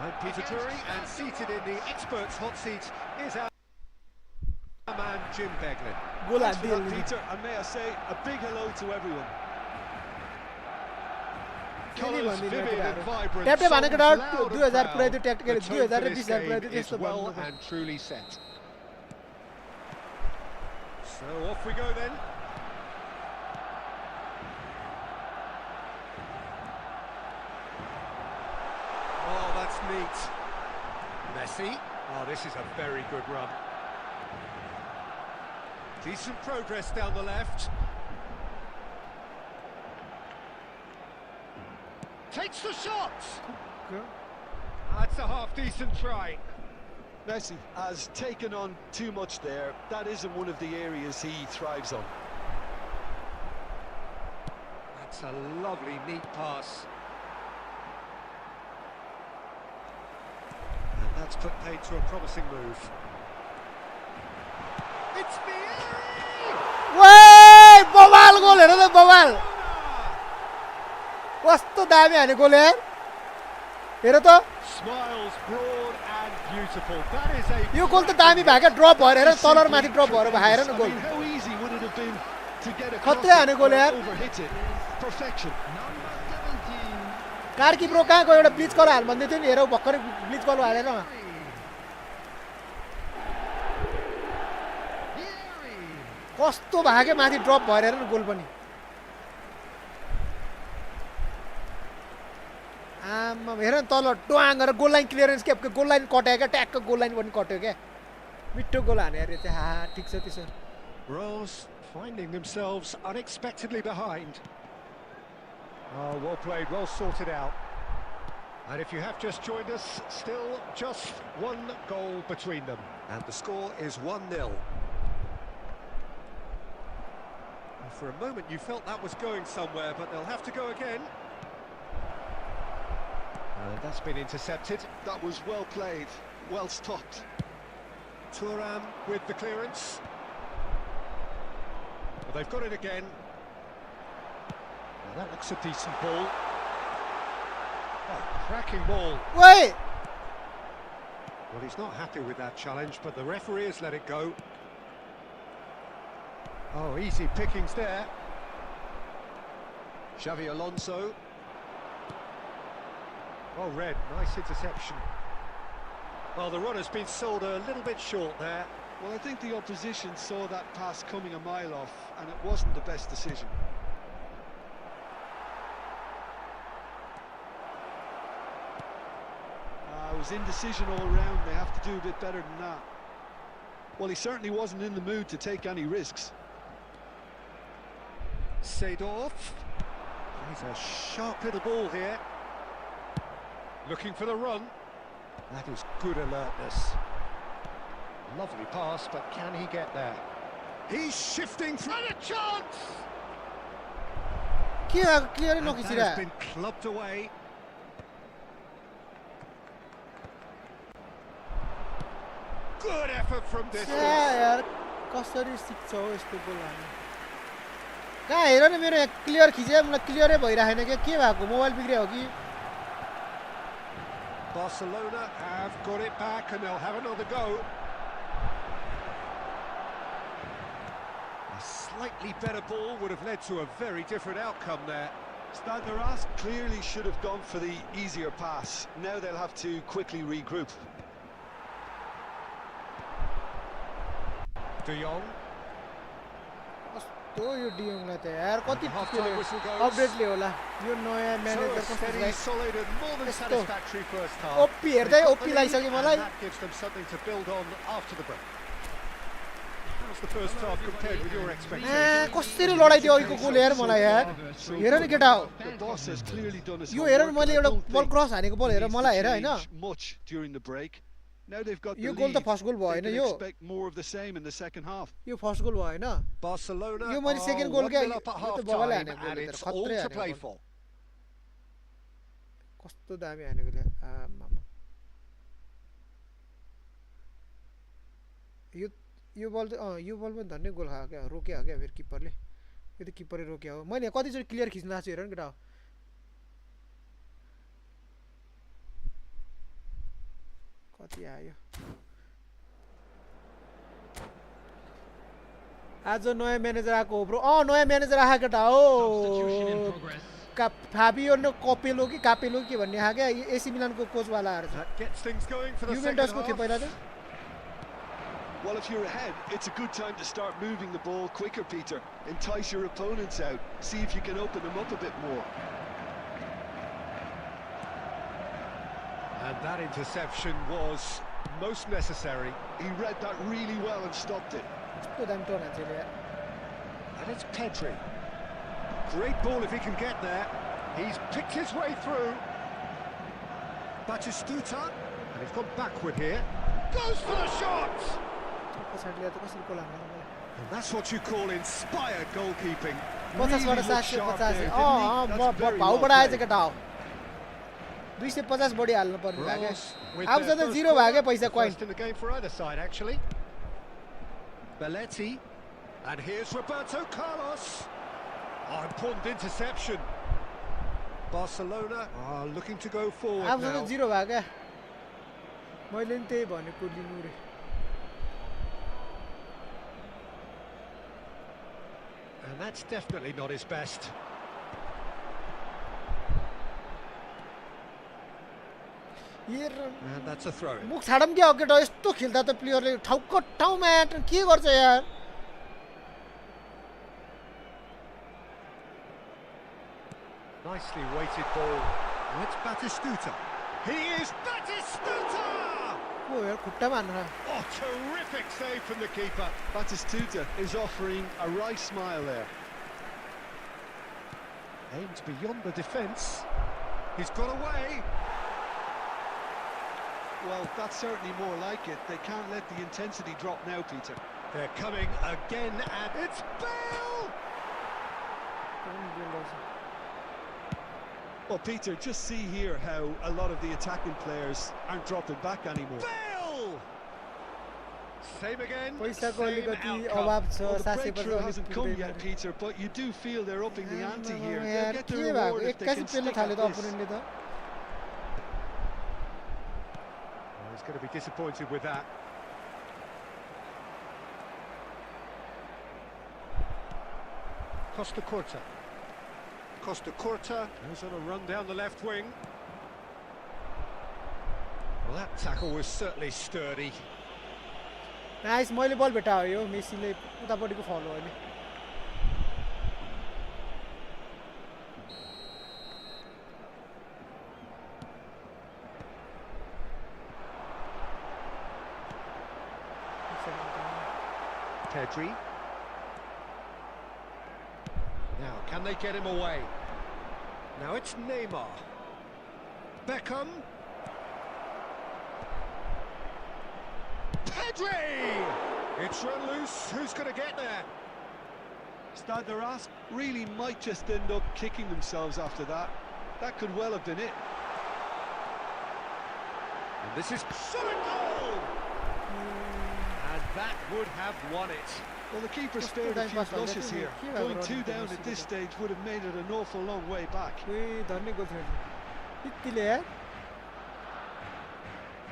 I'm Peter Drury, and seated in the experts' hot seat is our man Jim Beglin. Thanks for that, Peter, and may I say a big hello to everyone. Colours vivid and vibrant, songs loud and proud. The tone for this game is well and truly set. So off we go then. Oh, that's neat. Messi. Oh, this is a very good run. Decent progress down the left. Takes the shot! That's a half-decent try. Messi has taken on too much there. That isn't one of the areas he thrives on. That's a lovely, neat pass. And that's put paid to a promising move. It's Vieri! Way! Bawal goal हेर त बवाल कस्तो दामी हाने गोल यार हेर त Smiles broad and beautiful. That is a यो गोल त दामी भयो क्या ड्रप भएर हेर तल र माथि ड्रप भएर हेर न गोल How easy would it have been to get खत्रै हाने गोल यार overhit it? Perfection. Karki bro कहाँ गयो एउटा ब्लिच कल हाल भन्दै थियो नि हेर भर्खरै ब्लिच कल हालेर कस्तो भयो क्या माथि ड्रप भएर हेर न गोल पनि आमा हेर न तल ट्वाङ गरेर गोल लाइन क्लियरेन्स के गोल लाइन कट्यो क्या ट्याक्क गोल लाइन पनि कट्यो क्या मिठो गोल हाने अरे चाहिँ हा ठिक छ त्यसो Rose finding themselves unexpectedly behind. Oh, well played, well sorted out. And if you have just joined us, still just one goal between them. And the score is 1-0. For a moment you felt that was going somewhere, but they'll have to go again. And that's been intercepted. That was well played, well stopped. Thuram with the clearance. Well, they've got it again. Well, that looks a decent ball. Oh, cracking ball. Wait! Well, he's not happy with that challenge, but the referee has let it go. Oh, easy pickings there. Xavi Alonso. Oh, red, nice interception. Well, the runner's been sold a little bit short there. Well, I think the opposition saw that pass coming a mile off, and it wasn't the best decision. It was indecision all round. They have to do a bit better than that. Well, he certainly wasn't in the mood to take any risks. Seedorf. He's a sharp little ball here. Looking for the run. That is good alertness. Lovely pass, but can he get there? He's shifting through a chance! Clear And no that खिचिरा has been clubbed away. Good effort from this. यार कसरी सिक्छौ यस्तो गोल हाल्नु कहाँ हेर न मेरो clear खिचे मलाई क्लियरै भइराखेन के भएको मोबाइल बिग्रियो हो कि Barcelona have got it back and they'll have another go. A slightly better ball would have led to a very different outcome there. Stadneras clearly should have gone for the easier pass. Now they'll have to quickly regroup. De Jong. कस्तो यो डियोङलाई त यार कति Half-time whistle goes. अपडेटले होला यो नयाँ So manager a कस्तो steady, solid and more than Esto. satisfactory first half. OP हेर्दै They've got OP the लागिसक्यो lead, मलाई and that gives them something to build on after the break. How's the first half compared with your expectations? कसरी लडाइदियो अहिलेको गोल हेर मलाई यार हेर नि केटा हो The boss has clearly done his yo hair homework, मैले and I एउटा don't बल think क्रस हानेको बल he हेर needs to मलाई हेर हैन change much during the break. Now they've got the यो गोल त lead. फर्स्ट गोल भयो They हैन can यो expect more of the same in the second half. यो फर्स्ट गोल भयो हैन Barcelona यो मैले are सेकेन्ड गोल क्या 1-0 up at यो त बगलै half-time, हानेको and गोल it's त all खत्रै to play हानेको for. कस्तो दामी हानेको थियो आमामा यो बल त यो बल पनि धन्नै गोल खायो क्या रोक्यो क्या फेरि किपरले यो त किपरले रोक्यो हो मैले कतिचोटि क्लियर खिच्न आएको छु हेर नि केटा हो कति आयो आज नयाँ म्यानेजर आएको हो ब्रो नयाँ म्यानेजर आएको केटा हो Substitution in progress. फाबियो न कपेलो कि कापेलो के भन्ने आएको क्या एसी मिलानको कोचवालाहरू छ That gets things going for the second युभेन्टसको थियो half. पहिला त Well, if you're ahead, it's a good time to start moving the ball quicker, Peter. Entice your opponents out. See if you can open them up a bit more. And that interception was most necessary. He read that really well and stopped it. कस्तो दामी turn हान्छ यार And it's Pedri. Great ball if he can get there. He's picked his way through. Batistuta. And he's gone backward here. Goes for the shot! पछाडि ल्याएर त कसरी गोल हाल्नु मलाई And that's what you call inspired goalkeeping. 50 बाट Really looked 750 sharp there, didn't he? That's very भाउ well बढाएछ played. केटा हो 250 बढी हाल्नु पर्ने भयो Ross with अब their त first 0 भयो क्या corner, पैसा the coin first in the game for either side, actually. Belletti. And here's Roberto Carlos. Oh, important interception. Barcelona are looking to go forward अब now. त 0 भयो क्या मैले नि त्यही भनेको लिनु रे And that's definitely not his best. And that's a throw. मुख छाडम क्या हो केटा यस्तो खेल्दा त प्लेयरले ठाउँको ठाउँमा के गर्छ यार Nicely weighted ball. And it's Batistuta. He is Batistuta! को यार खुट्टामा हान्नु Oh, terrific save from the keeper. Batistuta is offering a wry smile there. Aimed beyond the defence. He's got away. Well, that's certainly more like it. They can't let the intensity drop now, Peter. They're coming again, and it's Bale! Well, Peter, just see here how a lot of the attacking players aren't dropping back anymore. Bale! Same again. पैसाको Same अलिकति outcome. अभाव छ Well, the 750 breakthrough hasn't come पुग्दैन yet, Peter, but you do feel they're upping the ante here. They'll यार get के the भएको reward if they 81 can पेल्न stick थाल्यो at त this. अपोनेन्टले त Well, he's going to be disappointed with that. Costa Curta. Costa Curta goes on a run down the left wing. Well, that tackle was certainly sturdy. Nice मैले बल भेटायो यो मेसीले उतापट्टिको फलो होइन Pedri. Now, can they get him away? Now it's Neymar. Beckham. Pedri! It's run loose. Who's going to get there? Stade de Reims really might just end up kicking themselves after that. That could well have been it. And this is solid goal! And that would have won it. Well, the keeper spared a few flushes here. Going 2 down at this stage would have made it an awful long way back. कोही धन्ने गोल थियो यतिले यार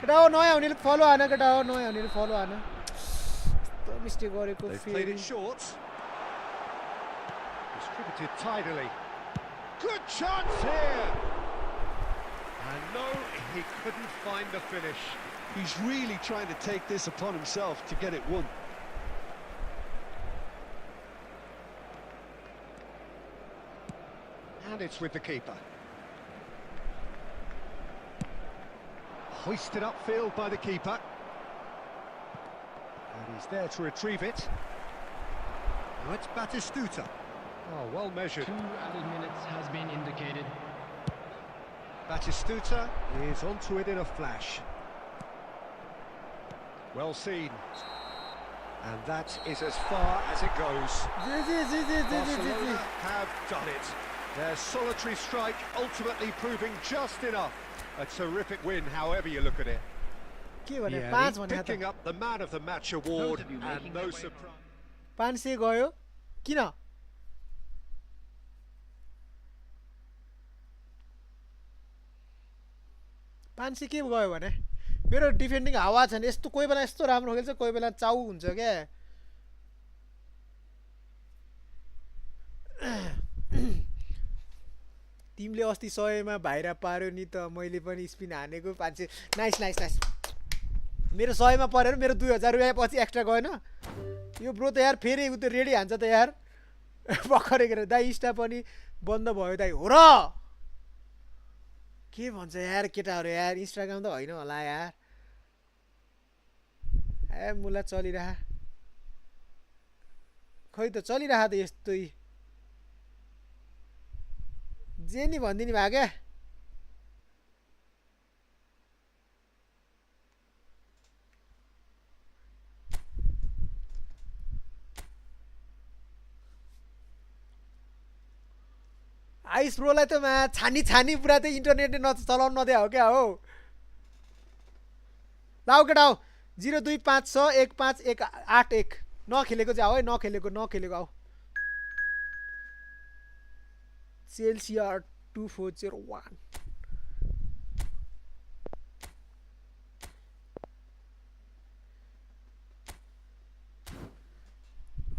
केटा हो नयाँ हुनेले फलो हान केटा हो नयाँ हुनेले फलो हान यस्तो मिस्टेक गरेको They've played फेरि it short. Distributed tidily. Good chance here! And no, he couldn't find the finish. He's really trying to take this upon himself to get it won. And it's with the keeper. Hoisted upfield by the keeper. And he's there to retrieve it. Now it's Batistuta. Oh, well measured. 2 added minutes has been indicated. Batistuta is onto it in a flash. Well seen. And that is as far as it goes. Barcelona have done it. Their solitary strike ultimately proving just enough. A terrific win, however you look at it. के भने Yeah, 5 he's भने picking up the Man of the Match award, and no surprise. 500 गयो किन पाँच के गयो भने मेरो डिफेन्डिङ हावा छ नि यस्तो कोही बेला यस्तो राम्रो खेल्छ कोही बेला चाउ हुन्छ क्या तिमीले अस्ति 100 मा भाइरा पार्यो नि त मैले पनि स्पिन हानेको 500 नाइस नाइस नाइस मेरो 100 मा परेर मेरो 2000 रुपैयाँ पछि एक्स्ट्रा गएन यो ब्रो त यार फेरि उ त रेडी हान्छ त यार भर्खरै गरेर दाइ स्टा पनि बन्द भयो दाइ हो र के भन्छ यार केटाहरु यार इन्स्टाग्राम त होइन होला यार ए मुला चलिरहा खै त चलिरहा त यस्तै जे नि भन्दिनी भा क्या आइस प्रोलाई त मा छानी छानी पुरा त इन्टरनेटले चलाउन नदिया हो क्या हो लाउ केटा हो 02561581 नखेलेको चाहिँ है नखेलेको आऊ CLCR 2401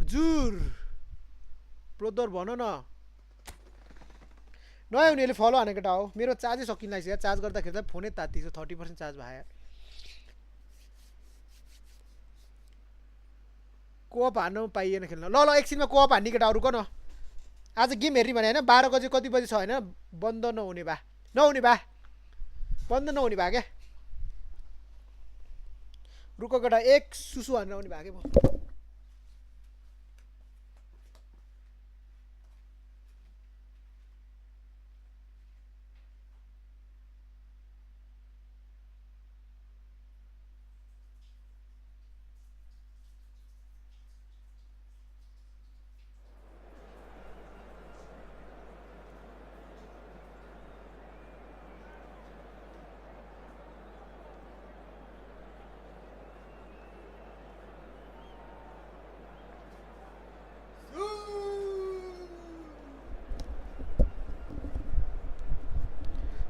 हजुर ब्रोदर भन न नयाँ हुनेले फलो हाने केटा हो मेरो चार्जै सकिन लाग्छ यार चार्ज गर्दाखेरि त फोनै तात्तिछ 30% चार्ज भयो यार कोअप हान्नु पाइएन खेल्न ल ल एकछिनमा कोअप हान्ने केटा रुक न आज गेम हेर्ने भने हैन 12 बजे कति बजे छ हैन बन्द नहुने बा बन्द नहुने भा के रुक केटा एक सुसु हान्न आउने भा के म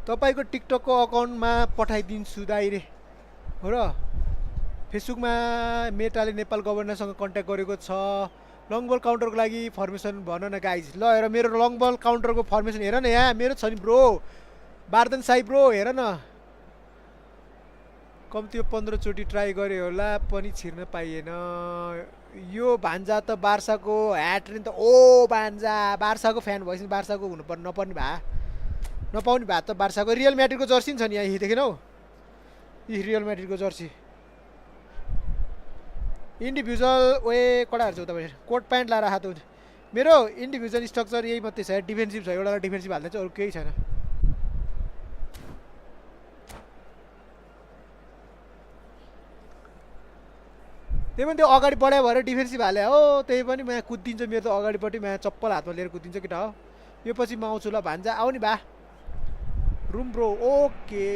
तपाईको टिकटकको अकाउन्टमा पठाइदिन्छु दाइ रे हो र फेसबुकमा मेटाले नेपाल गभर्नरसँग कन्ट्याक्ट गरेको छ लङ बल काउन्टरको लागि फर्मेसन भन न गाइज ल हेर मेरो लङ बल काउन्टरको फर्मेसन हेर न यहाँ मेरो छ नि ब्रो बार्दन साई ब्रो हेर न कम्तीमा 15 चोटि ट्राई गरे होला पनि छिर्न पाइएन यो भान्जा त बार्साको ह्याट्रिक त ओ भान्जा बार्साको फ्यान भएपछि बार्साको हुनुपर्ने नपर्ने भए नपाउने भए त बार्साको रियल म्याड्रिडको जर्सी नि छ नि यहाँ देखेनौ यी रियल म्याड्रिडको जर्सी इन्डिभिजुअल वे कडाहरू छ तपाईँ कोट प्यान्ट लाएर हात हुन्छ मेरो इन्डिभिजुअल स्ट्रक्चर यही मात्रै छ डिफेन्सिभ छ एउटा डिफेन्सिभ हाल्दा चाहिँ अरू केही छैन त्यही पनि त्यो अगाडि बढायो भएर डिफेन्सिभ हाले हो त्यही पनि म कुद्दिन्छ मेरो त अगाडिपट्टि म चप्पल हातमा लिएर कुद्दिन्छ केटा हो यो पछि म आउँछु ल भान्जा आउने भा room bro okay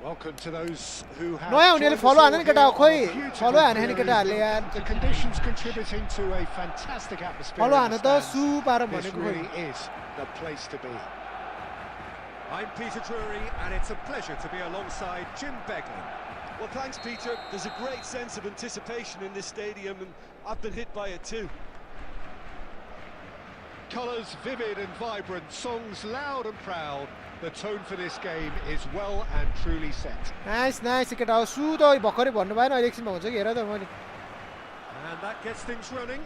Welcome to those who have नयाँ हुनेले joined फलो us हाने नि केटा हो already खोइ on a beautiful फलो हाने नि day. केटाहरूले यार The conditions contributing to a fantastic atmosphere. Flow in हान the त stands. सु पार This भनेको खोइ really is the place to be. I'm Peter Drury, and it's a pleasure to be alongside Jim Beglin. Well, thanks, Peter. There's a great sense of anticipation in this stadium, and I've been hit by it too. Colours vivid and vibrant, songs loud and proud. The tone for this game is well and truly set. Nice nice केटा हो सु त भर्खरै भन्नु भएन अहिले एकछिनमा हुन्छ कि हेर त मैले And that gets things running.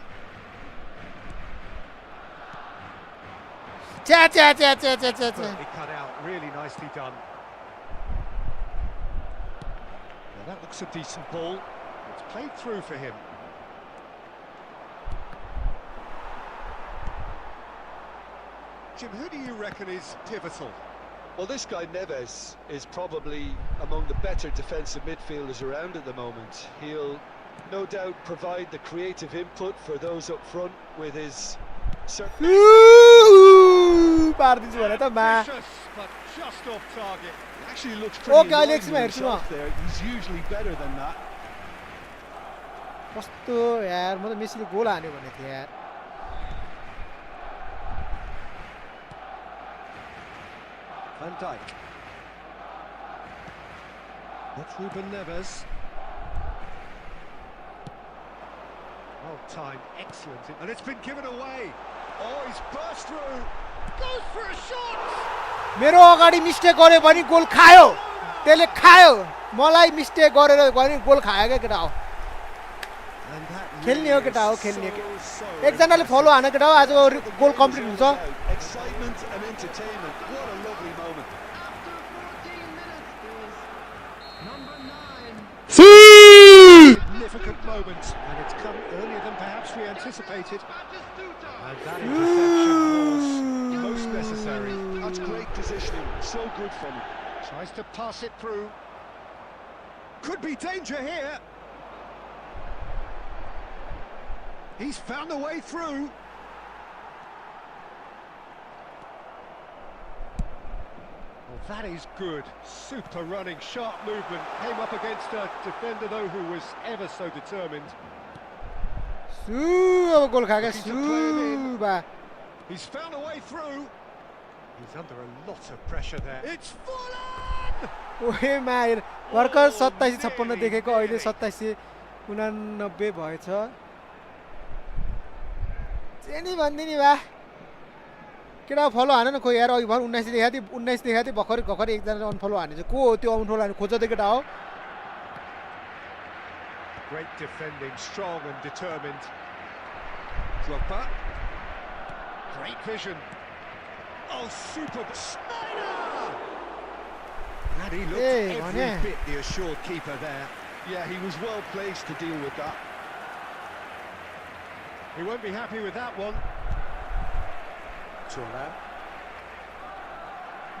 च्या च्या च्या च्या च्या च्या च्या Perfectly cut out, really nicely done. Well, that looks a decent ball. It's played through for him. Jim, who do you reckon is pivotal? Well, this guy Neves is probably among the better defensive midfielders around at the moment. He'll no doubt provide the creative input for those up front with his certain... पार्दिन्छु भने त मा Vicious, but just off target. Actually looks pretty Okay, lively Alex, हेर्छु म himself there. He's usually better than that. कस्तो यार म त मेसीले गोल हान्यो भनेको थिएँ यार Van Dijk. That's Ruben Neves. Well timed, excellent. And it's been given away. Oh, he's burst through. Goes for a shot. मेरो अगाडि मिस्टेक गर्यो भने गोल खायो त्यसले खायो मलाई मिस्टेक गरेर भने गोल खायो क्या केटा हो And that खेल्ने हो केटा हो really खेल्ने so एकजनाले फलो हाने केटा हो आज गोल कम्प्लिट हुन्छ Excitement and entertainment. What a lovely moment. After 14 minutes is number 9. significant moment, and it's come earlier than perhaps we anticipated. Batistuta. And that interception was most necessary. That's great positioning. So good from him. Tries to pass it through. Could be danger here. He's found a way through. Well, that is good. Super running, sharp movement. Came up against a defender, though, who was ever so determined. सु अब गोल खायो क्या सु बा He's found a way through. He's under a lot of pressure there. It's Fulham! ओहे मायर भर्खर 2756 देखेको अहिले 2789 भएछ जेनी भन्दिनी बा केटा फलो हान न खोइ यार अघि भर 19 देखाथि भर्खर भर्खर एकजना अनफलो हाने चाहिँ को हो त्यो अनफलो हाने खोज त केटा हो Great defending, strong and determined. Drogba. Great vision. Oh, super. Snyder! And he looked Hey, every man. bit the assured keeper there. Yeah, he was well placed to deal with that. He won't be happy with that one. Turan.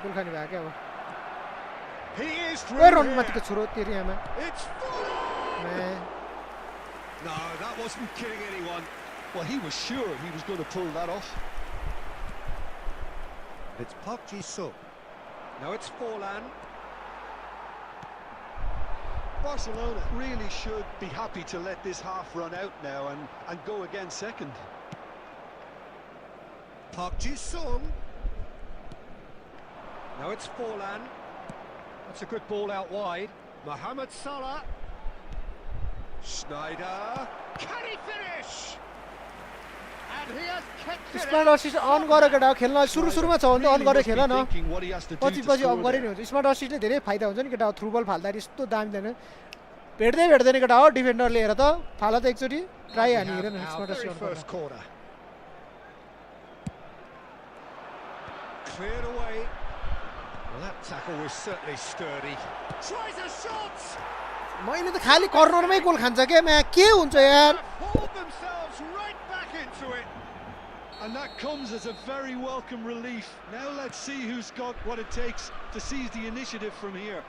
गोल खाने भयो क्या अब He is through ओए run here. माथिको छोरो तेरियामा It's Fulham! No, that wasn't killing anyone. Well, he was sure he was going to pull that off. It's Park Ji-sung. Now it's Forlan. Barcelona really should be happy to let this half run out now and go again second. Park Ji-sung. Now it's Forlan. That's a good ball out wide. Mohamed Salah. Schneider. Can he finish? And he has kept it. Smart assist on गरेर केटा खेल्न सुरुमा छ भने त अन गरेर खेल न Thinking what he has to do पछि to पछि score अफ गरे there. नि हुन्छ स्मार्ट असिस्टले धेरै फाइदा हुन्छ नि केटा थ्रु बल फाल्दा यस्तो दामी देन भेट्दैन केटा हो डिफेन्डरले हेर त फाला त एकचोटी ट्राई हानि हेर न Our smart very assist first corner. Cleared away. Well, that tackle was certainly sturdy. Tries a shot. मैले त खाली कर्नरमै गोल खान्छ के म्या के हुन्छ यार Hauled themselves right back into it. And that comes as a very welcome relief. Now let's see who's got what it takes to seize the initiative from here.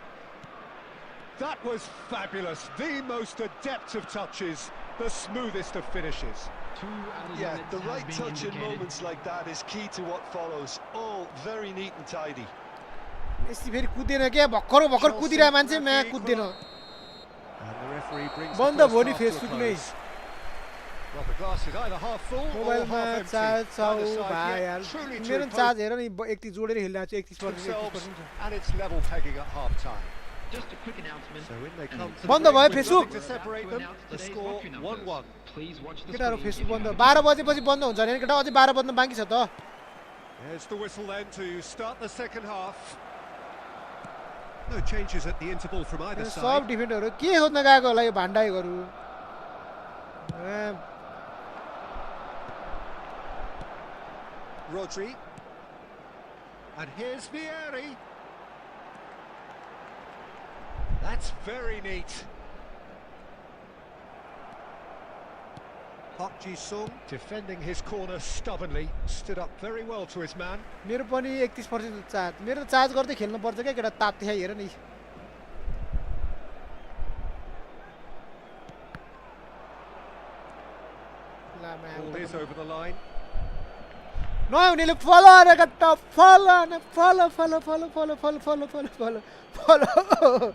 That was fabulous. The most adept of touches, the smoothest of finishes. Yeah, the right touch in moments like that is key to what follows. All very neat and tidy. यस्तै फेरि कुदेन के भर्खर कुदिरा मान्छे म्या कुद्दैन And the referee brings बन्द the भयो नि first half to a Facebook नै close. Well, the glass is either half full or मोबाइलमा half empty. चार्ज छ Neither side भाइ yet यार truly to मेरो impose चार्ज हेर नि 31 जोडेर खेलिरहेको छु 31% themselves, 31% and it's level pegging at half time. Just a quick announcement. So in they come. to बन्द the भयो break with Facebook nothing to separate them. The score 1-1. Please watch the केटाहरु screen Facebook if you बन्द have 12 बजेपछि बन्द हुन्छ नि केटा अझै 12 बज्न बाँकी छ त There's the whistle then to start the second half. No changes at the interval from either सब side. डिफेन्डरहरु के खोज्न गएको होला यो भान्डाइहरु Rodri. And here's Vieri. That's very neat. Park Ji-sung defending his corner stubbornly, stood up very well to his man. मेरो पनि 31% charge मेरो त charge गर्दै खेल्नु पर्छ के केटा तात्ते हेर नि Ball is over the line. नहुनेले फलो अरे केटा फलो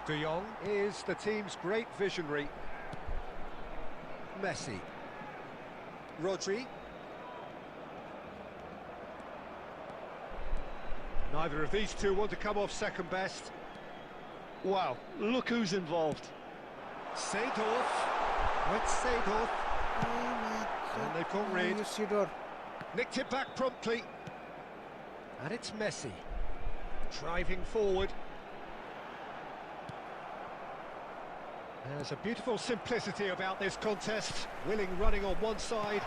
De Jong is the team's great visionary. Messi. Rodri. Neither of these two want to come off second best. Wow, look who's involved. Seedorf. With Seedorf. And they've got rid. सिडोर Nicked it back promptly. And it's Messi. Driving forward. There's a beautiful simplicity about this contest. Willing running on one side,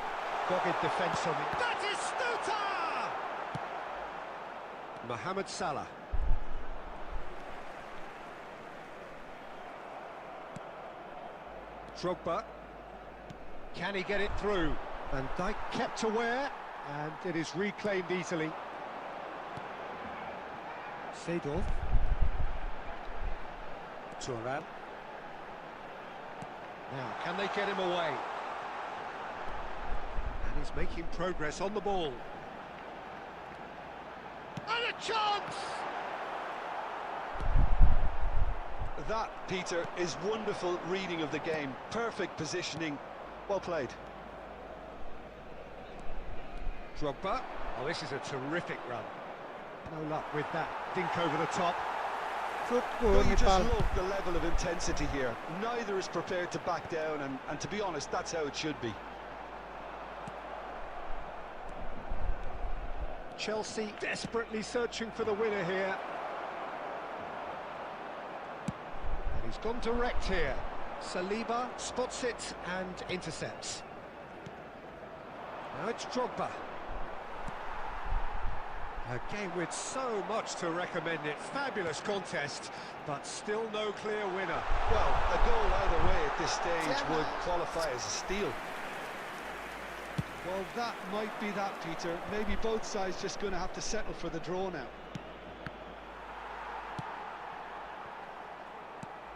dogged defence on it. That is Stuta! Mohamed Salah. Drogba. Can he get it through? Van Dijk kept aware, and it is reclaimed easily. Seedorf. Thuram. Now, can they get him away? And he's making progress on the ball. And a chance! That, Peter, is wonderful reading of the game. Perfect positioning. Well played. Drogba. Oh, this is a terrific run. No luck with that. Dink over the top. चोटको Well, you just Nepal love the level of intensity here. Neither is prepared to back down, and to be honest, that's how it should be. Chelsea desperately searching for the winner here. And he's gone direct here. Saliba spots it and intercepts. Now it's Drogba. A game with so much to recommend it. Fabulous contest, but still no clear winner. Well, a goal either way at this stage would qualify as a steal. Well, that might be that, Peter. Maybe both sides just going to have to settle for the draw now.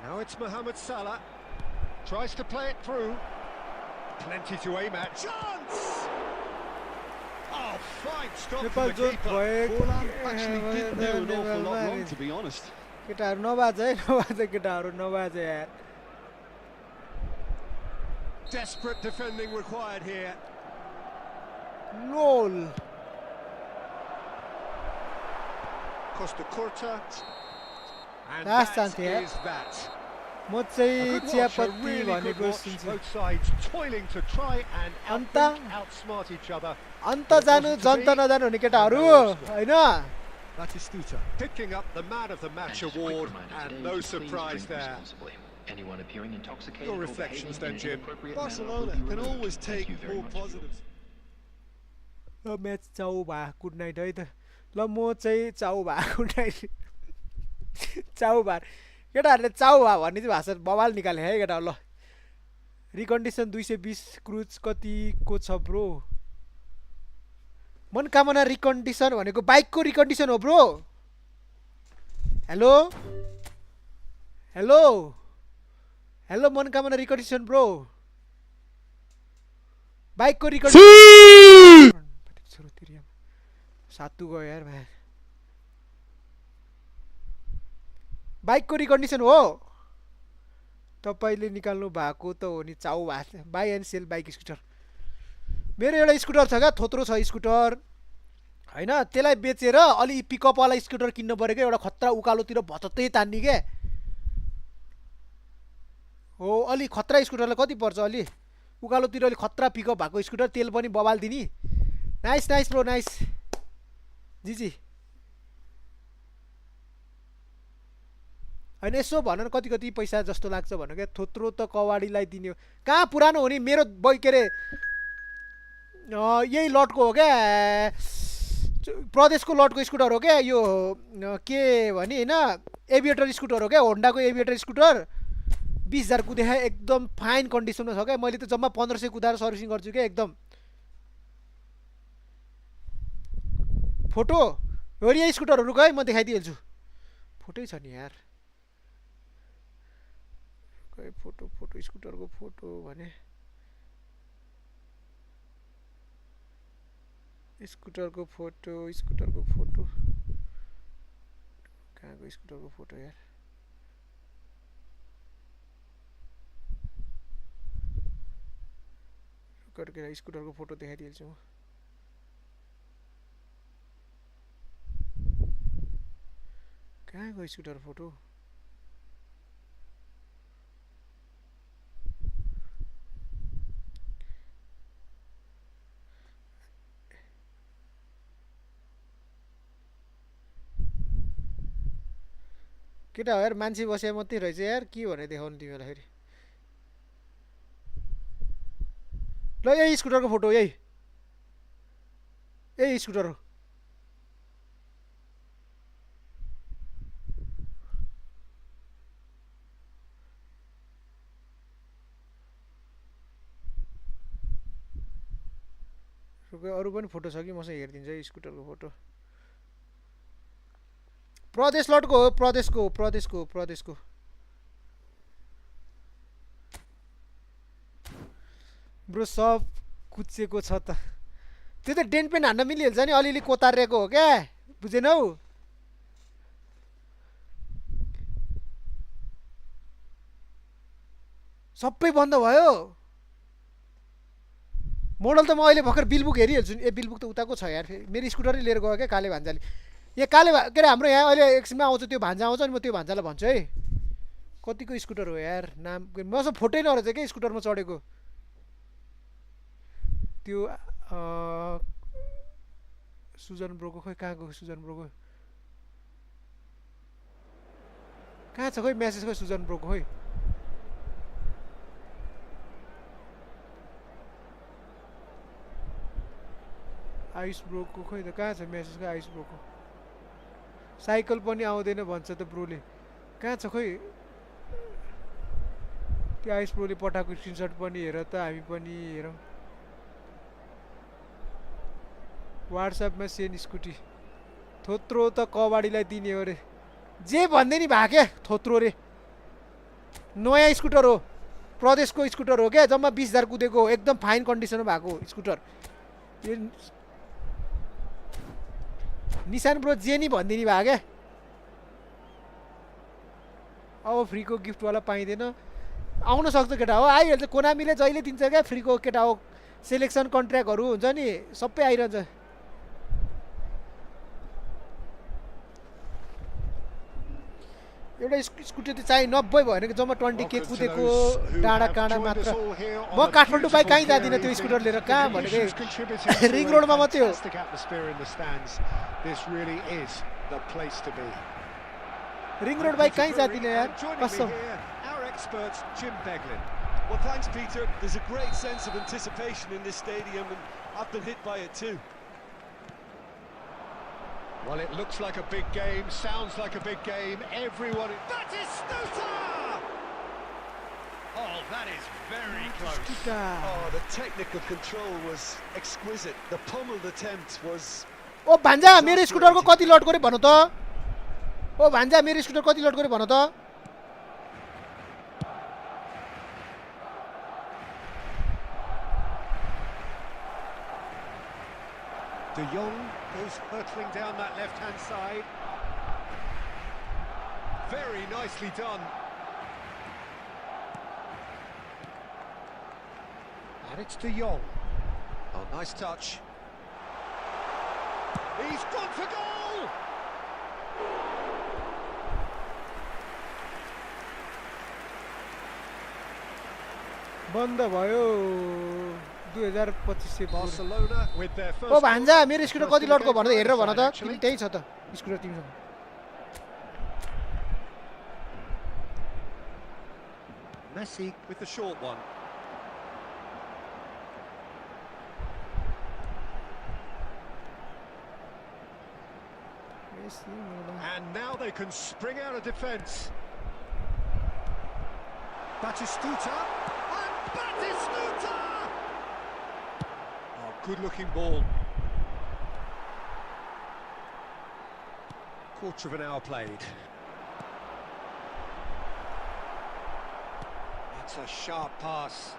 Now it's Mohamed Salah. Tries to play it through. Plenty to aim at. Chance! Oh, fine stop Nepal from the जोत keeper. भयो Fulham actually didn't do an awful lot wrong, to be honest. केटाहरु नबाज है नबाज केटाहरु नबाज यार Desperate defending required here. नोल Costa Curta. And That's that something, eh? is that. म A चाहिँ good watch, a चियापत्ती really good भनेको watch. सुन्छु Both sides toiling to try and Anta? outsmart each other. अन्त जानु जन्त नजानु हुने केटाहरू हैन Batistuta picking up the Man of the Match And just a quick award, reminder and today no to please surprise drink there. responsibly. Anyone appearing intoxicated Your or reflections behaving then, in an Jim. inappropriate manner will Barcelona be can removed. always Thank take you very more much for your positives. ल match चाउ भा good night है त ल म चाहिँ चाउ भा good night चाउ भा केटाहरूले चाउ भा भन्ने चाहिँ भाषा बवाल निकाले है केटा ल रिकन्डिसन 220 क्रुज कतिको छ ब्रो मनकामना रिकन्डिसन भनेको बाइकको रिकन्डिसन हो bro hello hello hello Manakamana recondition bro बाइकको रिकन्डिसन सातु गयो यार भाइ बाइकको रिकन्डिसन हो तपाईँले निकाल्नु भएको त हो नि चाउ भएको by end cell bike scooter मेरो एउटा स्कुटर छ क्या थोत्रो छ स्कुटर होइन त्यसलाई बेचेर अलि पिकअपवाला स्कुटर किन्नु पऱ्यो क्या एउटा खतरा उकालोतिर भतत्तै तान्ने के हो अलि खतरा स्कुटरलाई कति पर्छ अलि उकालोतिर अलि खतरा पिकअप भएको स्कुटर तेल पनि बवाल दिने नाइस नाइस ब्रो नाइस जी होइन यसो भन न कति कति पैसा जस्तो लाग्छ भन क्या थोत्रो त कवाडीलाई दिने हो कहाँ पुरानो हो नि मेरो के अरे यही लटको हो क्या प्रदेशको लटको स्कुटर हो क्या यो के भने होइन एभिएटर स्कुटर हो क्या होन्डाको एभिएटर स्कुटर 20,000 कुदे एकदम फाइन कन्डिसनमा छ क्या मैले त जम्मा 1500 कुदाएर सर्भिसिङ गर्छु क्या एकदम फोटो हो यही स्कुटरहरू गए म देखाइदिइहाल्छु फोटै छ नि यार खै फोटो फोटो स्कुटरको फोटो भने स्कुटरको फोटो कहाँको स्कुटरको फोटो यार स्कुटरको फोटो देखाइदिइहाल्छु म कहाँको स्कुटर फोटो केटा हो यार मान्छे बसे मात्रै रहेछ यार के भने देखाउनु तिमीलाई फेरि ल यही स्कुटरको फोटो यही स्कुटर हो अरू पनि फोटो छ कि मसँग हेरिदिन्छ है स्कुटरको फोटो प्रदेश लटको हो प्रदेशको ब्रो सब कुचेको छ त त्यो त डेन पेन हान्न मिलिहाल्छ नि अलिअलि कोतारिएको हो क्या बुझेनौ सबै बन्द भयो मोडल त म अहिले भर्खर बिलबुक हेरिहाल्छु नि बिलबुक त उताको छ यार मेरो स्कुटरै लिएर गयो क्या काले भान्जाले यहाँ के अरे हाम्रो यहाँ अहिले एकछिनमा आउँछ त्यो भान्जा आउँछ नि म त्यो भान्जालाई भन्छु है कतिको स्कुटर हो यार नाम मसँग फोटै नरहेछ क्या स्कुटरमा चढेको त्यो सुजन ब्रोको खोइ कहाँको सुजन ब्रोको कहाँ छ खोइ मेसेज खोइ सुजन ब्रोको खोइ आयुष ब्रोको खोइ त कहाँ छ मेसेज खोइ आयुष ब्रोको साइकल पनि आउँदैन भन्छ त ब्रोले कहाँ छ खोइ त्यो आयुष ब्रोले पठाएको स्क्रिनसट पनि हेर त हामी पनि हेरौँ वाट्सएपमा सेन स्कुटी थोत्रो त कबाडीलाई दिने हो रे जे भन्दै नि भा क्या थोत्रो रे नयाँ स्कुटर हो प्रदेशको स्कुटर हो क्या जम्मा 20,000 कुदेको एकदम फाइन कन्डिसनमा भएको स्कुटर निशान ब्रो जे नि भनिदिने भए क्या अब फ्रीको गिफ्टवाला पाइँदैन आउन सक्छ केटा हो आइहाल्छ कोनामीले जहिले दिन्छ क्या फ्रीको केटा हो सेलेक्सन कन्ट्र्याक्टहरू हुन्छ नि सबै आइरहन्छ एउटा स्कुटी त चाहिँ 90 भनेको जम्मा 20K कुदेको डाँडा काँडा मात्र म काठमाडौँ बाइक कहीँ जाँदिनँ त्यो स्कुटर लिएर कहाँ भनेको रिङ रोडमा मात्रै हो रिङ रोड बाइक कहीँ जाँदिनँ यार कसम Well, thanks, Peter. There's a great sense of anticipation in this stadium, and I've been hit by it too. Well, it looks like a big game, sounds like a big game. Everyone... Batistuta! Oh, that is very close. Oh, the technical control was exquisite. The pummeled attempt was... ओ भान्जा मेरो स्कुटरको कति load गरे भन त ओ भान्जा मेरो scooter कति load गरे भन त De Jong goes hurtling down that left-hand side. Very nicely done. And it's De Jong. Oh, nice touch. He's gone for goal! बन्द भयो 2025 Barcelona with their first ओ भान्जा goal. मेरो स्कुटर कति लोडको भन त हेरेर भन त तिमी त्यही छ त स्कुटर तिमीसँग Messi with the short one. And now they can spring out of defence. Batistuta. And Batistuta! Oh, good-looking ball. Quarter of an hour played. That's a sharp pass.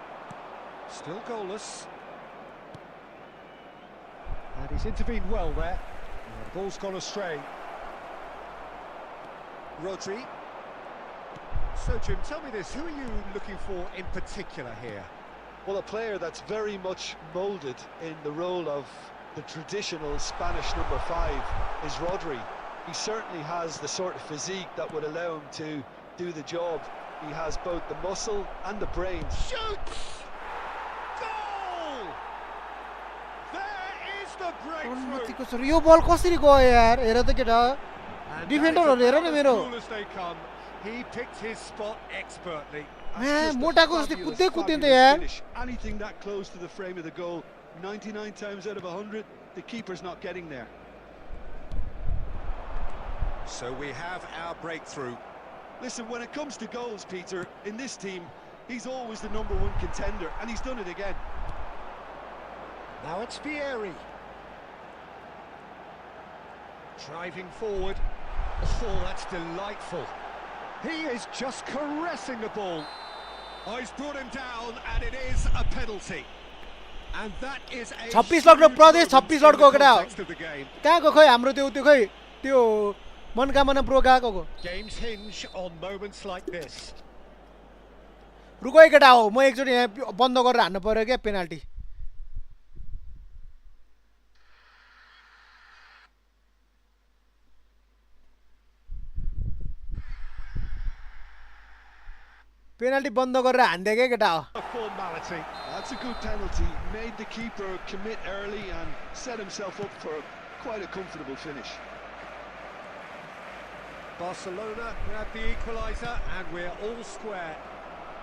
Still goalless. And he's intervened well there. The ball's gone astray. Rodri. So, Jim, tell me this, who are you looking for in particular here? Well, a player that's very much moulded in the role of the traditional Spanish number 5 is Rodri. He certainly has the sort of physique that would allow him to do the job. He has both the muscle and the brains. Shoots! Goal! There is the breakthrough! यो बल कसरी गयो यार हेर त केटा And डिफेन्डरहरु हेर न मेरो as cool as they come. He picked his spot expertly. म्या मोटाको जस्तै कुद्दै कुद्दैन त यार Finish. Anything that close to the frame of the goal, 99 times out of 100, the keeper's not getting there. So we have our breakthrough. Listen, when it comes to goals, Peter, in this team, he's always the #1 contender, and he's done it again. Now it's Vieri. Driving forward. Oh, that's delightful. He is just caressing the ball. Oh, he's brought him down, and it is a penalty. And that is a 26 लडको प्रदेश 26 लडको केटा context of the game. कहाँको खै हाम्रो त्यो खै त्यो Manakamana pro गएको Games hinge on moments like this. रुको है केटा हो म एकचोटि यहाँ बन्द गरेर हान्न पर्यो क्या पेनाल्टी पेनाल्टी बन्द गरेर हान्दे क्या केटा हो A formality. That's a good penalty. Made the keeper commit early and set himself up for quite a comfortable finish. Barcelona grab the equaliser, and we're all square.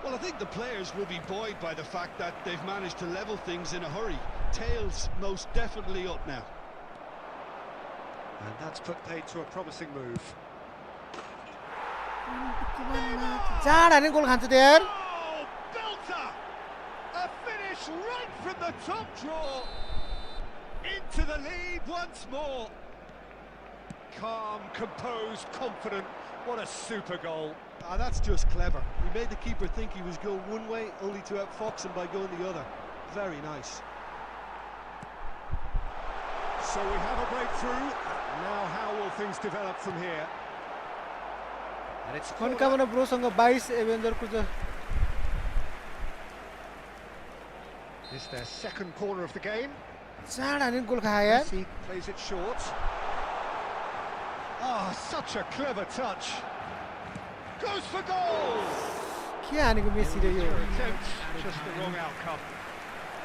Well, I think the players will be buoyed by the fact that they've managed to level things in a hurry. Tails most definitely up now. And that's put paid to a promising move. चाड हाने गोल खान्छ त यार Oh, belter! A finish right from the top draw. Into the lead once more. Calm, composed, confident. What a super goal. Ah, that's just clever. He made the keeper think he was going one way, only to outfox him by going the other. Very nice. So we have a breakthrough. Now how will things develop from here? And it's Manakamana प्रोसँग 22 एभेन्जरको छ It's their second corner of the game. चाड हाने गोल खायो यार Messi plays it short. Ah, such a clever touch. Goes for goal! के हानेको मेसीले यो Attempt, just the wrong outcome.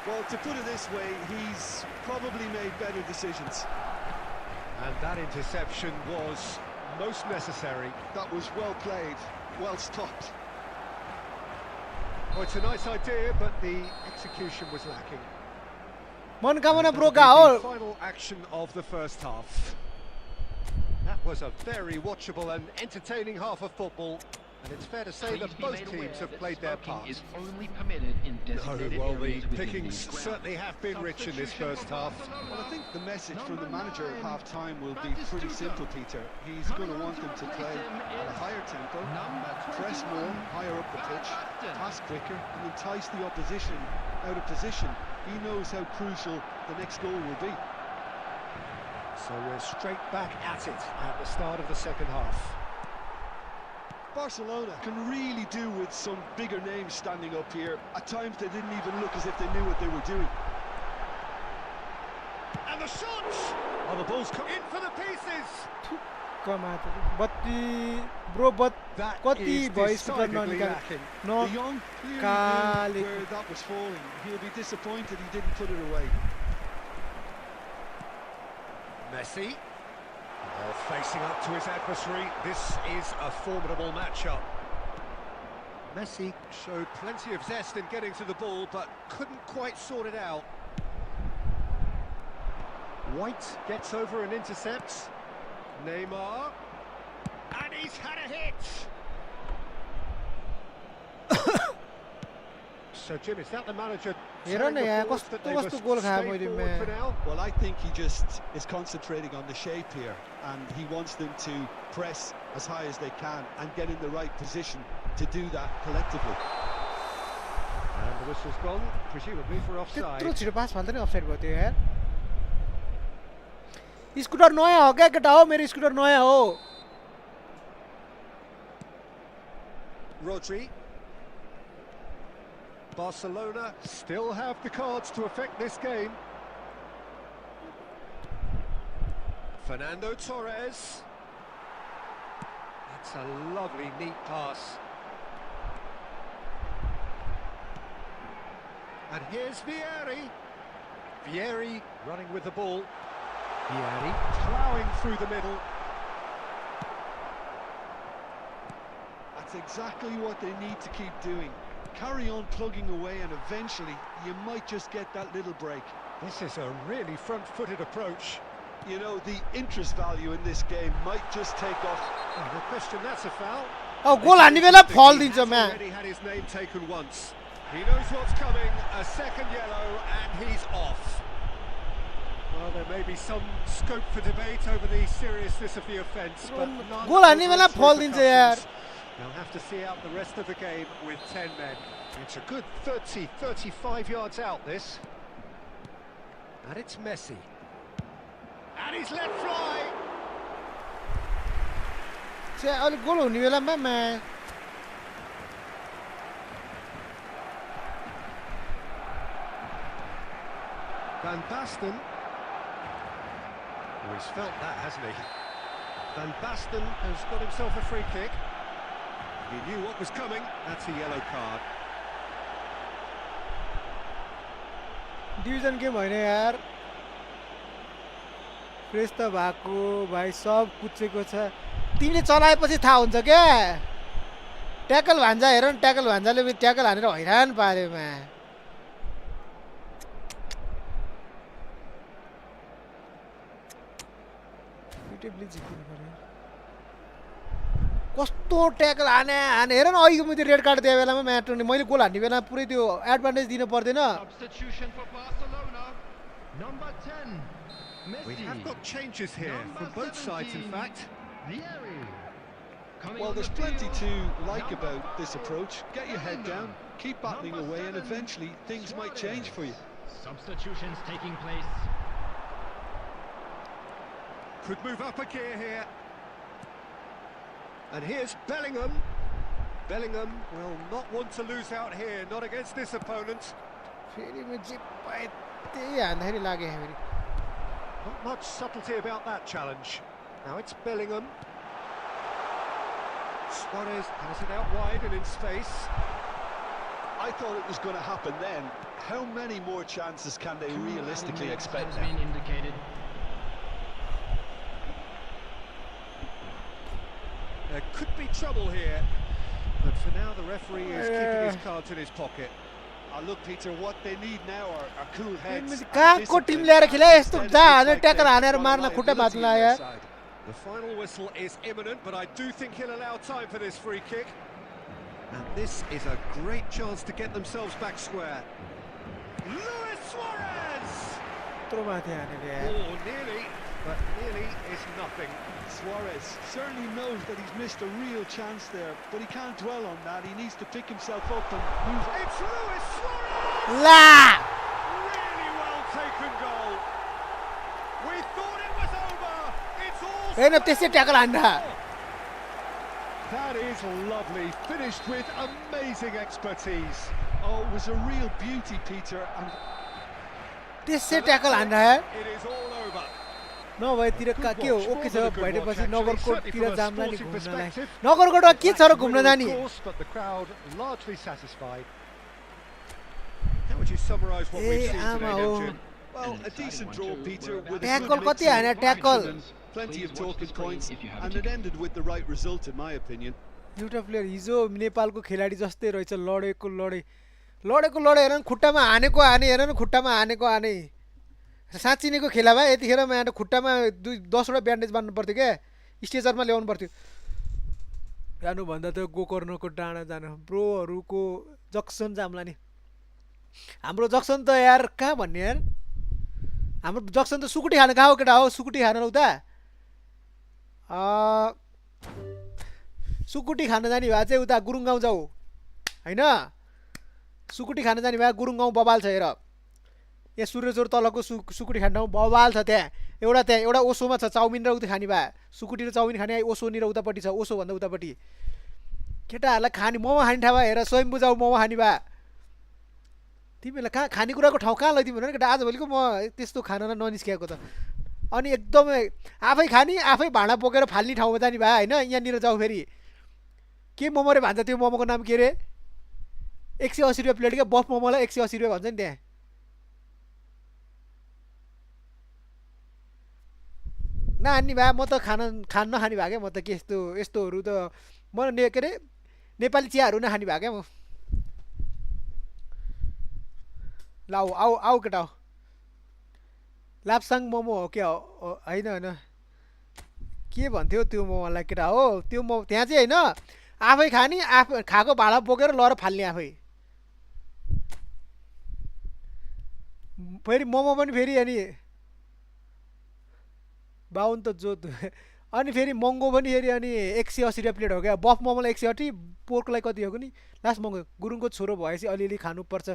Well, to put it this way, he's probably made better decisions. And that interception was most necessary. That was well played, well stopped. Oh, it's a nice idea, but the execution was lacking. मनोकामना That'll Broca be हो the final action of the first half. That was a very watchable and entertaining half of football, and it's fair to say Please that be both made aware teams have that played their smoking part. is only permitted in designated Well, the areas within pickings the ground. certainly have been rich in this first half. Well, I think the message from the manager at half-time will be pretty simple, Peter. He's going to want them to play at a higher tempo, press more, higher up the pitch, pass quicker, and entice the opposition out of position. He knows how crucial the next goal will be. So we're straight back at it at the start of the second half. Barcelona can really do with some bigger names standing up here. At times they didn't even look as if they knew what they were doing. And the shot! Oh, the ball's come in for the pieces! कमाते बत्ती bro बत That कति is भयो scooter decidedly ननिकाल lacking. न The young clearly Kali. knew where that was falling. He'll be disappointed he didn't put it away. Messi. Facing up to his adversary, this is a formidable matchup. Messi showed plenty of zest in getting to the ball, but couldn't quite sort it out. White gets over and intercepts. Neymar. And he's had a hit! So, Jim, is that the manager हेर telling न the यहाँ boys कस्तो that they कस्तो must गोल खायो stay मैले forward for now? Well, I think he just is concentrating on the shape here, and he wants them to press as high as they can and get in the right position to do that collectively. And the whistle's gone, presumably for offside. त्यत्रो छिटो पास फाल्दैन offside भयो त्यो यार scooter नयाँ हो क्या केटा हो मेरो स्कुटर नयाँ हो Rodri. Barcelona still have the cards to affect this game. Fernando Torres. That's a lovely, neat pass. And here's Vieri. Vieri running with the ball. Vieri ploughing through the middle. That's exactly what they need to keep doing. Carry on plugging away, and eventually you might just get that little break. This is a really front-footed approach. You know, the interest value in this game might just take off. Oh, no question, that's a foul. अब गोल हान्ने बेला फल He दिन्छ has म्या already had his name taken once. He knows what's coming. A second yellow, and he's off. Well, there may be some scope for debate over the seriousness of the offence, but none गोल हान्ने over बेला its फल दिन्छ यार repercussions. They'll have to see out the rest of the game with 10 men. It's a good 35 yards out, this. And it's Messi. And he's let fly. चाहिँ अलिक गोल हुने बेलामा म्या Van Basten. Oh, he's felt that, hasn't he? Van Basten has got himself a free kick. He knew what was coming. That's a yellow card. Division game होइन यार fresh त भएको भाइ सब कुचेको छ तिमीले चलाएपछि थाहा हुन्छ क्या ट्याकल भान्जा हेर न ट्याकल भान्जाले ट्याकल हानेर हैरान पार्योमा कस्तो ट्याकल हाने हेर न अहिलेको मैले रेड कार्ड दिए बेलामा म्याट्रोले मैले गोल हान्ने बेला पुरै त्यो एडभान्टेज दिनु पर्दैन Substitution for Barcelona. Number 10, Messi. We have got changes here Number from both sides, in 17, fact. Vieri. Coming Well, on there's the plenty field, to like number about this 4, approach. Get your head down, keep battling Number away, and 7, eventually things might change for you. Substitutions taking place. Could move up a gear here. And here's Bellingham. Bellingham will not want to lose out here, not against this opponent. फेरि म जे पाए त्यही हान्दाखेरि लाग्यो फेरि Not much subtlety about that challenge. Now it's Bellingham. Suarez has it out wide and in space. I thought it was going to happen then. How many more chances can they realistically expect has now? been indicated. There could be trouble here, but for now the referee is keeping his cards in his pocket. Look, Peter, what they need now are cool heads. कहाँको Tim ल्याएर खेले यस्तो जाने tackle हानेर मार्न खुट्टा भाँच्ला यार. The final whistle is imminent, but I do think he'll allow time for this free kick. And this is a great chance to get themselves back square. Luis Suarez! यत्रो माथि हानेको यार. Oh, nearly, but nearly is nothing. Suarez certainly knows that he's missed a real chance there, but he can't dwell on that. He needs to pick himself up and move on. It's Luis Suarez! La Really well taken goal. We thought it was over. It's all हैन त्यसै tackle हान्दा. That is lovely, finished with amazing expertise. Oh, it was a real beauty, Peter. And त्यसै tackle हान्दा यार. It is all over. नभएतिर के हो okay छ भएपछि नगरकोटतिर जाम्ला नि घुम्नलाई. perspective. नगरकोटमा के छ र घुम्न जानी. Of course, but the crowd largely satisfied. How would you summarise what we've seen आमा today, हो. Jim? well, a decent draw, Peter, with a tackle good कति mix हाने of tackle. action and plenty of Please watch the talking screen points, if you have a and it ticket. ended with the right result, in my opinion. एउटा player हिजो नेपालको खेलाडी जस्तै रहेछ. लडेको हेर न खुट्टामा हानेको हाने हेर न खुट्टामा हानेको हाने. साँच्चिनेको खेला भए यतिखेर म खुट्टामा 10वटा ब्यान्डेज बान्नु पर्थ्यो क्या. स्ट्रेचरमा ल्याउनु पर्थ्यो. जानुभन्दा त गोकर्णको डाँडा जानु. ब्रोहरूको जक्सन जाम्ला नि. हाम्रो जक्सन त यार कहाँ भन्ने यार. हाम्रो जक्सन त सुकुटी खान कहाँ हो केटा हो. सुकुटी खान उता सुकुटी खान जाने भए चाहिँ उता गुरुङ गाउँ जाऊ होइन. सुकुटी खान जाने भए गुरुङ गाउँ बबाल छ हेर. यहाँ सूर्यचोर तलको सुकुटी खान ठाउँ बबाल छ. त्यहाँ एउटा ओसोमा छ चाउमिन र उता खाने भए. सुकुटी र चाउमिन खाने ओसोनिर उतापट्टि छ. ओसोभन्दा उतापट्टि केटाहरूलाई खाने मोमो खाने ठाउँ हेर. स्वयम्भू जाऊ मोमो खाने भए. तिमीहरूलाई कहाँ खानेकुराको ठाउँ कहाँ लैदिउँ भने केटा आजभोलिको म त्यस्तो खानालाई ननिस्किएको त. अनि एकदमै आफै खाने आफै भाँडा बोकेर फाल्ने ठाउँमा जाने भए होइन. यहाँनिर जाऊ फेरि के मोमो रे भन्छ. त्यो मोमोको नाम के रे. 180 रुपियाँ प्लेट क्या. बफ मोमोलाई 180 रुपियाँ भन्छ नि त्यहाँ. नहान्ने भए म त खान नखाने भए क्या. म त के यस्तोहरू त म के अरे नेपाली चियाहरू नखाने भए क्या म. ल आऊ केटा हो. लाप्साङ मोमो हो क्या होइन के भन्थ्यो त्यो मोमोलाई केटा हो. त्यो मोमो त्यहाँ चाहिँ होइन आफै खाने आफै खाएको भाँडा बोकेर लएर फाल्ने आफै. फेरि मोमो पनि फेरि अनि 52 त जोत. अनि फेरि महँगो पनि फेरि अनि 180 रुपियाँ प्लेट हो क्या. बफ मोमोलाई 180. पोर्कलाई कति हो नि लास्ट महँगो. गुरुङको छोरो भएपछि अलिअलि खानुपर्छ.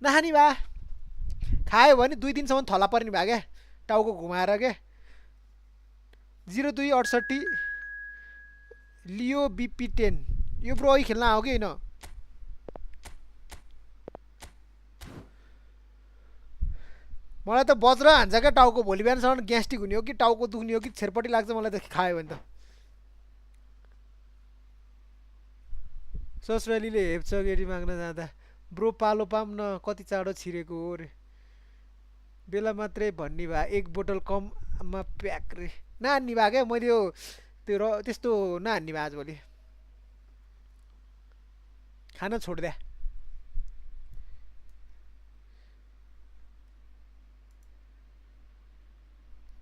नखाने भए खायो भने 2 दिनसम्म थला पर्ने भए क्या. टाउको घुमाएर क्या. 0268 लियो BP10 यो ब्रो अघि खेल्न आयो कि होइन. मलाई त बज्र हान्छ क्या टाउको. भोलि बिहानसम्म ग्यास्ट्रिक हुने हो कि टाउको दुख्ने हो कि छेरपट्टि लाग्छ मलाई त खायो भने त. ससुरालीले हेप्छ केटी माग्न जाँदा. ब्रो पालो पाम न कति चाँडो छिरेको हो रे. बेला मात्रै भन्ने भए 1 बोतल कममा प्याक रे. नहान्ने भए क्या मैले यो त्यो त्यस्तो नहान्ने भए आजभोलि. खाना छोडिदिया.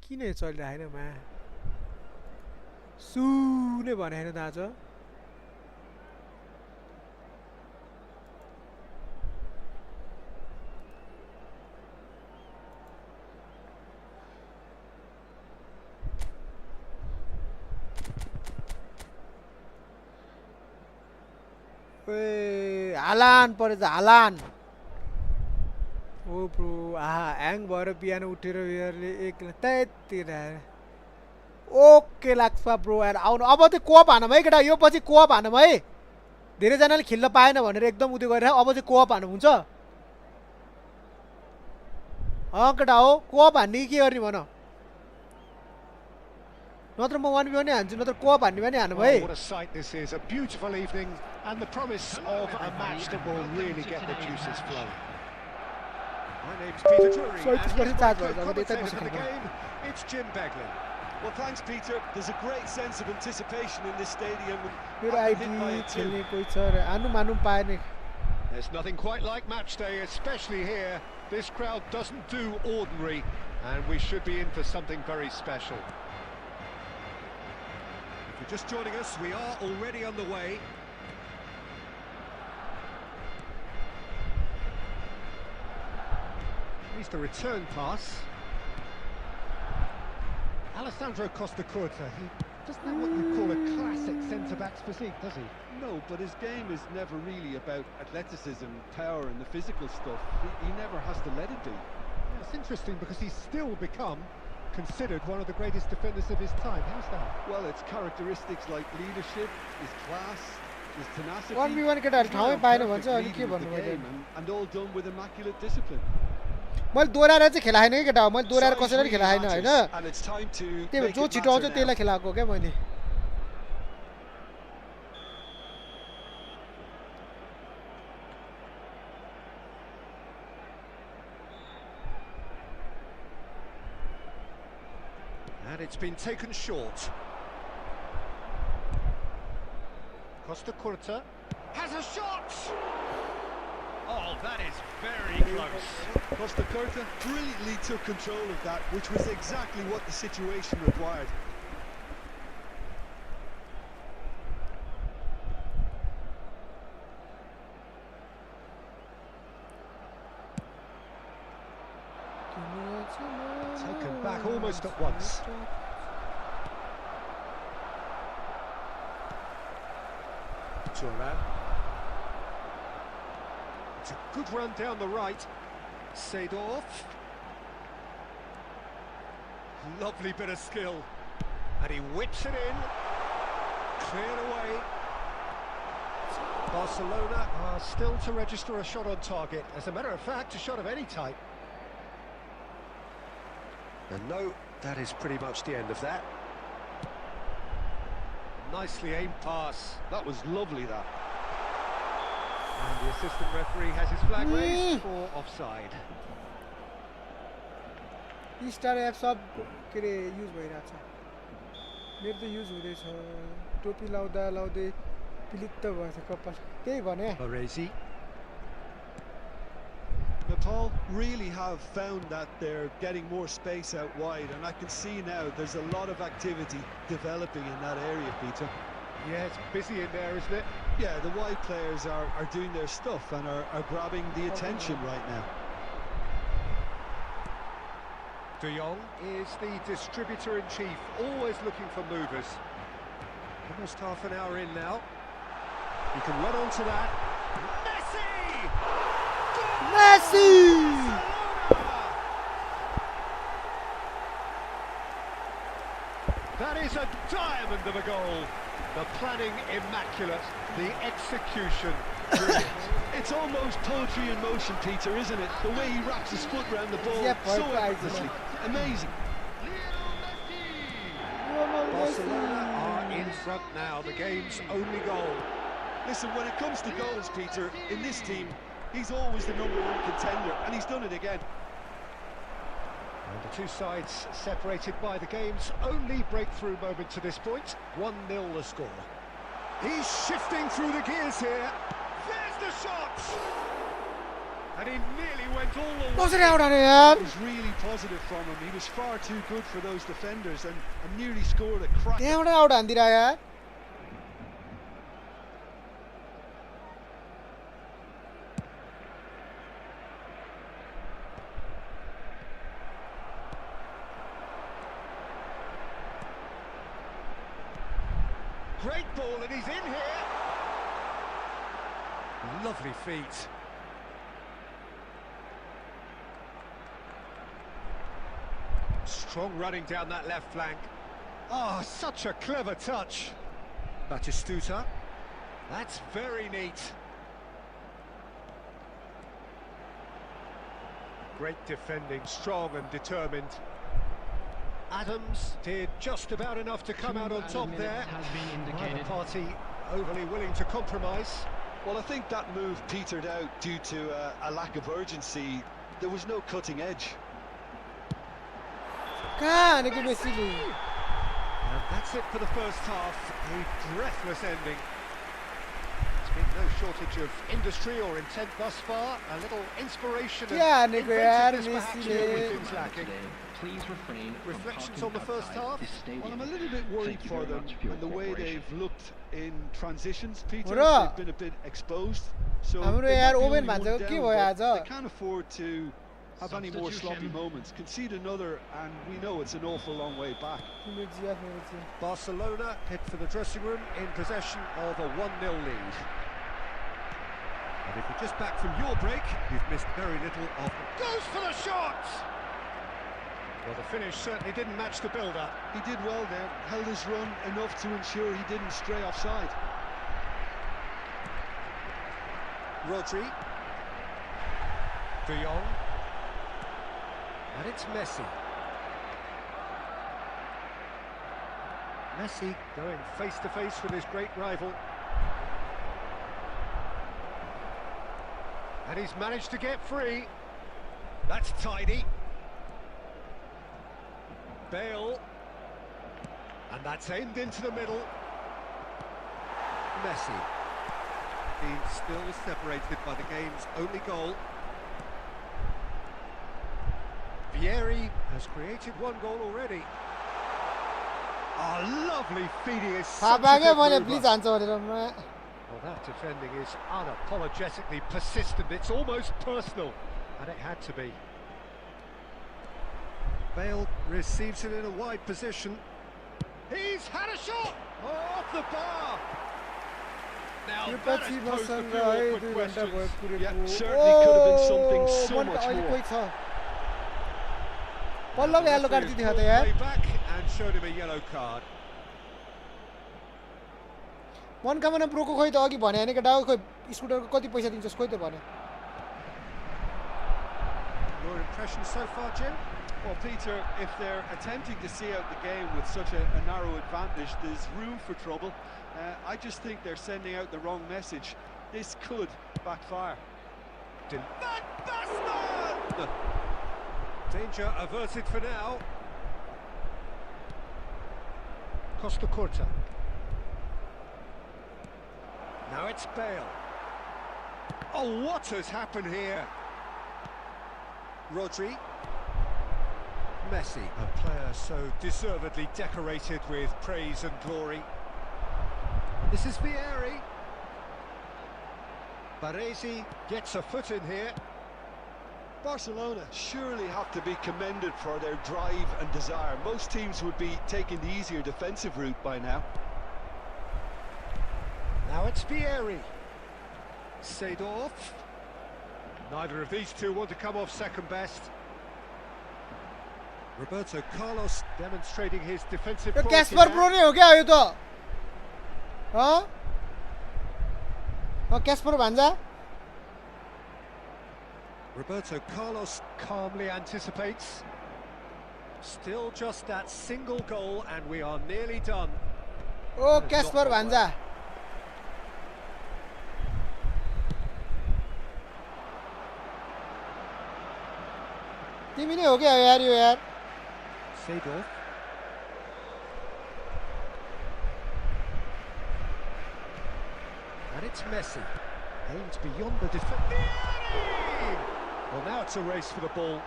किन चलिरहेन मा सुने भने होइन दाजु. हालान परेछ हालान. ओ ब्रो ह्याङ भएर बिहान उठेर एक त्यति ओके लाग्छ ब्रो यार. आउनु अब चाहिँ कोअप हानौँ है केटा. यो पछि कोअप हानौँ है. धेरैजनाले खेल्न पाएन भनेर एकदम उयो गरेर अब चाहिँ कोअप हानौँ हुन्छ. केटा हो कोअप हान्ने के गर्ने भन. नत्र म 1v1 नै हान्छु नत्र कोअप हान्ने भने हान्नु Oh, भाइ what a sight this is. A beautiful evening and the promise of a match that will really get the juices flowing. My name's Peter Drury and 37% here's my charge भयो, अब co-commentator त्यतै for the बसेको game. It's Jim Beglin. Well, thanks, Peter. There's a great sense of anticipation in this stadium. And मेरो I've ID been hit by it too. खेल्ने कोही छ र हानु मानु पाएन There's nothing quite like match day, especially here. This crowd doesn't do ordinary, and we should be in for something very special. If you're just joining us, we are already underway. Here's the return pass. Alessandro Costa Curta, he doesn't have what you call a classic centre-back's physique, does he? No, but his game is never really about athleticism, power and the physical stuff. He never has to let it be. Yeah, it's interesting because he's still become considered one of the greatest defenders of his time. How's that? Well, it's characteristics like leadership, his class, his tenacity. 1v1 केटाहरु He's ठाउँमै now पाएन perfect भन्छ अनि के leader of भन्नु the मैले game and all done with immaculate discipline. मैले दोहोऱ्याएर चाहिँ खेला हैन के केटा हो मैले दोहोऱ्याएर Size कसैले पनि really खेला हैन matters, Hahn and it's time to त्यही भएर make जो it छिटो आउँछ matter त्यसलाई now. खेलाएको क्या मैले And it's been taken short. Costa Curta has a shot! Oh, that is very close. Costa Curta brilliantly took control of that, which was exactly what the situation required. Taken back almost at once. Turan. It's a good run down the right. Seedorf. Lovely bit of skill. And he whips it in. Cleared away. Barcelona are still to register a shot on target. As a matter of fact, a shot of any type. And no, that is pretty much the end of that. Nicely aimed pass. That was lovely, that. And the assistant referee has his flag raised for offside. Star app सब के रे use भइरहेछ मेरो त use हुँदैछ टोपी लाउँदा लाउँदै पिलित्त भएछ कपाल त्यही भने Baresi. Nepal really have found that they're getting more space out wide, and I can see now there's a lot of activity developing in that area, Peter. Yeah, it's busy in there, isn't it? Yeah, the wide players are doing their stuff and are grabbing the attention right now. De Jong is the distributor-in-chief, always looking for movers. Almost half an hour in now. You can run onto that. Messi! Messi That is a diamond of a goal. The planning immaculate, the execution brilliant. It's almost poetry in motion, Peter, isn't it? The way he wraps his foot around the ball Yeah, so perfect. effortlessly. Amazing. Barcelona are in front now, the game's only goal. Listen, when it comes to goals, Peter, in this team, he's always the #1 contender, and he's done it again. And the two sides separated by the game's only breakthrough moment to this point. 1-0 the score. He's shifting through the gears here. There's the shot! And he nearly went all the way. कसरी out यार It was really positive from him. He was far too good for those defenders and nearly scored a crack. त्यहाँबाट out हान्दिरा यार Great ball, and he's in here. Lovely feet. Strong running down that left flank. Oh, such a clever touch. Batistuta. That's very neat. Great defending, strong and determined. Adams did just about enough to come out on top there. Has been Neither indicated. party overly willing to compromise. Well, I think that move petered out due to a lack of urgency. There was no cutting edge. कहाँ हानेको मेसीले And that's it for the first half. A breathless ending. There's been no shortage of industry or intent thus far. A little inspiration and क्या हानेको यार inventiveness perhaps मेसीले here with things lacking. Please refrain from Reflections talking on the first outside half? this stadium. Well, I'm a little bit worried Thank you for very them much for your and the way cooperation. they've looked in transitions, Peter. Bro. They've been a bit exposed. So हाम्रो they यार might be oven only one भान्जाको के down, भयो but आज they can't afford to have any more sloppy Substitution. moments. Concede another, and we know it's an awful long way back. तिम्रो जिया मेरो जिया Barcelona head for the dressing room in possession of a 1-0 lead. And if you're just back from your break, you've missed very little of the... Goes for the shot! Well, the finish certainly didn't match the build-up. He did well there, held his run enough to ensure he didn't stray offside. Rodri. De Jong. And it's Messi. Messi going face-to-face with his great rival. And he's managed to get free. That's tidy. Bale. And that's aimed into the middle. Messi. He's still separated by the game's only goal. Vieri has created one goal already. A lovely feeding is थाहा such a पाएँ good मैले mover. Please हान्छ भनेर Well, that defending is unapologetically persistent. It's almost personal, and it had to be. Bale receives it in a wide position. He's had a shot! Oh, off the bar! Now yo that पछि has posed a मसँग few है awkward 2 घण्टा भयो questions. Yeah, पुरेको certainly could have been something so मन त much अहिले more. कोही छ पल्लो The यालो referee काटिदिने has हो त pulled यार play back and showed him a yellow card. Manakamana प्रोको खोइ त अघि भने होइन केटा खोइ स्कुटरको कति पैसा दिन्छस् खोइ त भने Your impression so far, Jim? Well, Peter, if they're attempting to see out the game with such a narrow advantage, there's room for trouble. I just think they're sending out the wrong message. This could backfire. Van Basten! Danger averted for now. Costa Curta. Now it's Bale. Oh, what has happened here? Rodri. Messi, a player so deservedly decorated with praise and glory. This is Vieri. Baresi gets a foot in here. Barcelona surely have to be commended for their drive and desire. Most teams would be taking the easier defensive route by now. Now it's Vieri. Seedorf. Neither of these two want to come off second best. Roberto Carlos demonstrating his defensive yo quality क्यास्पर there. Pro नै हो क्या यो त क्यास्पर भान्जा Roberto Carlos calmly anticipates. Still just that single goal and we are nearly done. ओ क्यास्पर भान्जा तिमी नै हो क्या यार यो यार Seedorf. And it's Messi. Aimed beyond the defence. Well, now it's a race for the ball.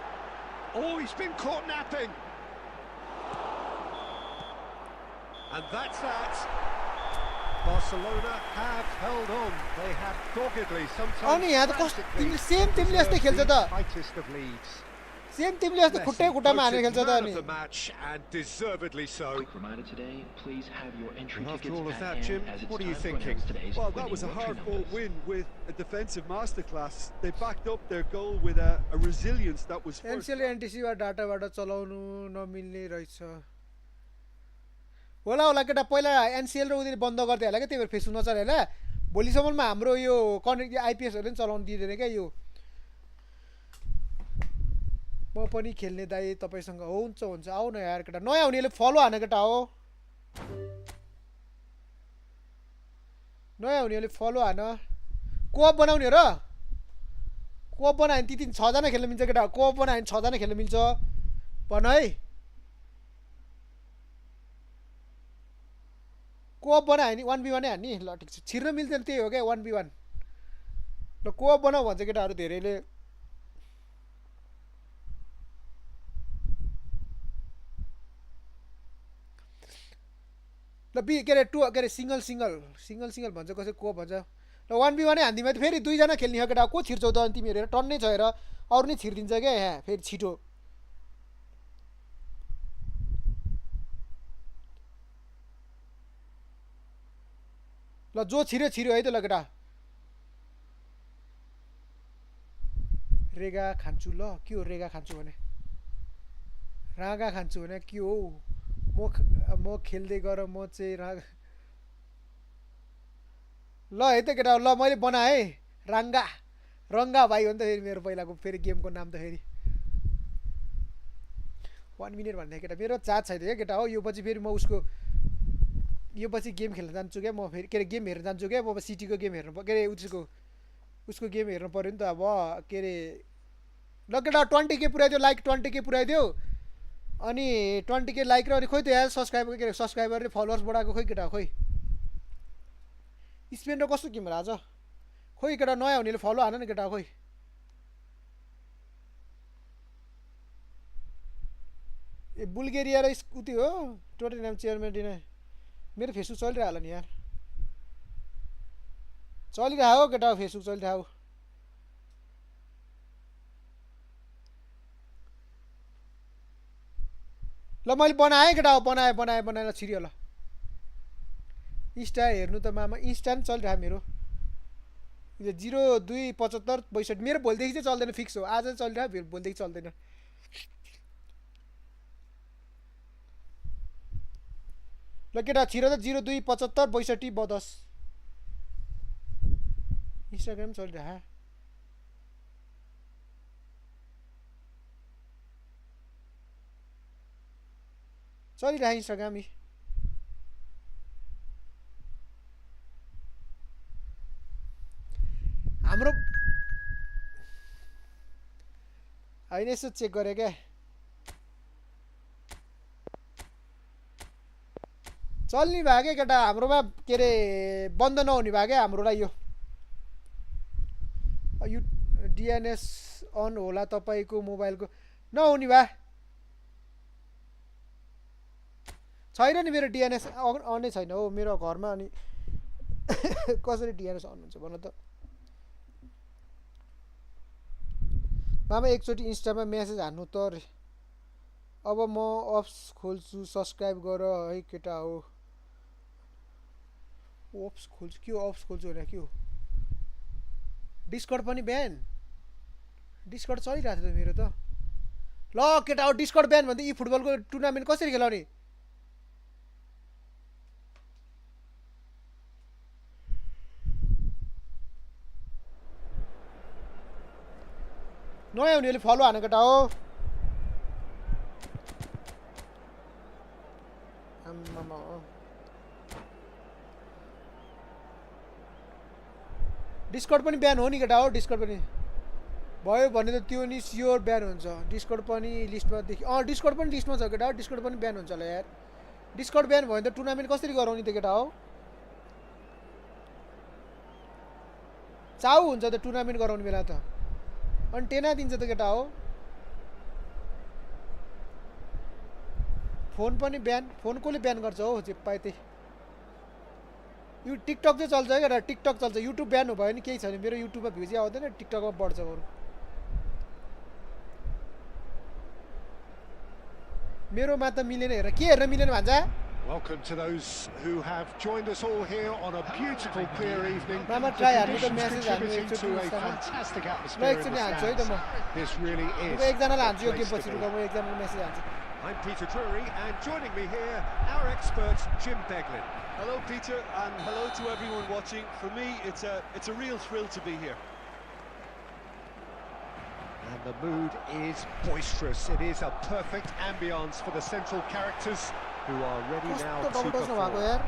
Oh, he's been caught napping. And that's that. Barcelona have held on. They have doggedly, sometimes अनि यहाँ त कस्तो frantically तिमीले same टिमले यस्तै खेल्छ deserved त the tightest of leads. Same टिमले यस्तो खुट्टै खुट्टामा हानेर खेल्छ त Man अनि of the match, and deservedly so. Quick reminder today, please have your entry And after tickets all of at that, hand Jim, as it's what are you time to thinking? announce today's Well, that winning was a lottery hard-fought numbers. win with a defensive masterclass. They backed up their goal with a resilience that was first. Ncell एनटिसीबाट डाटाबाट चलाउनु नमिल्ने रहेछ होला होला केटा पहिला Ncell र उनीहरूले बन्द गरिदियो होला क्या त्यही भएर फेसबुक नचले होला भोलिसम्ममा हाम्रो यो कनेक्ट आइपिएसहरूले पनि चलाउनु दिँदैन क्या यो म पनि खेल्ने दाइ तपाईसँग हुन्छ आउ न यार केटा नयाँ हुनेले फलो हान केटा हो नयाँ हुनेले फलो हान कोअप बनाउने र कोअप बनायो भने ती 6 जना खेल्न मिल्छ केटा कोअप बनायो भने 6 जना खेल्न मिल्छ भन है कोअप बनायो भने 1v1 नै हान्ने ल ठीक छ छिर्न मिल्दैन त्यही हो क्या 1v1 ल कोअप बनाऊ भन्छ केटाहरु धेरैले ल बी के रे टु के रे सिंगल भन्छ कसै कोअप भन्छ ल 1v1 नै हान्दिमै त फेरि 2 जना खेल्ने हो केटा को छिर्छौ त अनि तिमीहरु हेर टन्नै छ हेर अरु नै छिर्दिन्छ के यहाँ फेरि छिटो ल जो छिर्यो है त ल केटा रेगा खान्छु ल के हो रेगा खान्छु भने रागा खान्छु भने के हो म खेल्दै गर म चाहिँ ल है त केटा ल मैले बनाए रंगा भाइ हो नि त फेरि मेरो पहिलाको फेरि गेमको नाम त फेरि 1 मिनेट भन्दै केटा मेरो चार्ज छैन के केटा हो यो पछि फेरि म उसको यो पछि गेम खेल्न जान्छु के म फेरि के रे गेम हेर्न जान्छु के म सिटी को गेम हेर्न के रे उसको गेम हेर्न पर्यो नि त अब के रे ल केटा 20k पुर्याइदियो लाइक 20k पुर्याइदियो अनि 20k लाइक र अनि खोइ त यार सब्स्क्राइबर र फलोअर्स बढाएको खोइ केटा खोइ स्पेन र कस्तो गेम आज खोइ केटा नयाँ हुनेले फलो हान न केटा खोइ ए बुल्गेरिया र उति हो टोटनहम चेयरम्यान डिन मेरो फेसबुक चलिरह होला नि यार चलिरह हो केटा फेसबुक चलिरह हो ल मैले बनाए केटा हो बनाए छिरियो ल इन्स्टा हेर्नु त मामा इन्स्टा नि चलिरह मेरो 0275 62 मेरो भोलिदेखि चाहिँ चल्दैन फिक्स हो आज चलिरह भोलिदेखि चल्दैन ल केटा छिरो त 0275 62 10 इन्स्टाग्राम चलिरह इन्स्टाग्राम हाम्रो होइन यसो चेक गरे क्या चल्ने भयो क्या केटा हाम्रोमा के रे बन्द नहुने भयो क्या हाम्रोलाई यो डिएनएस अन होला तपाईको मोबाइलको नहुने भए छैन नि मेरो डिएनएस अनै छैन हो मेरो घरमा अनि कसरी डिएनएस अन हुन्छ भन त मामा एकचोटि इन्स्टामा मेसेज हान्नु त अब म अप्स खोल्छु सब्स्क्राइब गर है केटा हो अप्स खोल्छु के हो अप्स खोल्छु भने के हो डिस्कर्ड पनि ब्यान डिस्कर्ड चलिरहेको थियो त मेरो त ल केटा हो डिस्कर्ड ब्यान भन्दा eFootballको टुर्नामेन्ट कसरी खेलाउने नयाँ हुनेले फलो हान केटा हो डिस्कर्ड पनि ब्यान हो नि केटा हो डिस्कर्ड पनि भयो भने त त्यो नि स्योर ब्यान हुन्छ डिस्कर्ड पनि लिस्टमा देखि डिस्कर्ड पनि लिस्टमा छ केटा हो डिस्कर्ड पनि ब्यान हुन्छ होला यार डिस्कर्ड ब्यान भयो भने त टुर्नामेन्ट कसरी गराउने त केटा हो चाउ हुन्छ त टुर्नामेन्ट गराउने बेला त अनि टेना दिन्छ त केटा हो फोन पनि ब्यान फोन कोले ब्यान गर्छ हो जे पाए त्यही यो टिकटक चाहिँ चल्छ क्या टिकटक चल्छ युट्युब ब्यान भयो नि केही छैन मेरो युट्युबमा भ्यू चाहिँ आउँदैन टिकटकमा बढ्छ बरु मेरोमा त मिलेन हेर के हेर्न मिलेन भन्छ Welcome to those who have joined us all here on a beautiful clear evening. Mama try Conditions contributing to a fantastic atmosphere in the stands. This really is a place to be. I'm Peter Drury, and joining me here, our expert Jim Beglin. Hello, Peter, and hello to everyone watching. For me, it's a real thrill to be here. And the mood is boisterous. It is a perfect ambience for the central characters who are ready now कस्तो to double touch नभएको perform. यार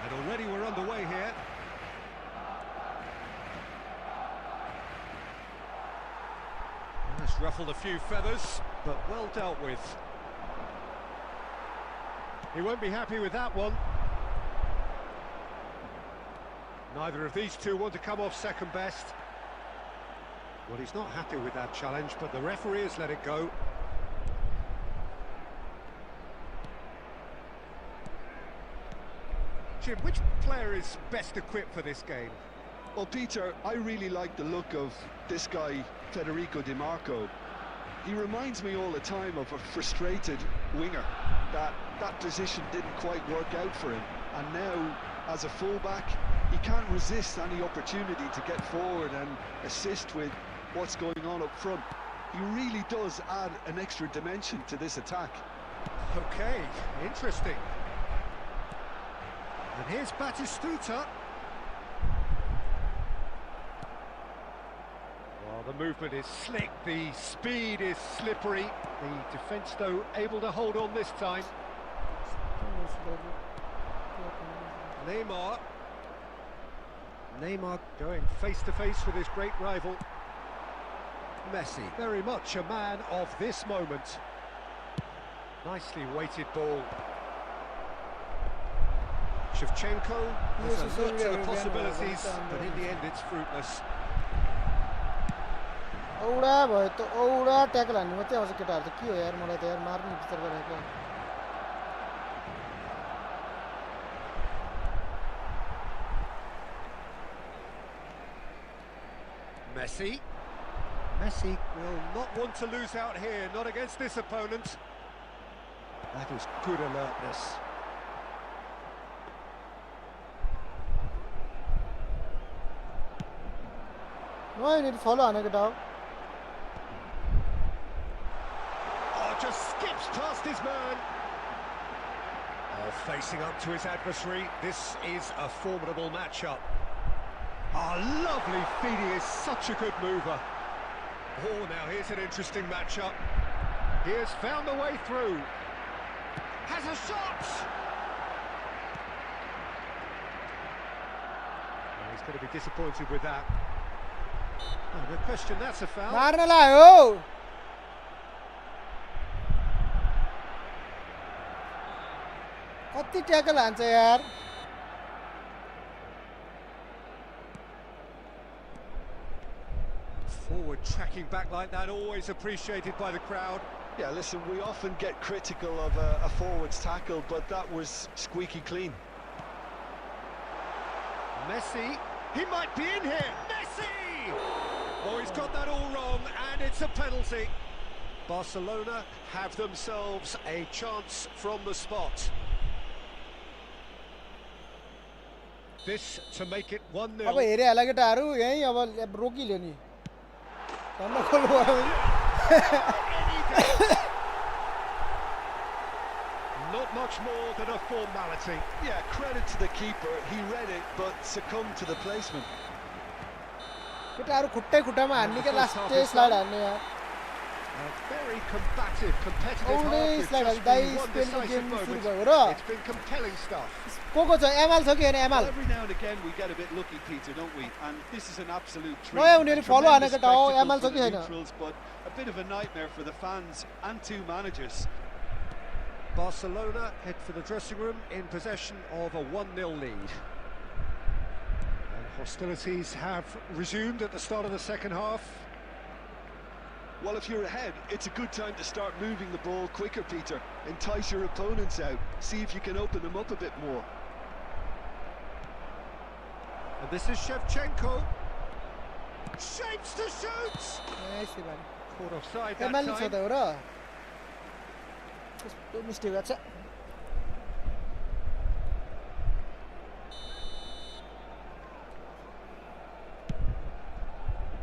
And already we're underway here. That's ruffled a few feathers, but well dealt with. He won't be happy with that one. Neither of these two want to come off second best. Well, he's not happy with that challenge, but the referee has let it go. Jim, which player is best equipped for this game? Well, Peter, I really like the look of this guy, Federico Di Marco. He reminds me all the time of a frustrated winger. That position didn't quite work out for him. And now, as a fullback, he can't resist any opportunity to get forward and assist with what's going on up front. He really does add an extra dimension to this attack. Okay, interesting. And here's Batistuta. Well, the movement is slick, the speed is slippery. The defence, though, able to hold on this time. Neymar going face-to-face with his great rival. Messi, very much a man of this moment. Nicely weighted ball. Shevchenko has a look to the possibilities, but in the end it's fruitless. औडा भयो त औडा tackle हान्नु मात्रै आउँछ केटाहरु त के हो यार मलाई त यार मार्नु विचार गरेको Messi will not want to lose out here, not against this opponent. That was good alertness. No, you need to follow हाने केटा हो Oh, just skips past his man. Oh, facing up to his adversary. This is a formidable matchup. Oh, lovely feed. He is such a good mover. Oh, now here's an interesting matchup. He has found the way through. Has a shot! Oh, he's going to be disappointed with that. Oh, no question, that's a foul. मार्न लाग्यो कति tackle हान्छ यार Forward tracking back like that, always appreciated by the crowd. Yeah, listen, we often get critical of a forward's tackle, but that was squeaky clean. Messi, he might be in here. Messi! Oh, he's got that all wrong, and it's a penalty. Barcelona have themselves a chance from the spot. This to make it 1-0. अब हेरे होला केटाहरु यही अब रोकिल्यो नि धन्न खोल्नु भयो Not much more than a formality. Yeah, credit to the keeper. He read it, but succumbed to the placement. केटाहरु खुट्टै खुट्टामा हान्ने के लास्टै स्लाइड हान्ने यार A very combative, competitive औडै half with slide just Dai been one स्पेनको decisive game सुरु moment. भयो र It's been compelling stuff. को छ ML छ कि हैन ML Well, every now and again we get a bit lucky, Peter, don't we? And this is an absolute treat. नयाँ उनीहरु follow Tremendous हानेको त हो, spectacle एमएल छ for कि the छैन neutrals, but a bit of a nightmare for the fans and two managers. Barcelona head for the dressing room in possession of a 1-0 lead. And hostilities have resumed at the start of the second half. Well, if you're ahead, it's a good time to start moving the ball quicker, Peter. Entice your opponents out. See if you can open them up a bit more. And this is Shevchenko. Shapes to shoot! यसै भने Caught offside that ML छ time. त हो र कस्तो mistake गर्छ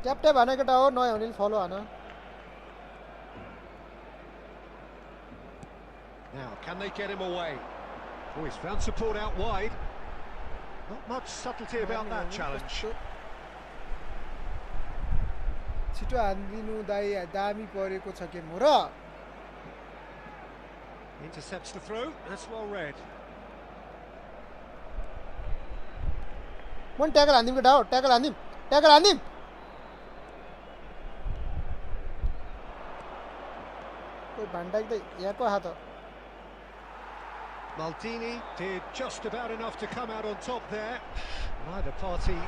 tap tap हाने केटा हो नयाँ हुनेले फलो हान Now, can they get him away? Oh, he's found support out wide. Not much subtlety about that challenge. छिटो हान्दिनु दाइ दामी परेको छ गेम हो र Intercepts the throw. That's well read. मन ट्याकल हान्दिम केटा हो ट्याकल हान्दिम ओइ भान्डाक त यहाँको हात हो Maldini did just about enough to come out on top there. Neither party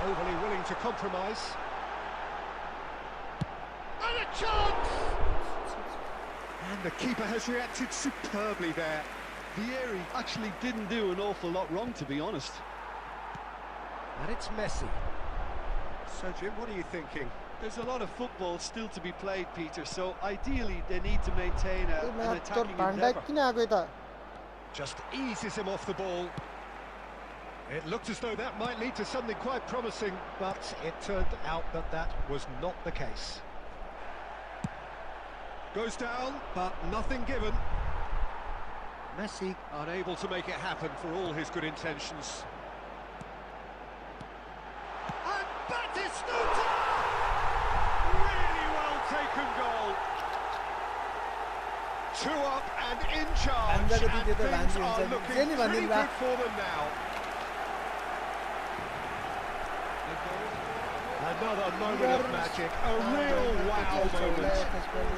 overly willing to compromise. And a chance! And the keeper has reacted superbly there. Vieri actually didn't do an awful lot wrong, to be honest. And it's Messi. So Jim, what are you thinking? There's a lot of football still to be played, Peter, so ideally they need to maintain an attacking endeavour. किन आको यता Just eases him off the ball. It looked as though that might lead to something quite promising, but it turned out that that was not the case. Goes down, but nothing given. Messi unable to make it happen for all his good intentions. And Batistuta! Really well taken goal. 2 up and in charge, and things are looking pretty good for them now. Another moment of magic, a real wow moment.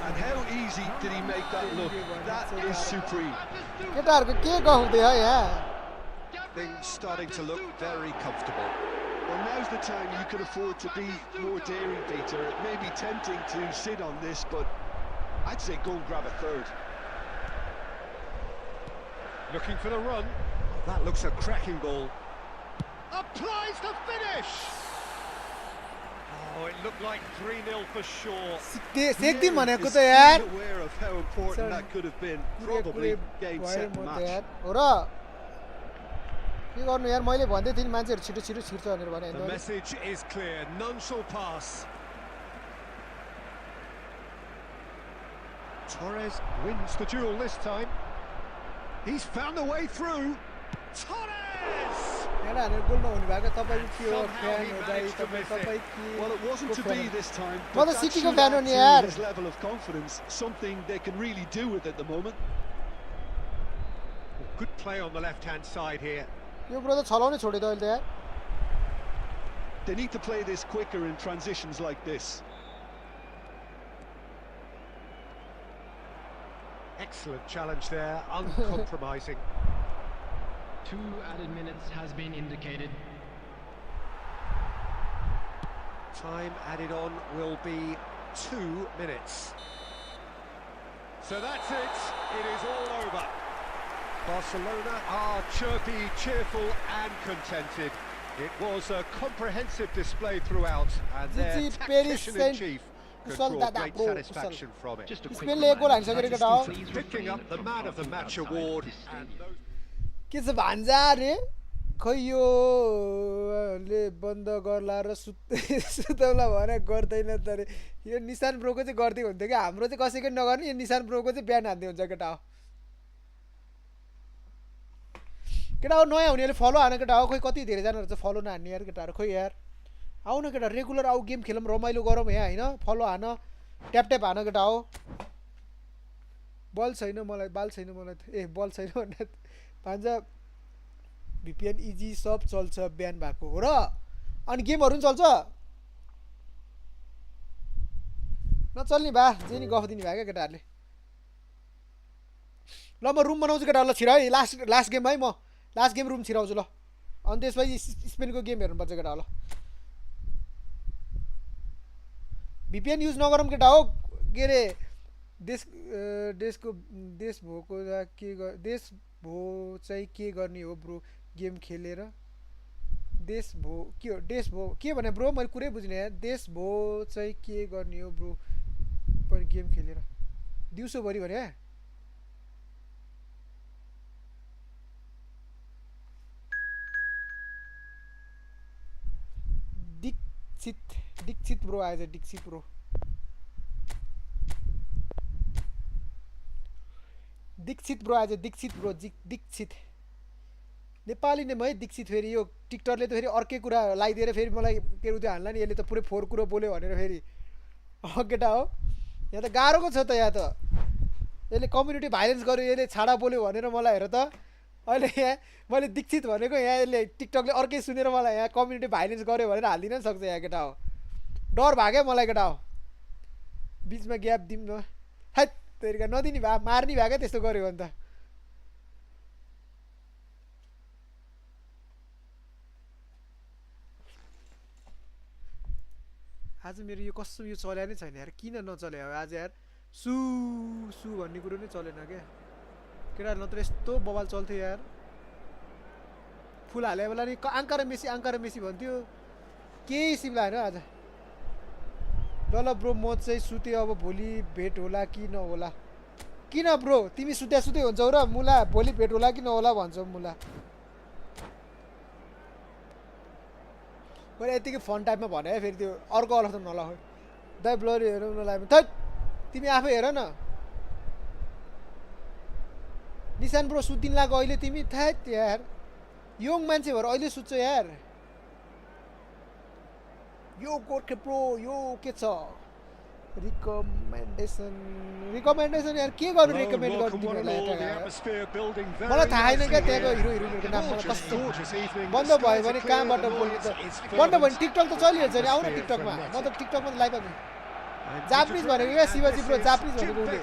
And how easy did he make that look? That is supreme. केटाहरुको के गहुँदै हो यहाँ Things starting to look very comfortable. Well, now's the time you can afford to be more daring, Peter. It may be tempting to sit on this, but I'd say go and grab a third. Looking for the run. That looks a cracking ball. Applies the finish! Oh, it looked like 3-0 for sure. सेक्दिम भनेको त Is यार fully aware of how important that could have been. Probably game, set, and match. हो र के गर्नु यार मैले भन्दै थिएँ नि मान्छेहरु छिटो छिटो छिर्छ भनेर भने The message is clear. None shall pass. Torres wins the duel this time. He's found a way through. Torres! यार हानेर गोल नहुने भएको तपाईको के हो फ्यान हो दाइ तपाई तपाई के Well, it wasn't to be this time. म But त that सिटीको should फ्यान हो add नि to यार his level of confidence, something they can really do with at the moment. Good play on the left-hand side here. Yo bro त छलाउने छोड्यो त अहिले त यार They need to play this quicker in transitions like this. Excellent challenge there, uncompromising. 2 added minutes has been indicated. Time added on will be 2 minutes. So that's it. It is all over. Barcelona are chirpy, cheerful and contented. It was a comprehensive display throughout, and their Gigi tactician-in-chief could Kusal draw Dada, great bro, satisfaction from it. Just a quick स्पेनले एक गोल हानिसक्यो रे केटा हो Please Picking refrain up the from Man of the talking Match outside award. this And stadium. those के छ भान्जा रे खै यो ले बन्द गर्ला र सुतौला भने गर्दैन त रे यो निशान ब्रोको चाहिँ गर्दै हुन्थ्यो कि हाम्रो चाहिँ कसैको नगर्ने यो निशान ब्रोको चाहिँ बिहान हान्दै हुन्छ केटा हो केटा हो नयाँ हुनेले फलो हान केटा हो खोइ कति धेरैजनाहरू चाहिँ फलो नहान्ने यार केटाहरू खोइ यार आऊ न केटा रेगुलर आऊ गेम खेलौँ रमाइलो गरौँ यहाँ होइन फलो हान ट्याप ट्याप हान केटा हो बल छैन मलाई बाल छैन मलाई ए बल छैन भन्दा भान्जा VPN इजी सब चल्छ बिहान भएको हो र अनि गेमहरु पनि चल्छ नचल्ने भा जे नि गफ दिने भए क्या केटाहरूले ल म रुम बनाउँछु केटाहरूलाई छिरा है लास्ट गेम है म लास्ट गेम रुम छिराउँछु ल अनि त्यसपछि स्पेनको गेम हेर्नुपर्छ केटा ल VPN युज नगरौँ केटा हो के अरे देश भोको देश भो चाहिँ के गर्ने हो ब्रो गेम खेलेर देश भो के हो देश भो के भने ब्रो मैले कुरै बुझ्ने यार देश भो चाहिँ के गर्ने हो ब्रो पनि गेम खेलेर दिउँसोभरि भने दीक्षित ब्रो आएछ दीक्षित ब्रो आएछ दीक्षित ब्रो दीक्षित नेपाली नै है दीक्षित फेरि यो टिकटकले त फेरि अर्कै कुरा लगाइदिएर फेरि मलाई के उयो हान्ला नि यसले त पुरै फोहोर कुरो बोल्यो भनेर फेरि केटा हो यहाँ त गाह्रोको छ त यहाँ त यसले कम्युनिटी भाइलेन्स गर्यो यसले छाडा बोल्यो भनेर मलाई हेर त अहिले यहाँ मैले दीक्षित भनेको यहाँ यसले टिकटकले अर्कै सुनेर मलाई यहाँ कम्युनिटी भाइलेन्स गर्यो भनेर हालिदिन सक्छ यहाँ केटा हो डर भाग्यो मलाई केटा हो बिचमा ग्याप दिउँ न हैट तेरिका नदिने भए मार्ने भए क्या त्यस्तो गर्यो भने त आज मेरो यो कस्तो यो चल्या नै छैन यार किन नचल्यो आज यार सु सु भन्ने कुरो नै चलेन क्या केटा नत्र यस्तो बवाल चल्थ्यो यार फुल हाले बेला नि आङ्का र मेसी भन्थ्यो केही सिम्ला होइन आज ल ब्रो म चाहिँ सुतेँ अब भोलि भेट होला कि नहोला किन ब्रो तिमी सुत्या हुन्छौ र मुला भोलि भेट होला कि नहोला भन्छौ मुला मैले यतिकै फन टाइपमा भने है फेरि त्यो अर्को अलग त नला दाइ ब्लरी हेरौँ नलायो थैट तिमी आफै हेर न निशान ब्रो सुतिन लाग्यो अहिले तिमी थैट यार यङ मान्छे भएर अहिले सुत्छ यार यो गोर्खे प्रो यो के छ रिकमेन्डेसन यार के गर्नु रिकमेन्ड गर्नु तिमीहरूलाई मलाई थाहा छैन क्या त्यहाँको हिरोइनहरूको नाम मलाई कस्तो बन्द भयो भने कहाँबाट बोल्नु त बन्द भयो भने टिकटक त चलिहाल्छ नि आउन टिकटकमा म त टिकटकमा त लाइभ हाल्नु जापानिज भनेको क्या शिवजी ब्रो जापानिज भनेको उसले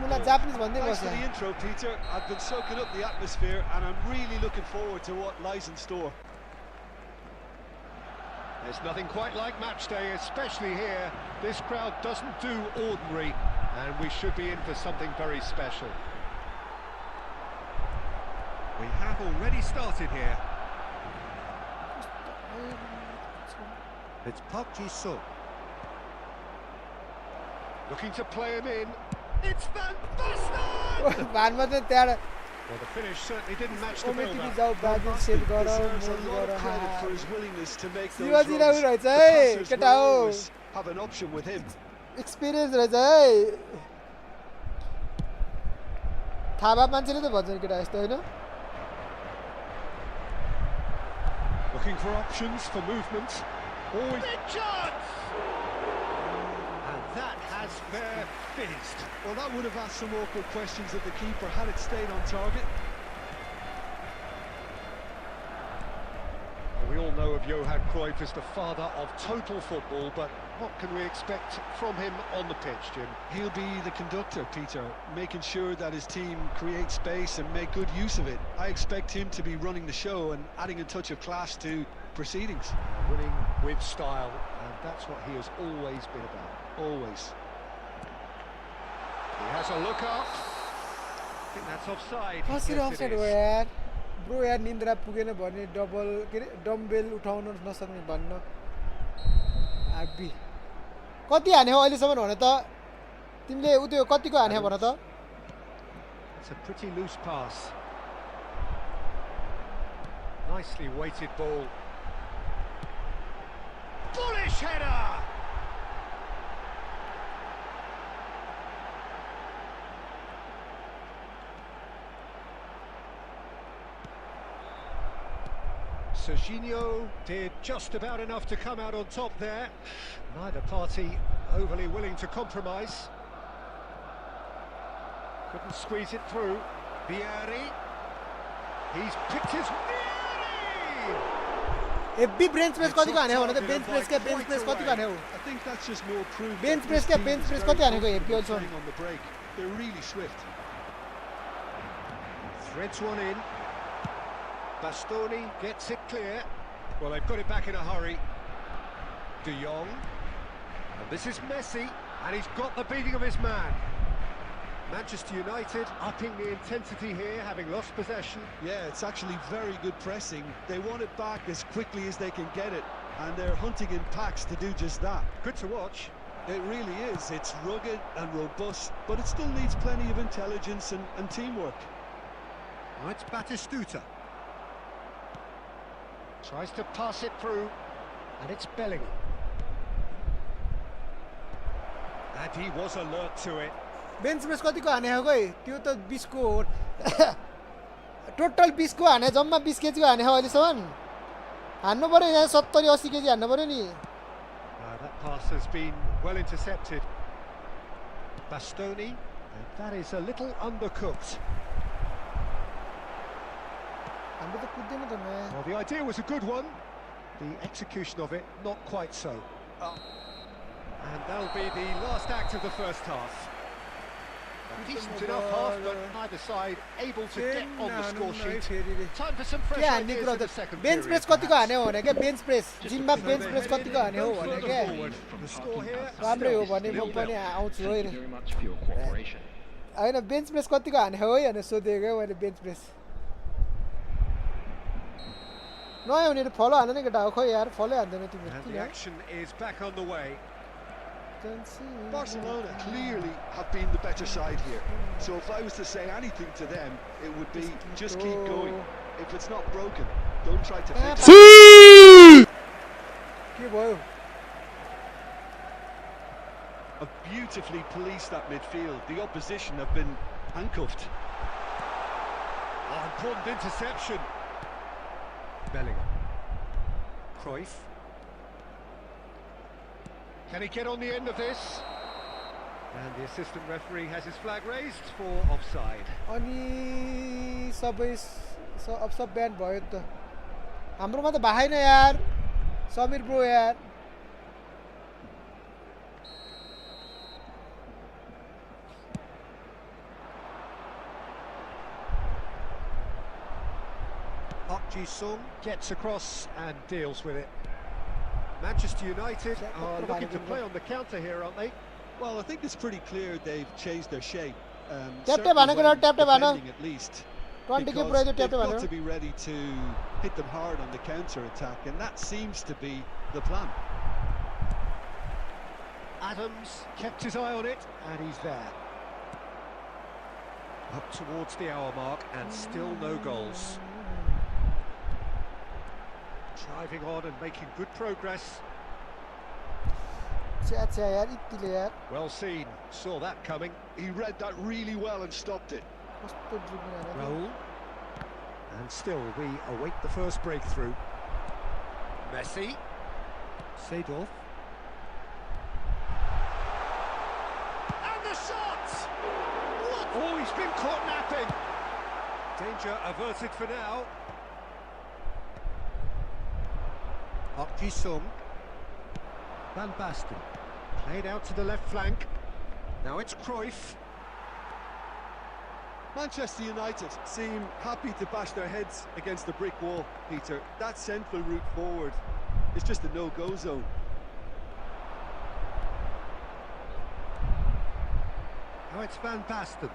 मलाई जापानिज भन्दै बस्छ There's nothing quite like match day, especially here. This crowd doesn't do ordinary, and we should be in for something very special. We have already started here. It's Park Ji-suk. Looking to play him in. It's Van Basten! Well, the finish certainly didn't match the build-up. Deserves a lot of credit for his willingness to make those runs. The passers will always have an option with him. Experience रहेछ है थाहा भए मान्छेले त भन्छ नि केटा यस्तो होइन Looking for options for movement. Always big chance! And that has fair finished. Well, that would have asked some awkward questions of the keeper had it stayed on target. We all know of Johan Cruyff as the father of total football, but what can we expect from him on the pitch, Jim? He'll be the conductor, Peter, making sure that his team creates space and make good use of it. I expect him to be running the show and adding a touch of class to proceedings. Winning with style, and that's what he has always been about. Always. He has a look up. I think that's offside. कसरी offside हो यार bro यार निन्द्रा पुगेन भने double के अरे dumbbell उठाउन नसक्ने भन्न आबी कति हाने हो अहिलेसम्म भने त तिमीले उ त्यो कतिको हाने भन त It's a pretty loose pass. Nicely weighted ball. Bullish header! Serginho did just about enough to come out on top there. Neither party overly willing to compromise. Couldn't squeeze it through. Vieri. He's picked his... Vieri! AB bench press कतिको हाने हो भने त bench press कतिको हाने हो I think that's just more proof. Bench press कति हानेको AB also on the break. They're really swift. Threads one in. Bastoni gets it clear. Well, they've got it back in a hurry. De Jong. And this is Messi, and he's got the beating of his man. Manchester United upping the intensity here, having lost possession. Yeah, it's actually very good pressing. They want it back as quickly as they can get it, and they're hunting in packs to do just that. Good to watch. It really is. It's rugged and robust, but it still needs plenty of intelligence and teamwork. Well, it's Batistuta. Tries to pass it through, and it's Bellingham. And he was alert to it. Bench press कतिको हाने हो गई त्यो त 20 को हो total 20 को हाने जम्मा 20 केजी को हाने हो अहिलेसम्म हान्नु पर्यो यहाँ 70 80 केजी हान्नु पर्यो नि That Pass has been well intercepted. Bastoni, and that is a little undercooked. हाम्रो त कुद्दैन त नयाँ Well, the idea was a good one. The execution of it, not quite so. And that'll be the last act of the first half. A decent enough half, but neither side able to get on the score sheet. Time for some fresh के हान्ने ideas कुरा in the त second bench period. Press कतिको हाने हो perhaps. भने के bench press जिममा bench press कतिको हाने हो भने के Forward. The score here. राम्रै हो भने म पनि आउँछु है Thank you very much for your cooperation. होइन बेन्च प्रेस कतिको हाने हो है भनेर सोधेको क्या मैले बेन्च प्रेस नयाँ हुनेहरू फलो हाल्दैन नि केटा हो खोइ यार फलो हान्दैन तिमीहरू And किन the action is back on the way. Barcelona clearly have been the better side here. So if I was to say anything to them, it would be just keep going. If it's not broken, don't try to fix it. के भयो Have beautifully policed that midfield. The opposition have been handcuffed. Oh, important interception. Bellingham. Cruyff. Can he get on the end of this? And the assistant referee has his flag raised for offside. अनि सबै अब सब ब्यान भयो त हाम्रोमा त भएन यार समीर ब्रो यार Park Ji-sung gets across and deals with it. Manchester United are looking to play on the counter here, aren't they? Well, I think it's pretty clear they've changed their shape. Tap Certainly bhana when tap bhana. defending at least. 20 के Because पुऱ्याइदियो they've tap got भनेर to be ready to hit them hard on the counter attack, and that seems to be the plan. Adams kept his eye on it, and he's there. Up towards the hour mark, and still no goals. Driving on and making good progress. छ्या छ्या यार यतिले यार Well seen, saw that coming. He read that really well and stopped it. कस्तो dribble हानेको Raul. And still we await the first breakthrough. Messi. Seedorf. And the shot! What? Oh, he's been caught napping. Danger averted for now. Park Ji-sung. Van Basten. Played out to the left flank. Now it's Cruyff. Manchester United seem happy to bash their heads against the brick wall, Peter. That central route forward is just a no-go zone. Now it's Van Basten.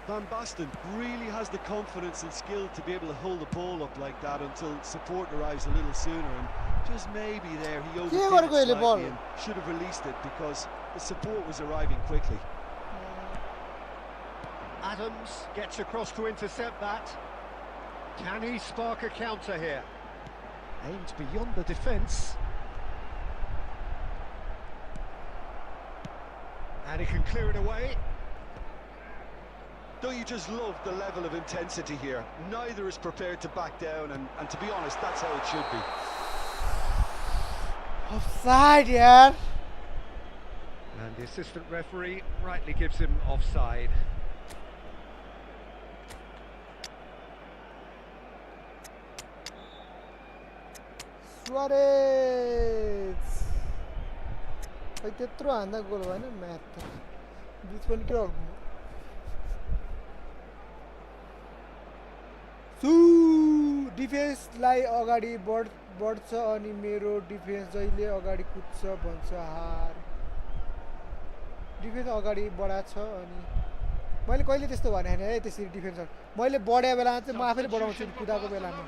Van Basten really has the confidence and skill to be able to hold the ball up like that until support arrives a little sooner, and just maybe there he overdid it गरेको यसले slightly ball? and should have released it because the support was arriving quickly. Adams gets across to intercept that. Can he spark a counter here? Aimed beyond the defence. And he can clear it away. Don't you just love the level of intensity here? Neither is prepared to back down, and to be honest, that's how it should be. Offside यार And the assistant referee rightly gives him offside. सुवारेज खै त्यत्रो हान्दा गोल भएन match त बिच पनि के गर्नु सु डिफेन्सलाई अगाडि बढ्छ अनि मेरो डिफेन्स जहिले अगाडि कुद्छ भन्छ हार डिफेन्स अगाडि बढाछ अनि मैले कहिले त्यस्तो भने हैन है त्यसरी डिफेन्स मैले बढ्या बेलामा चाहिँ म आफैले बढाउँछु कुदाको बेलामा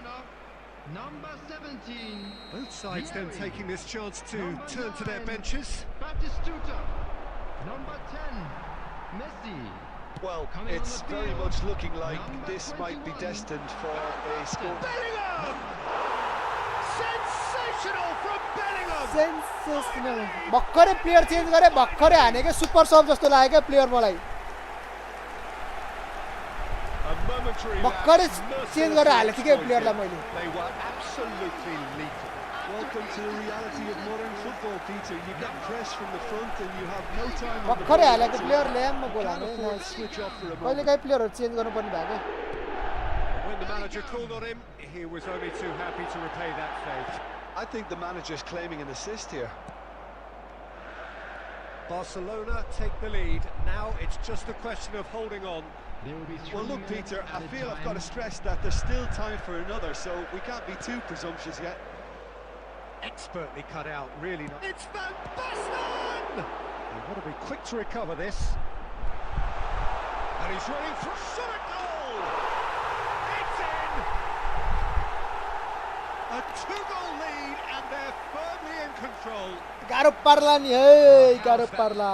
Number 17. Both sides then taking this chance to turn to their benches. Batistuta. Number 10. Messi. Well, Coming on it's the very field, much looking like number this might be 21, destined for a score. Bellingham! Sensational from Bellingham! Sensational भर्खरै player change गरे भर्खरै हानेको super सब जस्तो लाग्यो क्या player मलाई A momentary भर्खरै lapse, चेन्ज गरेर mercilessly हालेको थिएँ क्या exploited. प्लेयरलाई मैले They were absolutely lethal. Welcome to the reality of modern football, Peter. You get press from the front and you have no time on the भर्खरै ball. हालेको प्लेयरले आम्मा गोल Can't हाल्ने afford to switch off for a कहिले moment. काहीँ प्लेयरहरू change गर्नुपर्ने भएको When the manager called on him, he was only too happy to repay that fate. I think the manager's claiming an assist here. Barcelona take the lead. Now it's just a question of holding on. There will be 3 Well, look, minutes Peter, I added feel I've time. got to stress that there's still time for another, so we can't be too presumptuous yet. Expertly cut out, really not. It's Van Basten! He want to be quick to recover this. And he's running for a shot at goal! It's in! A 2-goal lead, and they're firmly in control. गाह्रो पर्ला नि है गाह्रो पर्ला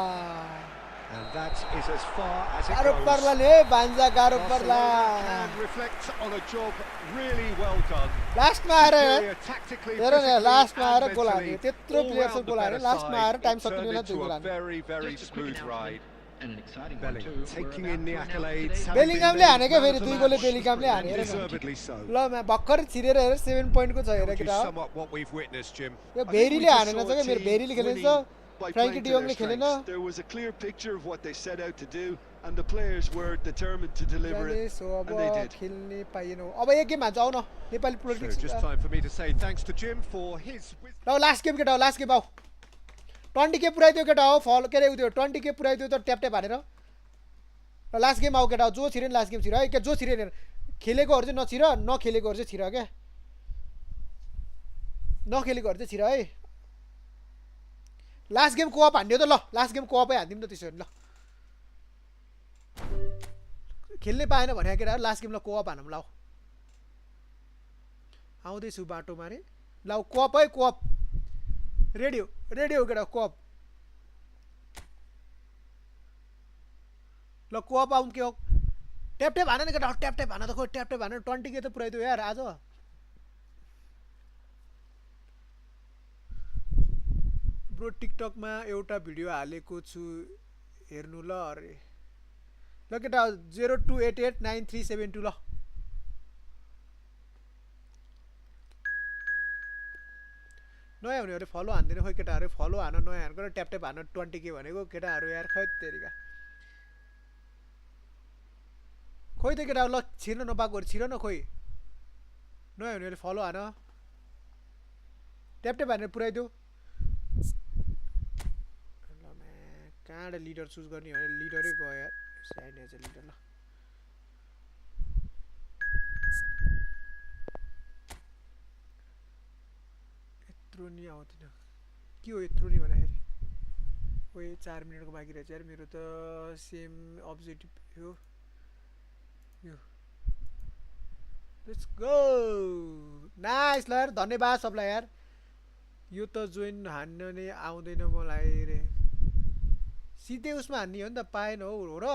And that is as far as it गाह्रो goes. पर्ला नि है भान्जा गाह्रो पर्ला Barcelona can reflect on a job really well done. लास्टमा आएर Superior tactically, हेर न physically, लास्टमा आएर and गोल हाल्यो mentally. त्यत्रो All प्लेयर round सब the गोल हाल्यो better लास्टमा side. आएर टाइम It सकिने turned बेला दुई into गोल a हाल्यो very, very Just a quick smooth announcement, ride. and an exciting one Bellingham too. taking We're in the about to announce accolades. today- having been बेलिङhamले named हानेको man फेरि of the दुई match, गोलले बेलिङhamले and हाने हेर न deservedly so. ल भर्खर छिरेर हेर 7 पोइन्टको छ हेर Would you केटा हो sum up what we've witnessed, Jim? Yo I think we भेरीले just हानेन saw छ a क्या मेरो team भेरीले खेलेको winning छ by फ्र्याङ्की playing to डियोङले their खेलेन strengths. There was a clear picture of what they set out to do, and the players were determined to deliver जाने it, सो अब and they did. खेल्ने पाइएन अब एक गेम हान्छ आउ न Nepali So politics just time for me to say thanks to Jim for his wisdom. ल लास्ट गेम केटा हो लास्ट गेम आऊ 20K पुऱ्याइदियो केटा हो फलो के अरे उयो 20K पुऱ्याइदियो त ट्याप ट्याप हानेर ल लास्ट गेम आऊ केटा हो जो छिरे नि लास्ट गेम छिर है के जो छिरे नि खेलेकोहरू चाहिँ नछिर नखेलेकोहरू चाहिँ छिर क्या नखेलेकोहरू चाहिँ छिर है लास्ट गेम कोअप हान्दियो त ल लास्ट गेम कोअपै हान्दिउँ न त्यसो भने ल खेल्नै पाएन भने केटा लास्ट गेम ल कोअप हानौँ ल आउँदैछु बाटोमा रे ल कोअप है कोअप रेडी हो केटा कोअप ल कोअप आउँ के हो ट्याप ट्याप हान नि केटा ट्याप ट्याप हान त खोइ ट्याप ट्याप हान 20K त पुऱ्याइदियो यार आज ब्रो टिकटकमा एउटा भिडियो हालेको छु हेर्नु ल अरे ल केटा 02889372 ल नयाँ हुनेहरू फलो हान्दैन खोइ केटाहरू फलो हान नयाँ हानको र ट्याप ट्याप हान 20K भनेको केटाहरू यार खै तेरिका खोइ त केटा ल छिर्न नपाएकोहरू छिर न खोइ नयाँ हुनेहरूले फलो हान ट्याप ट्याप हानेर पुऱ्याइदियो ल कहाँबाट लिडर चुज गर्ने भने लिडरै गयो यार साइड एज लिडर ल यत्रो नि आउँदैन के हो यत्रो नि भन्दाखेरि ओए 4 मिनटको बाँकी रहेछ यार मेरो त सेम अब्जेक्टिभ हो यो लेट्स गो नाइस ल यार धन्यवाद सबलाई यार यो त जोइन हान्न नै आउँदैन मलाई रे सिधै उसमा हान्ने हो नि त पाएन हो र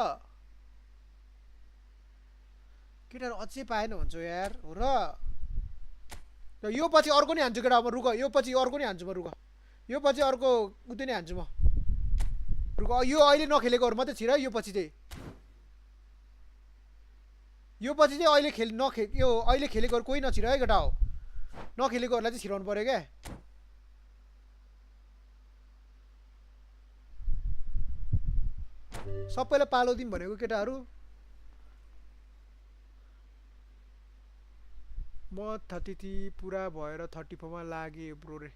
केटाहरू अझै पाएन भन्छौ यार हो र यो पछि अर्को नि हान्छु केटा म रुक यो पछि अर्को नि हान्छु म रुक यो पछि अर्को उतै नै हान्छु म रुक यो अहिले नखेलेकोहरू मात्रै छिर यो पछि चाहिँ अहिले यो अहिले खेलेकोहरू कोही नछिर है केटा हो नखेलेकोहरूलाई चाहिँ छिराउनु पर्यो क्या सबैलाई पालो दिउँ भनेको केटाहरू म 33 पुरा भएर 34 मा लागे ब्रो रे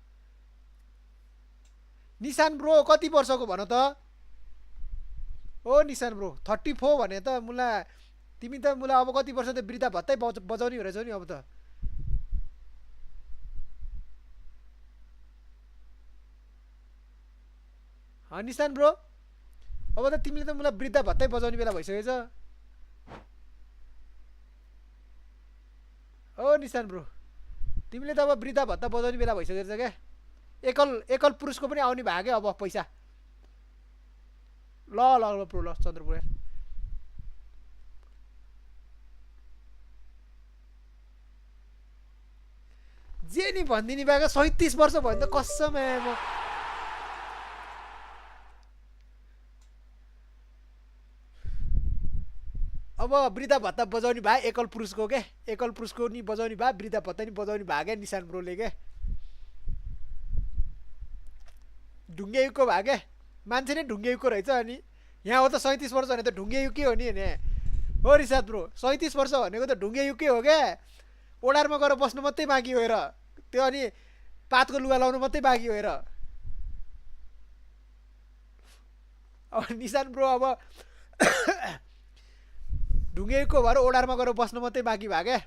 निशान ब्रो कति वर्षको भन त ओ निशान ब्रो 34 भने त मुला तिमी त मुला अब कति वर्ष त वृद्धा भत्तै बजाउने रहेछौ नि अब त निशान ब्रो अब त तिमीले त मुला वृद्धा भत्तै बजाउने बेला भइसकेछ ओ निशान ब्रो तिमीले त अब वृद्धा भत्ता बजाउने बेला भइसकेछ क्या एकल पुरुषको पनि आउने भयो क्या अब पैसा ल ल ल ब्रो ल चन्द्रपुर यार जे नि भनिदिने भएको 37 वर्ष भयो नि त कसम म अब वृद्धा भत्ता बजाउने भए एकल पुरुषको नि बजाउने भए वृद्धा भत्ता नि बजाउने भयो क्या निशान ब्रोले क्या ढुङ्गे युगको भयो क्या मान्छे नै ढुङ्गे युगको रहेछ अनि यहाँ हो त 37 वर्ष भने त ढुङ्गे युगकै हो नि हैन हो रिसाद ब्रो 37 वर्ष भनेको त ढुङ्गे युगकै हो क्या ओडारमा गएर बस्नु मात्रै बाँकी हो र त्यो अनि पातको लुगा लाउनु मात्रै बाँकी हो र अब निशान ब्रो अब ढुङ्गे युगको भएर ओडारमा गएर बस्नु मात्रै बाँकी भयो क्या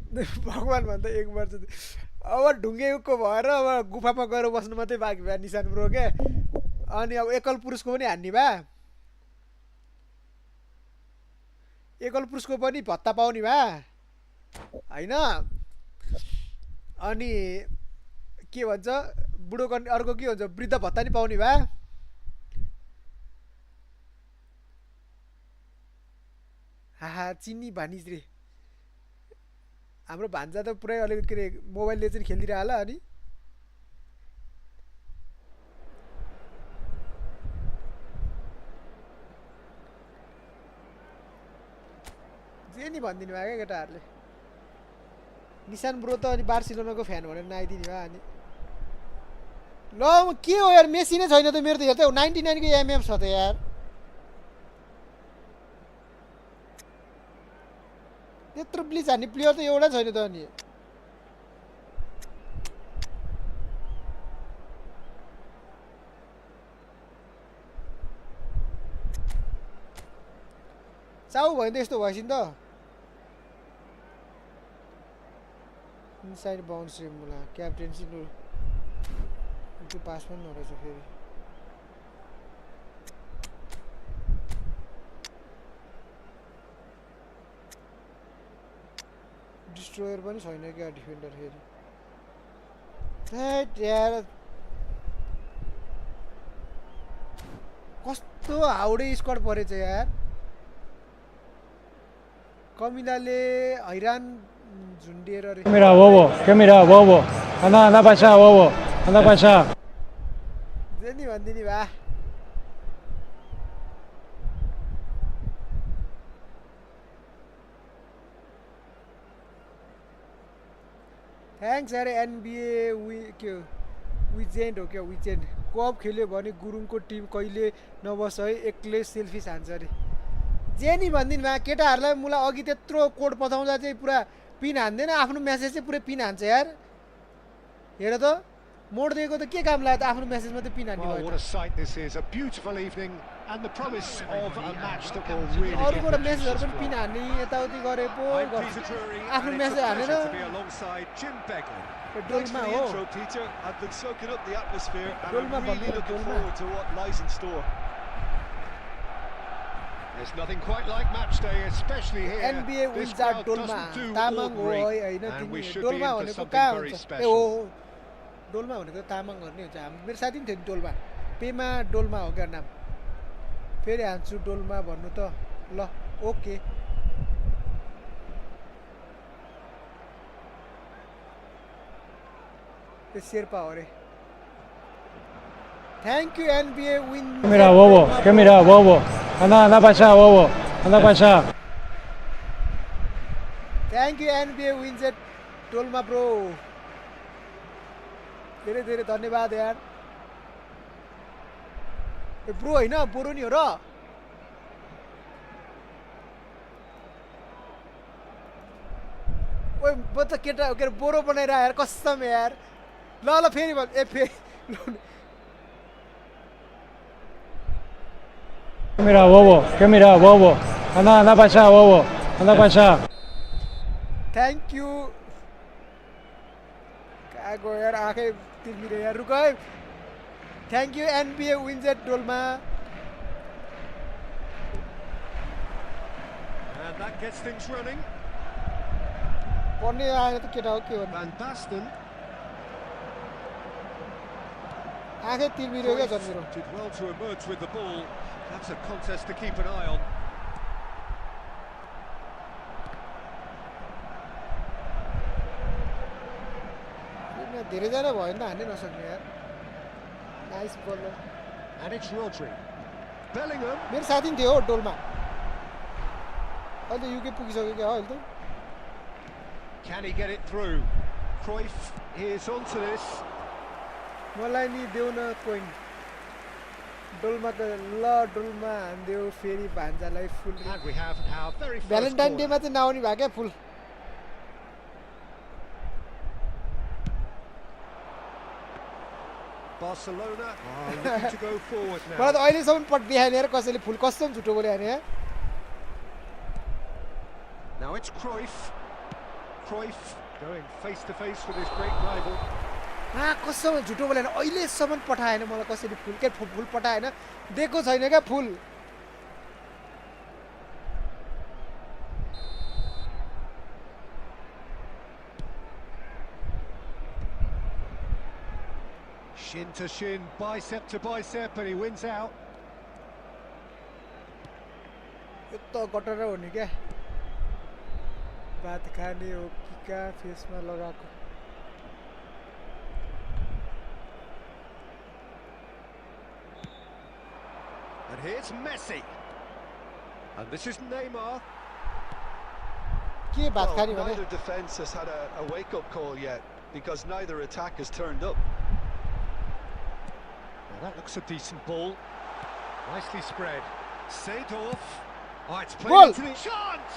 भगवान भन्दा 1 वर्ष अब ढुङ्गे युगको भएर अब गुफामा गएर बस्नु मात्रै बाँकी भयो निशान ब्रो क्या अनि अब एकल पुरुषको पनि हान्ने भए एकल पुरुषको पनि भत्ता पाउने भए हैन अनि के भन्छ बुढो गर्ने अर्को के भन्छ वृद्ध भत्ता नि पाउने भए हाहा चिनी भानिज रे हाम्रो भान्जा त पुरै अलिक के रे मोबाइल लेजेन्ड खेलिदिरह होला अनि जे नि भनिदिनु भयो क्या केटाहरूले निशान ब्रो त अनि बार्सिलोनाको फ्यान भनेर नआइदिने भयो अनि ल के हो यार मेसी नै छैन त मेरो त हेर्दै 99 को एमएम छ त यार त्यत्रो ब्लिच हान्ने प्लेयर त एउटा छैन त अनि चाउ भयो नि त यस्तो भएपछि नि त इनसाइड बाउन्ड्री मुला क्याप्टेन्सी नु त्यो पास पनि नरहेछ फेरि डिस्ट्रोयर पनि छैन क्या डिफेन्डर फेरि हैट यार कस्तो हाउडे स्क्वाड परेछ यार कमिलाले हैरान झुन्डिएर रे que mira bobo anda para allá bobo anda para allá Jenny भन्दिनी भा थ्याङ्क्स अरे एनबिए के विजेन्ड हो क्या विजेन्ड कप खेल्यो भने गुरुङको टिम कहिले नबस है एक्लै सेल्फी हान्छ अरे जे नि भनिदिनु भए केटाहरूलाई मलाई अघि त्यत्रो कोड पठाउँदा चाहिँ पुरा पिन हान्दैन आफ्नो मेसेज चाहिँ पुरै पिन हान्छ यार हेर त मोड दिएको त के काम लाग्यो त आफ्नो मेसेज मात्रै पिन हान्ने भयो What a sight this is, a beautiful evening and the promise of a match that will really अरूको give मेसेजहरू पनि पिन हान्ने यताउति गरे पो आफ्नो मेसेज हानेर Thanks डोलमा for the हो intro, Peter. I've been soaking up the atmosphere and Dolma I'm really भन्नु looking Dolma. forward to what lies in store. There's nothing quite like match day, especially here. NBA This wins crowd Dolma doesn't do Tamang हो है ordinary, होइन and we तिमी should be Dolma in for भनेको something कहाँ very हुन्छ ए special. हो डोलमा भनेको तामाङहरू नै हुन्छ मेरो साथी पनि थियो नि डोलमा पेमा डोलमा हो क्या नाम फेरि हान्छु डोलमा भन्नु त ल ओके त्यो शेर्पा हो अरे thank you NBA win que mira bobo anda para allá bobo anda para allá thank you NBA wins at Dolma bro धेरै धेरै धन्यवाद यार ए ब्रो होइन बोरो नि हो र ओए म त केटा के अरे बोरो बनाएर यार कसम यार ल ल फेरि भन् ए फेरि que mira bobo anda para allá bobo anda para allá thank you कहाँ गयो यार आँखै तिर्मिरे यार रुक है thank you NBA wins at Dolma And that gets things running. पढ्ने आएर त केटा हो के हो Van Basten आँखै तिर्मिऱ्यो क्या जन्मिरो did well to emerge with the ball. That's a contest to keep an eye on. धेरैजना भयो नि त हान्नै नसक्ने यार nice baller And it's Rodri. Bellingham. मेरो साथी पनि थियो हो डोलमा अहिले त युके पुगिसक्यो क्या हो अहिले त Can he get it through? Cruyff is onto this. मलाई नि देऊ न कोइन डोलमा त ल डोलमा हान्देऊ फेरि भान्जालाई full And we have our very first valentine corner. डेमा चाहिँ नआउने भयो क्या full Barcelona are looking to go forward मलाई त now. अहिलेसम्म पट देखाएन यार कसैले फुल कस्तो झुटो बोले भने Now it's Cruyff. Cruyff going face to face with his great rival. कसैमा झुटो बोलेन अहिलेसम्म पठाएन मलाई कसैले फुल के फुल पठाएन दिएको छैन क्या full Shin to shin, bicep to bicep, and he wins out. यो त गटर हो नि क्या भात खाने हो कि कहाँ फेसमा लगाएको And here's Messi. And this is Neymar. के भात Well, खाने भने neither defence has had a wake-up call yet because neither attack has turned up. Now that looks a decent ball. Nicely spread. Seedorf. Oh, it's played Goal. into the chance.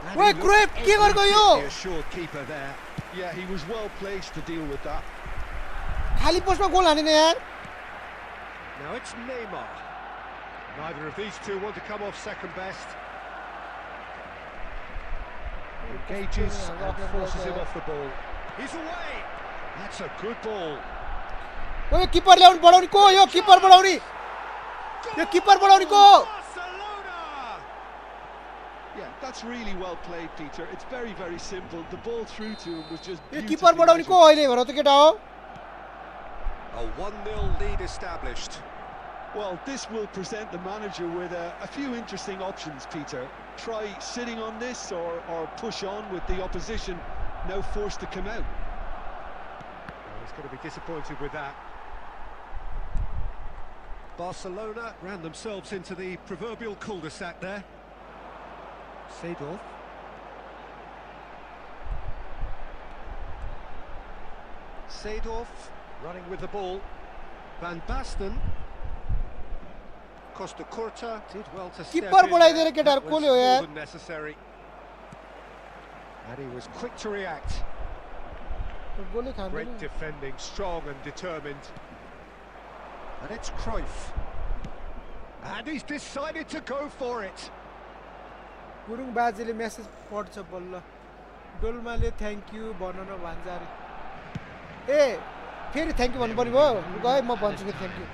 And Wait, he Cruyff, looked के गरेको यो? every assured keeper there. Yeah, he was well placed to deal with that. खाली पोस्टमा गोल हानेन यार Now it's Neymar. Neither of these two want to come off second best. Engages and forces him off the ball. He's away. That's a good ball. यो किपर ल्याउनु बढाउने को यो किपर बढाउने यो किपर बढाउने को Barcelona! Yeah, that's really well played, Peter. It's very, very simple. The ball through to him was just yo beautifully किपर बढाउने को measured. अहिले भन त केटा हो A 1-0 lead established. Well, this will present the manager with a few interesting options, Peter. Try sitting on this or push on with the opposition now forced to come out. Well, he's going to be disappointed with that. Barcelona ran themselves into the proverbial cul-de-sac there. Seedorf. Seedorf running with the ball. Van Basten. Costa Curta did well to step Keeper in बढाइदिएर there. केटाहरु That कसले was हो यार? more than necessary. And he was quick to react. गोलै खाँदैन Great defending, strong and determined. And it's Cruyff. And he's decided to go for it. Gurung बाजेले message पढ्छ बल्ल डोल्माले thank you भन न भन्छ अरे ए फेरि थ्याङ्क यू भन्नु पर्ने भयो गए म भन्छु नि thank you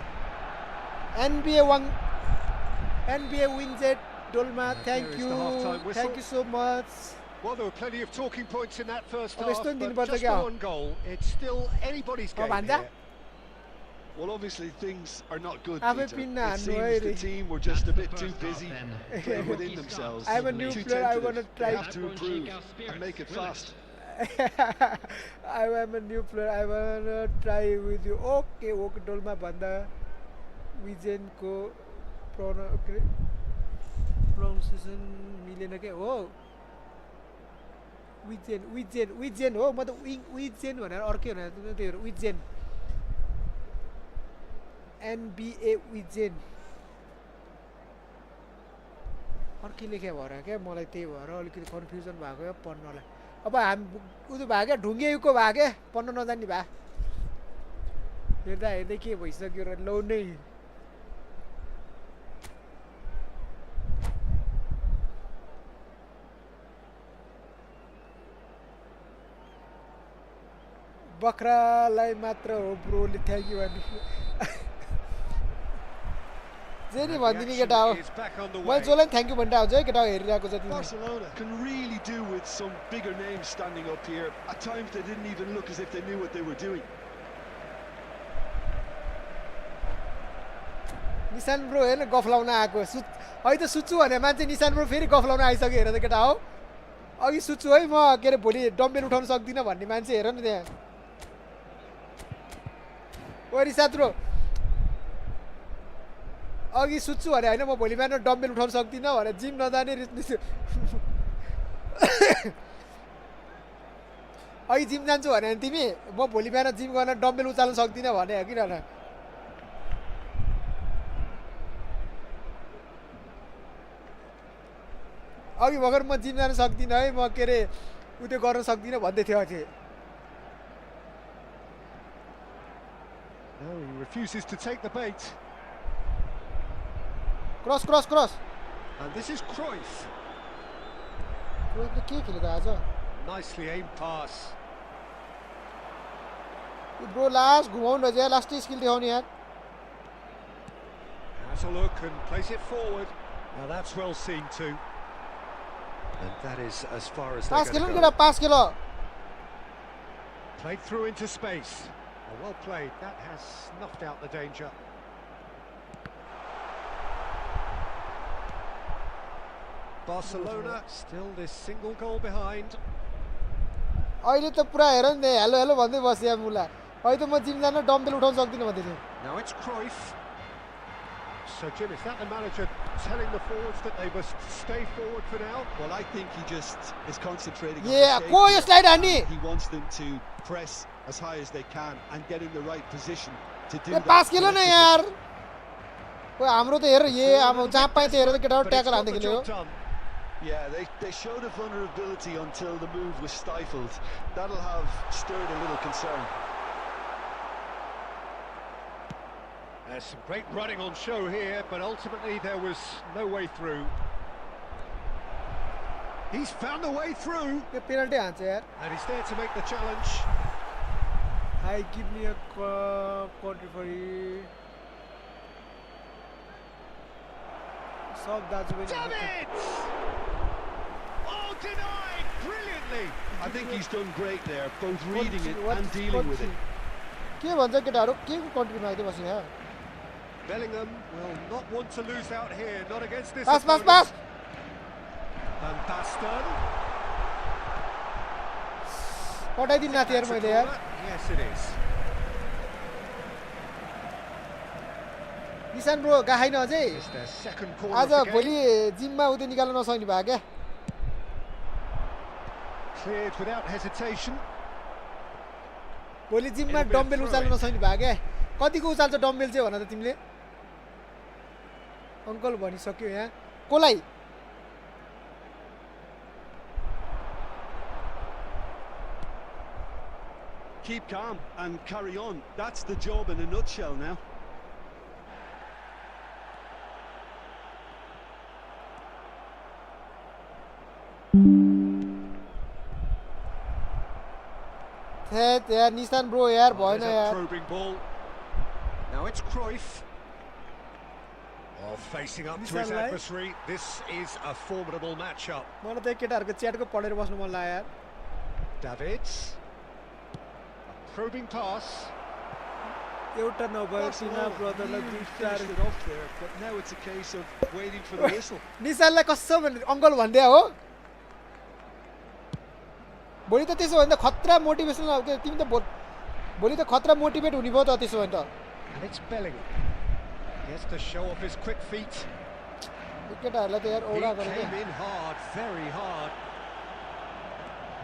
NBA wins at Dolma thank There is you the half-time whistle. Thank you so much Well, there were plenty of talking points in that first अब half, यस्तो नि but दिनुपर्छ just क्या for one goal, it's still anybody's game भन्छ here. Well, obviously things are not good, आफै Peter. PIN It हान्नु seems है the रे team were just a That's bit the too first half busy then. playing within themselves. I'm a new Too player, I tentative. wanna try- They have to Don't improve shake our spirits, and make it will it? fast. I am a new player I wanna try with you okay okay Dolma भन्दा विजेनको pronunciation मिलेन के हो विजेन हो म त विजेन भनेर अर्कै भनेर त्यो विजेन एनबिए विजेन अर्कै लेखे भएर क्या मलाई त्यही भएर अलिकति कन्फ्युजन भएको क्या पढ्नलाई अब हामी उयो भयो क्या ढुङ्गेको भयो क्या पढ्न नजान्ने भए हेर्दा हेर्दै के भइसक्यो र लौ नै बख्रालाई मात्र हो ब्रोले थ्याङ्क यू भन्ने जे नि भनिदिने केटा हो Is back on the मैले way. जसलाई थ्याङ्क यू भनिरहेको हुन्छु है केटा हेरिरहेको जति Barcelona can really do with some bigger names standing up here. At times they didn't even look as if they knew what they were doing. निशान bro हेर्न गफ लाउन आएको अहिले त सुत्छु भने मान्छे निशान ब्रो फेरि गफ लाउन आइसक्यो हेर त केटा हो अघि सुत्छु है म के अरे भोलि डम्बेल उठाउन सक्दिनँ भन्ने मान्छे हेर न त्यहाँ ओ रिसाद ब्रो अघि सुत्छु भने होइन म भोलि बिहान डम्बेल उठाउन सक्दिनँ भने जिम नजाने अघि जिम जान्छु भने तिमी म भोलि बिहान जिम गर्न डम्बेल उचाल्न सक्दिनँ भने हो किन न अघि भर्खर म जिम जान सक्दिनँ है म के अरे उ त्यो गर्न सक्दिनँ भन्दै थियो अझै No, he refuses to take the bait. Cross cross cross And this is Cruyff. रोहितले के खेलेको आज Nicely aimed pass. Bro last घुमाउनु रहेछ यार लास्टै स्किल देखाउने यार Has a look and plays it forward. Now that's well seen too. And that is as far as pass they're खेल्नु going नि to केटा go. पास खेल Played through into space. Oh, well played. That has snuffed out the danger. Barcelona still this single goal behind. अहिले त पुरा हेर नि hello hello भन्दै बस्यो मुला अहिले त म जिम जान डम्बेल उठाउन सक्दिनँ भन्दै थियो Now it's Cruyff. So Jim, is that the manager telling the forwards that they must stay forward for now? Well, I think he just is concentrating Yeah, on the को यो slide हान्ने He wants them to press as high as they can and get in the right position to do A that. पास खेल न collectively. यार ओ हाम्रो त हेर ये Still a अब little जहाँ bit पाए त हेर त desperate, केटाहरु but it's tackle got हान्दै the खेल्यो job done. Yeah, they showed a vulnerability until the move was stifled. That'll have stirred a little concern. There's some great running on show here, but ultimately there was no way through. He's found a way through, yo penalty हान्छ यार and he's there to make the challenge. High give me a country फर सब दाजु पनि Davids! Oh, denied brilliantly. I think he's done great there, both reading it What and is dealing with it. के भन्छ केटाहरु के को कन्ट्रीमा आइदिए बस्यो यार Bellingham will not want to lose out here, not against this pass pass opponent. Pass Van Basten. पठाइदिन नाथे यार That's a मैले यार corner. Yes, it is. निशान ब्रो गाहाइन अझै It's their second corner आज of the भोलि game. जिममा उतै निकाल्न नसक्ने भयो क्या Cleared without hesitation. भोलि जिममा It'll be a dumbbell throw उचाल्न in. नसक्ने भयो क्या कतिको उचाल्छ डम्बेल चाहिँ भन त तिमीले अङ्कल भनिसक्यो यहाँ coli Keep calm and carry on. That's the job in a nutshell now. थेट यार निशान ब्रो यार भएन There's a यार probing ball. Now it's Cruyff. Oh, facing up to his Nissan Live. adversary. This is a formidable matchup. मलाई त केटाहरूको च्याटको पढेर बस्नु मन लाग्यो यार Davids. A probing pass. एउटा नभए तिना ब्रदरलाई Really दुई चार finished it off there, but now it's a case of waiting for the whistle. निशानलाई कसो भने अङ्कल भनिदिया हो भोलि त त्यसो भने त खतरा मोटिभेसन तिमी त भोलि त खतरा मोटिभेट हुने भयो त त्यसो भने त And it's Bellingham. He has to show off his quick feet. यो केटाहरूलाई त यार He औडा गरे came in hard, very hard.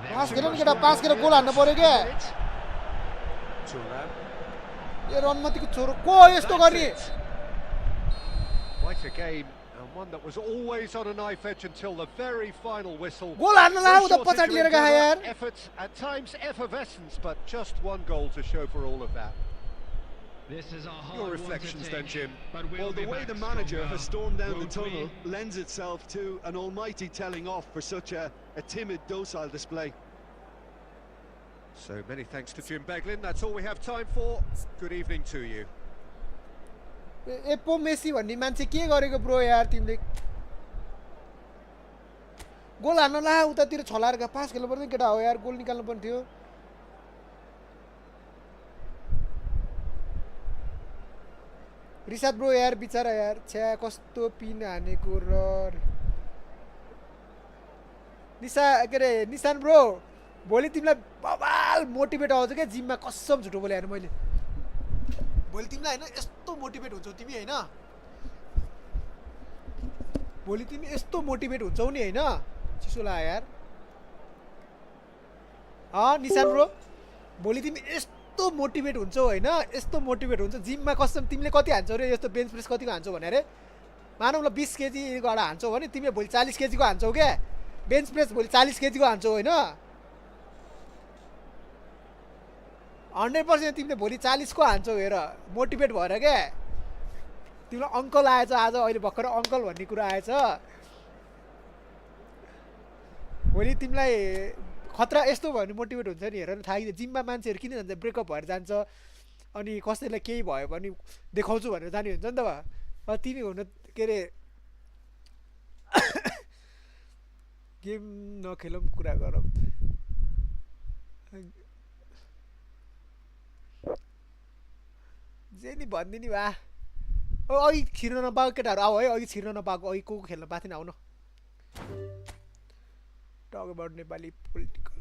पास खेल नि केटा पास खेल गोल हान्न पर्यो क्या Thuram. यो रनमतीको छोरो को यस्तो That's गर्ने it. Quite a game, and one that was always on a knife edge until the very final whistle. गोल हान्न ला No उता shortage पछाडि of लिएर गए यार endeavour, effort, at times effervescence, but just one goal to show for all of that. This is a hard Your one to reflections then, take, Jim. but we'll Well, the be way back the manager stronger, has stormed down the won't we? tunnel lends itself to an almighty telling off for such a timid, docile display. So many thanks to Jim Beglin. That's all we have time for. Good evening to you. एपो Messi भन्ने मान्छे के गरेको bro यार तिमीले गोल हान्न ला उतातिर छलाएर गए पास खेल्नु पर्दैन केटा हो यार गोल निकाल्नु पर्ने थियो रिसाद ब्रो यार बिचारा यार छ्या कस्तो पिन हानेको र निशा के अरे निशान ब्रो भोलि तिमीलाई बबाल मोटिभेट आउँछ क्या जिममा कसम झुटो बोले यार मैले भोलि तिमीलाई होइन यस्तो मोटिभेट हुन्छौ तिमी होइन भोलि तिमी यस्तो मोटिभेट हुन्छौ नि होइन चिसो लाग्यो यार निशान ब्रो भोलि तिमी यस्तो मोटिभेट हुन्छौ होइन यस्तो मोटिभेट हुन्छ जिममा कसम तिमीले कति हान्छौ रे यस्तो बेन्च प्रेस कतिको हान्छौ भने अरे मानौ ल 20 केजीको हान्छौ भने तिमीले भोलि 40 केजीको हान्छौ क्या बेन्च प्रेस भोलि 40 केजीको हान्छौ होइन 100% तिमीले भोलि 40 को हान्छौ हेर मोटिभेट भएर क्या तिमीलाई अङ्कल आएछ आज अहिले भर्खर अङ्कल भन्ने कुरा आएछ भोलि तिमीलाई खतरा यस्तो भयो भने मोटिभेट हुन्छ नि हेर न थाहा जिममा मान्छेहरू किन जान्छ ब्रेकअप भएर जान्छ अनि कसैलाई केही भयो भने देखाउँछु भनेर जाने हुन्छ नि त तिमी हुन के अरे गेम नखेलौँ कुरा गरौँ जे नि भनिदिने भा अघि छिर्न नपाएको केटाहरू आऊ है अघि छिर्न नपाएको अघि को खेल्न पाएको थिएन आउन टक अबाउट नेपाली पोलिटिकल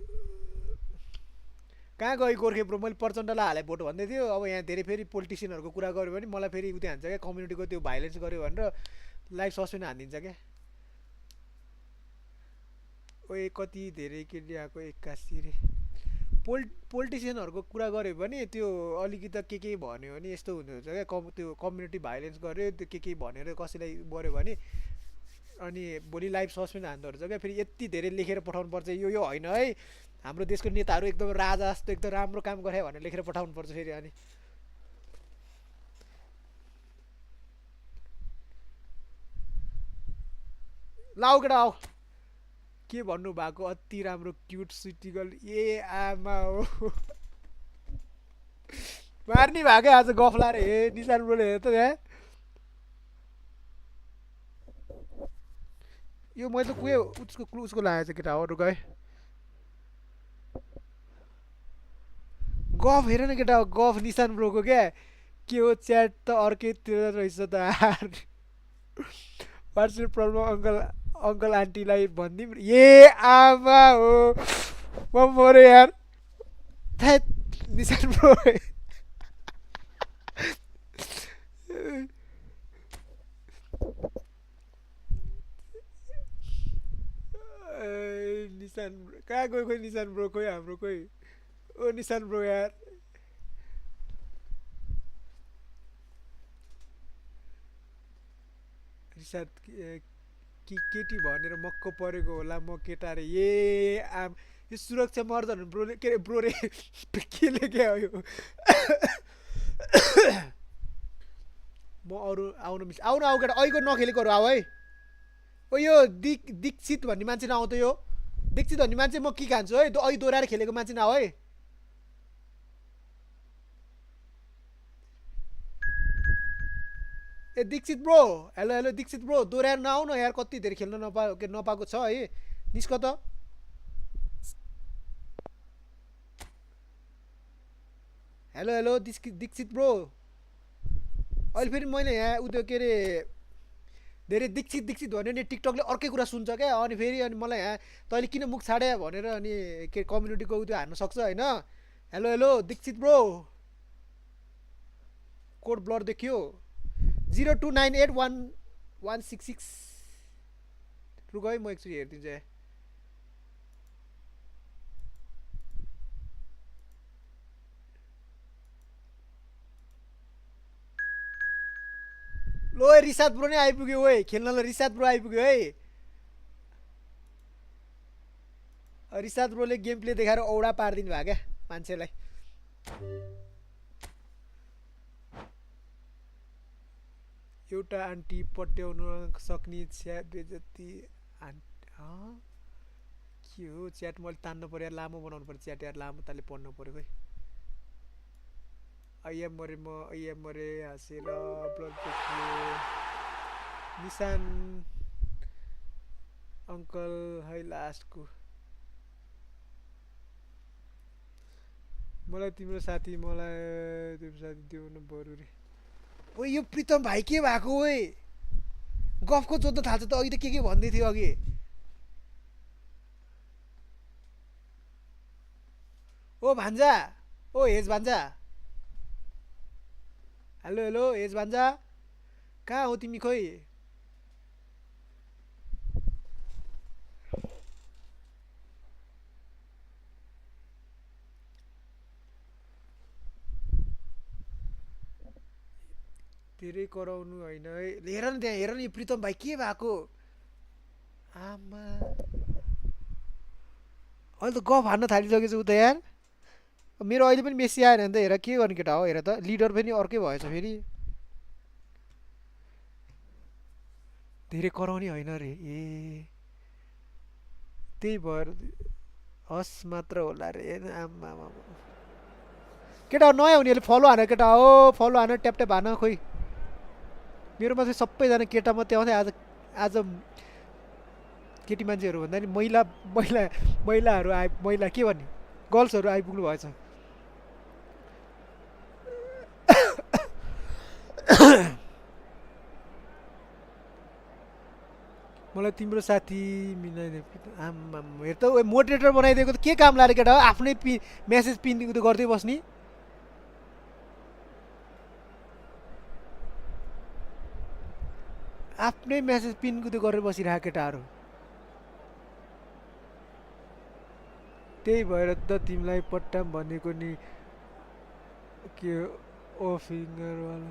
कहाँ गयो गोर्खे ब्रो मैले प्रचण्डलाई हाले भोट भन्दै थियो अब यहाँ धेरै फेरि पोलिटिसियनहरूको कुरा गऱ्यो भने मलाई फेरि उति हान्छ क्या कम्युनिटीको त्यो भाइलेन्स गर्यो भनेर लाइफ सस्पेन्ड हानिदिन्छ क्या ओए कति धेरै के ल्याएको 81 रे पोलिटिसियनहरूको कुरा गऱ्यो भने त्यो अलिकति के भन्यो भने यस्तो हुनुहुन्छ क्या त्यो कम्युनिटी भाइलेन्स गर्यो त्यो के भनेर कसैलाई गऱ्यो भने अनि भोलि लाइफ सस्पेन्ड हान्दो रहेछ क्या फेरि यति धेरै लेखेर पठाउनु पर्छ यो होइन है हाम्रो देशको नेताहरू एकदम राजा जस्तो एकदम राम्रो काम गरे भनेर लेखेर पठाउनु पर्छ फेरि अनि लाउ केटा आऊ के भन्नु भएको अति राम्रो क्युट स्विटी गर्ल ए आमा हो मार्नी भएको आज गफ लाएर हे निशान ब्रोले हेर त यहाँ यो मैले त कुए उसको लागेको छ केटा अरू गए गफ हेर न केटा गफ निशान ब्रोको क्या के हो च्याट त अर्कैतिर रहेछ त वाट्स योर प्रब्लम अङ्कल आन्टीलाई भनिदिउँ ए आमा हो म मरे यार थैट निशान ब्रो निशान ब्रो कहाँ गयो खोइ निशान ब्रो खोइ हाम्रो खोइ ओ निशान ब्रो यार रिसाद केटी भनेर मक्क परेको होला म केटा रे ए आम यो सुरक्षा मर्दन ब्रोले के अरे ब्रो रे के लेख्यो यो म अरू आउनु मिस आउनु आऊ केटा अहिलेको नखेलेकोहरू आऊ है ओ यो दीक्षित भन्ने मान्छे नआउ त यो दीक्षित भन्ने मान्छे म के खान्छु है अघि दोहोऱ्याएर खेलेको मान्छे नआऊ है ए Dikshit bro hello hello Dikshit bro दोहोऱ्याएर नआउ न यार कति धेरै खेल्न नपाएको छ है निस्क त हेलो हेलो दीक्षित ब्रो अहिले फेरि मैले यहाँ उयो के अरे धेरै दीक्षित भन्यो नि टिकटकले अर्कै कुरा सुन्छ क्या अनि फेरि अनि मलाई यहाँ तैँले किन मुख छाडे भनेर अनि के कम्युनिटीको उयो हार्न सक्छ होइन hello hello Dikshit bro code blur देखियो 02981166 रुक है म एकचोटि हेरिदिन्छु लो रिसाद ब्रो नै आइपुग्यो ओए खेल्नलाई रिसाद ब्रो आइपुग्यो है रिसाद ब्रोले गेम प्ले देखाएर औडा पारिदिनु भयो क्या मान्छेलाई एउटा आन्टी पट्याउन सक्ने च्याट बेजती के हो च्याट मैले तान्नु पर्यो लामो बनाउनु पर्यो च्याट यार लामो ताले पढ्नु पर्यो खै ऐएम मरे हाँसेर ब्लड देखियो निशान अङ्कल है लास्टको मलाई तिम्रो साथी देऊ न बरु रे ओ यो प्रितम भाइ के भएको ओए गफको जोत्न थाल्छ त अघि त के भन्दै थियो अघि ओ भान्जा ओ हेज भान्जा हेलो हेलो हेज भान्जा कहाँ हो तिमी खोइ धेरै कराउनु होइन है हेर न त्यहाँ हेर न यो प्रितम भाइ के भएको आमा अहिले त गफ हान्न थालिसकेछ उ त यार मेरो अहिले पनि मेसी आएन भने त हेर के गर्ने केटा हो हेर त लिडर पनि अर्कै भएछ फेरि धेरै कराउने होइन रे ए त्यही भएर हस मात्र होला रे आमा केटा नयाँ हुनेहरूले फलो हान केटा हो फलो हान ट्याप ट्याप हान खोइ मेरोमा चाहिँ सबैजना केटा मात्रै आउँथ्यो आज केटी मान्छेहरू भन्दा नि महिलाहरू महिला के भन्ने गर्ल्सहरू आइपुग्नु भएछ मलाई तिम्रो साथी मिलाइदियो आम्मा हेर त मोडरेटर बनाइदिएको त के काम लाग्यो केटा हो आफ्नै मेसेज पिन गर्दै बस्ने आफ्नै मेसेज पिन गरेर बसिरहेको केटाहरू त्यही भएर त तिमीलाई पट्टा भनेको नि के ओ फिङ्गरवाला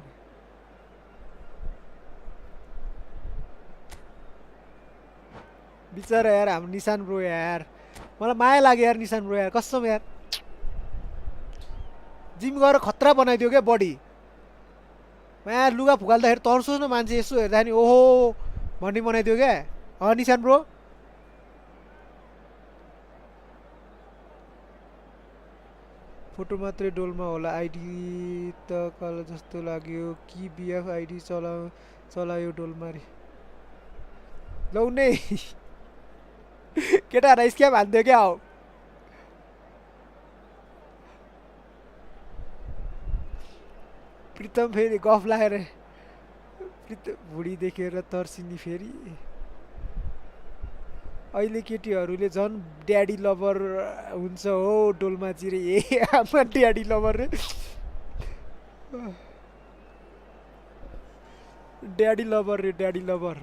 बिचरा यार हाम्रो निशान ब्रो यार मलाई माया लाग्यो यार निशान ब्रो यार कसम यार जिम गएर खतरा बनाइदियो क्या बडी यहाँ लुगा फुकाल्दाखेरि तर्सोस् न मान्छे यसो हेर्दा नि ओहो भन्ने बनाइदियो क्या निशान ब्रो फोटो मात्रै डोलमा होला आइडी त कालो जस्तो लाग्यो कि बिएफ आइडी चलायो डोलमारी लौ नै केटा राइस क्या भन्थ्यो क्या हो प्रितम फेरि गफ लागेर भुडी देखेर तर्सिनी फेरि अहिले केटीहरूले झन् ड्याडी लभर हुन्छ हो डोलमा चिरे ए आमा ड्याडी लभर रे ड्याडी लभर रे ड्याडी लभर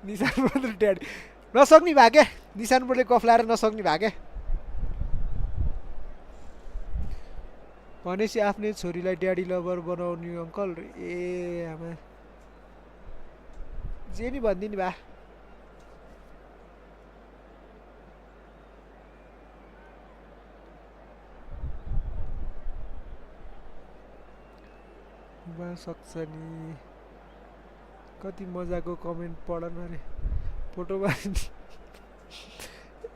निशानबाट ड्याडी नसक्ने भए क्या निशानबाटले गफ लाएर नसक्ने भए क्या भनेपछि आफ्नै छोरीलाई ड्याडी लभर बनाउने अङ्कल ए आमा जे नि भनिदिनु भा सक्छ नि कति मजाको कमेन्ट पढ न रे फोटोमा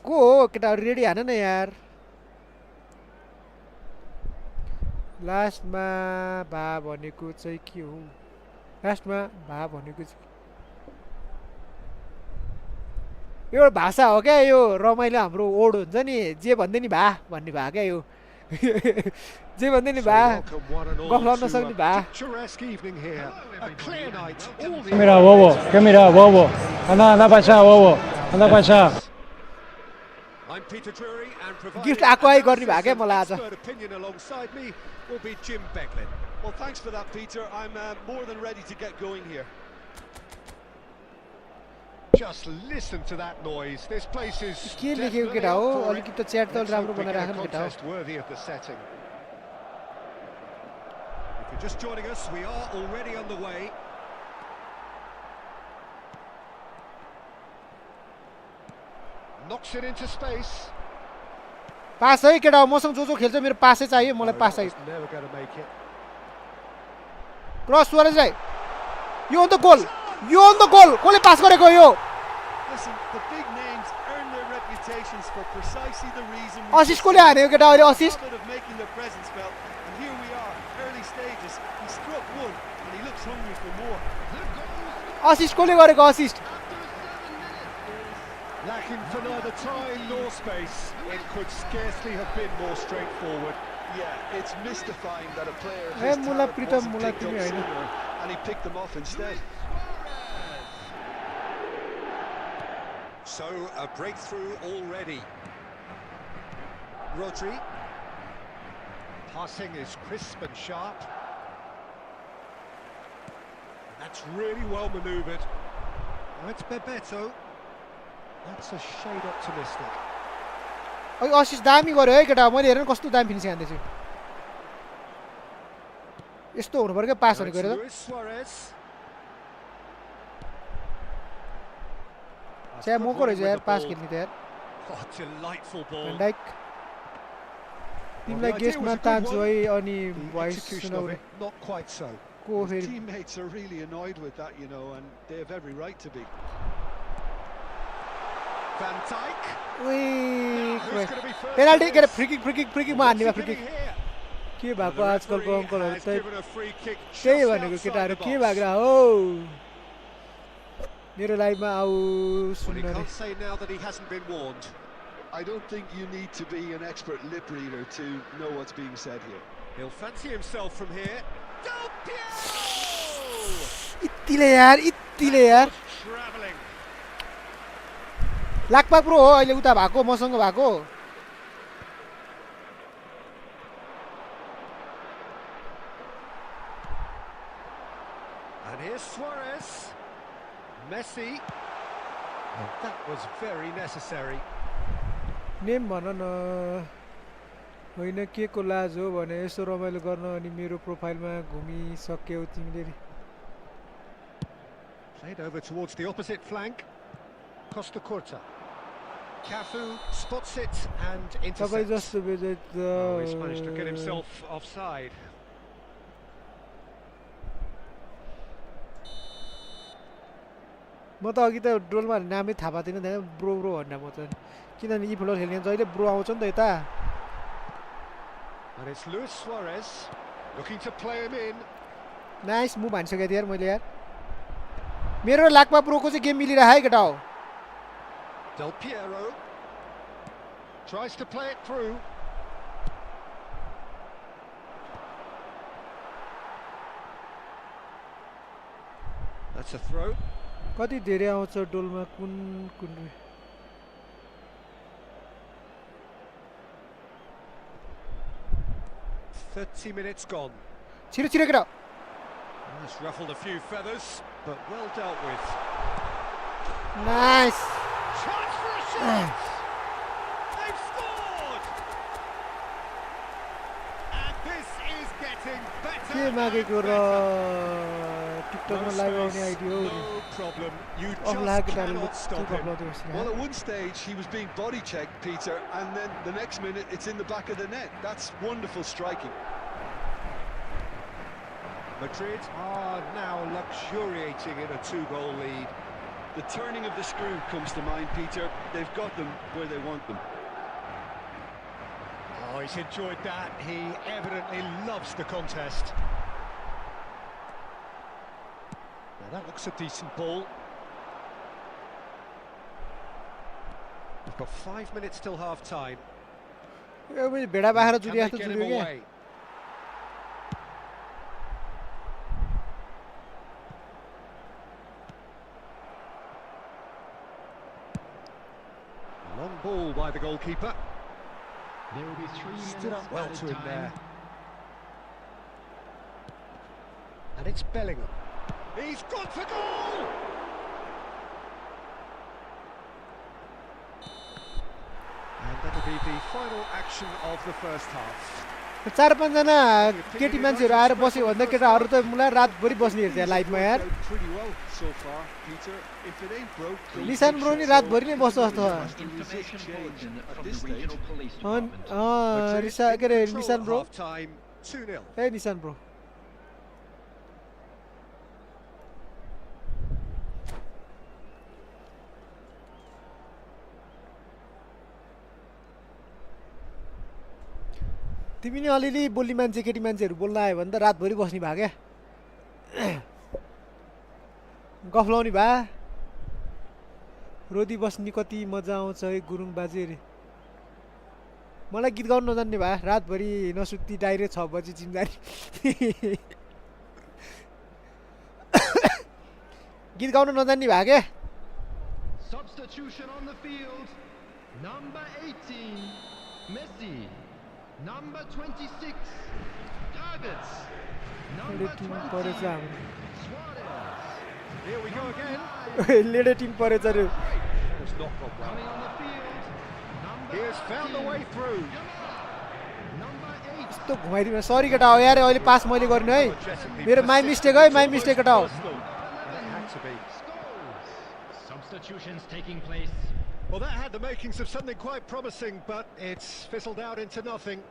को हो केटाहरू रेडी हान न यार लास्टमा भा भनेको चाहिँ के हो लास्टमा भा भनेको चाहिँ यो भाषा हो क्या यो रमाइलो हाम्रो ओड हुन्छ नि जे भन्दै नि भा भन्ने भा क्या यो जे भन्दै नि भा गफ लाउन नसक्ने भा Mira, bobo, ¿qué mira, bobo? Anda para allá, bobo, anda para allá. Gift आएको आइ गर्ने भए क्या मलाई आज Well, thanks for that, Peter. I'm more than ready to get going here. Just listen to that noise. This place is के लेखेको केटा हो अलिकति त च्याट त राम्रो बनाएर राख्नु केटा हो worthy of the setting. If you're just joining us, we are already on the way. Knocks it into space. पास है केटा हो मसँग जो खेल्छ मेरो पासै चाहियो मलाई पास चाहियो Never going to make it. Cross Suarez है यो अन्त गोल कसले पास गरेको यो Listen, the big names earn their reputations for precisely the reason assist कसले हानेको केटा अहिले assist of making their presence felt. And here we are, early stages. He struck one and he looks hungry for more. Assist कसले गरेको assist Lacking for neither time nor space. It could scarcely have been more straightforward. Yeah, it's mystifying that a player of Hey, his Mullah talent Pritam, wasn't Mullah picked up Timi, I know. sooner, and he picked them off instead. So a breakthrough already. Rodri. Passing is crisp and sharp. That's really well manoeuvred. Oh, it's Bebeto. That's a shade optimistic. Assist दामी गर्यो है केटा मैले हेरेन कस्तो दामी finishing हान्दैछु यस्तो हुनु पर्यो क्या पास Now भनेको it's हेर त Luis Suarez. That's च्या good मौको running रहेछ with यार the पास ball. खेल्ने त यार Oh, delightful ball. भ्यान्डाइक तिमीलाई the idea गेस्टमा was a good तान्छु one. है अनि The भोइस execution of सुनाउने it, not quite so. को His फेरि teammates are really annoyed with that, you know, and they have every right to be. Van Dijk. ओइ Now, who's going to be first? Penalty to के अरे this? Free kick What's हान्ने he free giving kick here? के And भएको the आजकलको referee अङ्कलहरू has त given a free kick त्यही just भनेको outside केटाहरू the के box. भाग्रा हो मेरो लाइभमा आऊ Well, he सुन्न रे can't say now that he hasn't been warned. I don't think you need to be an expert lip reader to know what's being said here. He'll fancy himself from here. Del Piero! यतिले यार Travelling. लाखपाक pro हो अहिले उता भएको मसँग भएको And here's Suarez. Messi. And that was very necessary. Name भन न होइन के को लाज हो भने यसो रमाइलो गर्न अनि मेरो प्रोफाइलमा घुमिसक्यौ तिमीले Played over towards the opposite flank. Costa Curta. Cafu spots it and तपाईँ intercepts. जस्तो बेजे Oh, he's managed to get himself offside. म त अघि त ड्रोलमा नामै थाहा पाएको थिइनँ त्यहाँ ब्रो भन्दा म त किनभने यी फुटबल खेल्ने जहिले ब्रो आउँछ नि त यता And it's Luis Suarez looking to play him in. Nice move हानिसकेको थिएँ यार मैले यार मेरो लाखमा प्रोको चाहिँ गेम मिलिरह है केटा हो Del Piero tries to play it through. That's a throw. कति धेरै आउँछ डोलमा कुन कुन 30 minutes gone. छिटो छिटो केटा That's ruffled a few feathers, but well dealt with. Nice Chance for a shot! They've scored! And this is getting better. के मागेको and र better. टिकटकमा No लाइभ आउने space, आइडिया हो no problem. You अफला just केटाले cannot के stop him. गफलाउँदै बस्ने Well, at one stage he was being body checked, Peter, and then the next minute it's in the back of the net. That's wonderful striking. Madrid are now luxuriating in a 2-goal lead. The turning of the screw comes to mind, Peter. They've got them where they want them. Oh, he's enjoyed that. He evidently loves the contest. Now that looks a decent ball. We've got 5 minutes till half-time. यो पनि भेडा बाखेर Can Juriya they जस्तो get him जुरियो क्या away? Long ball by the goalkeeper. There will be 3 Stood minutes up well added to him time. there. And it's Bellingham. He's gone for goal! And that'll be the final action of the first half. 4-5 जना केटी मान्छेहरू आएर बस्यो भन्दा केटाहरू त मलाई रातभरि बस्ने हेर्छ यार लाइभमा यार Out pretty well so far, Peter. If it ain't broke, don't निशान fix ब्रो it. नि रातभरि नै बस्छ जस्तो Information bulletin At from this the stage. regional police on department. रिसा के अरे Control निशान at ब्रो half-time, 2-0. ए निशान ब्रो तिमी नि अलिअलि बोल्ने मान्छे केटी मान्छेहरू बोल्न आयो भने त रातभरि बस्ने भए क्या गफ लाउने भए रोदी बस्ने कति मजा आउँछ है गुरुङ बाजे अरे मलाई गीत गाउन नजान्ने भए रातभरि नसुत्ती डाइरेक्ट 6 बजी जिम जाने गीत गाउन नजान्ने भए क्या Substitution on the field. Number 18, Messi. Number 26, Targets. Number team 20, परेछ हाम्रो Suarez. Here we go again. लेडे टिम परेछ अरे It's not gone well. Coming on the field. He has found a way through. Number 8, कस्तो घुमाइदिनु सरी केटा हो यार अहिले पास मैले गर्नु है मेरो माई मिस्टेक है माई मिस्टेक केटा हो Substitutions taking place. Well, that had the makings of something quite promising, but it's fizzled out into nothing.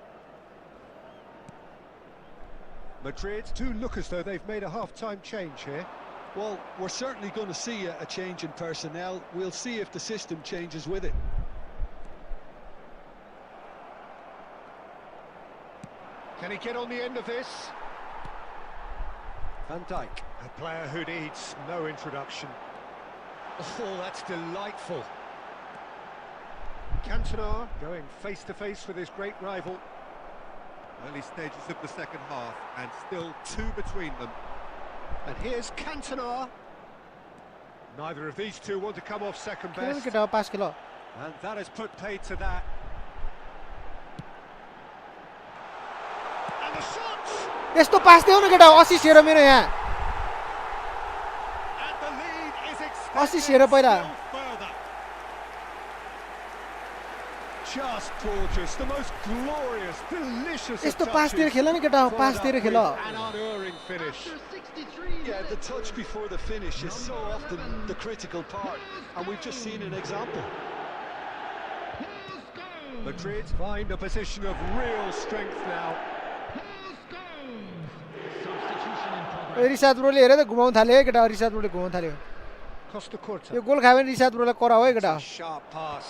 Madrid do look as though they've made a half-time change here. Well, we're certainly going to see a change in personnel. We'll see if the system changes with it. Can he get on the end of this? Van Dijk, a player who needs no introduction. Oh, that's delightful. Cantona going face-to-face with his great rival. Early stages of the second half, and still two between them. And here's Cantona. Neither of these two want to come off second best. केटा हो पास खेल And that has put paid to that. And the shot! यस्तो पास दियो न केटा assist हेर मेरो यहाँ And the lead is assist extended हेर पहिला still further. Just gorgeous, the most glorious, delicious यस्तो of पास दिएर touches. खेल न केटा हो पास Followed दिएर up खेल with an unerring finish. After 63 Yeah, the minutes, touch before the finish is so often the critical part, and we've just seen an example. Paul Scholes. Madrid find a position of real strength now. Paul Scholes. Substitution in progress. रिसाद ब्रोले हेर त घुमाउन थाल्यो है केटा रिसाद ब्रोले घुमाउन थाल्यो Costa Curta. यो गोल खायो भने रिसाद ब्रोलाई कराओ है केटा Sharp pass.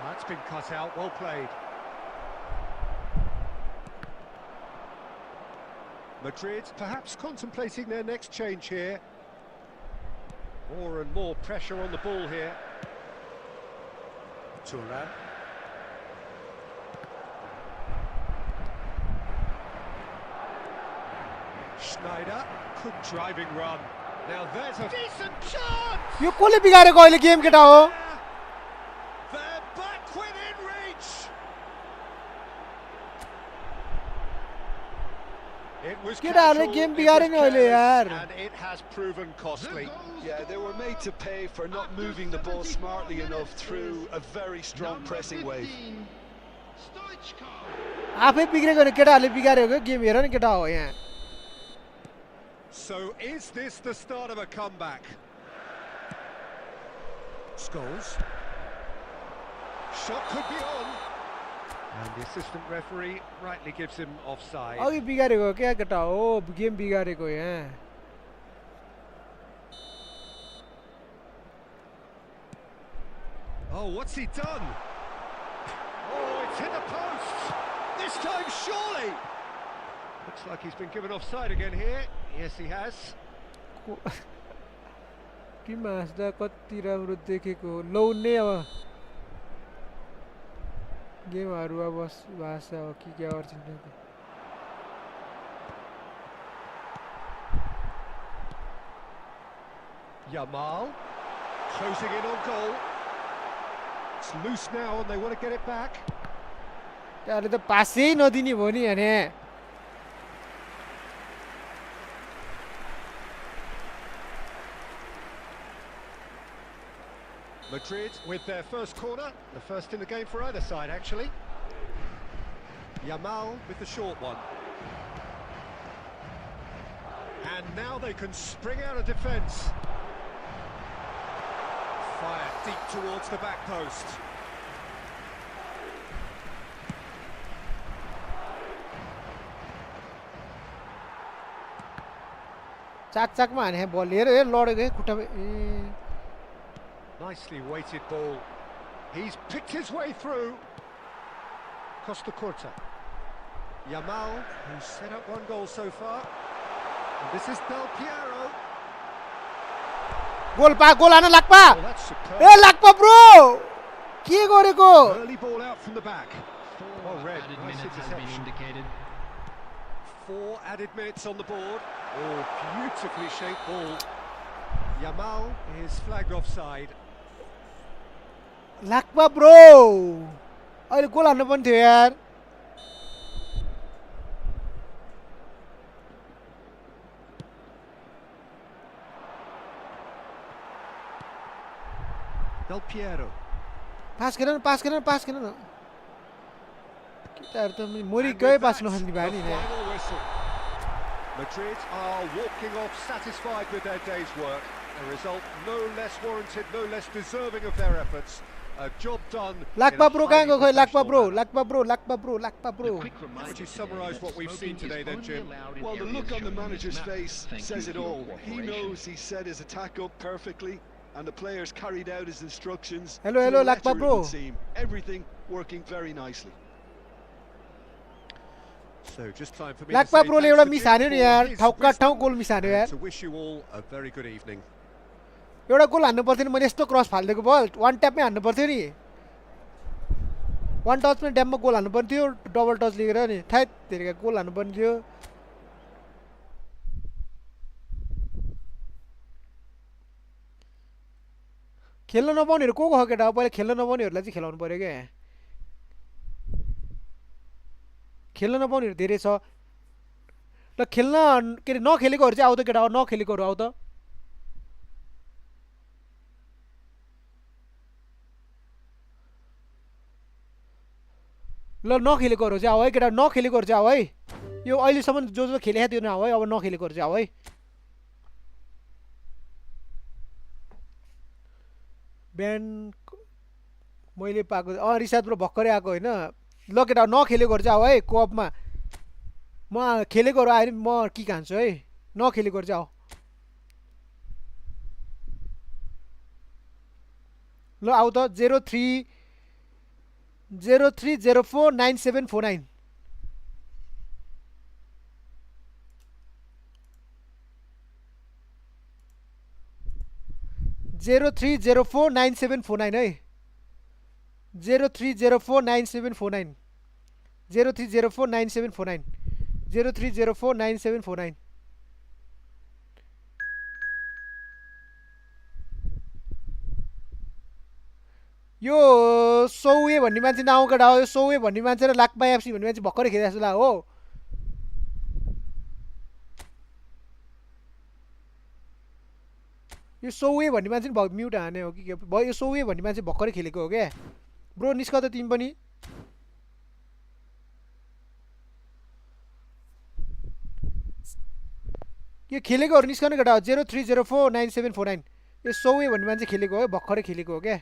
That's been cut out, well played. Madrid perhaps contemplating their next change here. More and more pressure on the ball here. Turan. Schneider, good driving run. Now there's a decent chance! यो कसले बिगारेको अहिले game केटा हो They're back within reach! It was केटाहरूले casual, game it बिगारे was नि अहिले careless, यार and it has proven costly. Yeah, they were made to pay for not moving the ball smartly enough through a very strong Number pressing wave. 15, Stoichkov. आफै बिग्रेको नि केटाहरूले बिगारेको game हेर नि केटा हो यहाँ So is this the start of a comeback? Scholes. Shot could be on. And the assistant referee rightly gives him offside. अघि बिगारेको हो क्या केटा हो गेम बिगारेको यहाँ Oh, what's he done? Oh, it's hit the post. This time, surely. Looks like he's been given offside again here. Yes, he has. कि हाँस्दा कति राम्रो देखेको लौने अब गेमहरू अब भाषा हो कि क्या गर्छ Yamal closing in on goal. It's loose now and they want to get it back. त्यहाँले त पासै नदिने भयो नि भने Madrid with their first corner, the first in the game for either side actually. Yamal with the short one. And now they can spring out of defence. Fire deep towards the back post. चाक चाकमा हाने बल हेर हेर लडेको है खुट्टा Nicely weighted ball. He's picked his way through. Costa Curta. Yamal, who's set up one goal so far. And this is Del Piero. Goal हान Lhakpa Oh, that's superb. ए Lhakpa bro के गरेको Early ball out from the back. Four Well read, added nice minutes has been interception. indicated. 4 added minutes on the board. Oh, beautifully shaped ball. Yamal is flagged offside. Lhakpa bro अहिले goal हान्नु पनि थियो यार Del Piero. पास खेल न केटाहरु त मोरी And गए with pass that, नखाल्ने the भयो नि रे final whistle. Madrid are walking off satisfied with their day's work. A result no less warranted, no less deserving of their efforts. A job done in Lhakpa a pro highly कहाँ गयो खै Lhakpa professional pro manner. Lhakpa pro Lhakpa pro Lhakpa The pro quick reminder Would you today summarise that what we've seen smoking is today then, only Jim? allowed in Well, the areas look on the shown on manager's this map. face Thank says you it for your all. He cooperation. knows he set his attack up perfectly, and the players carried out his instructions. Hello, to hello, the Lakpa letter, it bro. would seem. Everything working very nicely. So just time for me Lhakpa to say प्रोले thanks एउटा to miss Jim हान्यो नि for यार his ठाउँका ठाउँ wisdom goal miss हान्यो and यार to wish you all a very good evening. एउटा गोल हान्नु पर्थ्यो नि मैले यस्तो क्रस फाल्दिएको बल वान ट्यापमै हान्नु पर्थ्यो नि वान टचमै ड्याममा गोल हान्नु पर्थ्यो डबल टच लिएर नि थाइट धेरै गोल हान्नु पर्ने थियो खेल्न नपाउनेहरू को हो केटा पहिला खेल्न नपाउनेहरूलाई चाहिँ खेलाउनु पर्यो क्या खेल्न नपाउनेहरू धेरै छ ल खेल्न के अरे नखेलेकोहरू चाहिँ आउ त केटा नखेलेकोहरू आउ त ल नखेलेकोहरू चाहिँ आऊ है केटा नखेलेकोहरू चाहिँ आऊ है यो अहिलेसम्म जो जो खेलेको थियो नआऊ है अब नखेलेकोहरू चाहिँ आऊ है बिहान मैले पाएको रिसाद ब्रो भर्खरै आएको होइन ल केटा नखेलेकोहरू चाहिँ आऊ है कोअपमा म खेलेकोहरू आयो भने म के खान्छु है नखेलेकोहरू चाहिँ आऊ ल आऊ त 03049749 03049749 है 03049749 03049749 03049749 यो सौए भन्ने मान्छे नाउँ केटा हो यो सौए भन्ने मान्छे र लाक्पा एफसी भन्ने मान्छे भर्खरै खेले जस्तो लाग्यो हो यो सौए भन्ने मान्छे नि म्युट हाने हो कि के भयो यो सौए भन्ने मान्छे भर्खरै खेलेको हो क्या ब्रो निस्क त तिमी पनि यो खेलेकोहरू निस्कने केटा हो 03049749 यो सौए भन्ने मान्छे खेलेको हो भर्खरै खेलेको हो क्या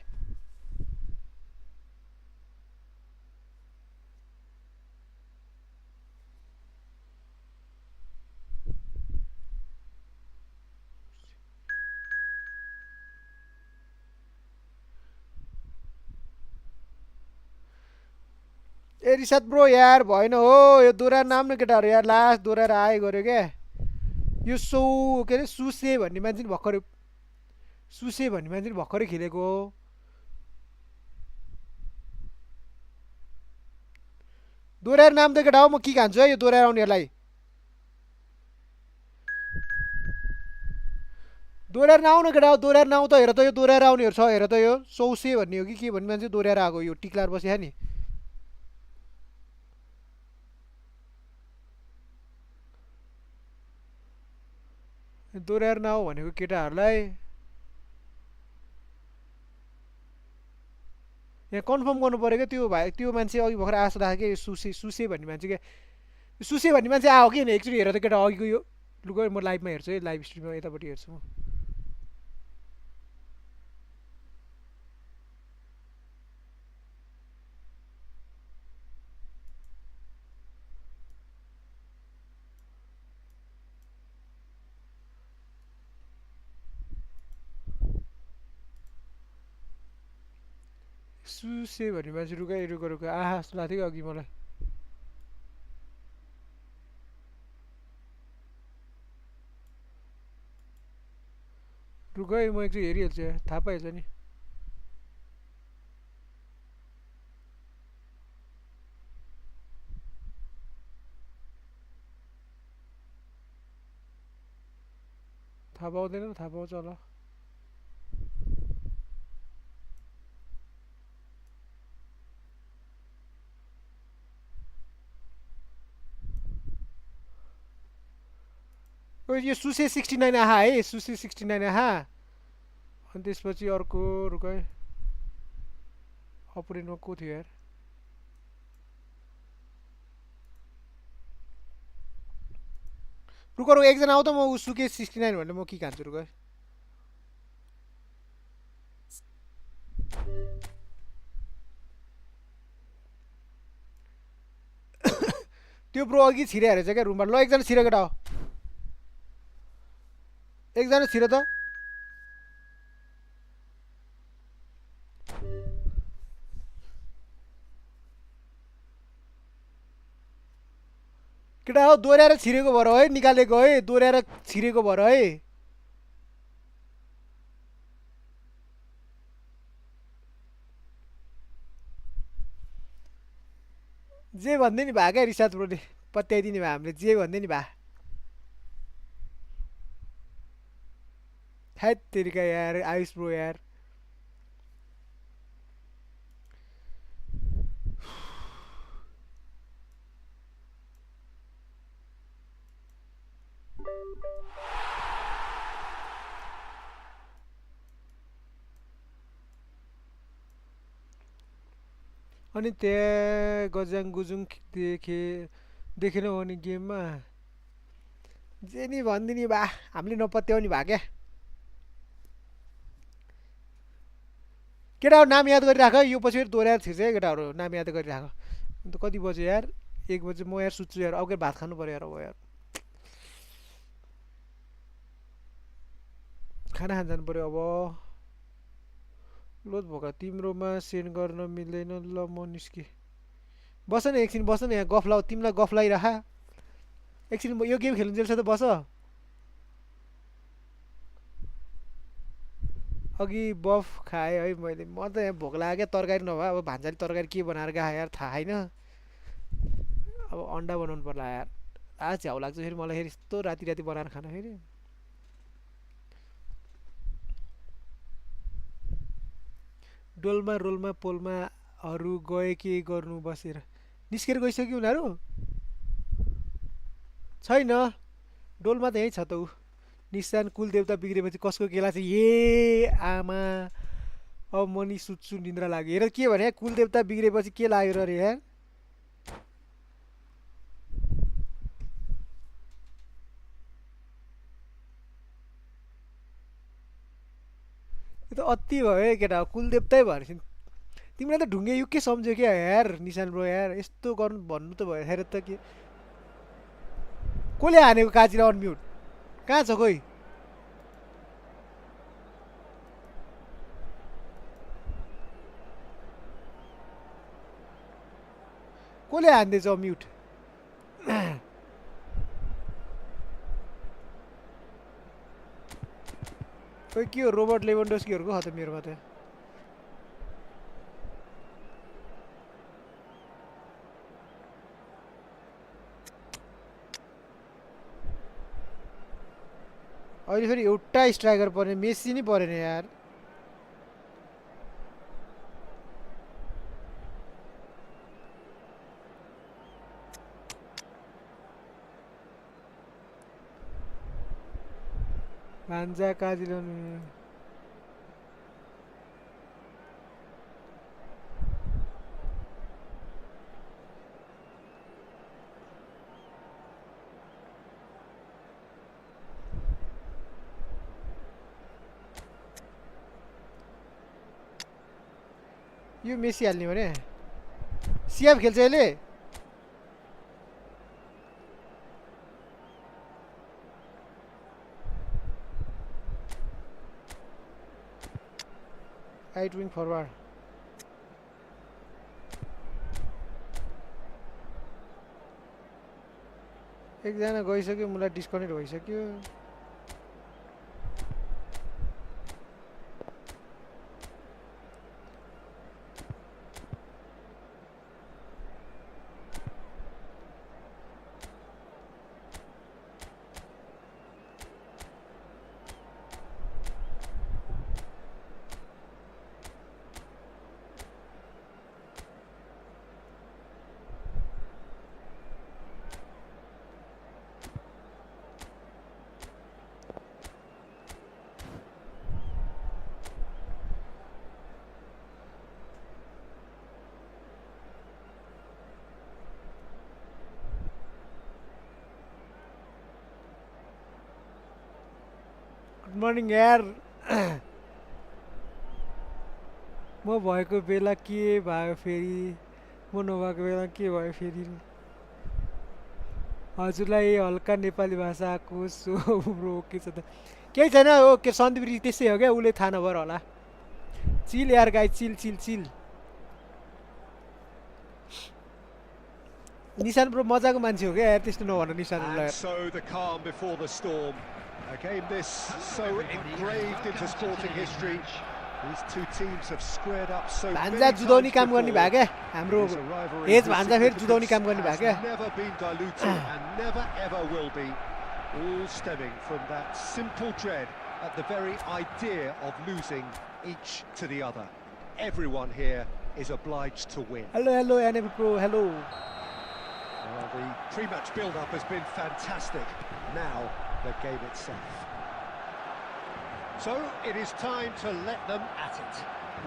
ए रिसाद ब्रो यार भएन हो यो दोहोऱ्याएर नाम न केटाहरू यार लास्ट दोहोऱ्याएर आयो गऱ्यो क्या यो के अरे सुसे भन्ने मान्छे नि भर्खरै सुसे भन्ने मान्छे नि भर्खरै खेलेको हो दोहोऱ्याएर नाम त केटा हो म के खान्छु है यो दोहोऱ्याएर आउनेहरूलाई दोहोऱ्याएर नआउ न केटा हो दोहोऱ्याएर नआउ त हेर त यो दोहोऱ्याएर आउनेहरू छ हेर त यो सौसे भन्ने हो कि के भन्ने मान्छे दोहोऱ्याएर आएको यो टिक्लार बसिया नि दोहोऱ्याएर नआऊ भनेको केटाहरूलाई यहाँ कन्फर्म गर्नु पऱ्यो क्या त्यो मान्छे अघि भर्खर आशा राख्यो क्या यो सुसे भन्ने मान्छे क्या सुसे भन्ने मान्छे आयो कि एकचोटि हेर त केटा अघिको यो लु गयो म लाइभमा हेर्छु है लाइभ स्ट्रिममा यतापट्टि हेर्छु म सुसे भन्ने मान्छे रुका आहा जस्तो लाग्थ्यो कि अघि मलाई रुक है म एकचोटि हेरिहाल्छु थाहा पाइहाल्छ नि थाहा पाउँदैन थाहा पाउँछ होला यो सुसे 69 आहा है सुसे 69 आहा अनि त्यसपछि अर्को रुक है अपोनेन्टमा को थियो यार रुक रुक एकजना आऊ त म सुके 69 भन्ने म किक हान्छु रुक त्यो ब्रो अघि छिरे हेरेछ क्या रुमबाट ल एकजना छिरे केटा हो एकजना छिरे त केटा हो दोहोऱ्याएर छिरेको भएर है निकालेको है दोहोऱ्याएर छिरेको भएर है जे भन्दै नि भा क्या रिसाद ब्रोले पत्याइदिने भए हामीले जे भन्दै नि भा हैट तेरिका यार आयुष ब्रो यार अनि त्यहाँ गजाङ गुजुङ देखेन भने गेममा जे नि भनिदिने भा हामीले नपत्याउने भा क्या केटाहरू नाम याद गरिराख यो पछि फेरि दोहोऱ्याएर छिर्छ है केटाहरू नाम याद गरिराख अन्त कति बज्यो यार 1 बजे म यार सुत्छु यार अघि भात खानु पर्यो यार अब यार खाना खान जानु पर्यो अब लोड भोका तिम्रोमा सेन्ड गर्न मिल्दैन ल म निस्के बस न एकछिन बस न यहाँ गफ लाऊ तिमीलाई गफ लाइराख एकछिन यो गेम खेल्नु जेल्छ त बस अघि बफ खाएँ है मैले म त यहाँ भोक लाग्यो क्या तरकारी नभए अब भान्जाले तरकारी के बनाएर गए यार थाहा छैन अब अन्डा बनाउनु पर्ला यार आज झ्याउ लाग्छ फेरि मलाई फेरि यस्तो राति राति बनाएर खान फेरि डोलमा रोलमा पोलमाहरू गए के गर्नु बसेर निस्केर गइसक्यो उनीहरू छैन डोलमा त यहीँ छ त ऊ निशान कुलदेवता बिग्रेपछि कसको केला छ ए आमा अब म नि सुत्छु निन्द्रा लाग्यो हेर के भने कुलदेवता बिग्रेपछि के लाग्यो र यार यो त अति भयो है केटा कुलदेवतै भएर तिमीलाई त ढुङ्गे युग के सम्झ्यो क्या यार निशान ब्रो यार यस्तो गर्नु भन्नु त भयो हेर त के कसले हानेको काजीलाई अनम्युट कहाँ छ खोइ कसले हान्दैछ म्युट खोइ के हो रोबर्ट लेभेन्डोस्कीहरूको हो त मेरोमा त अहिले फेरि एउटा स्ट्राइकर पर्ने मेसी नै परेन यार भान्जा काजिरहनु यो मेसी हाल्ने भने सिएफ खेल्छ अहिले राइट विङ फरवार्ड एकजना गइसक्यो मलाई डिस्कनेक्ट भइसक्यो मर्निङ यार म भएको बेला के भयो फेरि म नभएको बेला के भयो फेरि हजुरलाई हल्का नेपाली भाषाको सो ब्रो के छ त केही छैन हो के सन्दीप रि त्यसै हो क्या उसले थाहा नभएर होला चिल यार गाई चिल चिल चिल निशान ब्रो मजाको मान्छे हो क्या यार त्यस्तो नभन निशान And so the calm before the storm. A game this so engraved into sporting history. These two teams have squared up so many भान्जा जुदाउने times काम गर्ने before. भयो क्या हाम्रो It is a rivalry एज whose भान्जा फेरि जुदाउने काम गर्ने भयो क्या significance has never been diluted and never ever will be. All stemming from that simple dread at the very idea of losing each to the other. Everyone here is obliged to win. Hello hello NF pro hello Well, the pre-match build-up has been fantastic. Now, the game itself. So, it is time to let them at it.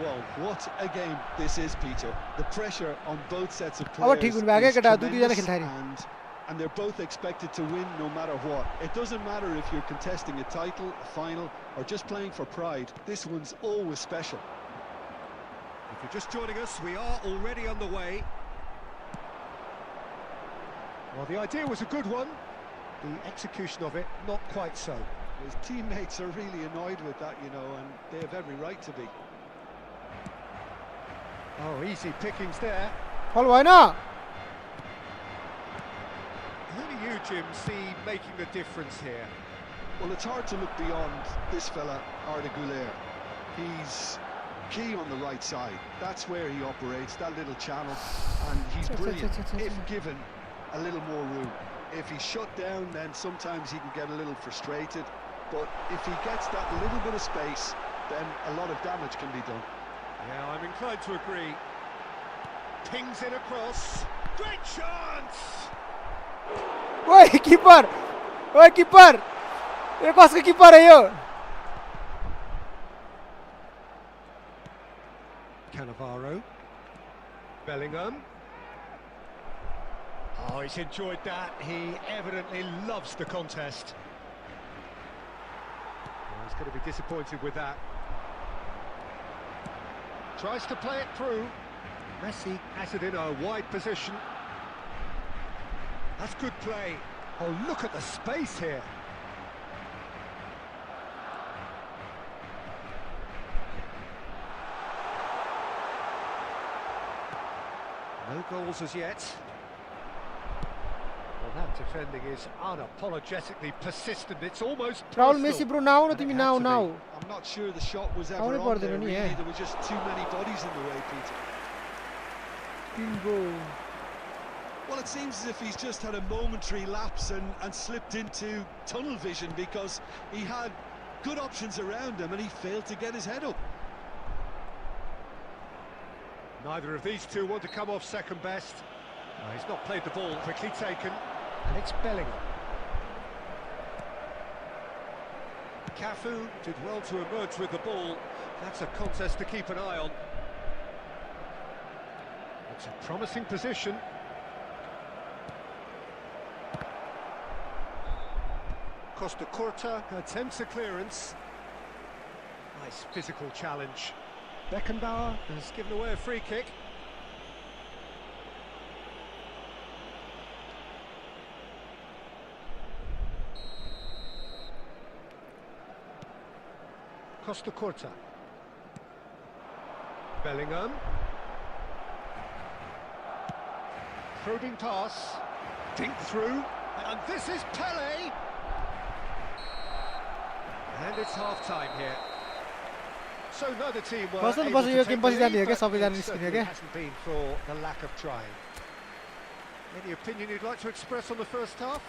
Well, what a game this is, Peter. The pressure on both sets of अब players ठिक हुनु भएको is केटा दुई दुईजना tremendous, खेल्दाखेरि and they're both expected to win no matter what. It doesn't matter if you're contesting a title, a final, or just playing for pride. This one's always special. If you're just joining us, we are already underway. Well, the idea was a good one. The execution of it, not quite so. His teammates are really annoyed with that, you know, and they have every right to be. Oh, easy pickings there. फल भएन Who do you, Jim, see making the difference here? Well, it's hard to look beyond this fella, Arda Güler. He's key on the right side. That's where he operates, that little channel, and he's brilliant if given a little more room. If he's shut down, then sometimes he can get a little frustrated, but if he gets that little bit of space, then a lot of damage can be done. Yeah, I'm inclined to agree. Pings it across. Great chance! ओए किपर ओए किपर यो कसको किपर हो यो Cannavaro. Bellingham. Oh, he's enjoyed that. He evidently loves the contest. Oh, he's going to be disappointed with that. Tries to play it through. Messi has it in a wide position. That's good play. Oh, look at the space here. No goals as yet. Well, that defending is unapologetically persistent. It's almost Rahul personal. Messi bro now न And it तिमी had now to be. Now I'm not sure the shot was ever आउनै on पर्दैन there, नि really. यहाँ There were just too many bodies in the way, Peter. तिम्रो Well, it seems as if he's just had a momentary lapse and slipped into tunnel vision because he had good options around him and he failed to get his head up. Neither of these two want to come off second best. No, he's not played the ball, quickly taken, and it's Bellingham. Cafu did well to emerge with the ball. That's a contest to keep an eye on. It's a promising position. Costa Curta attempts a clearance. Nice physical challenge. Beckenbauer has given away a free kick. Costa Curta. Bellingham. Probing pass. Dink through. And this is Pele. And it's half-time here. So neither team were बस्नु त able बस्नु to yo take game the पछि जाने हो lead, क्या but सबैजना it निस्किने हो certainly क्या hasn't been for the lack of trying. Any opinion you'd like to express on the first half?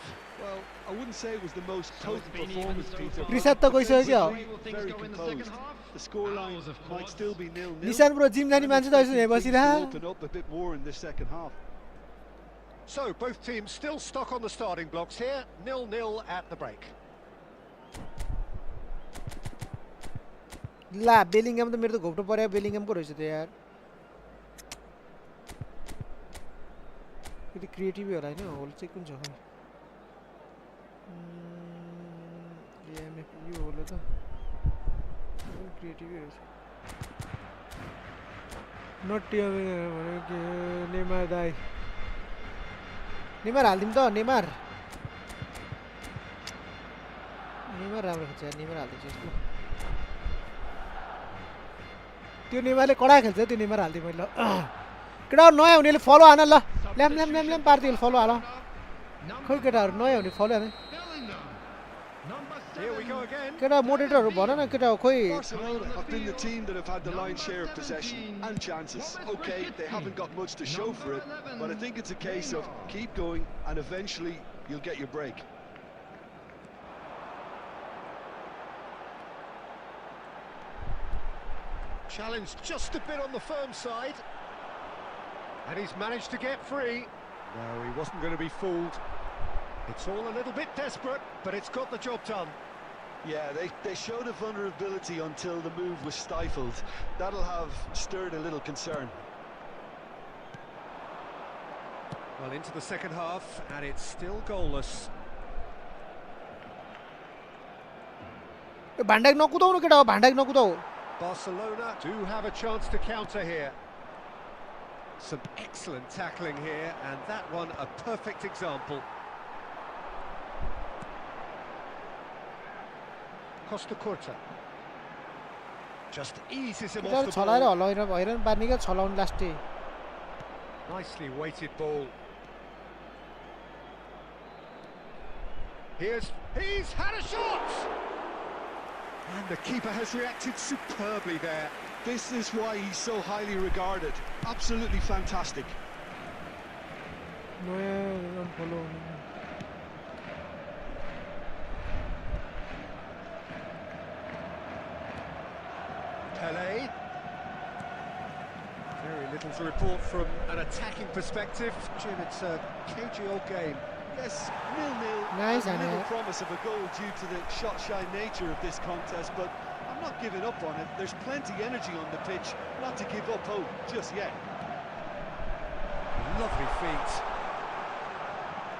Well, I wouldn't say it was the most So it's potent been performance, even so Peter. far. रिसाद त गइसक्यो क्या Will things Very go in the composed. second half? The scoreline Ours, of might course. still be 0-0. निशान bro gym जाने मान्छे त I'm यसो यहाँ expecting things बसिरह to open up a bit more in this second half. So both teams still stuck on the starting blocks here, 0-0 at the break. ला बेलिङम त मेरो त घोप्टो पर्यो बेलिङमको रहेछ त यार यति क्रिएटिभ होला हैन होल चाहिँ कुन छ एमएफ यो होला त क्रिएटिभ रहेछ नटी भनेको के नेमार दाइ नेमार हाल्दिम त नेमार राम्रो खेल्छ नेमार हाल्दिन्छ यसको त्यो नेमारले कडा खेल्छ त्यो नेमार हाल्दिम मैले ल केटा नयाँ हुनेले फलो हान ल ल्याम पार्दियो फलो हाल खै केटाहरू नयाँ हुने फलो हान Here we go again. केटा मोडेटरहरू भन न केटा खोइ Barcelona have been the team that have had the lion's share of possession and chances. Okay, they haven't got much to show for it, but I think it's a case of keep going and eventually you'll get your break. Challenged just a bit on the firm side. And he's managed to get free. No, he wasn't going to be fooled. It's all a little bit desperate, but it's got the job done. Yeah, they showed a vulnerability until the move was stifled. That'll have stirred a little concern. Well, into the second half, and it's still goalless. भाण्डाक नकुदाउनु केटा भाण्डाक नकुदाउ Barcelona do have a chance to counter here. Some excellent tackling here, and that one a perfect example. Costa Curta just eases him केटाहरू off the छलाएर ball. हलाएर हैरान पार्ने क्या छलाउनु लास्टै Nicely weighted ball. He's had a shot! And the keeper has reacted superbly there. This is why he's so highly regarded. Absolutely fantastic. नयाँ फलो हुनु Pele. Very little to report from an attacking perspective. Jim, it's a cagey old game. Yes, 0-0. Nice, and little Anna. promise of a goal due to the shot-shy nature of this contest, but I'm not giving up on it. There's plenty energy on the pitch, not to give up hope just yet. Lovely feet.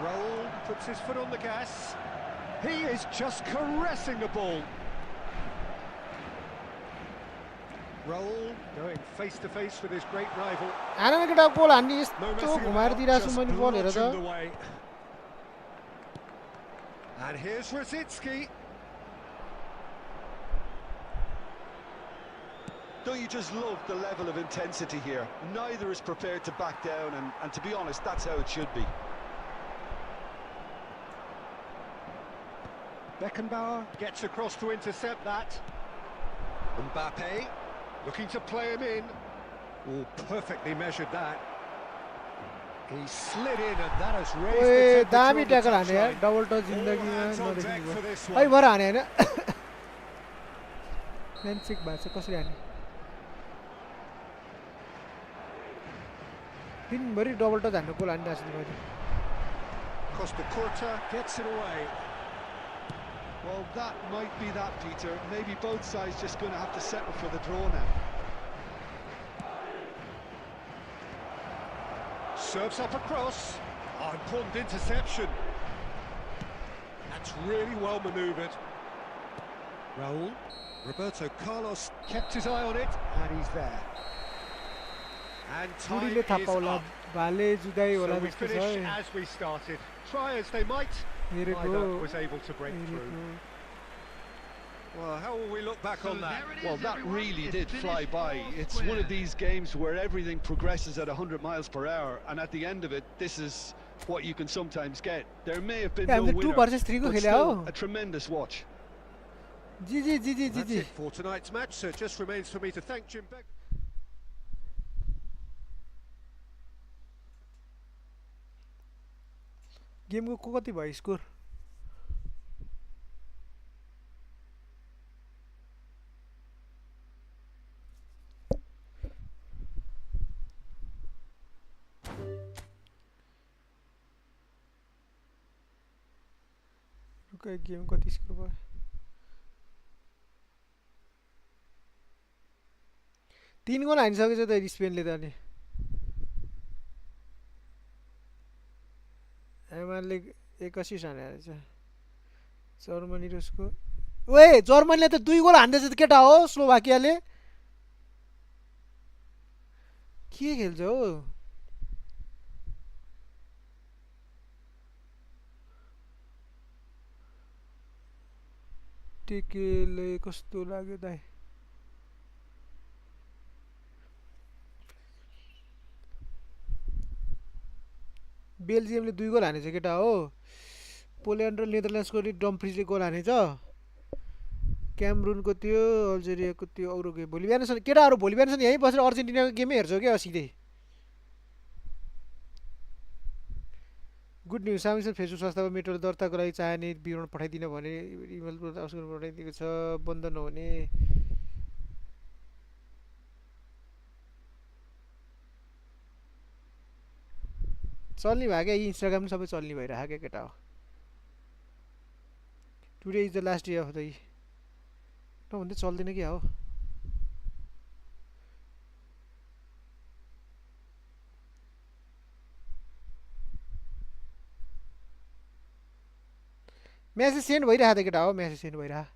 Raul puts his foot on the gas. He is just caressing the ball. Raul going face to face with his great rival. आन न केटा गोल हान्ने No यस्तो messing घुमाएर about, दिइरहेको छु just मैले बल हेर bludgeoned त away. And here's Rosicki. Don't you just love the level of intensity here? Neither is prepared to back down, and to be honest, that's how it should be. Beckenbauer gets across to intercept that. Mbappe looking to play him in. Oh, perfectly measured that. He slid in, and that has raised ओए the दामी temperature tackle on the हाने यार touchline. Double touch All जिन्दगीमा hands on deck नदेखेको for this है one. भर हाने हैन handshake भएको छ कसरी हाने दिनभरि डबल टच हान्नु गोल हानिरहेको छु मैले Costa Curta gets it away. Well, that might be that, Peter. Maybe both sides just going to have to settle for the draw now. Serves up across. Oh, important interception. That's really well manoeuvred. Raul. Roberto Carlos kept his eye on it, and he's there. And time बुढीले थाहा is Paula up. भाले जुदाई होला So we जस्तो छ finish है as we started. Try as they might, हेरेको neither was able to break through. हेरेको Well, how will we look back on that? Well, that really did fly by. It's one of these games where everything progresses at 100 miles per hour, and at the end of it, this is what you can sometimes get. There may have been no हामीले 2 winner, versus 3 को but खेले हो still a tremendous watch. जी जी जी जी जी That's ji it for tonight's match, so it just remains for me to thank Jim Beck. गेमको कति भयो स्कोर गेम कति स्कोर भयो तीन गोल हानिसकेछ त स्पेनले त अनि एमआरले 81 हानेको रहेछ जर्मनी र उसको ओए जर्मनीले त 2 गोल हान्दैछ त केटा हो स्लोभाकियाले के खेल्छ हो टेकेले कस्तो लाग्यो दाइ बेल्जियमले 2 गोल हानेछ केटा हो पोल्यान्ड र नेदरल्यान्ड्सको डम्फ्रिजले गोल हानेछ क्यामरुनको त्यो अल्जेरियाको त्यो अरू गेम भोलि बिहानसम्म केटाहरू भोलि बिहानसम्म यहीँ बसेर अर्जेन्टिनाको गेमै हेर्छौ क्या सिधै गुड न्युज सामसिङ फेसबुक संस्थामा मेट्रो दर्ताको लागि चाहिने विवरण पठाइदिन भने इमेल पठाइदिएको छ बन्द नहुने चल्ने भयो क्या इन्स्टाग्राम सबै चल्ने भइरहेको क्या केटा हो today is the last day of the नभन्दै चल्दैन क्या हो म्यासेज सेन्ड भइरहेको थियो केटा हो म्यासेज सेन्ड भइरहेको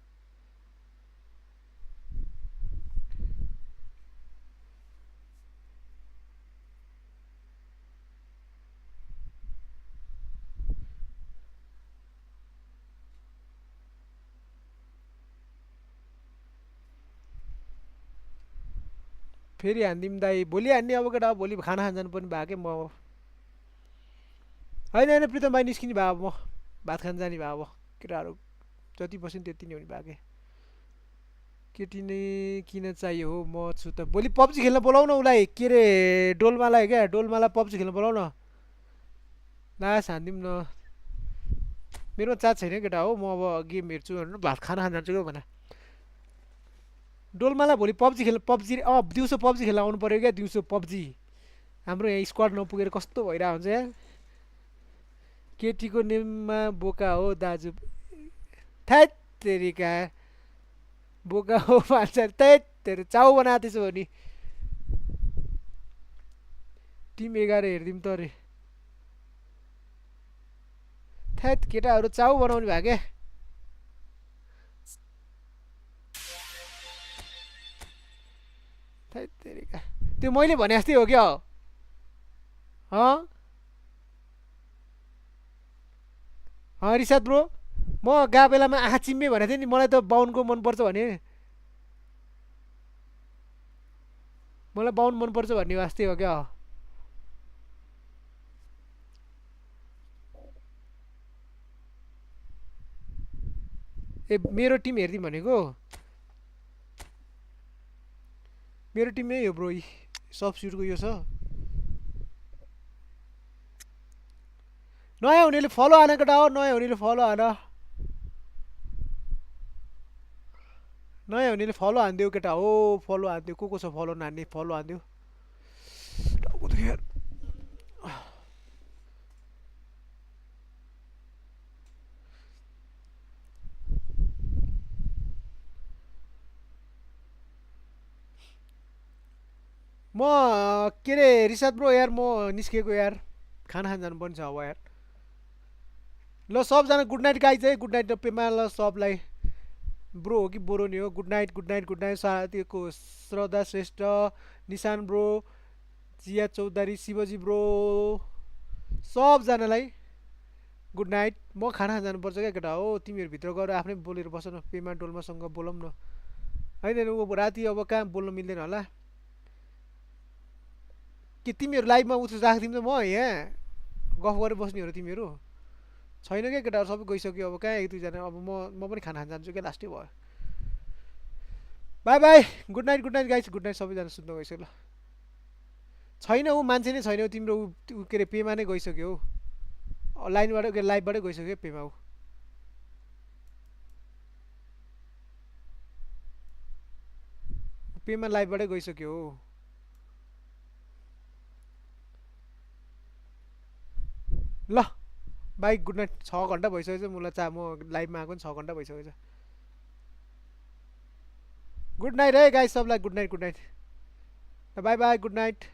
फेरि हान्दिउँ दाइ भोलि हान्ने अब केटा भोलि खाना खान जानु पर्ने भएको क्या म होइन प्रितम भाइ निस्किने भयो अब म भात खान जाने भयो अब केटाहरू जति बस्यो त्यति नै हुने भएको क्या केटी नै किन चाहियो हो म छु त भोलि पब्जी खेल्न बोलाउ न उसलाई के अरे डोलमालाई क्या डोलमालाई पब्जी खेल्न बोलाउ न लास हान्दिउँ न मेरोमा चार्ज छैन केटा हो म अब गेम हेर्छु भनेर भात खाना खान जान्छु क्या भने डोलमालाई भोलि पब्जी खेल्न पब्जी दिउँसो पब्जी खेल्न आउनु पऱ्यो क्या दिउँसो पब्जी हाम्रो यहाँ स्क्वाड नपुगेर कस्तो भइरहेको हुन्छ यार केटीको नेममा बोका हो दाजु थैट तेरिका बोका हो मान्छ थैट तेरो चाउ बनाएको त्यसो भने टिम 11 हेरिदिउँ त अरे थैट केटाहरू चाउ बनाउने भयो क्या थैट तेरिका त्यो मैले भने जस्तै हो क्या रिसाद ब्रो म गा बेलामा आँखा चिम्मे भनेको थिएँ नि मलाई त बाहुनको मनपर्छ भने मलाई बाहुन मनपर्छ भन्ने वास्तै हो क्या ए मेरो टिम हेरिदिउँ भनेको मेरो टिम यही हो ब्रो सब्स्टिट्युटको यो छ नयाँ हुनेले फलो हान केटा हो नयाँ हुनेले फलो हान नयाँ हुनेले फलो हानिदेऊ केटा हो फलो हानिदेऊ को छ फलो नहान्ने फलो हानिदेऊ म के अरे रिसाद ब्रो यार म निस्केको यार खाना खान जानुपर्ने छ अब यार ल सबजना गुड नाइट गाइज है गुड नाइट पेमा ल सबलाई ब्रो हो कि बोरो नि हो good night good night good night साथीको श्रद्धा श्रेष्ठ निशान ब्रो जिया चौधरी शिवजी ब्रो सबजनालाई गुड नाइट म खाना खान जानुपर्छ क्या केटा हो तिमीहरू भित्र गएर आफ्नै बोलेर बस न पेमा डोल्मासँग बोलौँ न होइन ऊ राति अब कहाँ बोल्न मिल्दैन होला के तिमीहरू लाइभमा उठ्नु राखिदिउँ त म यहाँ गफ गरेर बस्ने हो तिमीहरू छैन क्या केटाहरू सबै गइसक्यो अब कहाँ एक दुईजना अब म पनि खाना खान जान्छु क्या लास्टै भयो by by good night guys good night सबैजना सुत्न गइसक्यो ल छैन ऊ मान्छे नै छैन तिम्रो ऊ के अरे पेमा नै गइसक्यो हौ लाइनबाट लाइभबाटै गइसक्यो पेमा ऊ पेमा लाइभबाटै गइसक्यो हो ल बाई गुड नाइट 6 घन्टा भइसकेछ मलाई म लाइभमा आएको नि 6 घन्टा भइसकेछ गुड नाइट है गाइस सबलाई good night by by good night